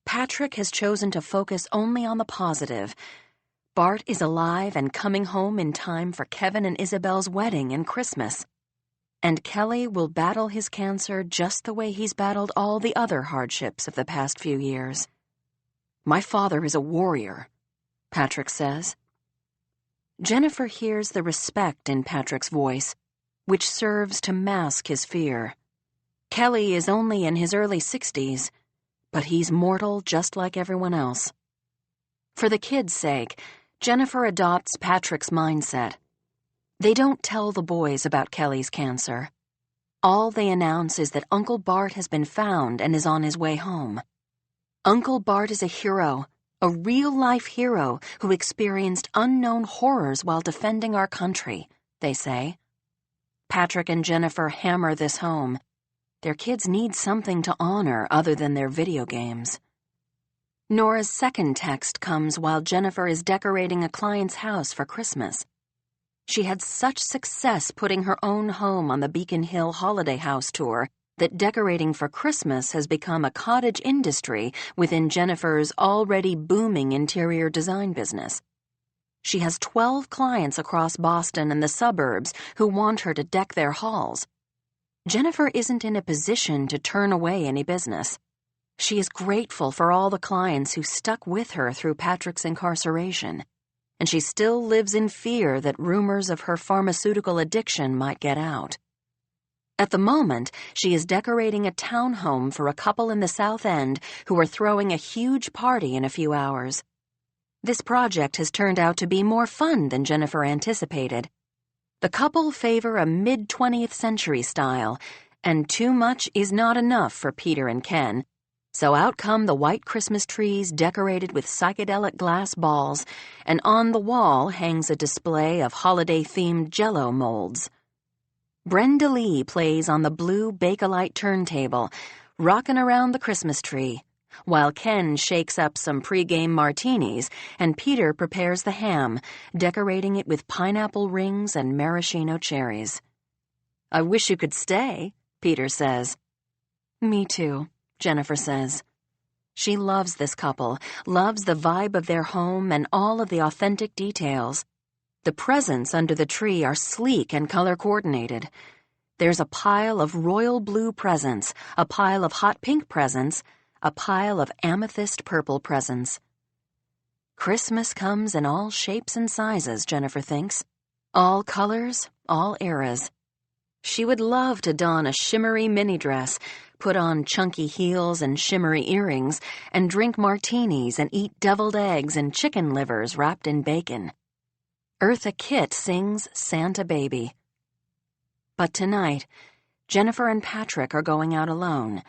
Patrick has chosen to focus only on the positive. Bart is alive and coming home in time for Kevin and Isabel's wedding and Christmas. And Kelly will battle his cancer just the way he's battled all the other hardships of the past few years. "My father is a warrior," Patrick says. Jennifer hears the respect in Patrick's voice, which serves to mask his fear. Kelly is only in his early 60s, but he's mortal just like everyone else. For the kids' sake, Jennifer adopts Patrick's mindset. They don't tell the boys about Kelly's cancer. All they announce is that Uncle Bart has been found and is on his way home. Uncle Bart is a hero, a real-life hero who experienced unknown horrors while defending our country, they say. Patrick and Jennifer hammer this home. Their kids need something to honor other than their video games. Nora's second text comes while Jennifer is decorating a client's house for Christmas. She had such success putting her own home on the Beacon Hill Holiday House tour that decorating for Christmas has become a cottage industry within Jennifer's already booming interior design business. She has 12 clients across Boston and the suburbs who want her to deck their halls. Jennifer isn't in a position to turn away any business. She is grateful for all the clients who stuck with her through Patrick's incarceration, and she still lives in fear that rumors of her pharmaceutical addiction might get out. At the moment, she is decorating a townhome for a couple in the South End who are throwing a huge party in a few hours. This project has turned out to be more fun than Jennifer anticipated. The couple favor a mid-20th century style, and too much is not enough for Peter and Ken, so out come the white Christmas trees decorated with psychedelic glass balls, and on the wall hangs a display of holiday-themed Jell-O molds. Brenda Lee plays on the blue Bakelite turntable, rocking around the Christmas tree, while Ken shakes up some pre-game martinis and Peter prepares the ham, decorating it with pineapple rings and maraschino cherries. "I wish you could stay," Peter says. "Me too," Jennifer says. She loves this couple, loves the vibe of their home and all of the authentic details. The presents under the tree are sleek and color-coordinated. There's a pile of royal blue presents, a pile of hot pink presents, a pile of amethyst purple presents. Christmas comes in all shapes and sizes, Jennifer thinks. All colors, all eras. She would love to don a shimmery mini dress, put on chunky heels and shimmery earrings, and drink martinis and eat deviled eggs and chicken livers wrapped in bacon. Eartha Kitt sings Santa Baby. But tonight, Jennifer and Patrick are going out alone.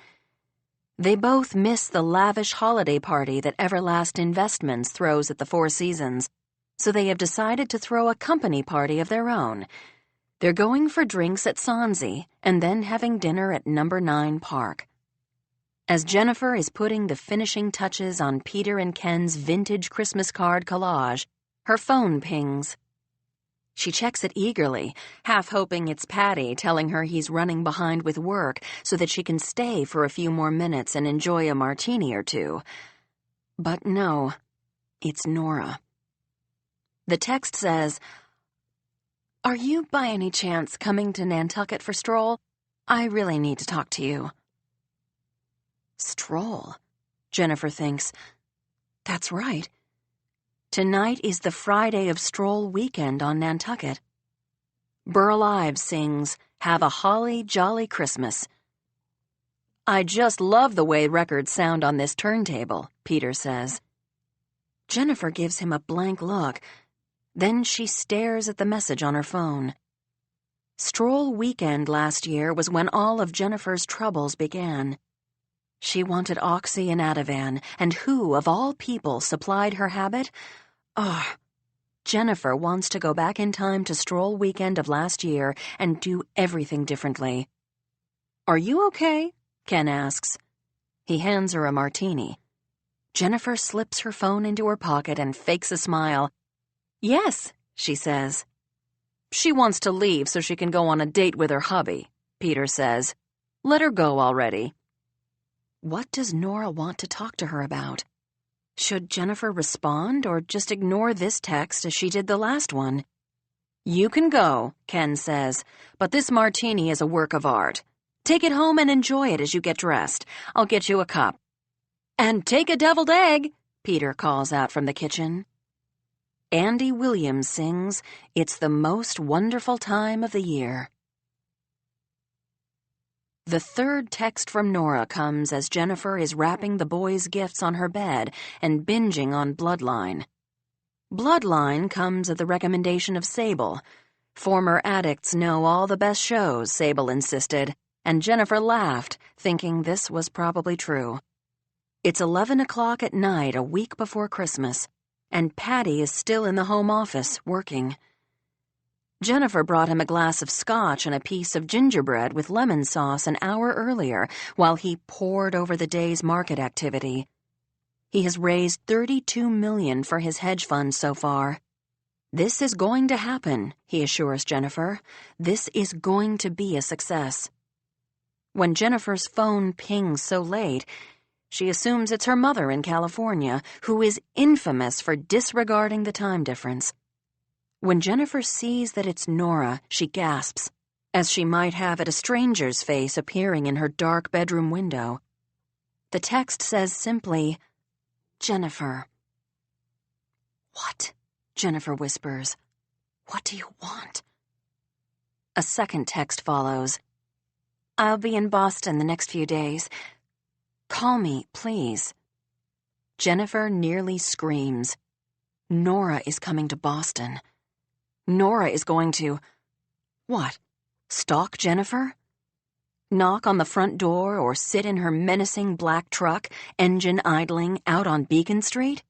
They both miss the lavish holiday party that Everlast Investments throws at the Four Seasons, so they have decided to throw a company party of their own. They're going for drinks at Swansea and then having dinner at No. 9 Park. As Jennifer is putting the finishing touches on Peter and Ken's vintage Christmas card collage, her phone pings. She checks it eagerly, half hoping it's Patty telling her he's running behind with work so that she can stay for a few more minutes and enjoy a martini or two. But no, it's Nora. The text says, "Are you by any chance coming to Nantucket for Stroll? I really need to talk to you." Stroll, Jennifer thinks. That's right. Tonight is the Friday of Stroll weekend on Nantucket. Burl Ives sings, "Have a Holly Jolly Christmas." "I just love the way records sound on this turntable," Peter says. Jennifer gives him a blank look. Then she stares at the message on her phone. Stroll weekend last year was when all of Jennifer's troubles began. She wanted Oxy and Ativan, and who, of all people, supplied her habit? Oh, Jennifer wants to go back in time to Stroll weekend of last year and do everything differently. "Are you okay?" Ken asks. He hands her a martini. Jennifer slips her phone into her pocket and fakes a smile. "Yes," she says. She wants to leave so she can go on a date with her hubby, Peter says. Let her go already. What does Nora want to talk to her about? Should Jennifer respond or just ignore this text as she did the last one? You can go, Ken says, but this martini is a work of art. Take it home and enjoy it as you get dressed. I'll get you a cup. And take a deviled egg, Peter calls out from the kitchen. Andy Williams sings, "It's the most wonderful time of the year." The third text from Nora comes as Jennifer is wrapping the boys' gifts on her bed and binging on Bloodline. Bloodline comes at the recommendation of Sable. Former addicts know all the best shows, Sable insisted, and Jennifer laughed, thinking this was probably true. It's 11 o'clock at night a week before Christmas, and Patty is still in the home office, working. Jennifer brought him a glass of scotch and a piece of gingerbread with lemon sauce an hour earlier while he pored over the day's market activity. He has raised $32 million for his hedge fund so far. This is going to happen, he assures Jennifer. This is going to be a success. When Jennifer's phone pings so late, she assumes it's her mother in California, who is infamous for disregarding the time difference. When Jennifer sees that it's Nora, she gasps, as she might have at a stranger's face appearing in her dark bedroom window. The text says simply, "Jennifer." "What?" Jennifer whispers. "What do you want?" A second text follows. "I'll be in Boston the next few days. Call me, please." Jennifer nearly screams. Nora is coming to Boston. Nora is going to... what? Stalk Jennifer? Knock on the front door or sit in her menacing black truck, engine idling, out on Beacon Street?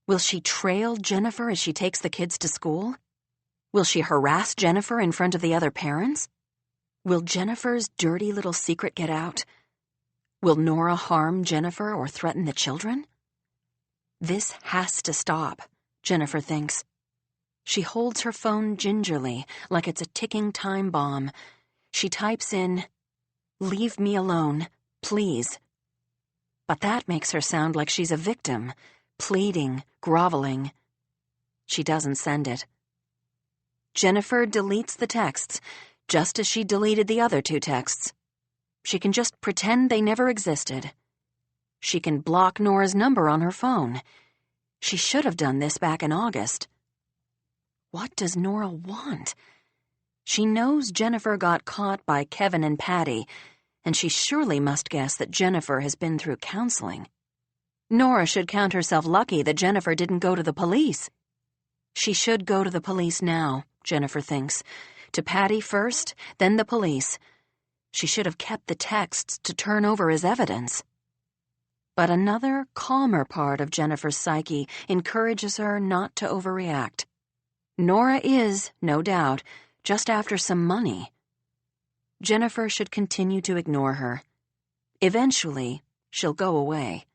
Will she trail Jennifer as she takes the kids to school? Will she harass Jennifer in front of the other parents? Will Jennifer's dirty little secret get out? Will Nora harm Jennifer or threaten the children? This has to stop, Jennifer thinks. She holds her phone gingerly, like it's a ticking time bomb. She types in, "Leave me alone, please." But that makes her sound like she's a victim, pleading, groveling. She doesn't send it. Jennifer deletes the texts, just as she deleted the other two texts. She can just pretend they never existed. She can block Nora's number on her phone. She should have done this back in August. What does Nora want? She knows Jennifer got caught by Kevin and Patty, and she surely must guess that Jennifer has been through counseling. Nora should count herself lucky that Jennifer didn't go to the police. She should go to the police now, Jennifer thinks. To Patty first, then the police. She should have kept the texts to turn over as evidence. But another, calmer part of Jennifer's psyche encourages her not to overreact. Nora is, no doubt, just after some money. Jennifer should continue to ignore her. Eventually, she'll go away.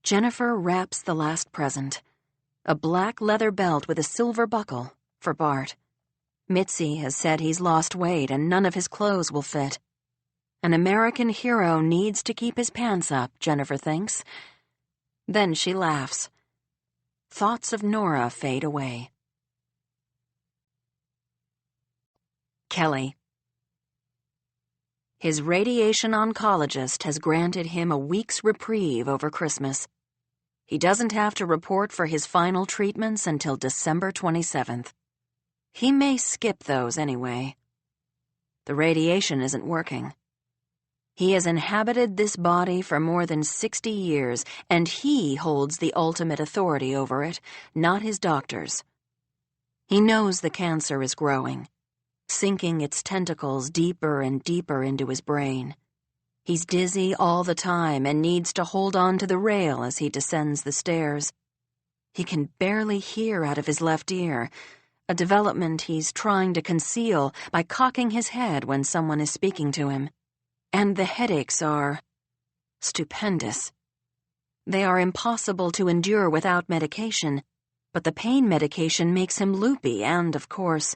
Jennifer wraps the last present, a black leather belt with a silver buckle, for Bart. Mitzi has said he's lost weight and none of his clothes will fit. An American hero needs to keep his pants up, Jennifer thinks. Then she laughs. Thoughts of Nora fade away. Kelly. His radiation oncologist has granted him a week's reprieve over Christmas. He doesn't have to report for his final treatments until December 27th. He may skip those anyway. The radiation isn't working. He has inhabited this body for more than 60 years, and he holds the ultimate authority over it, not his doctors. He knows the cancer is growing, sinking its tentacles deeper and deeper into his brain. He's dizzy all the time and needs to hold on to the rail as he descends the stairs. He can barely hear out of his left ear, a development he's trying to conceal by cocking his head when someone is speaking to him. And the headaches are stupendous. They are impossible to endure without medication, But the pain medication makes him loopy and, of course,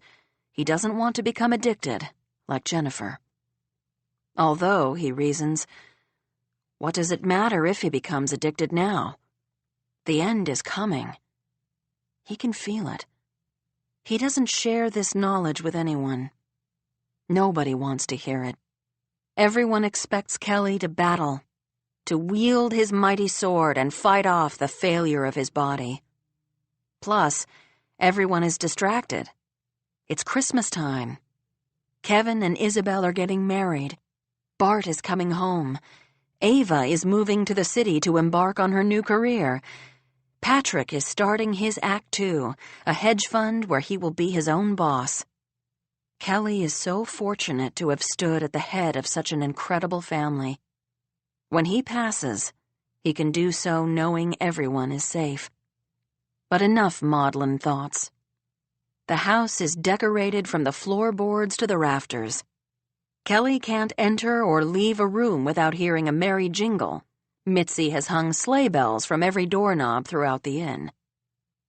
he doesn't want to become addicted, like Jennifer. Although, he reasons, what does it matter if he becomes addicted now? The end is coming. He can feel it. He doesn't share this knowledge with anyone. Nobody wants to hear it. Everyone expects Kelly to battle, to wield his mighty sword and fight off the failure of his body. Plus, everyone is distracted. It's Christmas time. Kevin and Isabel are getting married. Bart is coming home. Ava is moving to the city to embark on her new career. Patrick is starting his Act 2, a hedge fund where he will be his own boss. Kelly is so fortunate to have stood at the head of such an incredible family. When he passes, he can do so knowing everyone is safe. But enough maudlin thoughts. The house is decorated from the floorboards to the rafters. Kelly can't enter or leave a room without hearing a merry jingle. Mitzi has hung sleigh bells from every doorknob throughout the inn.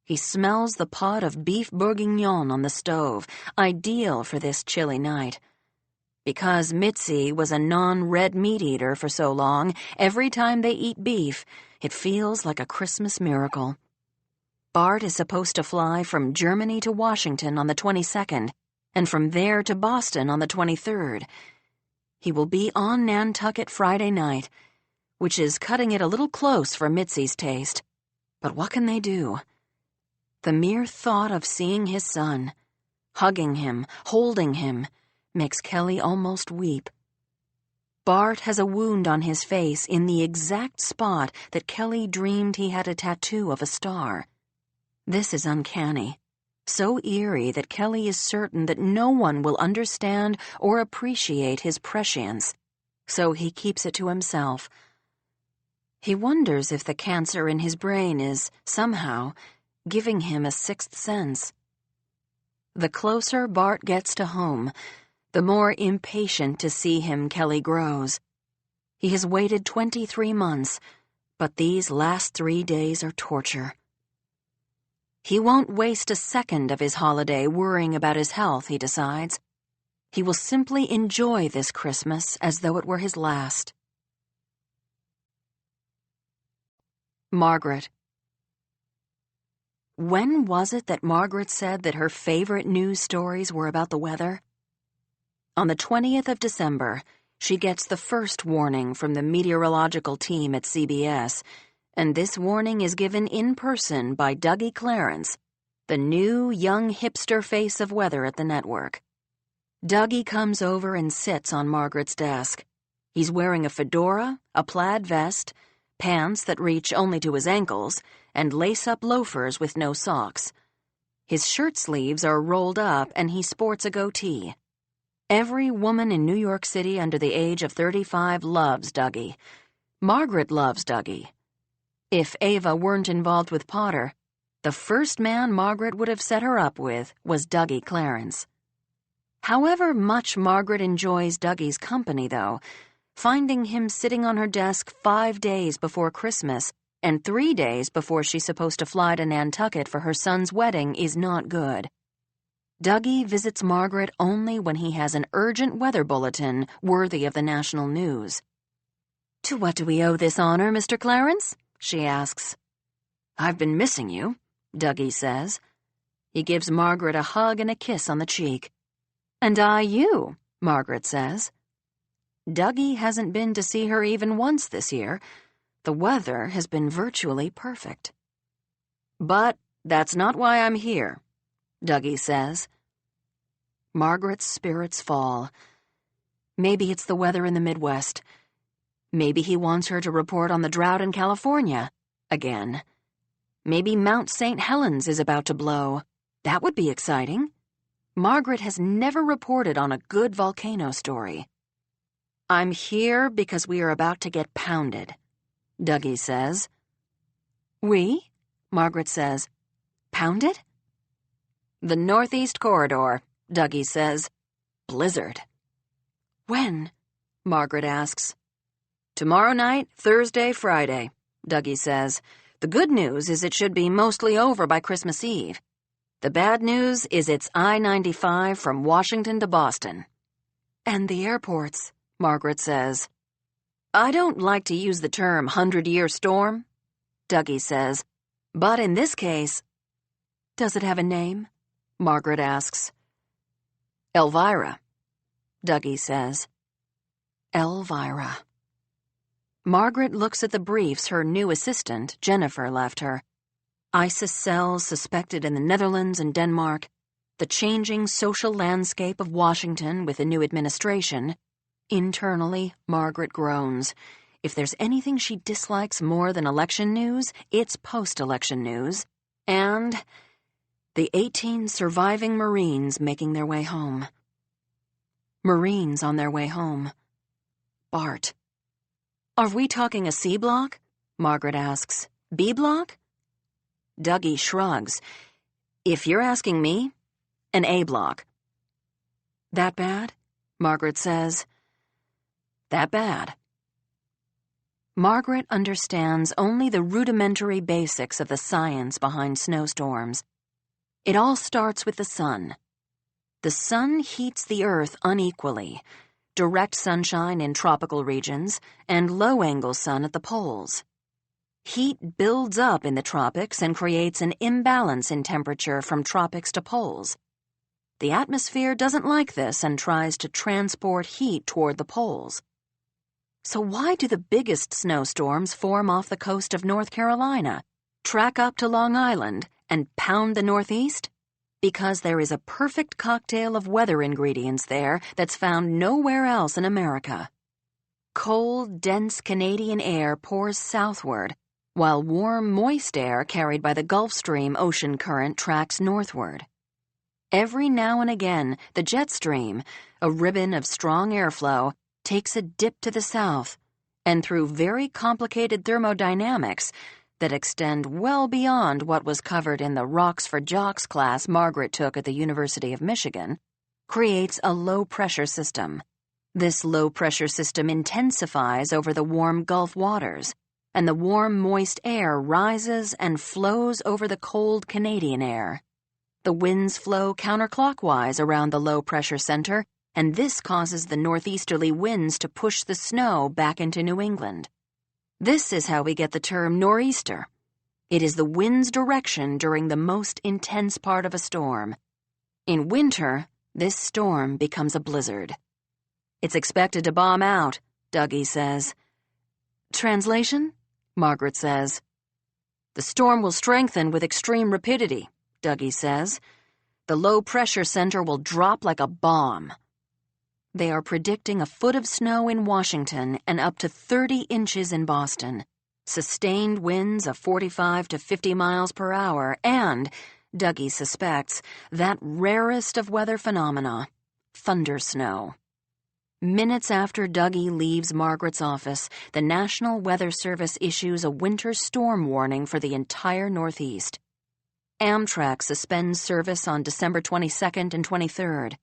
He smells the pot of beef bourguignon on the stove, ideal for this chilly night. Because Mitzi was a non-red meat eater for so long, every time they eat beef, it feels like a Christmas miracle. Bart is supposed to fly from Germany to Washington on the 22nd, and from there to Boston on the 23rd. He will be on Nantucket Friday night, which is cutting it a little close for Mitzi's taste. But what can they do? The mere thought of seeing his son, hugging him, holding him, makes Kelly almost weep. Bart has a wound on his face in the exact spot that Kelly dreamed he had a tattoo of a star. This is uncanny, so eerie that Kelly is certain that no one will understand or appreciate his prescience, so he keeps it to himself. He wonders if the cancer in his brain is, somehow, giving him a sixth sense. The closer Bart gets to home, the more impatient to see him Kelly grows. He has waited 23 months, but these last 3 days are torture. He won't waste a second of his holiday worrying about his health, he decides. He will simply enjoy this Christmas as though it were his last. Margaret. When was it that Margaret said that her favorite news stories were about the weather? On the 20th of December, she gets the first warning from the meteorological team at CBS, and this warning is given in person by Dougie Clarence, the new young hipster face of weather at the network. Dougie comes over and sits on Margaret's desk. He's wearing a fedora, a plaid vest, pants that reach only to his ankles, and lace-up loafers with no socks. His shirt sleeves are rolled up and he sports a goatee. Every woman in New York City under the age of 35 loves Dougie. Margaret loves Dougie. If Ava weren't involved with Potter, the first man Margaret would have set her up with was Dougie Clarence. However much Margaret enjoys Dougie's company, though, finding him sitting on her desk 5 days before Christmas and 3 days before she's supposed to fly to Nantucket for her son's wedding is not good. Dougie visits Margaret only when he has an urgent weather bulletin worthy of the national news. "To what do we owe this honor, Mr. Clarence?" she asks. "I've been missing you," Dougie says. He gives Margaret a hug and a kiss on the cheek. "And I you," Margaret says. Dougie hasn't been to see her even once this year. The weather has been virtually perfect. "But that's not why I'm here," Dougie says. Margaret's spirits fall. Maybe it's the weather in the Midwest. Maybe he wants her to report on the drought in California again. Maybe Mount St. Helens is about to blow. That would be exciting. Margaret has never reported on a good volcano story. "I'm here because we are about to get pounded," Dougie says. "We?" Margaret says. "Pounded?" "The Northeast Corridor," Dougie says. "Blizzard." "When?" Margaret asks. "Tomorrow night, Thursday, Friday," Dougie says. The good news is it should be mostly over by Christmas Eve. The bad news is it's I-95 from Washington to Boston. And the airports, Margaret says. I don't like to use the term 100-year storm, Dougie says, but in this case... Does it have a name? Margaret asks. Elvira, Dougie says. Elvira. Margaret looks at the briefs her new assistant, Jennifer, left her. ISIS cells suspected in the Netherlands and Denmark, the changing social landscape of Washington with the new administration. Internally, Margaret groans. If there's anything she dislikes more than election news, it's post-election news. And the 18 surviving Marines making their way home. Marines on their way home. Bart. Are we talking a C block? Margaret asks. B block? Dougie shrugs. If you're asking me, an A block. That bad? Margaret says. That bad. Margaret understands only the rudimentary basics of the science behind snowstorms. It all starts with the sun. The sun heats the earth unequally. Direct sunshine in tropical regions, and low-angle sun at the poles. Heat builds up in the tropics and creates an imbalance in temperature from tropics to poles. The atmosphere doesn't like this and tries to transport heat toward the poles. So why do the biggest snowstorms form off the coast of North Carolina, track up to Long Island, and pound the Northeast? Because there is a perfect cocktail of weather ingredients there that's found nowhere else in America. Cold, dense Canadian air pours southward, while warm, moist air carried by the Gulf Stream ocean current tracks northward. Every now and again, the jet stream, a ribbon of strong airflow, takes a dip to the south, and through very complicated thermodynamics that extend well beyond what was covered in the Rocks for Jocks class Margaret took at the University of Michigan, creates a low-pressure system. This low-pressure system intensifies over the warm Gulf waters, and the warm, moist air rises and flows over the cold Canadian air. The winds flow counterclockwise around the low-pressure center, and this causes the northeasterly winds to push the snow back into New England. This is how we get the term nor'easter. It is the wind's direction during the most intense part of a storm. In winter, this storm becomes a blizzard. It's expected to bomb out, Dougie says. Translation? Margaret says. The storm will strengthen with extreme rapidity, Dougie says. The low-pressure center will drop like a bomb. They are predicting a foot of snow in Washington and up to 30 inches in Boston, sustained winds of 45 to 50 miles per hour, and, Dougie suspects, that rarest of weather phenomena, thundersnow. Minutes after Dougie leaves Margaret's office, the National Weather Service issues a winter storm warning for the entire Northeast. Amtrak suspends service on December 22nd and 23rd.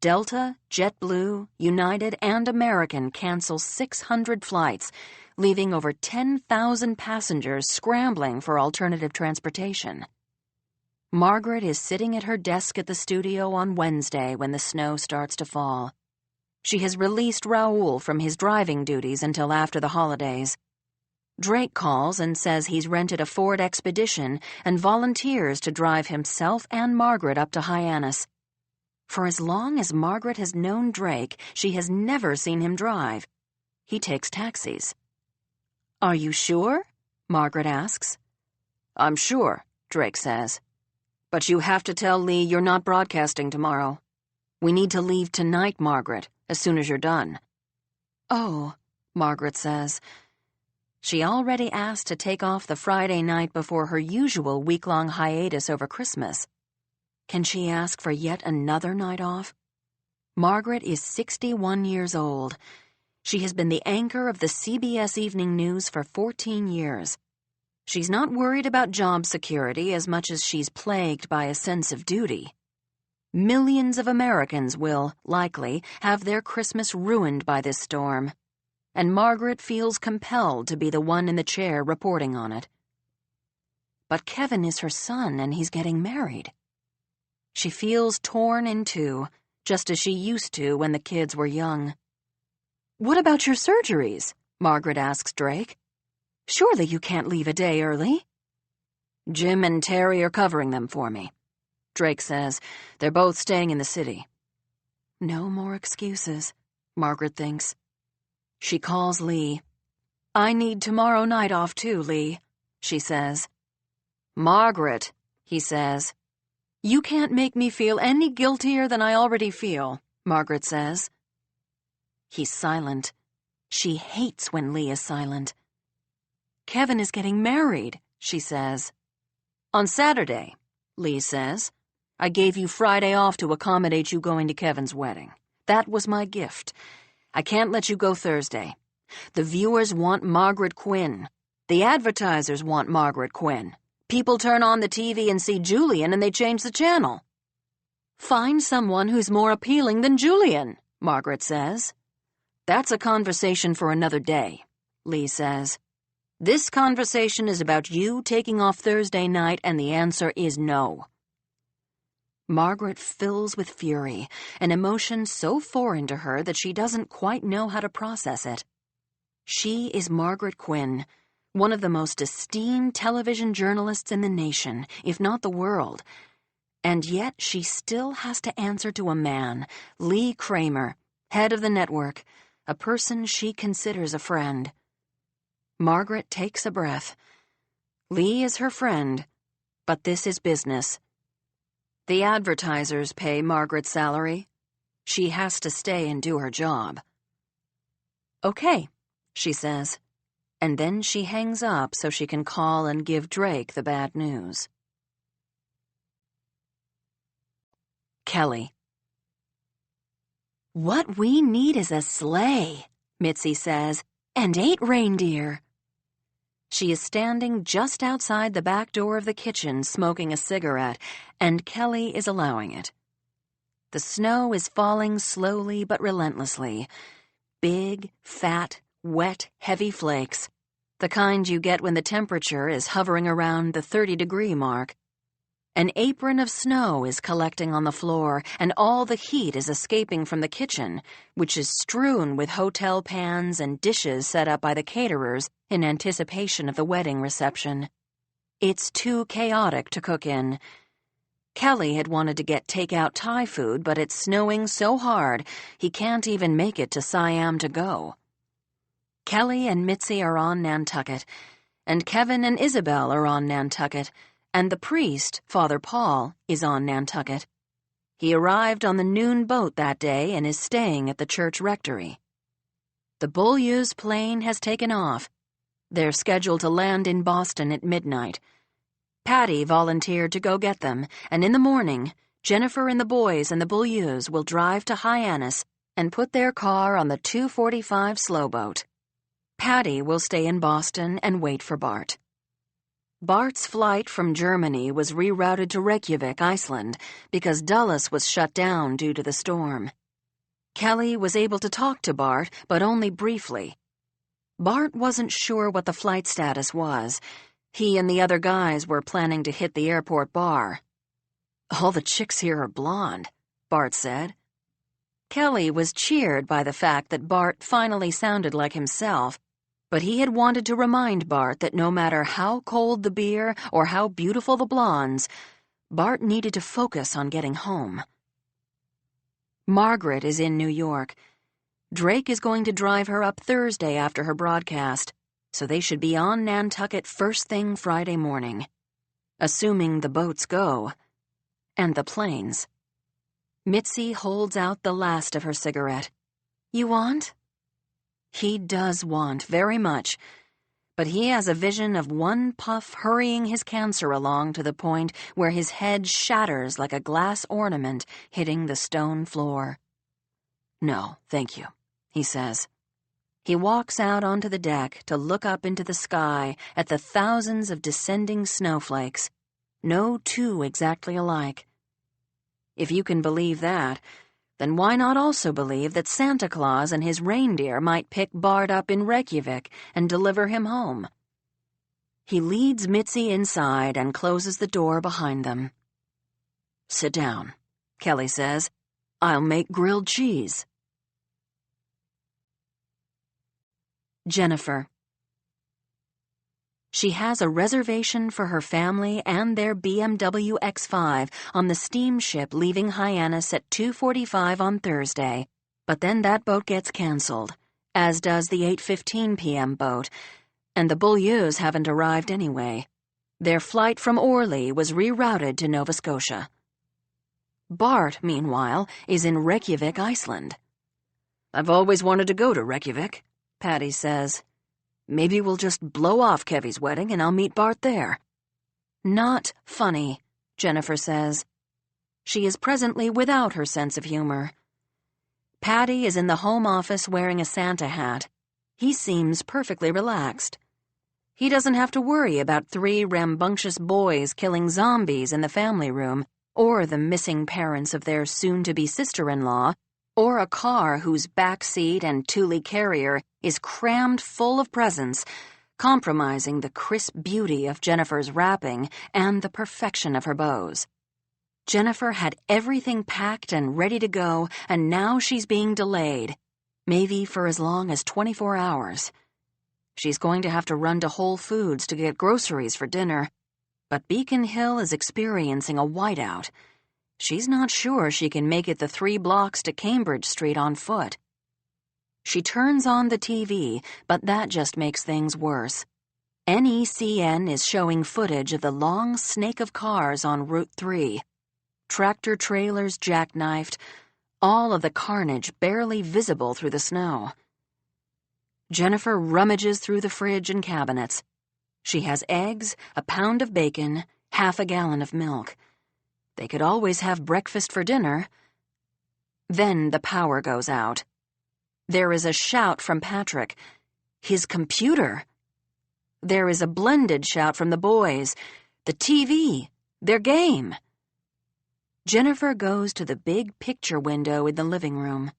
Delta, JetBlue, United, and American cancel 600 flights, leaving over 10,000 passengers scrambling for alternative transportation. Margaret is sitting at her desk at the studio on Wednesday when the snow starts to fall. She has released Raoul from his driving duties until after the holidays. Drake calls and says he's rented a Ford Expedition and volunteers to drive himself and Margaret up to Hyannis. For as long as Margaret has known Drake, she has never seen him drive. He takes taxis. Are you sure? Margaret asks. I'm sure, Drake says. But you have to tell Lee you're not broadcasting tomorrow. We need to leave tonight, Margaret, as soon as you're done. Oh, Margaret says. She already asked to take off the Friday night before her usual week-long hiatus over Christmas. Can she ask for yet another night off? Margaret is 61 years old. She has been the anchor of the CBS Evening News for 14 years. She's not worried about job security as much as she's plagued by a sense of duty. Millions of Americans will, likely, have their Christmas ruined by this storm, and Margaret feels compelled to be the one in the chair reporting on it. but Kevin is her son and he's getting married. She feels torn in two, just as she used to when the kids were young. "What about your surgeries?" Margaret asks Drake. "Surely you can't leave a day early." "Jim and Terry are covering them for me," Drake says. "They're both staying in the city." No more excuses, Margaret thinks. She calls Lee. "I need tomorrow night off too, Lee," she says. "Margaret," he says. "You can't make me feel any guiltier than I already feel," Margaret says. He's silent. She hates when Lee is silent. "Kevin is getting married," she says. "On Saturday," Lee says. "I gave you Friday off to accommodate you going to Kevin's wedding. That was my gift. I can't let you go Thursday. The viewers want Margaret Quinn. The advertisers want Margaret Quinn. People turn on the TV and see Julian and they change the channel." "Find someone who's more appealing than Julian," Margaret says. "That's a conversation for another day," Lee says. "This conversation is about you taking off Thursday night, and the answer is no." Margaret fills with fury, an emotion so foreign to her that she doesn't quite know how to process it. She is Margaret Quinn, one of the most esteemed television journalists in the nation, if not the world. And yet she still has to answer to a man, Lee Kramer, head of the network, a person she considers a friend. Margaret takes a breath. Lee is her friend, but this is business. The advertisers pay Margaret's salary. She has to stay and do her job. "Okay," she says, and then she hangs up so she can call and give Drake the bad news. Kelly. "What we need is a sleigh," Mitzi says, "and 8 reindeer." She is standing just outside the back door of the kitchen smoking a cigarette, and Kelly is allowing it. The snow is falling slowly but relentlessly. Big, fat, wet, heavy flakes. The kind you get when the temperature is hovering around the 30-degree mark. An apron of snow is collecting on the floor, and all the heat is escaping from the kitchen, which is strewn with hotel pans and dishes set up by the caterers in anticipation of the wedding reception. It's too chaotic to cook in. Kelly had wanted to get takeout Thai food, but it's snowing so hard he can't even make it to Siam to go. Kelly and Mitzi are on Nantucket, and Kevin and Isabel are on Nantucket, and the priest, Father Paul, is on Nantucket. He arrived on the noon boat that day and is staying at the church rectory. The Beaulieu's plane has taken off. They're scheduled to land in Boston at midnight. Patty volunteered to go get them, and in the morning, Jennifer and the boys and the Beaulieu's will drive to Hyannis and put their car on the 2:45 slowboat. Patty will stay in Boston and wait for Bart. Bart's flight from Germany was rerouted to Reykjavik, Iceland, because Dulles was shut down due to the storm. Kelly was able to talk to Bart, but only briefly. Bart wasn't sure what the flight status was. He and the other guys were planning to hit the airport bar. "All the chicks here are blonde," Bart said. Kelly was cheered by the fact that Bart finally sounded like himself, but he had wanted to remind Bart that no matter how cold the beer or how beautiful the blondes, Bart needed to focus on getting home. Margaret is in New York. Drake is going to drive her up Thursday after her broadcast, so they should be on Nantucket first thing Friday morning. Assuming the boats go. And the planes. Mitzi holds out the last of her cigarette. "You want?" He does want very much, but he has a vision of one puff hurrying his cancer along to the point where his head shatters like a glass ornament hitting the stone floor. "No, thank you," he says. He walks out onto the deck to look up into the sky at the thousands of descending snowflakes, no two exactly alike. If you can believe that, then why not also believe that Santa Claus and his reindeer might pick Bart up in Reykjavik and deliver him home? He leads Mitzi inside and closes the door behind them. "Sit down," Kelly says. "I'll make grilled cheese." Jennifer. She has a reservation for her family and their BMW X5 on the steamship leaving Hyannis at 2:45 on Thursday, but then that boat gets canceled, as does the 8:15 p.m. boat, and the Beaulieus haven't arrived anyway. Their flight from Orly was rerouted to Nova Scotia. Bart, meanwhile, is in Reykjavik, Iceland. "I've always wanted to go to Reykjavik," Patty says. "Maybe we'll just blow off Kevy's wedding and I'll meet Bart there." "Not funny," Jennifer says. She is presently without her sense of humor. Patty is in the home office wearing a Santa hat. He seems perfectly relaxed. He doesn't have to worry about 3 rambunctious boys killing zombies in the family room, or the missing parents of their soon-to-be sister-in-law, or a car whose back seat and Thule carrier is crammed full of presents, compromising the crisp beauty of Jennifer's wrapping and the perfection of her bows. Jennifer had everything packed and ready to go, and now she's being delayed, maybe for as long as 24 hours. She's going to have to run to Whole Foods to get groceries for dinner, but Beacon Hill is experiencing a whiteout. She's not sure she can make it the 3 blocks to Cambridge Street on foot. She turns on the TV, but that just makes things worse. NECN is showing footage of the long snake of cars on Route 3. Tractor trailers jackknifed, all of the carnage barely visible through the snow. Jennifer rummages through the fridge and cabinets. She has eggs, a pound of bacon, half a gallon of milk. They could always have breakfast for dinner. Then the power goes out. There is a shout from Patrick. His computer. There is a blended shout from the boys. The TV. Their game. Jennifer goes to the big picture window in the living room.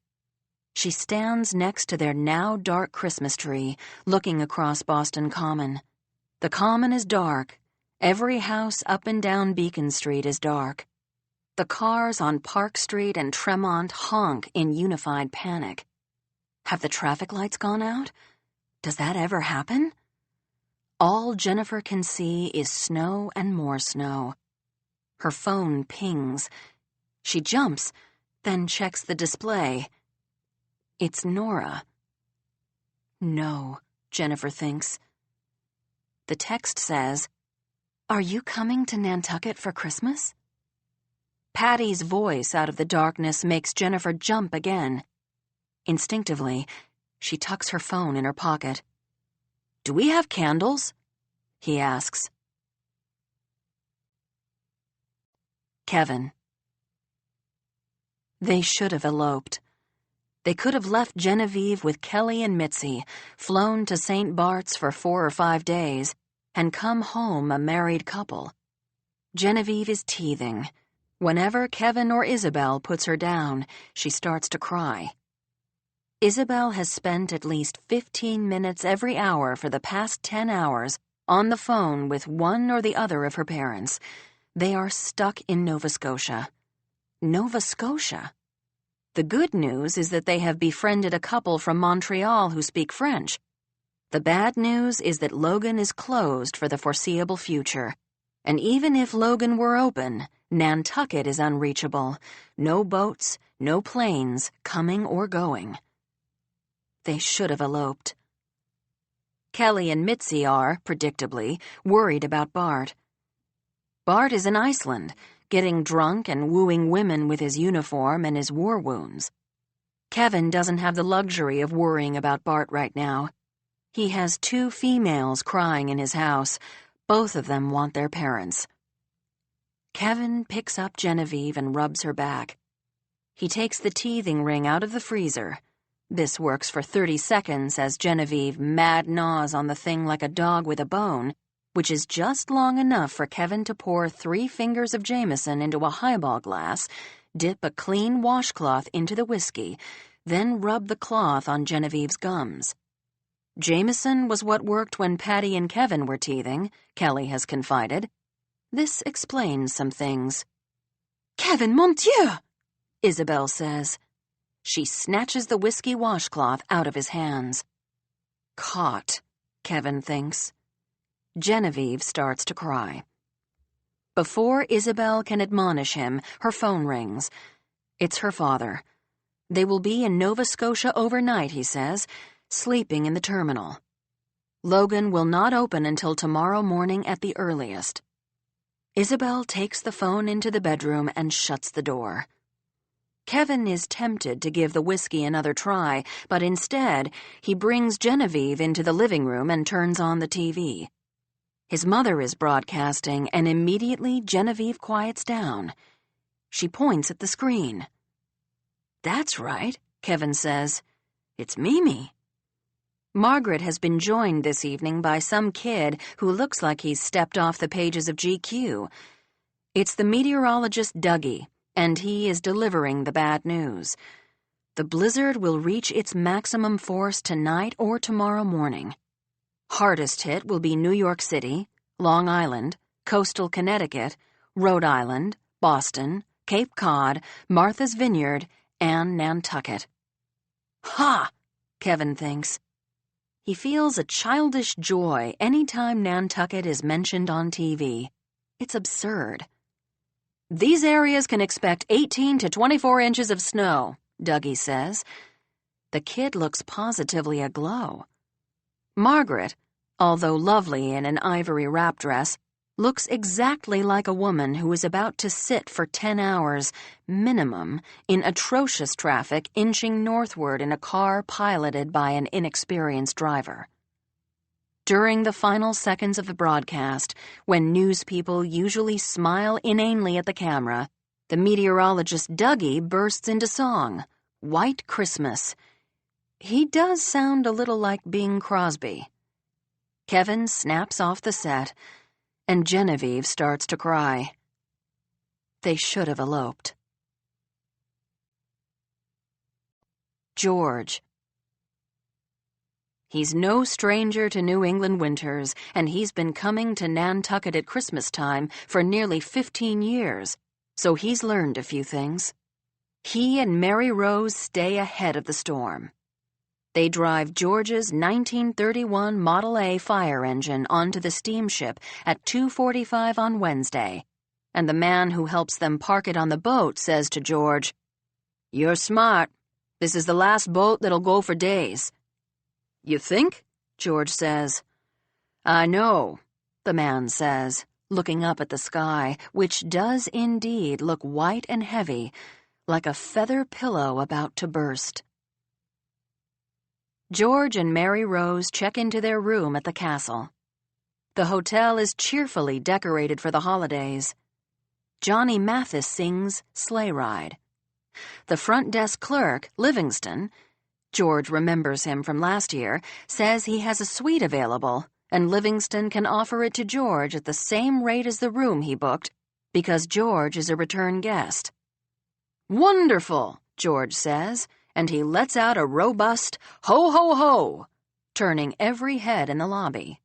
She stands next to their now dark Christmas tree, looking across Boston Common. The Common is dark. Every house up and down Beacon Street is dark. The cars on Park Street and Tremont honk in unified panic. Have the traffic lights gone out? Does that ever happen? All Jennifer can see is snow and more snow. Her phone pings. She jumps, then checks the display. It's Nora. No, Jennifer thinks. The text says, "Are you coming to Nantucket for Christmas?" Patty's voice out of the darkness makes Jennifer jump again. Instinctively, she tucks her phone in her pocket. "Do we have candles?" he asks. Kevin. They should have eloped. They could have left Genevieve with Kelly and Mitzi, flown to St. Bart's for 4 or 5 days, and come home a married couple. Genevieve is teething. Whenever Kevin or Isabel puts her down, she starts to cry. Isabel has spent at least 15 minutes every hour for the past 10 hours on the phone with one or the other of her parents. They are stuck in Nova Scotia. Nova Scotia? The good news is that they have befriended a couple from Montreal who speak French. The bad news is that Logan is closed for the foreseeable future. And even if Logan were open, Nantucket is unreachable. No boats, no planes, coming or going. They should have eloped. Kelly and Mitzi are, predictably, worried about Bart. Bart is in Iceland, getting drunk and wooing women with his uniform and his war wounds. Kevin doesn't have the luxury of worrying about Bart right now. He has 2 females crying in his house. Both of them want their parents. Kevin picks up Genevieve and rubs her back. He takes the teething ring out of the freezer. This works for 30 seconds as Genevieve mad gnaws on the thing like a dog with a bone, which is just long enough for Kevin to pour 3 fingers of Jameson into a highball glass, dip a clean washcloth into the whiskey, then rub the cloth on Genevieve's gums. Jameson was what worked when Patty and Kevin were teething, Kelly has confided. This explains some things. Kevin, mon Dieu! Isabel says. She snatches the whiskey washcloth out of his hands. Caught, Kevin thinks. Genevieve starts to cry. Before Isabel can admonish him, her phone rings. It's her father. They will be in Nova Scotia overnight, he says, sleeping in the terminal. Logan will not open until tomorrow morning at the earliest. Isabel takes the phone into the bedroom and shuts the door. Kevin is tempted to give the whiskey another try, but instead, he brings Genevieve into the living room and turns on the TV. His mother is broadcasting, and immediately Genevieve quiets down. She points at the screen. That's right, Kevin says. It's Mimi. Margaret has been joined this evening by some kid who looks like he's stepped off the pages of GQ. It's the meteorologist Dougie, and he is delivering the bad news. The blizzard will reach its maximum force tonight or tomorrow morning. Hardest hit will be New York City, Long Island, coastal Connecticut, Rhode Island, Boston, Cape Cod, Martha's Vineyard, and Nantucket. Ha! Kevin thinks. He feels a childish joy any time Nantucket is mentioned on TV. It's absurd. These areas can expect 18 to 24 inches of snow, Dougie says. The kid looks positively aglow. Margaret, although lovely in an ivory wrap dress, looks exactly like a woman who is about to sit for 10 hours, minimum, in atrocious traffic inching northward in a car piloted by an inexperienced driver. During the final seconds of the broadcast, when news people usually smile inanely at the camera, the meteorologist Dougie bursts into song, White Christmas. He does sound a little like Bing Crosby. Kevin snaps off the set, and Genevieve starts to cry. They should have eloped. George. He's no stranger to New England winters, and he's been coming to Nantucket at Christmas time for nearly 15 years, so he's learned a few things. He and Mary Rose stay ahead of the storm. They drive George's 1931 Model A fire engine onto the steamship at 2:45 on Wednesday, and the man who helps them park it on the boat says to George, "You're smart. This is the last boat that'll go for days." "You think?" George says. "I know," the man says, looking up at the sky, which does indeed look white and heavy, like a feather pillow about to burst. George and Mary Rose check into their room at the castle. The hotel is cheerfully decorated for the holidays. Johnny Mathis sings Sleigh Ride. The front desk clerk, Livingston, George remembers him from last year, says he has a suite available, and Livingston can offer it to George at the same rate as the room he booked, because George is a return guest. "Wonderful," George says, and he lets out a robust ho ho ho, turning every head in the lobby.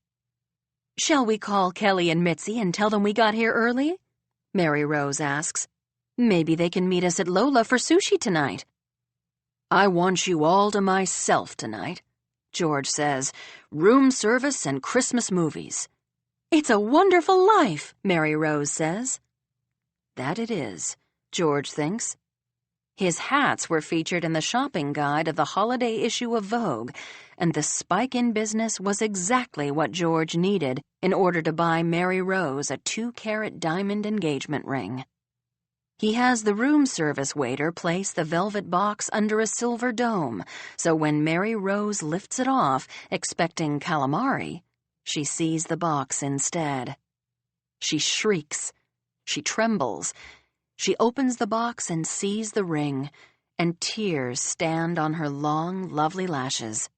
"Shall we call Kelly and Mitzi and tell them we got here early?" Mary Rose asks. "Maybe they can meet us at Lola for sushi tonight." "I want you all to myself tonight," George says. "Room service and Christmas movies." "It's a wonderful life," Mary Rose says. That it is, George thinks. His hats were featured in the shopping guide of the holiday issue of Vogue, and the spike in business was exactly what George needed in order to buy Mary Rose a 2-carat diamond engagement ring. He has the room service waiter place the velvet box under a silver dome, so when Mary Rose lifts it off, expecting calamari, she sees the box instead. She shrieks. She trembles. She opens the box and sees the ring, and tears stand on her long, lovely lashes.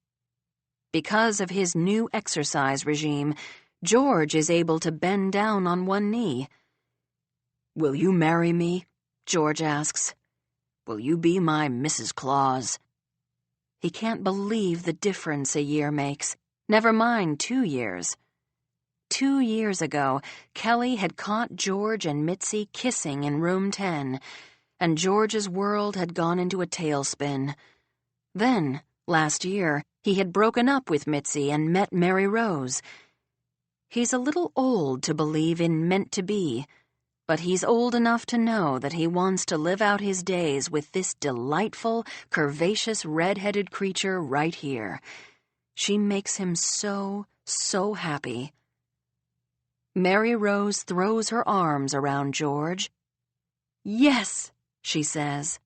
Because of his new exercise regime, George is able to bend down on one knee. "Will you marry me?" George asks. "Will you be my Mrs. Claus?" He can't believe the difference a year makes. Never mind 2 years. 2 years ago, Kelly had caught George and Mitzi kissing in room 10, and George's world had gone into a tailspin. Then, last year, he had broken up with Mitzi and met Mary Rose. He's a little old to believe in meant to be, but he's old enough to know that he wants to live out his days with this delightful, curvaceous, red-headed creature right here. She makes him so, so happy. Mary Rose throws her arms around George. "Yes," she says.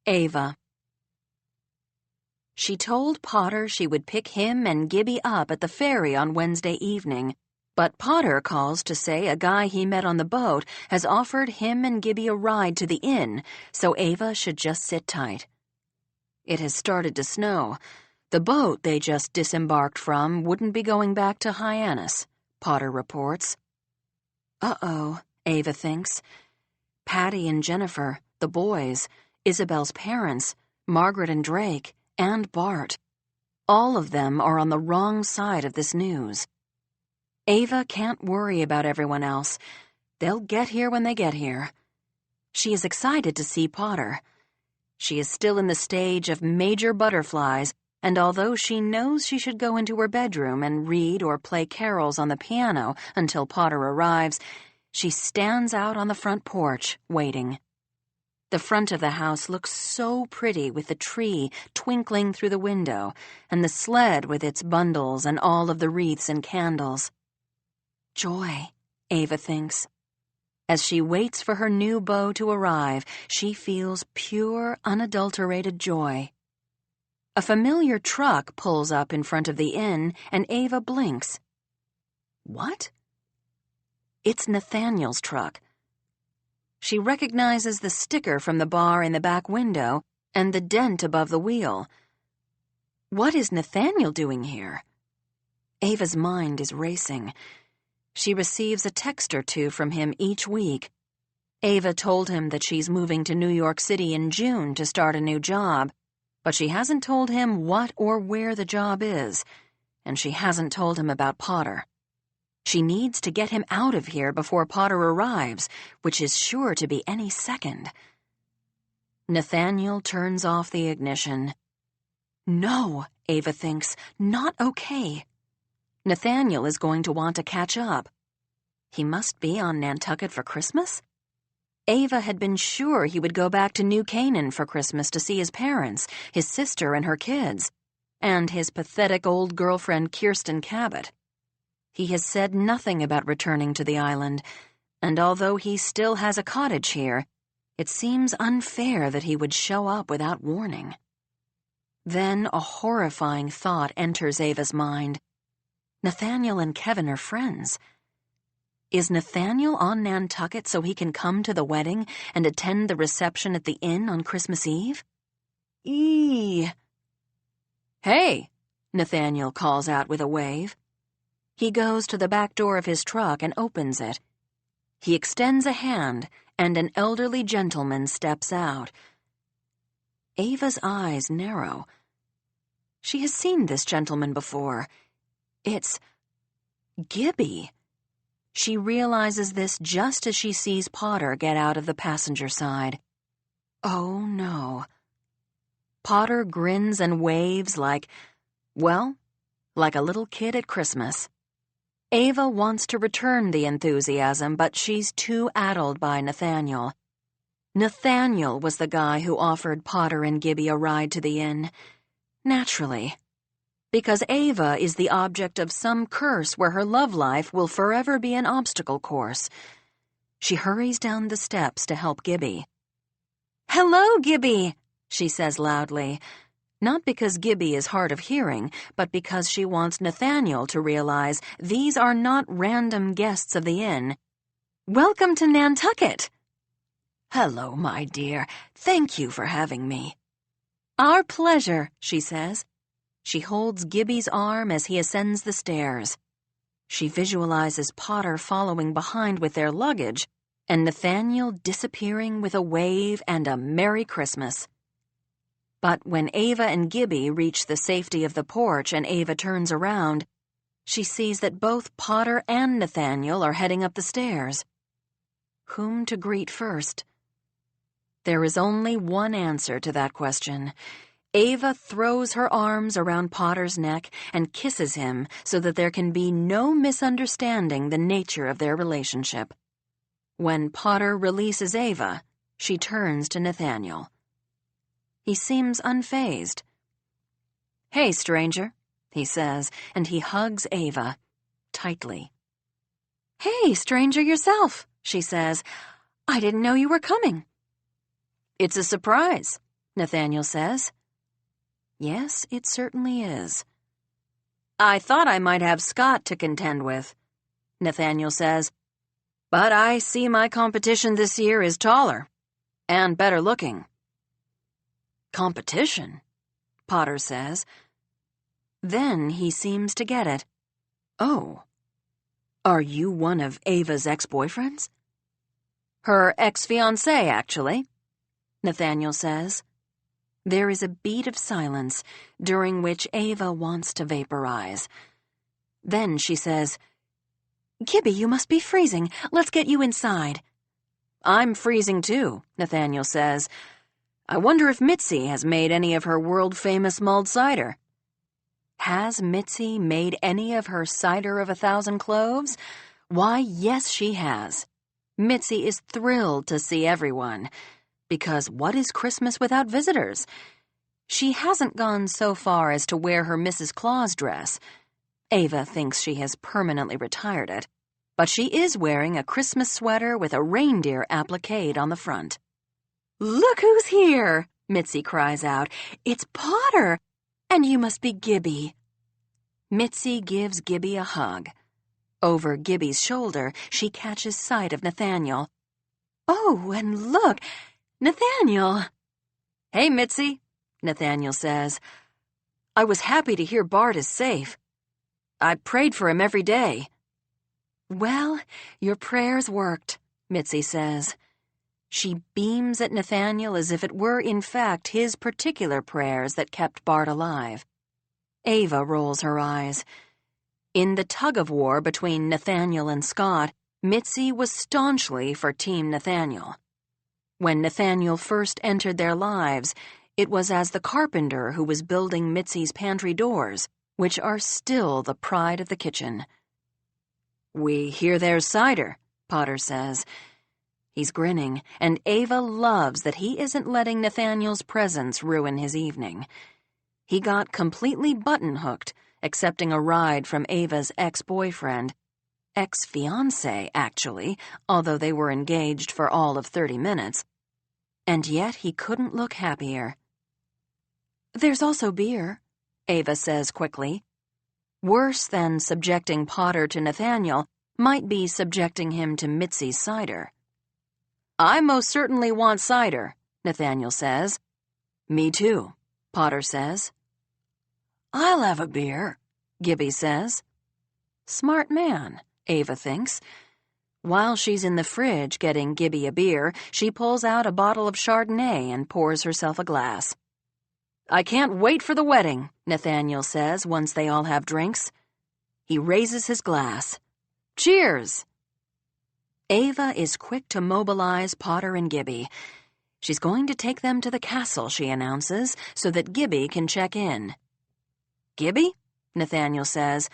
Ava. She told Potter she would pick him and Gibby up at the ferry on Wednesday evening, but Potter calls to say a guy he met on the boat has offered him and Gibby a ride to the inn, so Ava should just sit tight. It has started to snow. The boat they just disembarked from wouldn't be going back to Hyannis, Potter reports. Uh-oh, Ava thinks. Patty and Jennifer, the boys, Isabel's parents, Margaret and Drake, and Bart. All of them are on the wrong side of this news. Ava can't worry about everyone else. They'll get here when they get here. She is excited to see Potter. She is still in the stage of major butterflies, and although she knows she should go into her bedroom and read or play carols on the piano until Potter arrives, she stands out on the front porch, waiting. The front of the house looks so pretty with the tree twinkling through the window, and the sled with its bundles and all of the wreaths and candles. Joy, Ava thinks. As she waits for her new beau to arrive, she feels pure, unadulterated joy. A familiar truck pulls up in front of the inn, and Ava blinks. What? It's Nathaniel's truck. She recognizes the sticker from the bar in the back window and the dent above the wheel. What is Nathaniel doing here? Ava's mind is racing. She receives a text or two from him each week. Ava told him that she's moving to New York City in June to start a new job, but she hasn't told him what or where the job is, and she hasn't told him about Potter. She needs to get him out of here before Potter arrives, which is sure to be any second. Nathaniel turns off the ignition. No, Ava thinks, not okay. Nathaniel is going to want to catch up. He must be on Nantucket for Christmas? Ava had been sure he would go back to New Canaan for Christmas to see his parents, his sister and her kids, and his pathetic old girlfriend Kirsten Cabot. He has said nothing about returning to the island, and although he still has a cottage here, it seems unfair that he would show up without warning. Then a horrifying thought enters Ava's mind. Nathaniel and Kevin are friends. Is Nathaniel on Nantucket so he can come to the wedding and attend the reception at the inn on Christmas Eve? Eee! Hey, Nathaniel calls out with a wave. He goes to the back door of his truck and opens it. He extends a hand, and an elderly gentleman steps out. Ava's eyes narrow. She has seen this gentleman before. It's Gibby. She realizes this just as she sees Potter get out of the passenger side. Oh, no. Potter grins and waves like a little kid at Christmas. Ava wants to return the enthusiasm, but she's too addled by Nathaniel. Nathaniel was the guy who offered Potter and Gibby a ride to the inn. Naturally. Because Ava is the object of some curse where her love life will forever be an obstacle course. She hurries down the steps to help Gibby. "Hello, Gibby," she says loudly. Not because Gibby is hard of hearing, but because she wants Nathaniel to realize these are not random guests of the inn. "Welcome to Nantucket." "Hello, my dear. Thank you for having me." "Our pleasure," she says. She holds Gibby's arm as he ascends the stairs. She visualizes Potter following behind with their luggage, and Nathaniel disappearing with a wave and a Merry Christmas. But when Ava and Gibby reach the safety of the porch and Ava turns around, she sees that both Potter and Nathaniel are heading up the stairs. Whom to greet first? There is only one answer to that question. Ava throws her arms around Potter's neck and kisses him so that there can be no misunderstanding the nature of their relationship. When Potter releases Ava, she turns to Nathaniel. He seems unfazed. "Hey, stranger," he says, and he hugs Ava tightly. "Hey, stranger yourself," she says. "I didn't know you were coming." "It's a surprise," Nathaniel says. Yes, it certainly is. "I thought I might have Scott to contend with," Nathaniel says, "but I see my competition this year is taller and better looking." "Competition?" Potter says. Then he seems to get it. "Oh, are you one of Ava's ex-boyfriends?" "Her ex-fiancé, actually," Nathaniel says. There is a beat of silence, during which Ava wants to vaporize. Then she says, "Gibby, you must be freezing. Let's get you inside." "I'm freezing too," Nathaniel says. "I wonder if Mitzi has made any of her world-famous mulled cider." Has Mitzi made any of her cider of 1,000 cloves? Why, yes, she has. Mitzi is thrilled to see everyone, because what is Christmas without visitors? She hasn't gone so far as to wear her Mrs. Claus dress. Ava thinks she has permanently retired it, but she is wearing a Christmas sweater with a reindeer appliqué on the front. "Look who's here," Mitzi cries out. "It's Potter, and you must be Gibby." Mitzi gives Gibby a hug. Over Gibby's shoulder, she catches sight of Nathaniel. "Oh, and look, Nathaniel." "Hey, Mitzi," Nathaniel says. "I was happy to hear Bart is safe. I prayed for him every day." "Well, your prayers worked," Mitzi says. She beams at Nathaniel as if it were, in fact, his particular prayers that kept Bart alive. Ava rolls her eyes. In the tug-of-war between Nathaniel and Scott, Mitzi was staunchly for Team Nathaniel. When Nathaniel first entered their lives, it was as the carpenter who was building Mitzi's pantry doors, which are still the pride of the kitchen. "We hear there's cider," Potter says. He's grinning, and Ava loves that he isn't letting Nathaniel's presence ruin his evening. He got completely button-hooked, accepting a ride from Ava's ex-boyfriend, ex-fiancé, actually, although they were engaged for all of 30 minutes. And yet he couldn't look happier. "There's also beer," Ava says quickly. Worse than subjecting Potter to Nathaniel might be subjecting him to Mitzi's cider. "I most certainly want cider," Nathaniel says. "Me too," Potter says. "I'll have a beer," Gibby says. Smart man, Ava thinks. While she's in the fridge getting Gibby a beer, she pulls out a bottle of Chardonnay and pours herself a glass. "I can't wait for the wedding," Nathaniel says once they all have drinks. He raises his glass. "Cheers!" Ava is quick to mobilize Potter and Gibby. She's going to take them to the castle, she announces, so that Gibby can check in. "Gibby?" Nathaniel says.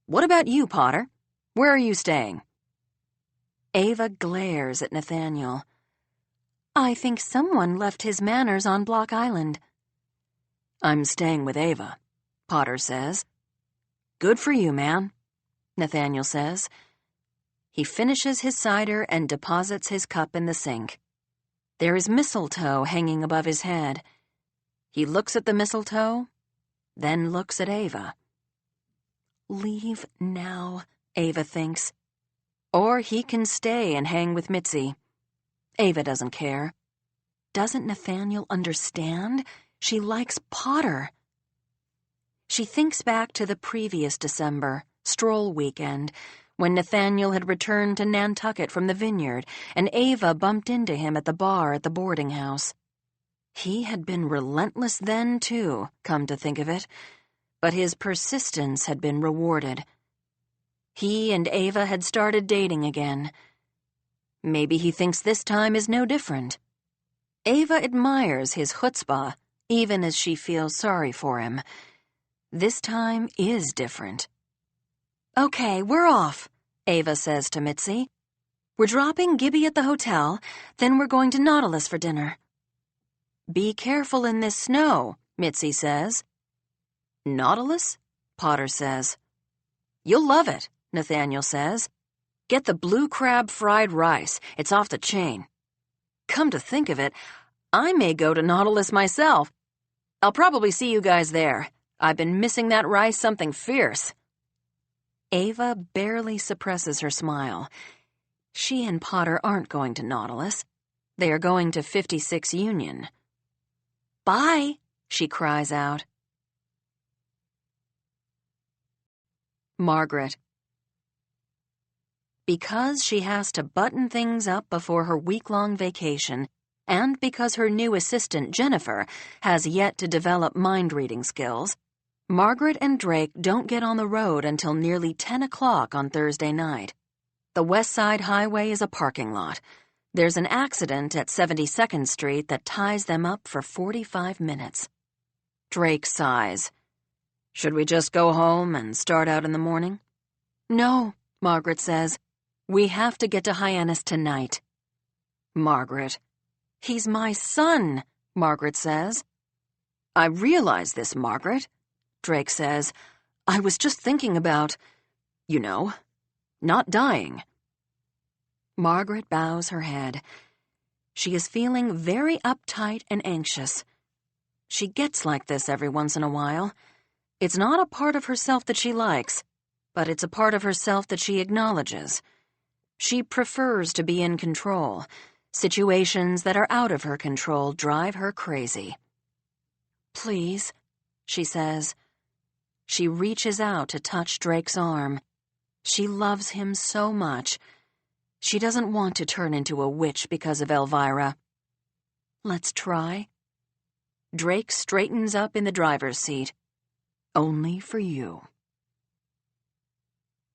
"What about you, Potter? Where are you staying?" Ava glares at Nathaniel. "I think someone left his manners on Block Island." "I'm staying with Ava," Potter says. "Good for you, man," Nathaniel says. He finishes his cider and deposits his cup in the sink. There is mistletoe hanging above his head. He looks at the mistletoe, then looks at Ava. Leave now, Ava thinks. Or he can stay and hang with Mitzi. Ava doesn't care. Doesn't Nathaniel understand? She likes Potter. She thinks back to the previous December, stroll weekend, when Nathaniel had returned to Nantucket from the vineyard and Ava bumped into him at the bar at the boarding house. He had been relentless then, too, come to think of it, but his persistence had been rewarded. He and Ava had started dating again. Maybe he thinks this time is no different. Ava admires his chutzpah, even as she feels sorry for him. This time is different. "Okay, we're off," Ava says to Mitzi. "We're dropping Gibby at the hotel, then we're going to Nautilus for dinner." "Be careful in this snow," Mitzi says. "Nautilus?" Potter says. "You'll love it," Nathaniel says. "Get the blue crab fried rice. It's off the chain. Come to think of it, I may go to Nautilus myself. I'll probably see you guys there. I've been missing that rice something fierce." Ava barely suppresses her smile. She and Potter aren't going to Nautilus. They are going to 56 Union. "Bye," she cries out. Margaret. Because she has to button things up before her week-long vacation, and because her new assistant, Jennifer, has yet to develop mind-reading skills, Margaret and Drake don't get on the road until nearly 10 o'clock on Thursday night. The West Side Highway is a parking lot. There's an accident at 72nd Street that ties them up for 45 minutes. Drake sighs. "Should we just go home and start out in the morning?" "No," Margaret says. "We have to get to Hyannis tonight." "Margaret." "He's my son," Margaret says. "I realize this, Margaret," Drake says. "I was just thinking about, not dying." Margaret bows her head. She is feeling very uptight and anxious. She gets like this every once in a while. It's not a part of herself that she likes, but it's a part of herself that she acknowledges. She prefers to be in control. Situations that are out of her control drive her crazy. "Please," she says. She reaches out to touch Drake's arm. She loves him so much. She doesn't want to turn into a witch because of Elvira. "Let's try." Drake straightens up in the driver's seat. "Only for you."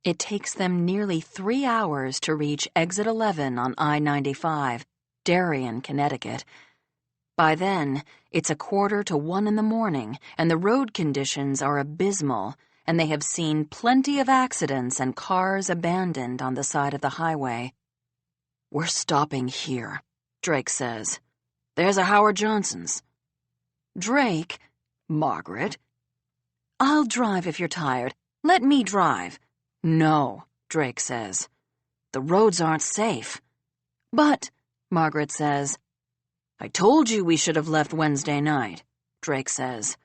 It takes them nearly 3 hours to reach Exit 11 on I-95, Darien, Connecticut. By then, it's 1:45 in the morning, and the road conditions are abysmal, and they have seen plenty of accidents and cars abandoned on the side of the highway. "We're stopping here," Drake says. "There's a Howard Johnson's." "Drake." "Margaret." "I'll drive if you're tired. Let me drive." "No," Drake says. "The roads aren't safe." "But," Margaret says. "I told you we should have left Wednesday night," Drake says.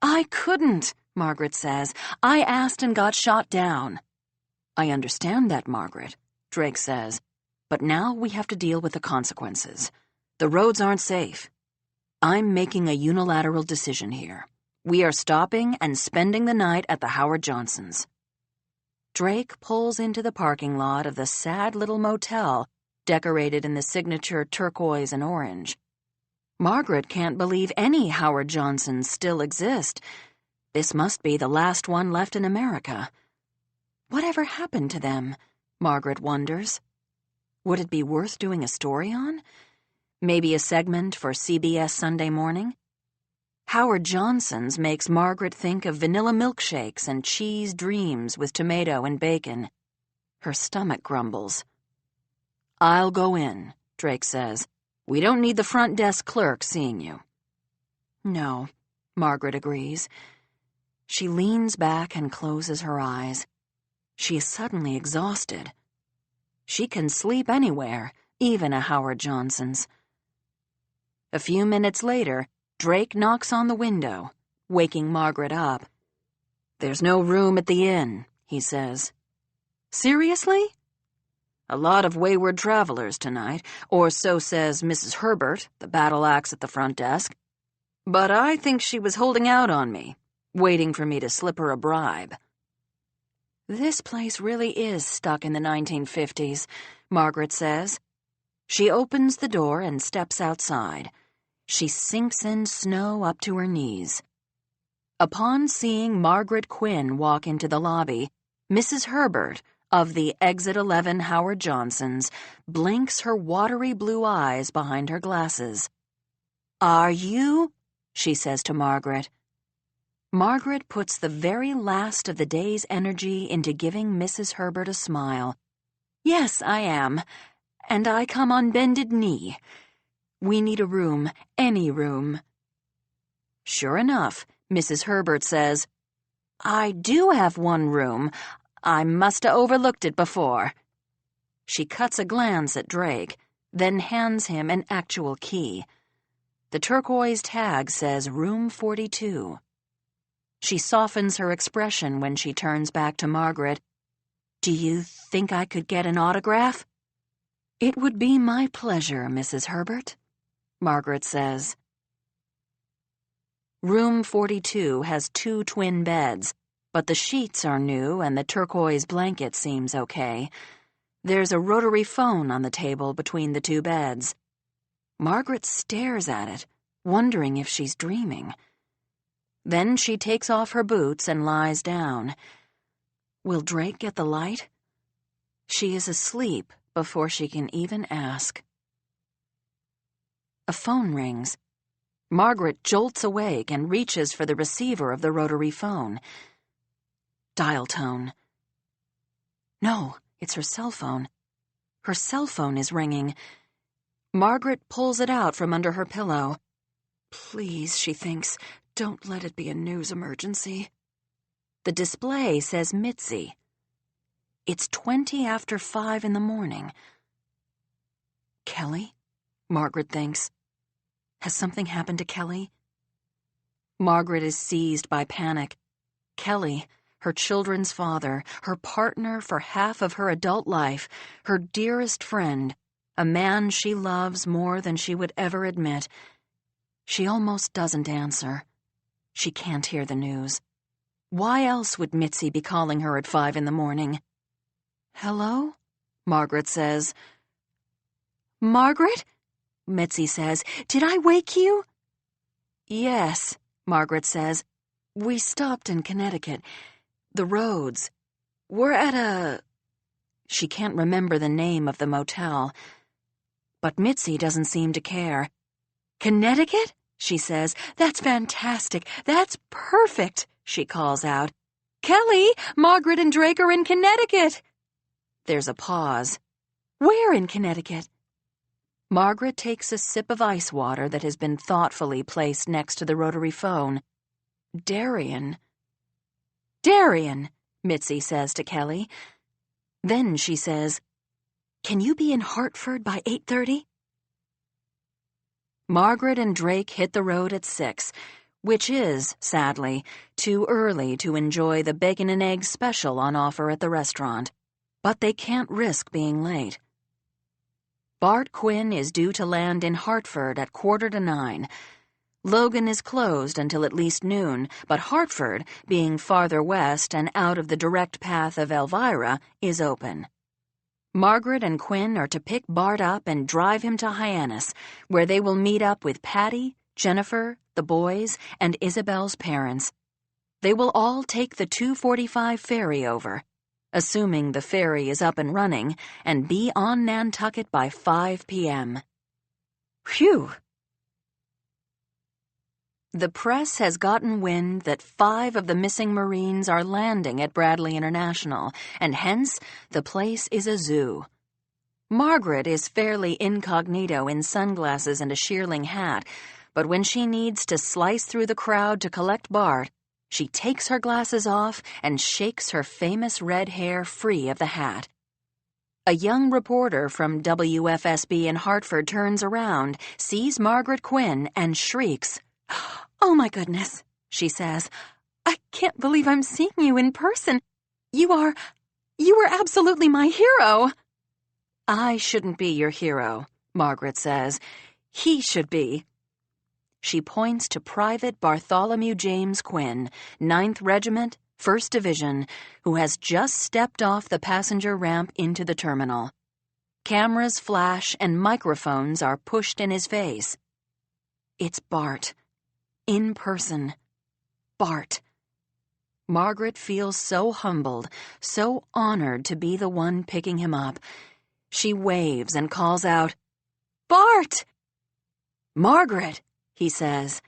"I couldn't," Margaret says. "I asked and got shot down." "I understand that, Margaret," Drake says. "But now we have to deal with the consequences. The roads aren't safe. I'm making a unilateral decision here. We are stopping and spending the night at the Howard Johnsons." Drake pulls into the parking lot of the sad little motel decorated in the signature turquoise and orange. Margaret can't believe any Howard Johnsons still exist. This must be the last one left in America. Whatever happened to them? Margaret wonders. Would it be worth doing a story on? Maybe a segment for CBS Sunday Morning? Howard Johnson's makes Margaret think of vanilla milkshakes and cheese dreams with tomato and bacon. Her stomach grumbles. "I'll go in," Drake says. "We don't need the front desk clerk seeing you." "No," Margaret agrees. She leans back and closes her eyes. She is suddenly exhausted. She can sleep anywhere, even a Howard Johnson's. A few minutes later, Drake knocks on the window, waking Margaret up. "There's no room at the inn," he says. "Seriously?" "A lot of wayward travelers tonight, or so says Mrs. Herbert, the battle axe at the front desk. But I think she was holding out on me, waiting for me to slip her a bribe." This place really is stuck in the 1950s, Margaret says. She opens the door and steps outside. She sinks in snow up to her knees. Upon seeing Margaret Quinn walk into the lobby, Mrs. Herbert, of the Exit 11 Howard Johnsons, blinks her watery blue eyes behind her glasses. "Are you?" she says to Margaret. Margaret puts the very last of the day's energy into giving Mrs. Herbert a smile. "Yes, I am. And I come on bended knee. We need a room, any room." Sure enough, Mrs. Herbert says, "I do have one room. I must 'a' overlooked it before." She cuts a glance at Drake, then hands him an actual key. The turquoise tag says Room 42. She softens her expression when she turns back to Margaret. "Do you think I could get an autograph?" "It would be my pleasure, Mrs. Herbert," Margaret says. Room 42 has 2 twin beds, but the sheets are new and the turquoise blanket seems okay. There's a rotary phone on the table between the 2 beds. Margaret stares at it, wondering if she's dreaming. Then she takes off her boots and lies down. Will Drake get the light? She is asleep before she can even ask. A phone rings. Margaret jolts awake and reaches for the receiver of the rotary phone. Dial tone. No, it's her cell phone. Her cell phone is ringing. Margaret pulls it out from under her pillow. Please, she thinks, don't let it be a news emergency. The display says Mitzi. It's 20 after 5 in the morning. Kelly? Margaret thinks. Has something happened to Kelly? Margaret is seized by panic. Kelly, her children's father, her partner for half of her adult life, her dearest friend, a man she loves more than she would ever admit. She almost doesn't answer. She can't hear the news. Why else would Mitzi be calling her at 5 in the morning? "Hello?" Margaret says. "Margaret?" Mitzi says. "Did I wake you?" "Yes," Margaret says. "We stopped in Connecticut. The roads. We're at a..." She can't remember the name of the motel. But Mitzi doesn't seem to care. "Connecticut?" she says. "That's fantastic. That's perfect," she calls out. "Kelly, Margaret and Drake are in Connecticut." There's a pause. "Where in Connecticut?" Margaret takes a sip of ice water that has been thoughtfully placed next to the rotary phone. "Darien." "Darien," Mitzi says to Kelly. Then she says, "Can you be in Hartford by 8:30? Margaret and Drake hit the road at 6, which is, sadly, too early to enjoy the bacon and eggs special on offer at the restaurant. But they can't risk being late. Bart Quinn is due to land in Hartford at 8:45. Logan is closed until at least noon, but Hartford, being farther west and out of the direct path of Elvira, is open. Margaret and Quinn are to pick Bart up and drive him to Hyannis, where they will meet up with Patty, Jennifer, the boys, and Isabel's parents. They will all take the 2:45 ferry over, assuming the ferry is up and running, and be on Nantucket by 5 p.m. Phew! The press has gotten wind that 5 of the missing Marines are landing at Bradley International, and hence the place is a zoo. Margaret is fairly incognito in sunglasses and a shearling hat, but when she needs to slice through the crowd to collect Bart, she takes her glasses off and shakes her famous red hair free of the hat. A young reporter from WFSB in Hartford turns around, sees Margaret Quinn, and shrieks, "Oh my goodness," she says. "I can't believe I'm seeing you in person. You were absolutely my hero." "I shouldn't be your hero," Margaret says. "He should be." She points to Private Bartholomew James Quinn, 9th Regiment, 1st Division, who has just stepped off the passenger ramp into the terminal. Cameras flash and microphones are pushed in his face. It's Bart. In person. Bart. Margaret feels so humbled, so honored to be the one picking him up. She waves and calls out, "Bart!" "Margaret," he says.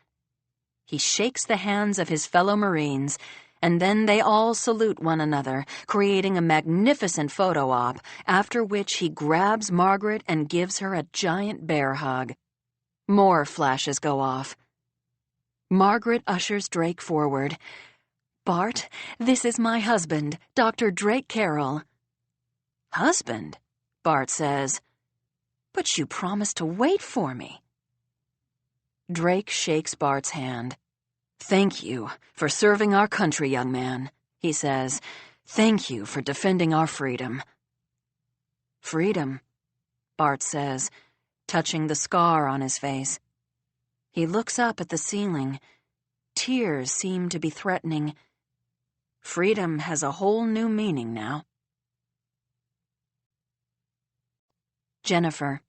He shakes the hands of his fellow Marines, and then they all salute one another, creating a magnificent photo op, after which he grabs Margaret and gives her a giant bear hug. More flashes go off. Margaret ushers Drake forward. "Bart, this is my husband, Dr. Drake Carroll." "Husband?" Bart says. "But you promised to wait for me." Drake shakes Bart's hand. "Thank you for serving our country, young man," he says. "Thank you for defending our freedom." "Freedom," Bart says, touching the scar on his face. He looks up at the ceiling. Tears seem to be threatening. Freedom has a whole new meaning now. Jennifer.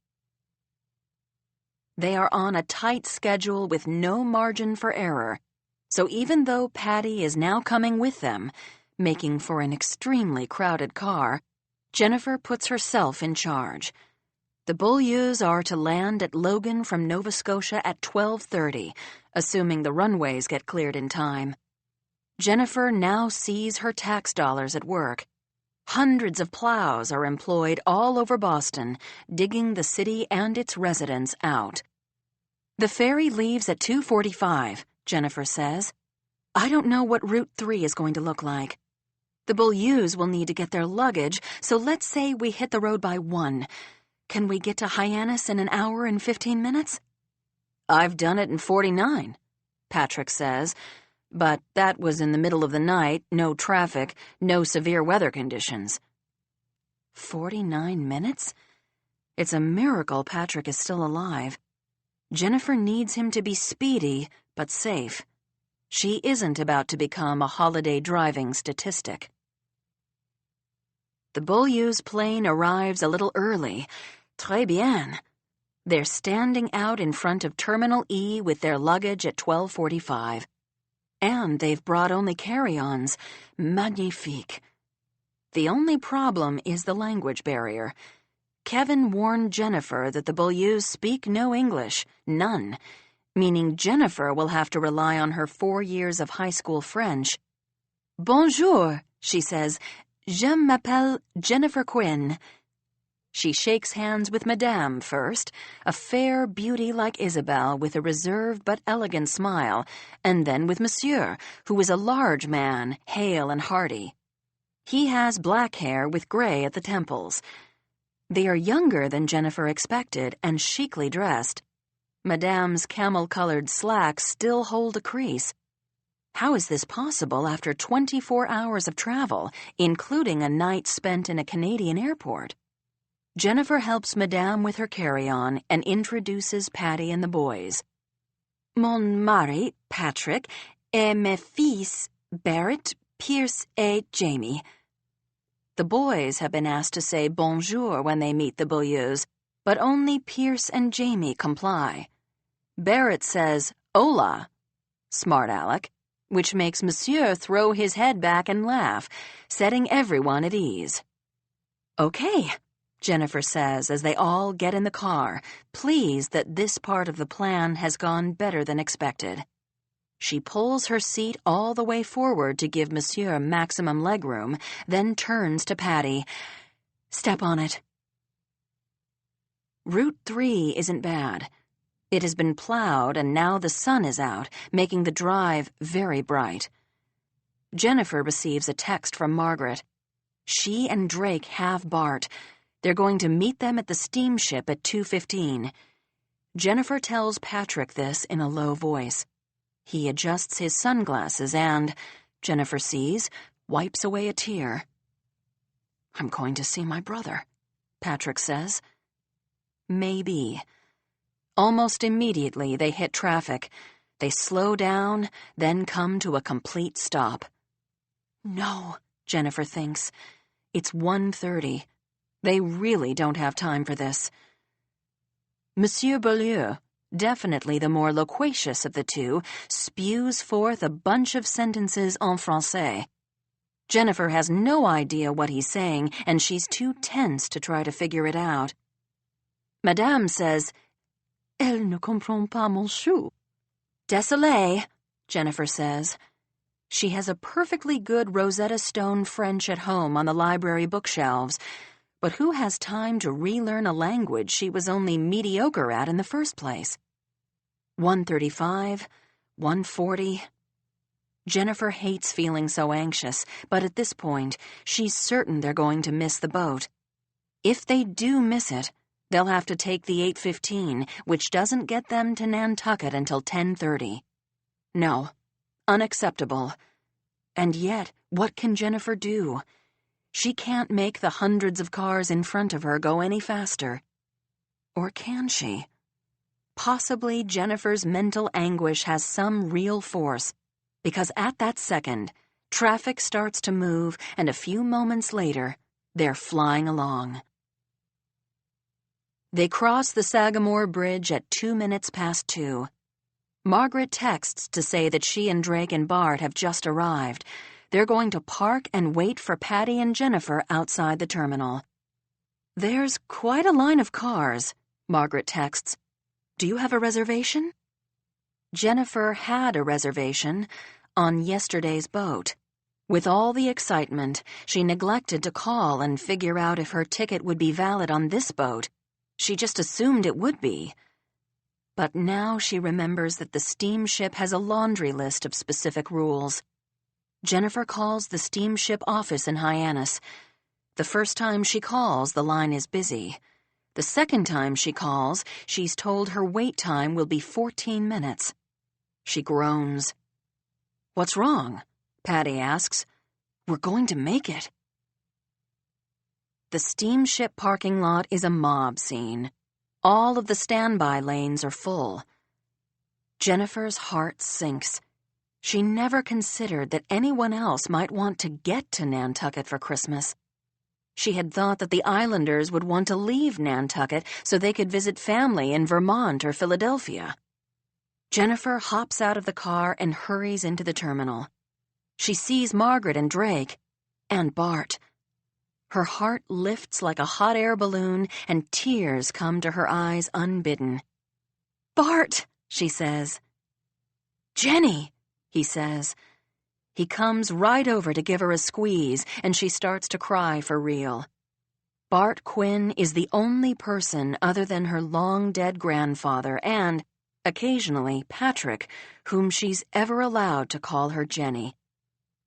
They are on a tight schedule with no margin for error, so even though Patty is now coming with them, making for an extremely crowded car, Jennifer puts herself in charge. The Beaulieus are to land at Logan from Nova Scotia at 12:30, assuming the runways get cleared in time. Jennifer now sees her tax dollars at work. Hundreds of plows are employed all over Boston, digging the city and its residents out. "The ferry leaves at 2:45, Jennifer says. "I don't know what Route 3 is going to look like. The Beaulieus will need to get their luggage, so let's say we hit the road by 1. Can we get to Hyannis in an hour and 15 minutes? "I've done it in 49, Patrick says, but that was in the middle of the night, no traffic, no severe weather conditions. 49 minutes? It's a miracle Patrick is still alive. Jennifer needs him to be speedy, but safe. She isn't about to become a holiday driving statistic. The Beaulieus' plane arrives a little early. Très bien. They're standing out in front of Terminal E with their luggage at 12:45. And they've brought only carry-ons. Magnifique. The only problem is the language barrier. Kevin warned Jennifer that the Beaulieus speak no English, none, meaning Jennifer will have to rely on her 4 years of high school French. "Bonjour," she says. "Je m'appelle Jennifer Quinn." She shakes hands with Madame first, a fair beauty like Isabel with a reserved but elegant smile, and then with Monsieur, who is a large man, hale and hearty. He has black hair with gray at the temples. They are younger than Jennifer expected and chicly dressed. Madame's camel-colored slacks still hold a crease. How is this possible after 24 hours of travel, including a night spent in a Canadian airport? Jennifer helps Madame with her carry-on and introduces Patty and the boys. "Mon mari, Patrick, et mes fils, Barrett, Pierce et Jamie." The boys have been asked to say bonjour when they meet the Beaulieus, but only Pierce and Jamie comply. Barrett says, "Hola," smart aleck, which makes Monsieur throw his head back and laugh, setting everyone at ease. "Okay," Jennifer says as they all get in the car, pleased that this part of the plan has gone better than expected. She pulls her seat all the way forward to give Monsieur maximum legroom, then turns to Patty. "Step on it." Route 3 isn't bad. It has been plowed and now the sun is out, making the drive very bright. Jennifer receives a text from Margaret. She and Drake have Bart. They're going to meet them at the steamship at 2:15. Jennifer tells Patrick this in a low voice. He adjusts his sunglasses and, Jennifer sees, wipes away a tear. "I'm going to see my brother," Patrick says. Maybe. Almost immediately they hit traffic. They slow down, then come to a complete stop. No, Jennifer thinks. It's 1:30. They really don't have time for this. "Monsieur Beaulieu," definitely the more loquacious of the two, spews forth a bunch of sentences en français. Jennifer has no idea what he's saying, and she's too tense to try to figure it out. Madame says, Elle ne comprend pas mon chou. Désolé, Jennifer says. She has a perfectly good Rosetta Stone French at home on the library bookshelves, but who has time to relearn a language she was only mediocre at in the first place? 1:35, 1:40. Jennifer hates feeling so anxious, but at this point, she's certain they're going to miss the boat. If they do miss it, they'll have to take the 8:15, which doesn't get them to Nantucket until 10:30. No, unacceptable. And yet, what can Jennifer do? She can't make the hundreds of cars in front of her go any faster. Or can she? Possibly Jennifer's mental anguish has some real force, because at that second, traffic starts to move, and a few moments later, they're flying along. They cross the Sagamore Bridge at 2:02. Margaret texts to say that she and Drake and Bart have just arrived. They're going to park and wait for Patty and Jennifer outside the terminal. There's quite a line of cars, Margaret texts. Do you have a reservation? Jennifer had a reservation on yesterday's boat. With all the excitement, she neglected to call and figure out if her ticket would be valid on this boat. She just assumed it would be. But now she remembers that the steamship has a laundry list of specific rules. Jennifer calls the steamship office in Hyannis. The first time she calls, the line is busy. The second time she calls, she's told her wait time will be 14 minutes. She groans. What's wrong? Patty asks. We're going to make it. The steamship parking lot is a mob scene. All of the standby lanes are full. Jennifer's heart sinks. She never considered that anyone else might want to get to Nantucket for Christmas. She had thought that the Islanders would want to leave Nantucket so they could visit family in Vermont or Philadelphia. Jennifer hops out of the car and hurries into the terminal. She sees Margaret and Drake, and Bart. Her heart lifts like a hot air balloon, and tears come to her eyes unbidden. Bart, she says. Jenny, he says. He comes right over to give her a squeeze, and she starts to cry for real. Bart Quinn is the only person other than her long-dead grandfather and, occasionally, Patrick, whom she's ever allowed to call her Jenny.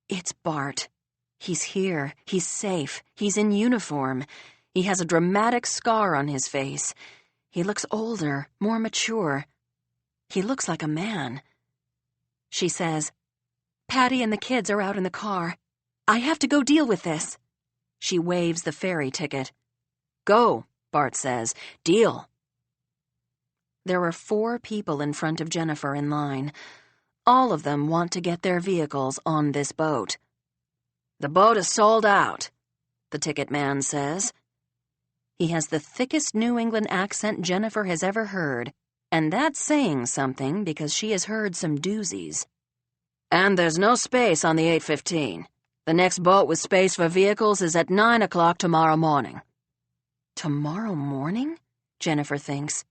It's Bart. He's here. He's safe. He's in uniform. He has a dramatic scar on his face. He looks older, more mature. He looks like a man. She says, Patty and the kids are out in the car. I have to go deal with this. She waves the ferry ticket. Go, Bart says. Deal. There are 4 people in front of Jennifer in line. All of them want to get their vehicles on this boat. The boat is sold out, the ticket man says. He has the thickest New England accent Jennifer has ever heard, and that's saying something because she has heard some doozies. And there's no space on the 8:15. The next boat with space for vehicles is at 9 o'clock tomorrow morning. Tomorrow morning? Jennifer thinks.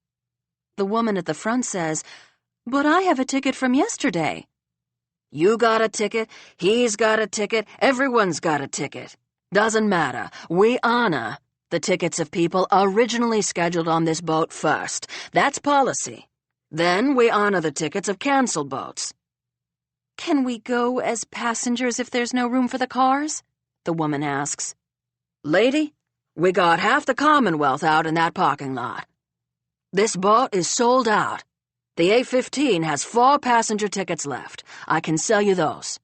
The woman at the front says, But I have a ticket from yesterday. You got a ticket, he's got a ticket, everyone's got a ticket. Doesn't matter. We honor the tickets of people originally scheduled on this boat first. That's policy. Then we honor the tickets of canceled boats. Can we go as passengers if there's no room for the cars? The woman asks. Lady, we got half the Commonwealth out in that parking lot. This boat is sold out. The 8:15 has 4 passenger tickets left. I can sell you those.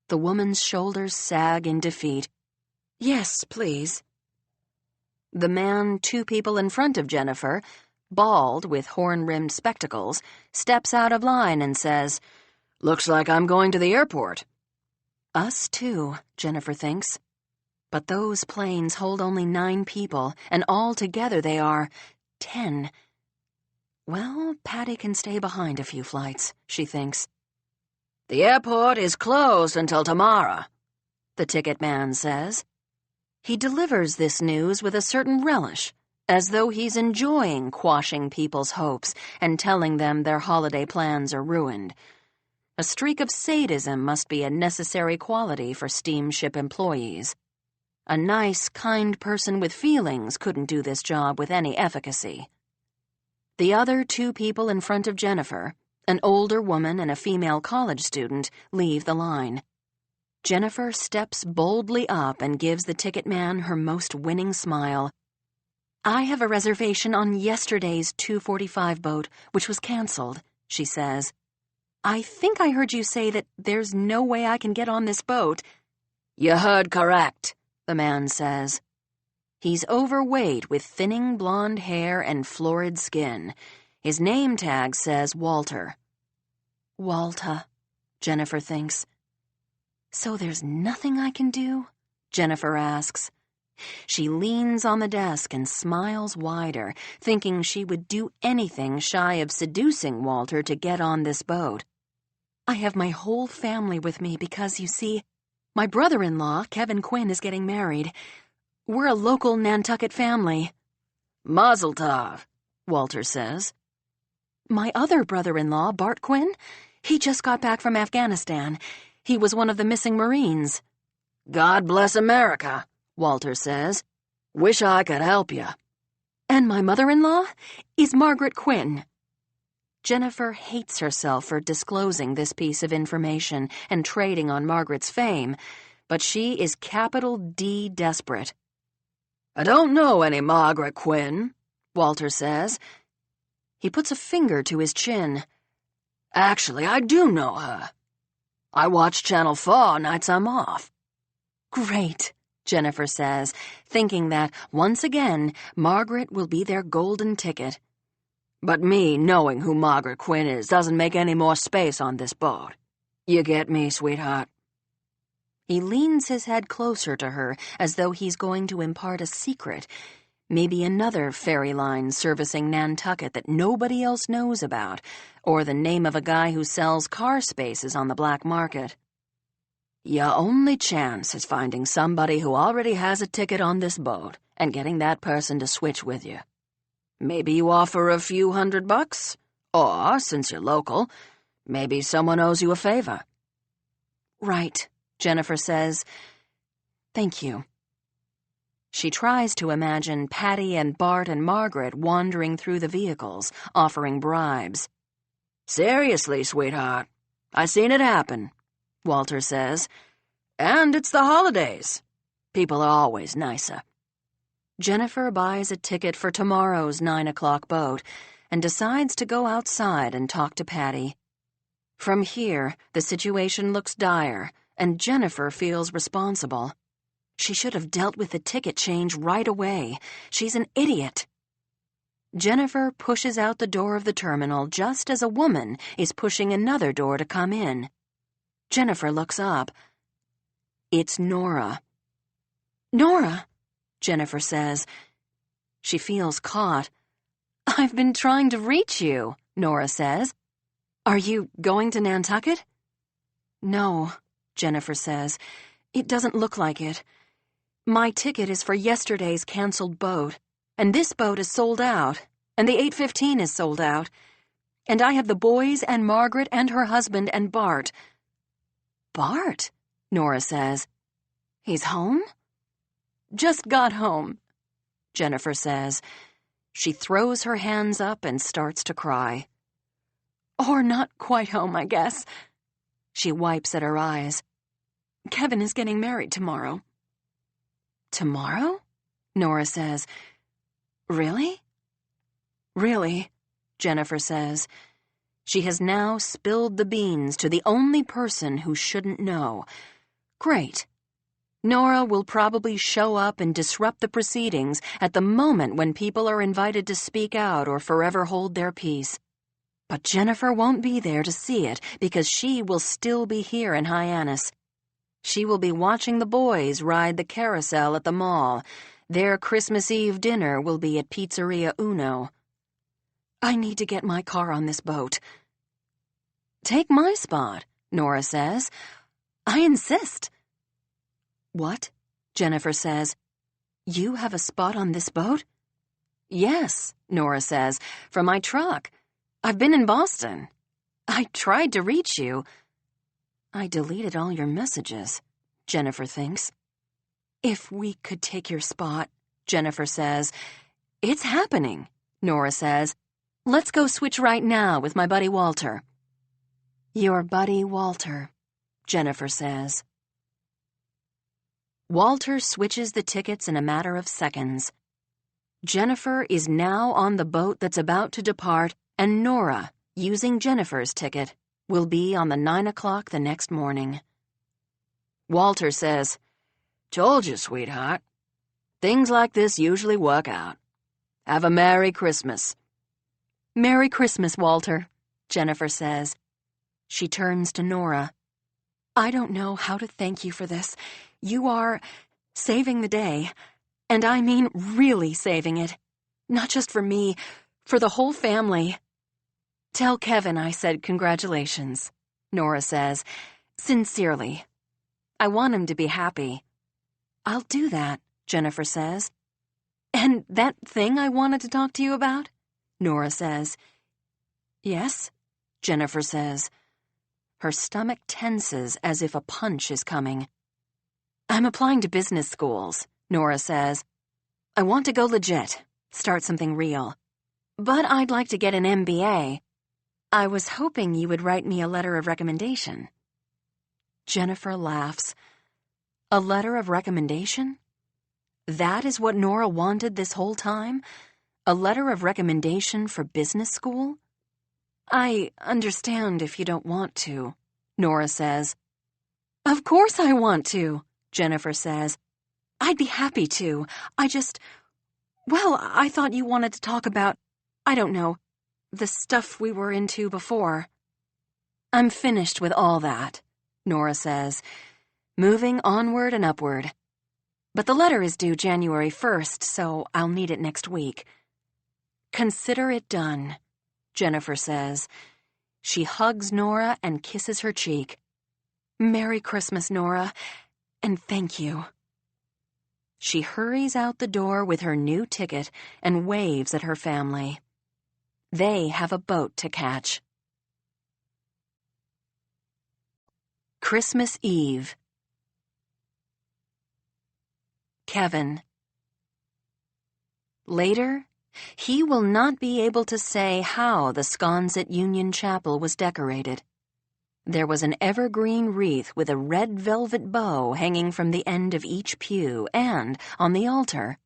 The woman's shoulders sag in defeat. Yes, please. The man 2 people in front of Jennifer, bald with horn-rimmed spectacles, steps out of line and says, Looks like I'm going to the airport. Us too, Jennifer thinks. But those planes hold only 9 people, and all together they are 10. Well, Patty can stay behind a few flights, she thinks. The airport is closed until tomorrow, the ticket man says. He delivers this news with a certain relish, as though he's enjoying quashing people's hopes and telling them their holiday plans are ruined. A streak of sadism must be a necessary quality for steamship employees. A nice, kind person with feelings couldn't do this job with any efficacy. The other two people in front of Jennifer, an older woman and a female college student, leave the line. Jennifer steps boldly up and gives the ticket man her most winning smile. "I have a reservation on yesterday's 2:45 boat, which was canceled," she says. "I think I heard you say that there's no way I can get on this boat." "You heard correct," the man says. He's overweight with thinning blonde hair and florid skin. His name tag says Walter. Walter, Jennifer thinks. "So there's nothing I can do?" Jennifer asks. She leans on the desk and smiles wider, thinking she would do anything shy of seducing Walter to get on this boat. "I have my whole family with me because, you see, my brother-in-law, Kevin Quinn, is getting married. We're a local Nantucket family." "Mazel tov," Walter says. "My other brother-in-law, Bart Quinn, he just got back from Afghanistan. He was one of the missing Marines." "God bless America," Walter says. "Wish I could help you." "And my mother-in-law is Margaret Quinn." Jennifer hates herself for disclosing this piece of information and trading on Margaret's fame, but she is capital D desperate. "I don't know any Margaret Quinn," Walter says. He puts a finger to his chin. "Actually, I do know her. I watch Channel 4 nights I'm off." "Great," Jennifer says, thinking that, once again, Margaret will be their golden ticket. "But me knowing who Margaret Quinn is doesn't make any more space on this boat. You get me, sweetheart?" He leans his head closer to her as though he's going to impart a secret, maybe another ferry line servicing Nantucket that nobody else knows about, or the name of a guy who sells car spaces on the black market. "Your only chance is finding somebody who already has a ticket on this boat and getting that person to switch with you. Maybe you offer a few $100, or, since you're local, maybe someone owes you a favor." "Right," Jennifer says. "Thank you." She tries to imagine Patty and Bart and Margaret wandering through the vehicles, offering bribes. "Seriously, sweetheart, I seen it happen," Walter says. "And it's the holidays. People are always nicer." Jennifer buys a ticket for tomorrow's 9 o'clock boat and decides to go outside and talk to Patty. From here, the situation looks dire, and Jennifer feels responsible. She should have dealt with the ticket change right away. She's an idiot. Jennifer pushes out the door of the terminal just as a woman is pushing another door to come in. Jennifer looks up. It's Nora. "Nora," Jennifer says. She feels caught. "I've been trying to reach you," Nora says. "Are you going to Nantucket?" "No," Jennifer says. "It doesn't look like it. My ticket is for yesterday's canceled boat, and this boat is sold out, and the 8:15 is sold out. And I have the boys and Margaret and her husband and Bart." "Bart?" Nora says. "He's home?" "Just got home," Jennifer says. She throws her hands up and starts to cry. "Or not quite home, I guess." She wipes at her eyes. "Kevin is getting married tomorrow." "Tomorrow?" Nora says. "Really?" "Really," Jennifer says. She has now spilled the beans to the only person who shouldn't know. Great. Nora will probably show up and disrupt the proceedings at the moment when people are invited to speak out or forever hold their peace. But Jennifer won't be there to see it because she will still be here in Hyannis. She will be watching the boys ride the carousel at the mall. Their Christmas Eve dinner will be at Pizzeria Uno. I need to get my car on this boat. Take my spot, Nora says. I insist. What? Jennifer says. You have a spot on this boat? Yes, Nora says, for my truck. I've been in Boston. I tried to reach you. I deleted all your messages, Jennifer thinks. If we could take your spot, Jennifer says. It's happening, Nora says. Let's go switch right now with my buddy Walter. Your buddy Walter, Jennifer says. Walter switches the tickets in a matter of seconds. Jennifer is now on the boat that's about to depart, and Nora, using Jennifer's ticket, will be on the 9 o'clock the next morning. Walter says, Told you, sweetheart. Things like this usually work out. Have a Merry Christmas. Merry Christmas, Walter, Jennifer says. She turns to Nora. I don't know how to thank you for this. You are saving the day. And I mean really saving it. Not just for me, for the whole family. Tell Kevin I said congratulations, Nora says, sincerely. I want him to be happy. I'll do that, Jennifer says. And that thing I wanted to talk to you about? Nora says. Yes, Jennifer says. Her stomach tenses as if a punch is coming. I'm applying to business schools, Nora says. I want to go legit, start something real. But I'd like to get an MBA. I was hoping you would write me a letter of recommendation. Jennifer laughs. A letter of recommendation? That is what Nora wanted this whole time? A letter of recommendation for business school? I understand if you don't want to, Nora says. Of course I want to, Jennifer says. I'd be happy to. I thought you wanted to talk about, I don't know, the stuff we were into before. I'm finished with all that, Nora says, moving onward and upward. But the letter is due January 1st, so I'll need it next week. Consider it done, Jennifer says. She hugs Nora and kisses her cheek. Merry Christmas, Nora, and thank you. She hurries out the door with her new ticket and waves at her family. They have a boat to catch. Christmas Eve. Kevin. Later, he will not be able to say how the sconce at Union Chapel was decorated. There was an evergreen wreath with a red velvet bow hanging from the end of each pew and, on the altar,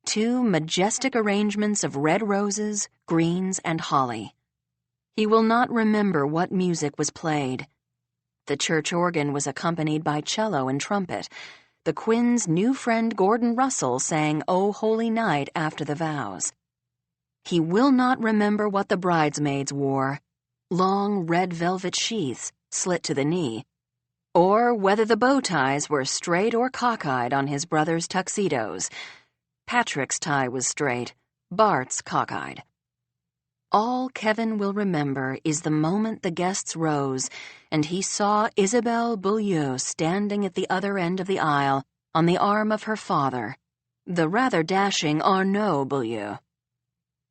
2 majestic arrangements of red roses, greens, and holly. He will not remember what music was played. The church organ was accompanied by cello and trumpet. The Quinns' new friend Gordon Russell sang O Holy Night after the vows. He will not remember what the bridesmaids wore, long red velvet sheaths slit to the knee, or whether the bow ties were straight or cockeyed on his brother's tuxedos. Patrick's tie was straight, Bart's cockeyed. All Kevin will remember is the moment the guests rose and he saw Isabelle Beaulieu standing at the other end of the aisle on the arm of her father, the rather dashing Arnaud Beaulieu.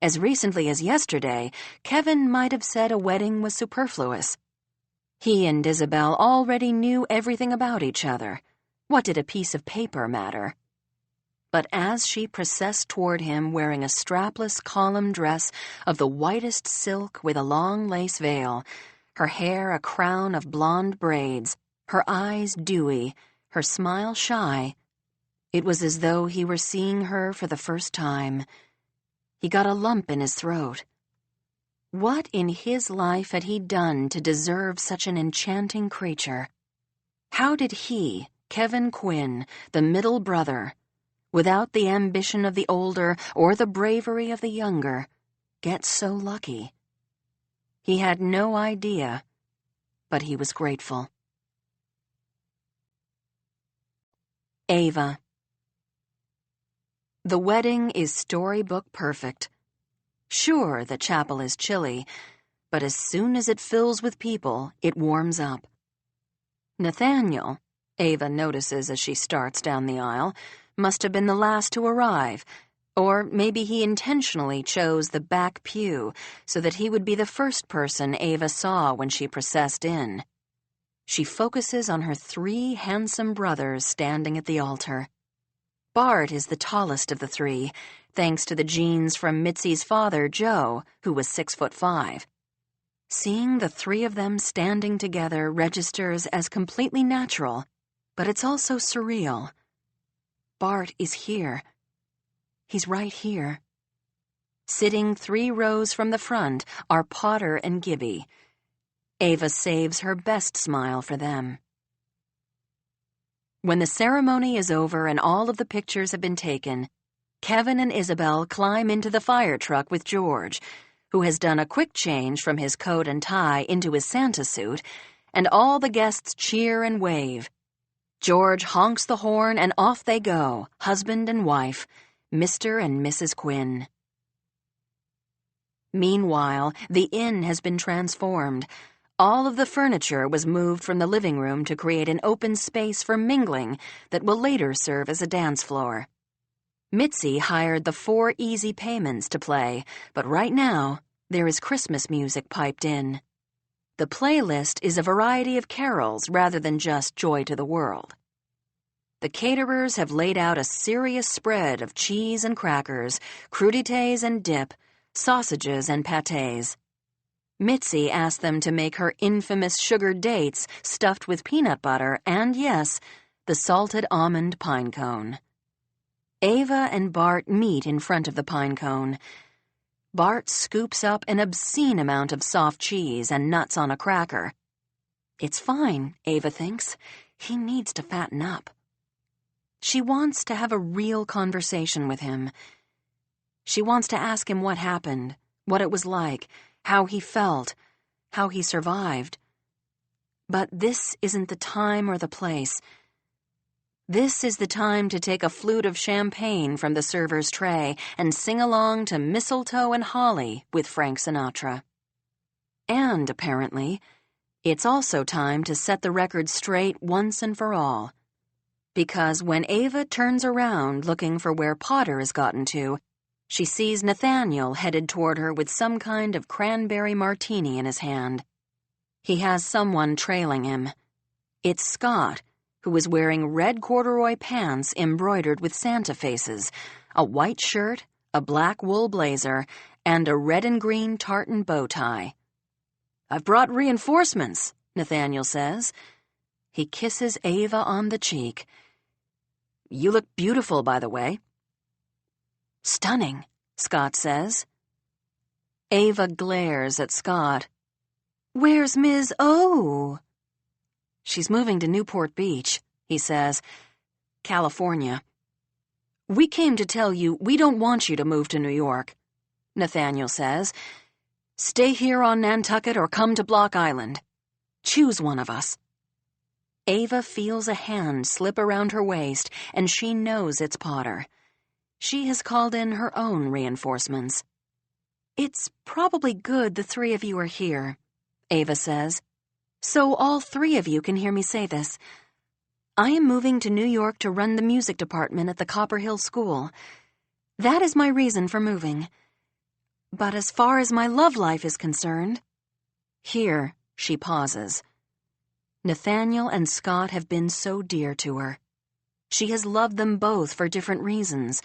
As recently as yesterday, Kevin might have said a wedding was superfluous. He and Isabelle already knew everything about each other. What did a piece of paper matter? But as she processed toward him wearing a strapless column dress of the whitest silk with a long lace veil, her hair a crown of blonde braids, her eyes dewy, her smile shy, it was as though he were seeing her for the first time. He got a lump in his throat. What in his life had he done to deserve such an enchanting creature? How did he, Kevin Quinn, the middle brother, without the ambition of the older or the bravery of the younger, get so lucky? He had no idea, but he was grateful. Ava. The wedding is storybook perfect. Sure, the chapel is chilly, but as soon as it fills with people, it warms up. Nathaniel, Ava notices as she starts down the aisle, must have been the last to arrive, or maybe he intentionally chose the back pew so that he would be the first person Ava saw when she processed in. She focuses on her 3 handsome brothers standing at the altar. Bart is the tallest of the 3, thanks to the genes from Mitzi's father, Joe, who was 6'5". Seeing the 3 of them standing together registers as completely natural, but it's also surreal. Bart is here. He's right here. Sitting 3 rows from the front are Potter and Gibby. Ava saves her best smile for them. When the ceremony is over and all of the pictures have been taken, Kevin and Isabel climb into the fire truck with George, who has done a quick change from his coat and tie into his Santa suit, and all the guests cheer and wave. George honks the horn and off they go, husband and wife, Mr. and Mrs. Quinn. Meanwhile, the inn has been transformed. All of the furniture was moved from the living room to create an open space for mingling that will later serve as a dance floor. Mitzi hired the 4 easy payments to play, but right now, there is Christmas music piped in. The playlist is a variety of carols rather than just Joy to the World. The caterers have laid out a serious spread of cheese and crackers, crudités and dip, sausages and pâtés. Mitzi asked them to make her infamous sugared dates stuffed with peanut butter and, yes, the salted almond pine cone. Ava and Bart meet in front of the pine cone. Bart scoops up an obscene amount of soft cheese and nuts on a cracker. It's fine, Ava thinks. He needs to fatten up. She wants to have a real conversation with him. She wants to ask him what happened, what it was like, how he felt, how he survived. But this isn't the time or the place. This is the time to take a flute of champagne from the server's tray and sing along to Mistletoe and Holly with Frank Sinatra. And, apparently, it's also time to set the record straight once and for all. Because when Ava turns around looking for where Potter has gotten to, she sees Nathaniel headed toward her with some kind of cranberry martini in his hand. He has someone trailing him. It's Scott, who is wearing red corduroy pants embroidered with Santa faces, a white shirt, a black wool blazer, and a red and green tartan bow tie. "I've brought reinforcements," Nathaniel says. He kisses Ava on the cheek. "You look beautiful, by the way." "Stunning," Scott says. Ava glares at Scott. "Where's Ms. O?" "She's moving to Newport Beach," he says. "California." "We came to tell you we don't want you to move to New York," Nathaniel says. "Stay here on Nantucket or come to Block Island. Choose one of us." Ava feels a hand slip around her waist, and she knows it's Potter. She has called in her own reinforcements. "It's probably good the 3 of you are here," Ava says. "So all 3 of you can hear me say this. I am moving to New York to run the music department at the Copper Hill School. That is my reason for moving. But as far as my love life is concerned..." Here, she pauses. Nathaniel and Scott have been so dear to her. She has loved them both for different reasons.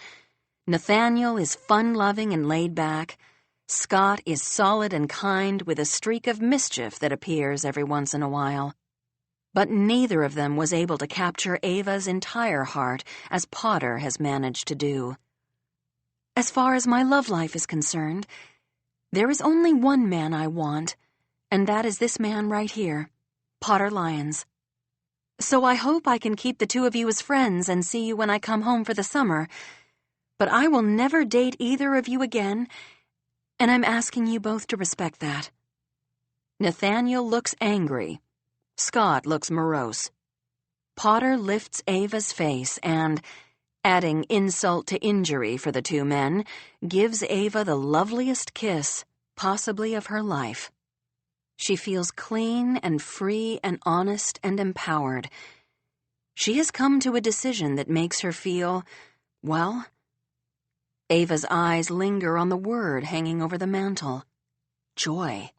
Nathaniel is fun-loving and laid back. Scott is solid and kind with a streak of mischief that appears every once in a while. But neither of them was able to capture Ava's entire heart as Potter has managed to do. "As far as my love life is concerned, there is only one man I want, and that is this man right here, Potter Lyons. So I hope I can keep the 2 of you as friends and see you when I come home for the summer, but I will never date either of you again, and I'm asking you both to respect that." Nathaniel looks angry. Scott looks morose. Potter lifts Ava's face and, adding insult to injury for the two men, gives Ava the loveliest kiss, possibly of her life. She feels clean and free and honest and empowered. She has come to a decision that makes her feel, well, Ava's eyes linger on the word hanging over the mantel. Joy.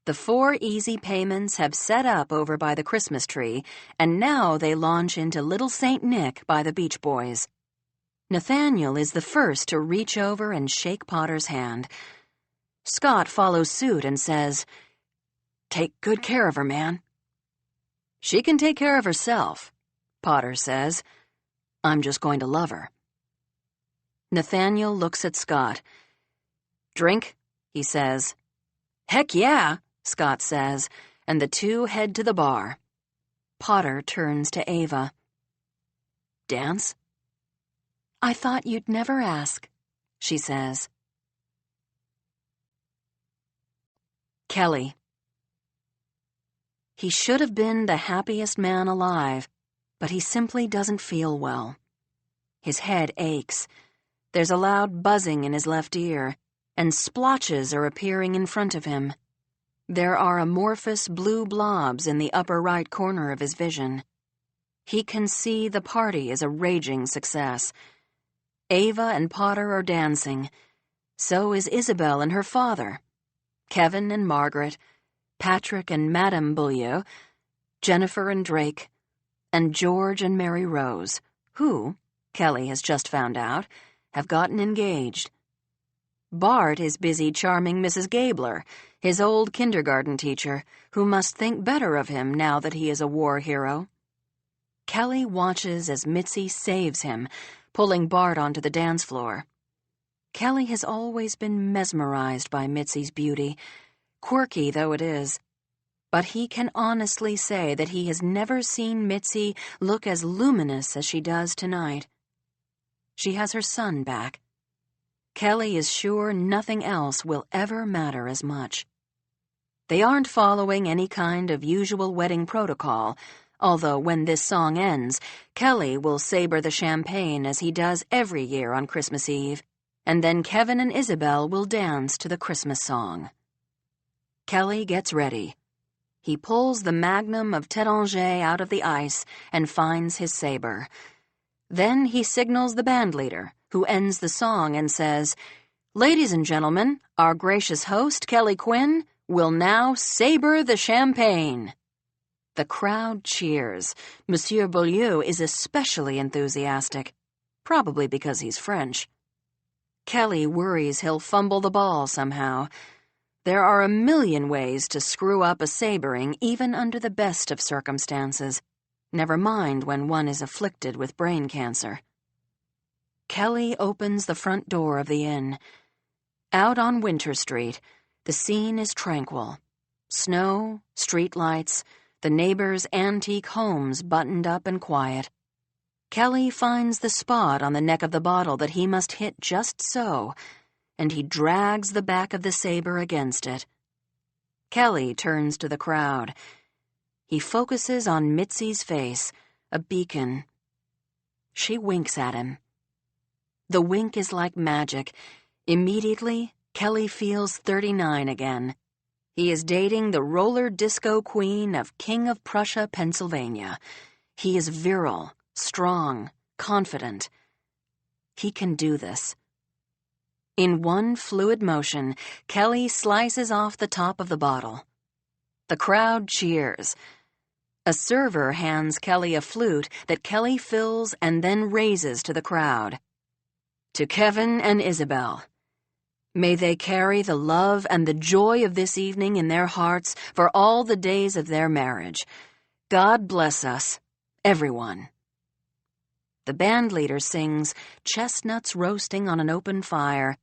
The 4 easy payments have set up over by the Christmas tree, and now they launch into Little Saint Nick by the Beach Boys. Nathaniel is the first to reach over and shake Potter's hand. Scott follows suit and says, "Take good care of her, man." "She can take care of herself," Potter says. "I'm just going to love her." Nathaniel looks at Scott. "Drink?" he says. "Heck yeah," Scott says, and the two head to the bar. Potter turns to Ava. "Dance?" "I thought you'd never ask," she says. Kelly. He should have been the happiest man alive, but he simply doesn't feel well. His head aches. There's a loud buzzing in his left ear, and splotches are appearing in front of him. There are amorphous blue blobs in the upper right corner of his vision. He can see the party is a raging success. Ava and Potter are dancing. So is Isabel and her father. Kevin and Margaret, Patrick and Madame Beaulieu, Jennifer and Drake, and George and Mary Rose, who, Kelly has just found out, have gotten engaged. Bart is busy charming Mrs. Gabler, his old kindergarten teacher, who must think better of him now that he is a war hero. Kelly watches as Mitzi saves him, pulling Bart onto the dance floor. Kelly has always been mesmerized by Mitzi's beauty, quirky though it is, but he can honestly say that he has never seen Mitzi look as luminous as she does tonight. She has her son back. Kelly is sure nothing else will ever matter as much. They aren't following any kind of usual wedding protocol, although when this song ends, Kelly will saber the champagne as he does every year on Christmas Eve, and then Kevin and Isabel will dance to the Christmas song. Kelly gets ready. He pulls the magnum of Téranger out of the ice and finds his saber. Then he signals the bandleader, who ends the song and says, "Ladies and gentlemen, our gracious host, Kelly Quinn, will now saber the champagne." The crowd cheers. Monsieur Beaulieu is especially enthusiastic, probably because he's French. Kelly worries he'll fumble the ball somehow. There are a million ways to screw up a sabering even under the best of circumstances, never mind when one is afflicted with brain cancer. Kelly opens the front door of the inn. Out on Winter Street, the scene is tranquil. Snow, streetlights, the neighbors' antique homes buttoned up and quiet. Kelly finds the spot on the neck of the bottle that he must hit just so, and he drags the back of the saber against it. Kelly turns to the crowd. He focuses on Mitzi's face, a beacon. She winks at him. The wink is like magic. Immediately, Kelly feels 39 again. He is dating the roller disco queen of King of Prussia, Pennsylvania. He is virile, strong, confident. He can do this. In one fluid motion, Kelly slices off the top of the bottle. The crowd cheers. A server hands Kelly a flute that Kelly fills and then raises to the crowd. To Kevin and Isabel. May they carry the love and the joy of this evening in their hearts for all the days of their marriage. God bless us, everyone. The bandleader sings "Chestnuts Roasting on an Open Fire,"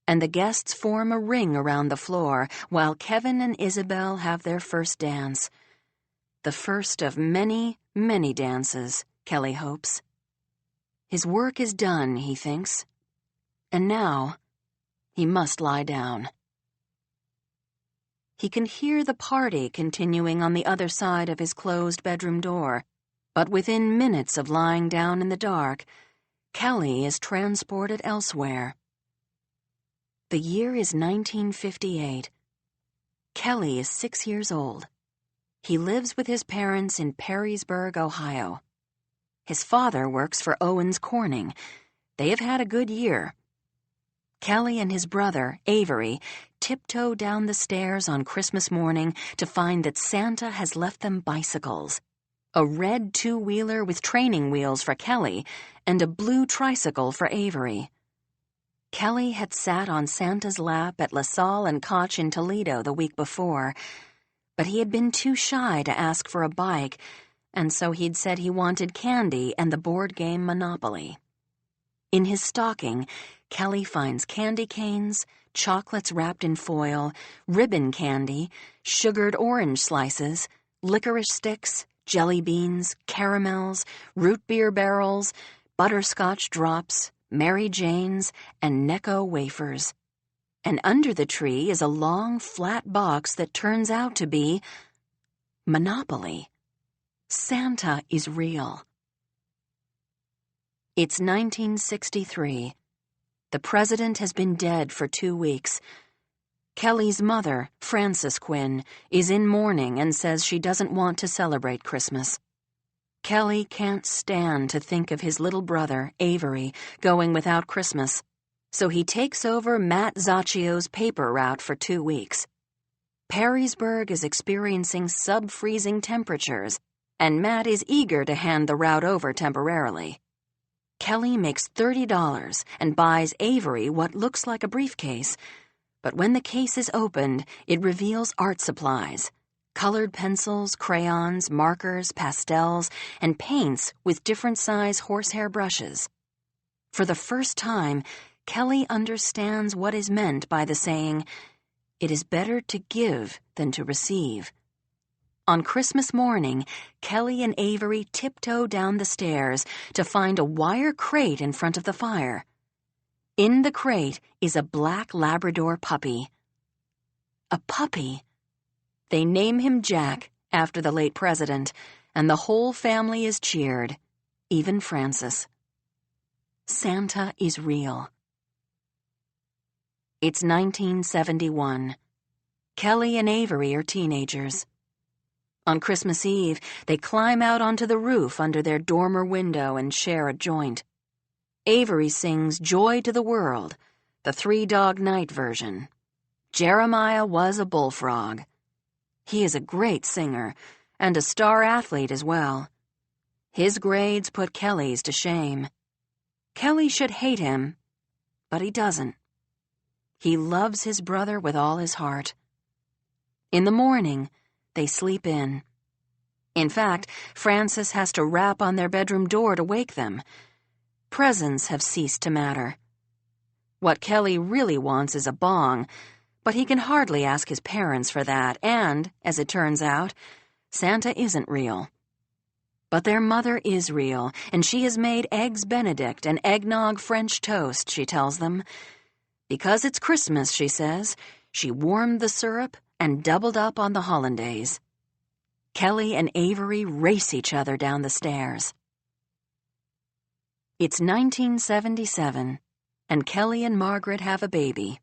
and the guests form a ring around the floor while Kevin and Isabel have their first dance. The first of many, many dances, Kelly hopes. His work is done, he thinks. And now, he must lie down. He can hear the party continuing on the other side of his closed bedroom door. But within minutes of lying down in the dark, Kelly is transported elsewhere. The year is 1958. Kelly is 6 years old. He lives with his parents in Perrysburg, Ohio. His father works for Owens Corning. They have had a good year. Kelly and his brother, Avery, tiptoe down the stairs on Christmas morning to find that Santa has left them bicycles. A red two-wheeler with training wheels for Kelly and a blue tricycle for Avery. Kelly had sat on Santa's lap at LaSalle and Koch in Toledo the week before, but he had been too shy to ask for a bike, and so he'd said he wanted candy and the board game Monopoly. In his stocking, Kelly finds candy canes, chocolates wrapped in foil, ribbon candy, sugared orange slices, licorice sticks, jelly beans, caramels, root beer barrels, butterscotch drops, Mary Janes, and Necco wafers. And under the tree is a long, flat box that turns out to be Monopoly. Santa is real. It's 1963. The president has been dead for 2 weeks. Kelly's mother, Frances Quinn, is in mourning and says she doesn't want to celebrate Christmas. Kelly can't stand to think of his little brother, Avery, going without Christmas, so he takes over Matt Zacchio's paper route for 2 weeks. Perrysburg is experiencing sub-freezing temperatures, and Matt is eager to hand the route over temporarily. Kelly makes $30 and buys Avery what looks like a briefcase, but when the case is opened, it reveals art supplies. Colored pencils, crayons, markers, pastels, and paints with different size horsehair brushes. For the first time, Kelly understands what is meant by the saying, "It is better to give than to receive." On Christmas morning, Kelly and Avery tiptoe down the stairs to find a wire crate in front of the fire. In the crate is a black Labrador puppy. A puppy. They name him Jack, after the late president, and the whole family is cheered, even Frances. Santa is real. It's 1971. Kelly and Avery are teenagers. On Christmas Eve, they climb out onto the roof under their dormer window and share a joint. Avery sings Joy to the World, the Three Dog Night version. Jeremiah was a bullfrog. He is a great singer, and a star athlete as well. His grades put Kelly's to shame. Kelly should hate him, but he doesn't. He loves his brother with all his heart. In the morning, they sleep in. In fact, Frances has to rap on their bedroom door to wake them. Presents have ceased to matter. What Kelly really wants is a bong, but he can hardly ask his parents for that, and, as it turns out, Santa isn't real. But their mother is real, and she has made Eggs Benedict and eggnog French toast, she tells them. Because it's Christmas, she says, she warmed the syrup and doubled up on the hollandaise. Kelly and Avery race each other down the stairs. It's 1977, and Kelly and Margaret have a baby.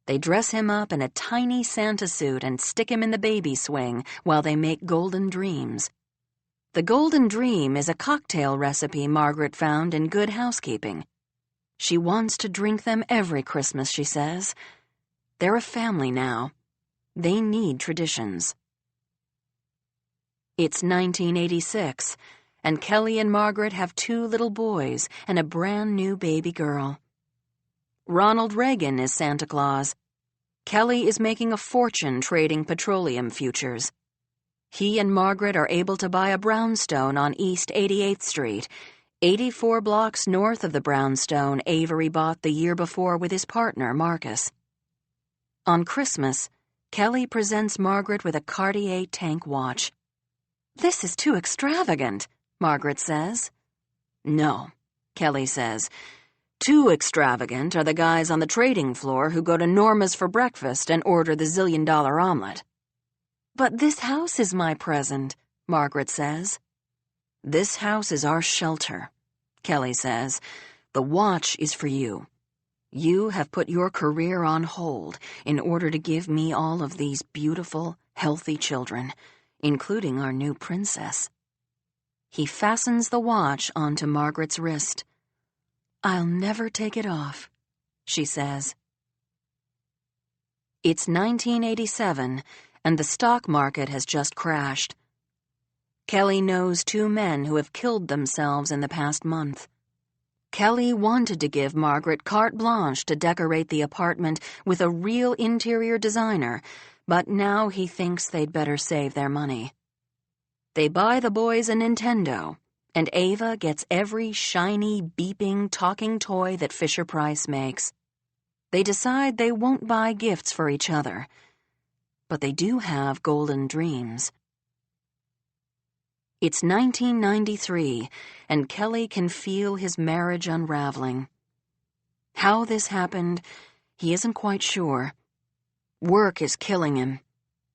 They dress him up in a tiny Santa suit and stick him in the baby swing while they make golden dreams. The golden dream is a cocktail recipe Margaret found in Good Housekeeping. She wants to drink them every Christmas, she says. They're a family now. They need traditions. It's 1986, and Kelly and Margaret have 2 little boys and a brand new baby girl. Ronald Reagan is Santa Claus. Kelly is making a fortune trading petroleum futures. He and Margaret are able to buy a brownstone on East 88th Street, 84 blocks north of the brownstone Avery bought the year before with his partner, Marcus. On Christmas, Kelly presents Margaret with a Cartier tank watch. "This is too extravagant," Margaret says. "No," Kelly says. "Too extravagant are the guys on the trading floor who go to Norma's for breakfast and order the zillion-dollar omelet." "But this house is my present," Margaret says. "This house is our shelter," Kelly says. "The watch is for you. You have put your career on hold in order to give me all of these beautiful, healthy children, including our new princess." He fastens the watch onto Margaret's wrist. "I'll never take it off," she says. It's 1987, and the stock market has just crashed. Kelly knows two men who have killed themselves in the past month. Kelly wanted to give Margaret carte blanche to decorate the apartment with a real interior designer, but now he thinks they'd better save their money. They buy the boys a Nintendo, and Ava gets every shiny, beeping, talking toy that Fisher-Price makes. They decide they won't buy gifts for each other, but they do have golden dreams. It's 1993, and Kelly can feel his marriage unraveling. How this happened, he isn't quite sure. Work is killing him.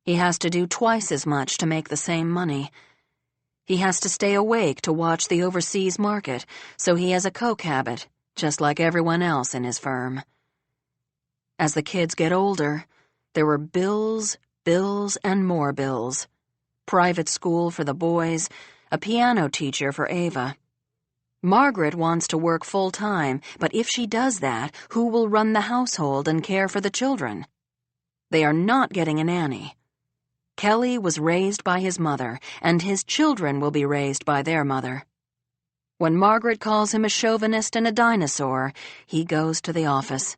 He has to do twice as much to make the same money. He has to stay awake to watch the overseas market, so he has a coke habit, just like everyone else in his firm. As the kids get older, there were bills, and more bills. Private school for the boys, a piano teacher for Ava. Margaret wants to work full-time, but if she does that, who will run the household and care for the children? They are not getting a nanny. Kelly was raised by his mother, and his children will be raised by their mother. When Margaret calls him a chauvinist and a dinosaur, he goes to the office.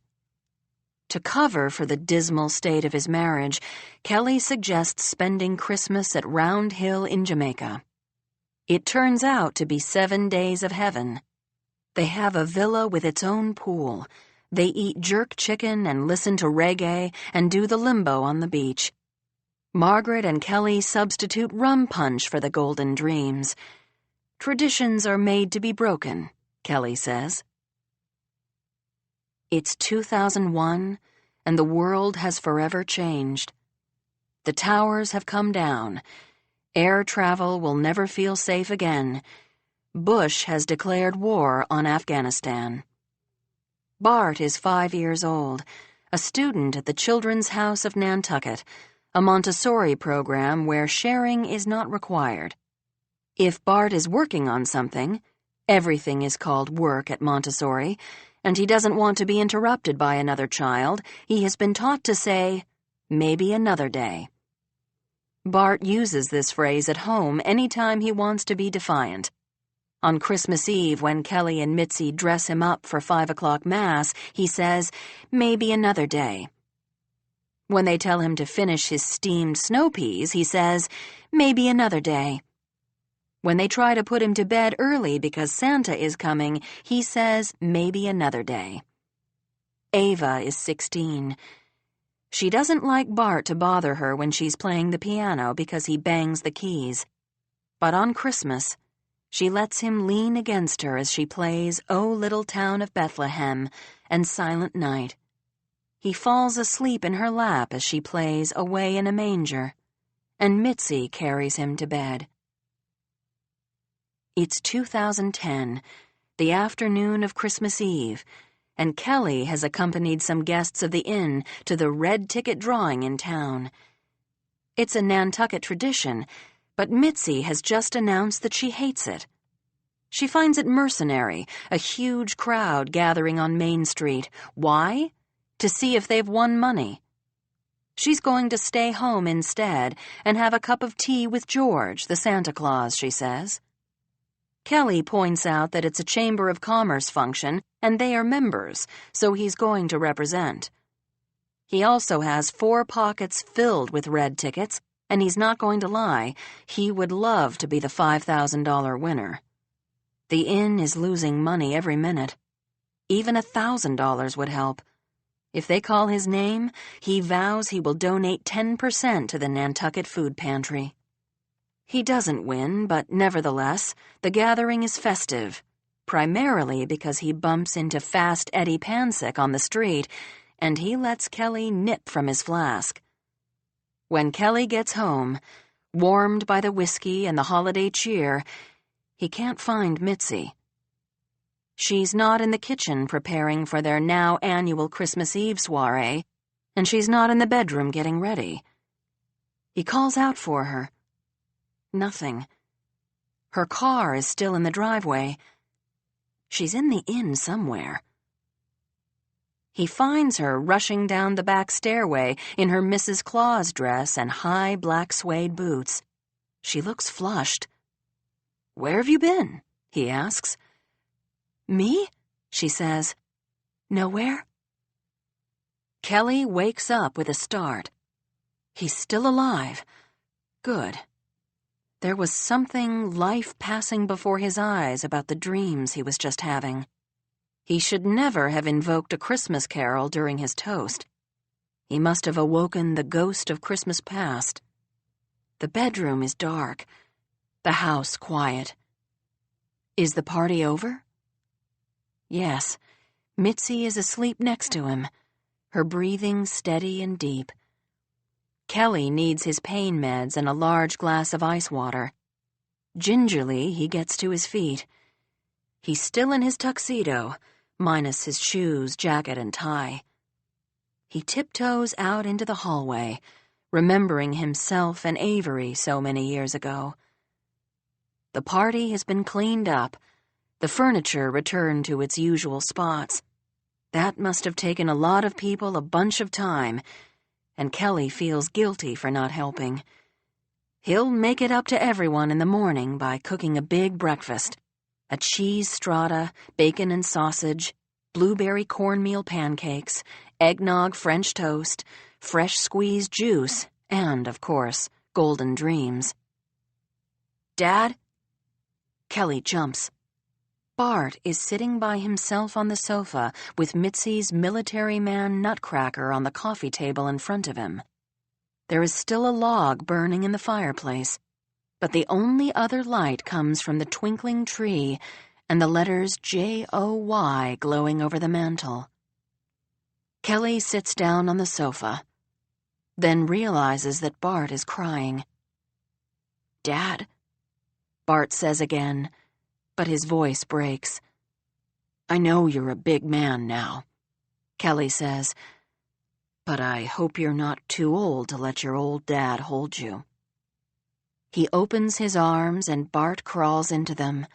To cover for the dismal state of his marriage, Kelly suggests spending Christmas at Round Hill in Jamaica. It turns out to be 7 days of heaven. They have a villa with its own pool. They eat jerk chicken and listen to reggae and do the limbo on the beach. Margaret and Kelly substitute rum punch for the golden dreams. Traditions are made to be broken, Kelly says. It's 2001, and the world has forever changed. The towers have come down. Air travel will never feel safe again. Bush has declared war on Afghanistan. Bart is 5 years old, a student at the Children's House of Nantucket, a Montessori program where sharing is not required. If Bart is working on something, everything is called work at Montessori, and he doesn't want to be interrupted by another child, he has been taught to say, "Maybe another day." Bart uses this phrase at home anytime he wants to be defiant. On Christmas Eve, when Kelly and Mitzi dress him up for 5 o'clock Mass, he says, "Maybe another day." When they tell him to finish his steamed snow peas, he says, "Maybe another day." When they try to put him to bed early because Santa is coming, he says, "Maybe another day." Ava is 16. She doesn't like Bart to bother her when she's playing the piano because he bangs the keys. But on Christmas, she lets him lean against her as she plays "O Little Town of Bethlehem" and "Silent Night." He falls asleep in her lap as she plays "Away in a Manger," and Mitzi carries him to bed. It's 2010, the afternoon of Christmas Eve, and Kelly has accompanied some guests of the inn to the red ticket drawing in town. It's a Nantucket tradition, but Mitzi has just announced that she hates it. She finds it mercenary, a huge crowd gathering on Main Street. Why? To see if they've won money. She's going to stay home instead and have a cup of tea with George, the Santa Claus, she says. Kelly points out that it's a Chamber of Commerce function, and they are members, so he's going to represent. He also has 4 pockets filled with red tickets, and he's not going to lie, he would love to be the $5,000 winner. The inn is losing money every minute. Even $1,000 would help. If they call his name, he vows he will donate 10% to the Nantucket Food Pantry. He doesn't win, but nevertheless, the gathering is festive, primarily because he bumps into Fast Eddie Pansick on the street, and he lets Kelly nip from his flask. When Kelly gets home, warmed by the whiskey and the holiday cheer, he can't find Mitzi. She's not in the kitchen preparing for their now annual Christmas Eve soiree, and she's not in the bedroom getting ready. He calls out for her. Nothing. Her car is still in the driveway. She's in the inn somewhere. He finds her rushing down the back stairway in her Mrs. Claus dress and high black suede boots. She looks flushed. "Where have you been?" he asks. "Me?" she says. "Nowhere." Kelly wakes up with a start. He's still alive. Good. There was something life passing before his eyes about the dreams he was just having. He should never have invoked a Christmas carol during his toast. He must have awoken the ghost of Christmas past. The bedroom is dark, the house quiet. Is the party over? Yes, Mitzi is asleep next to him, her breathing steady and deep. Kelly needs his pain meds and a large glass of ice water. Gingerly, he gets to his feet. He's still in his tuxedo, minus his shoes, jacket, and tie. He tiptoes out into the hallway, remembering himself and Avery so many years ago. The party has been cleaned up, the furniture returned to its usual spots. That must have taken a lot of people a bunch of time, and Kelly feels guilty for not helping. He'll make it up to everyone in the morning by cooking a big breakfast. A cheese strata, bacon and sausage, blueberry cornmeal pancakes, eggnog French toast, fresh squeezed juice, and, of course, golden dreams. "Dad?" Kelly jumps. Bart is sitting by himself on the sofa with Mitzi's military man nutcracker on the coffee table in front of him. There is still a log burning in the fireplace, but the only other light comes from the twinkling tree and the letters J-O-Y glowing over the mantel. Kelly sits down on the sofa, then realizes that Bart is crying. "Dad?" Bart says again, but his voice breaks. "I know you're a big man now," Kelly says, "but I hope you're not too old to let your old dad hold you." He opens his arms and Bart crawls into them,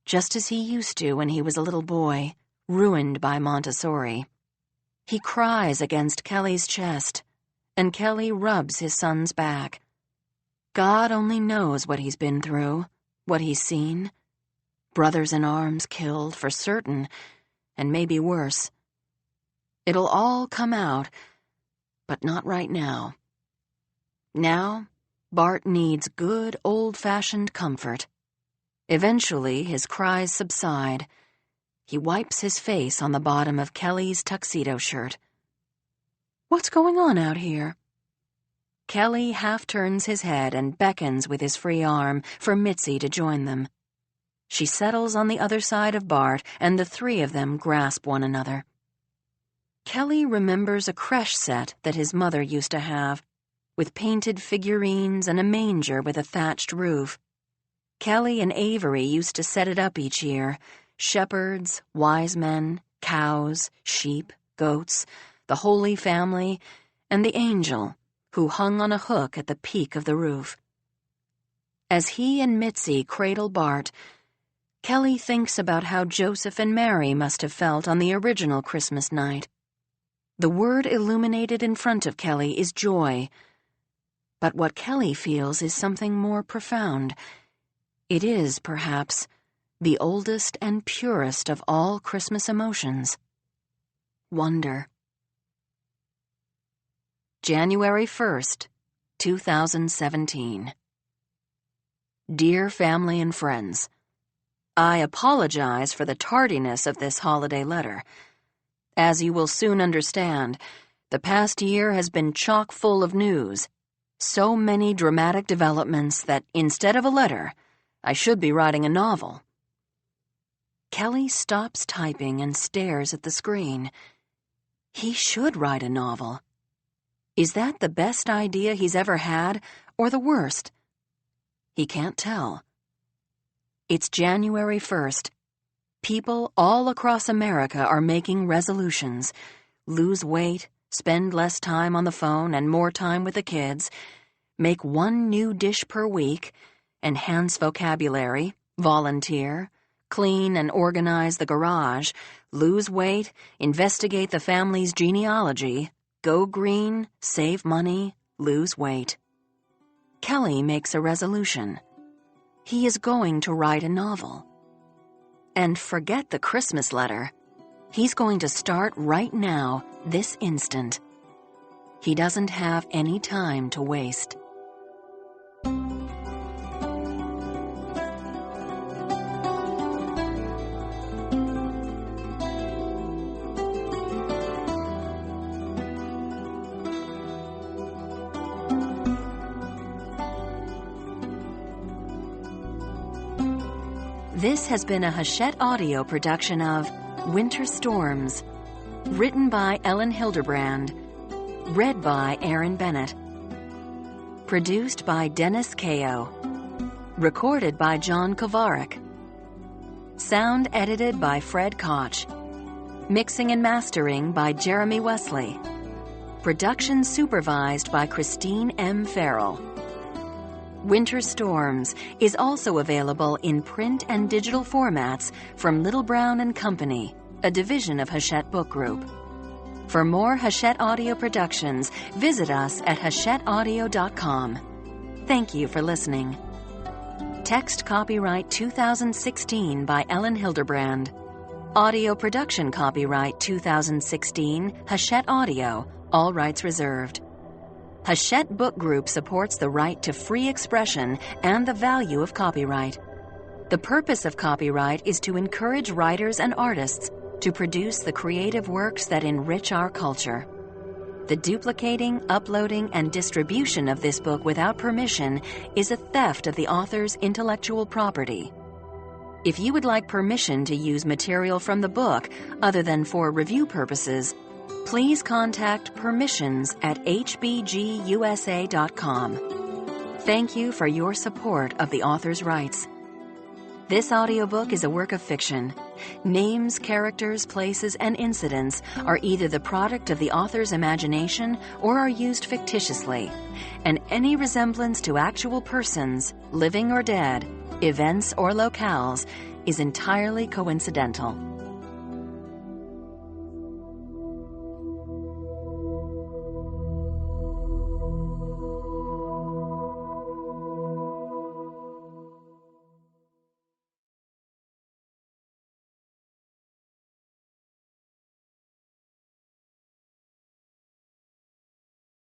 just as he used to when he was a little boy, ruined by Montessori. He cries against Kelly's chest, and Kelly rubs his son's back. God only knows what he's been through, what he's seen. Brothers in arms killed, for certain, and maybe worse. It'll all come out, but not right now. Now, Bart needs good, old-fashioned comfort. Eventually, his cries subside. He wipes his face on the bottom of Kelly's tuxedo shirt. "What's going on out here?" Kelly half turns his head and beckons with his free arm for Mitzi to join them. She settles on the other side of Bart, and the three of them grasp one another. Kelly remembers a creche set that his mother used to have, with painted figurines and a manger with a thatched roof. Kelly and Avery used to set it up each year. Shepherds, wise men, cows, sheep, goats, the Holy Family, and the angel, who hung on a hook at the peak of the roof. As he and Mitzi cradle Bart, Kelly thinks about how Joseph and Mary must have felt on the original Christmas night. The word illuminated in front of Kelly is joy, but what Kelly feels is something more profound. It is, perhaps, the oldest and purest of all Christmas emotions: wonder. January 1st, 2017. Dear family and friends, I apologize for the tardiness of this holiday letter. As you will soon understand, the past year has been chock full of news, so many dramatic developments that instead of a letter, I should be writing a novel. Kelly stops typing and stares at the screen. He should write a novel. Is that the best idea he's ever had, or the worst? He can't tell. It's January 1st. People all across America are making resolutions. Lose weight, spend less time on the phone and more time with the kids, make one new dish per week, enhance vocabulary, volunteer, clean and organize the garage, lose weight, investigate the family's genealogy, go green, save money, lose weight. Kelly makes a resolution. He is going to write a novel. And forget the Christmas letter. He's going to start right now, this instant. He doesn't have any time to waste. This has been a Hachette Audio production of Winter Storms, written by Elin Hilderbrand, read by Aaron Bennett, produced by Dennis Kao, recorded by John Kovarik, sound edited by Fred Koch, mixing and mastering by Jeremy Wesley, production supervised by Christine M. Farrell. Winter Storms is also available in print and digital formats from Little Brown & Company, a division of Hachette Book Group. For more Hachette Audio productions, visit us at hachetteaudio.com. Thank you for listening. Text copyright 2016 by Elin Hilderbrand. Audio production copyright 2016, Hachette Audio, all rights reserved. Hachette Book Group supports the right to free expression and the value of copyright. The purpose of copyright is to encourage writers and artists to produce the creative works that enrich our culture. The duplicating, uploading, and distribution of this book without permission is a theft of the author's intellectual property. If you would like permission to use material from the book other than for review purposes, please contact permissions@hbgusa.com. Thank you for your support of the author's rights. This audiobook is a work of fiction. Names, characters, places, and incidents are either the product of the author's imagination or are used fictitiously, and any resemblance to actual persons, living or dead, events or locales, is entirely coincidental.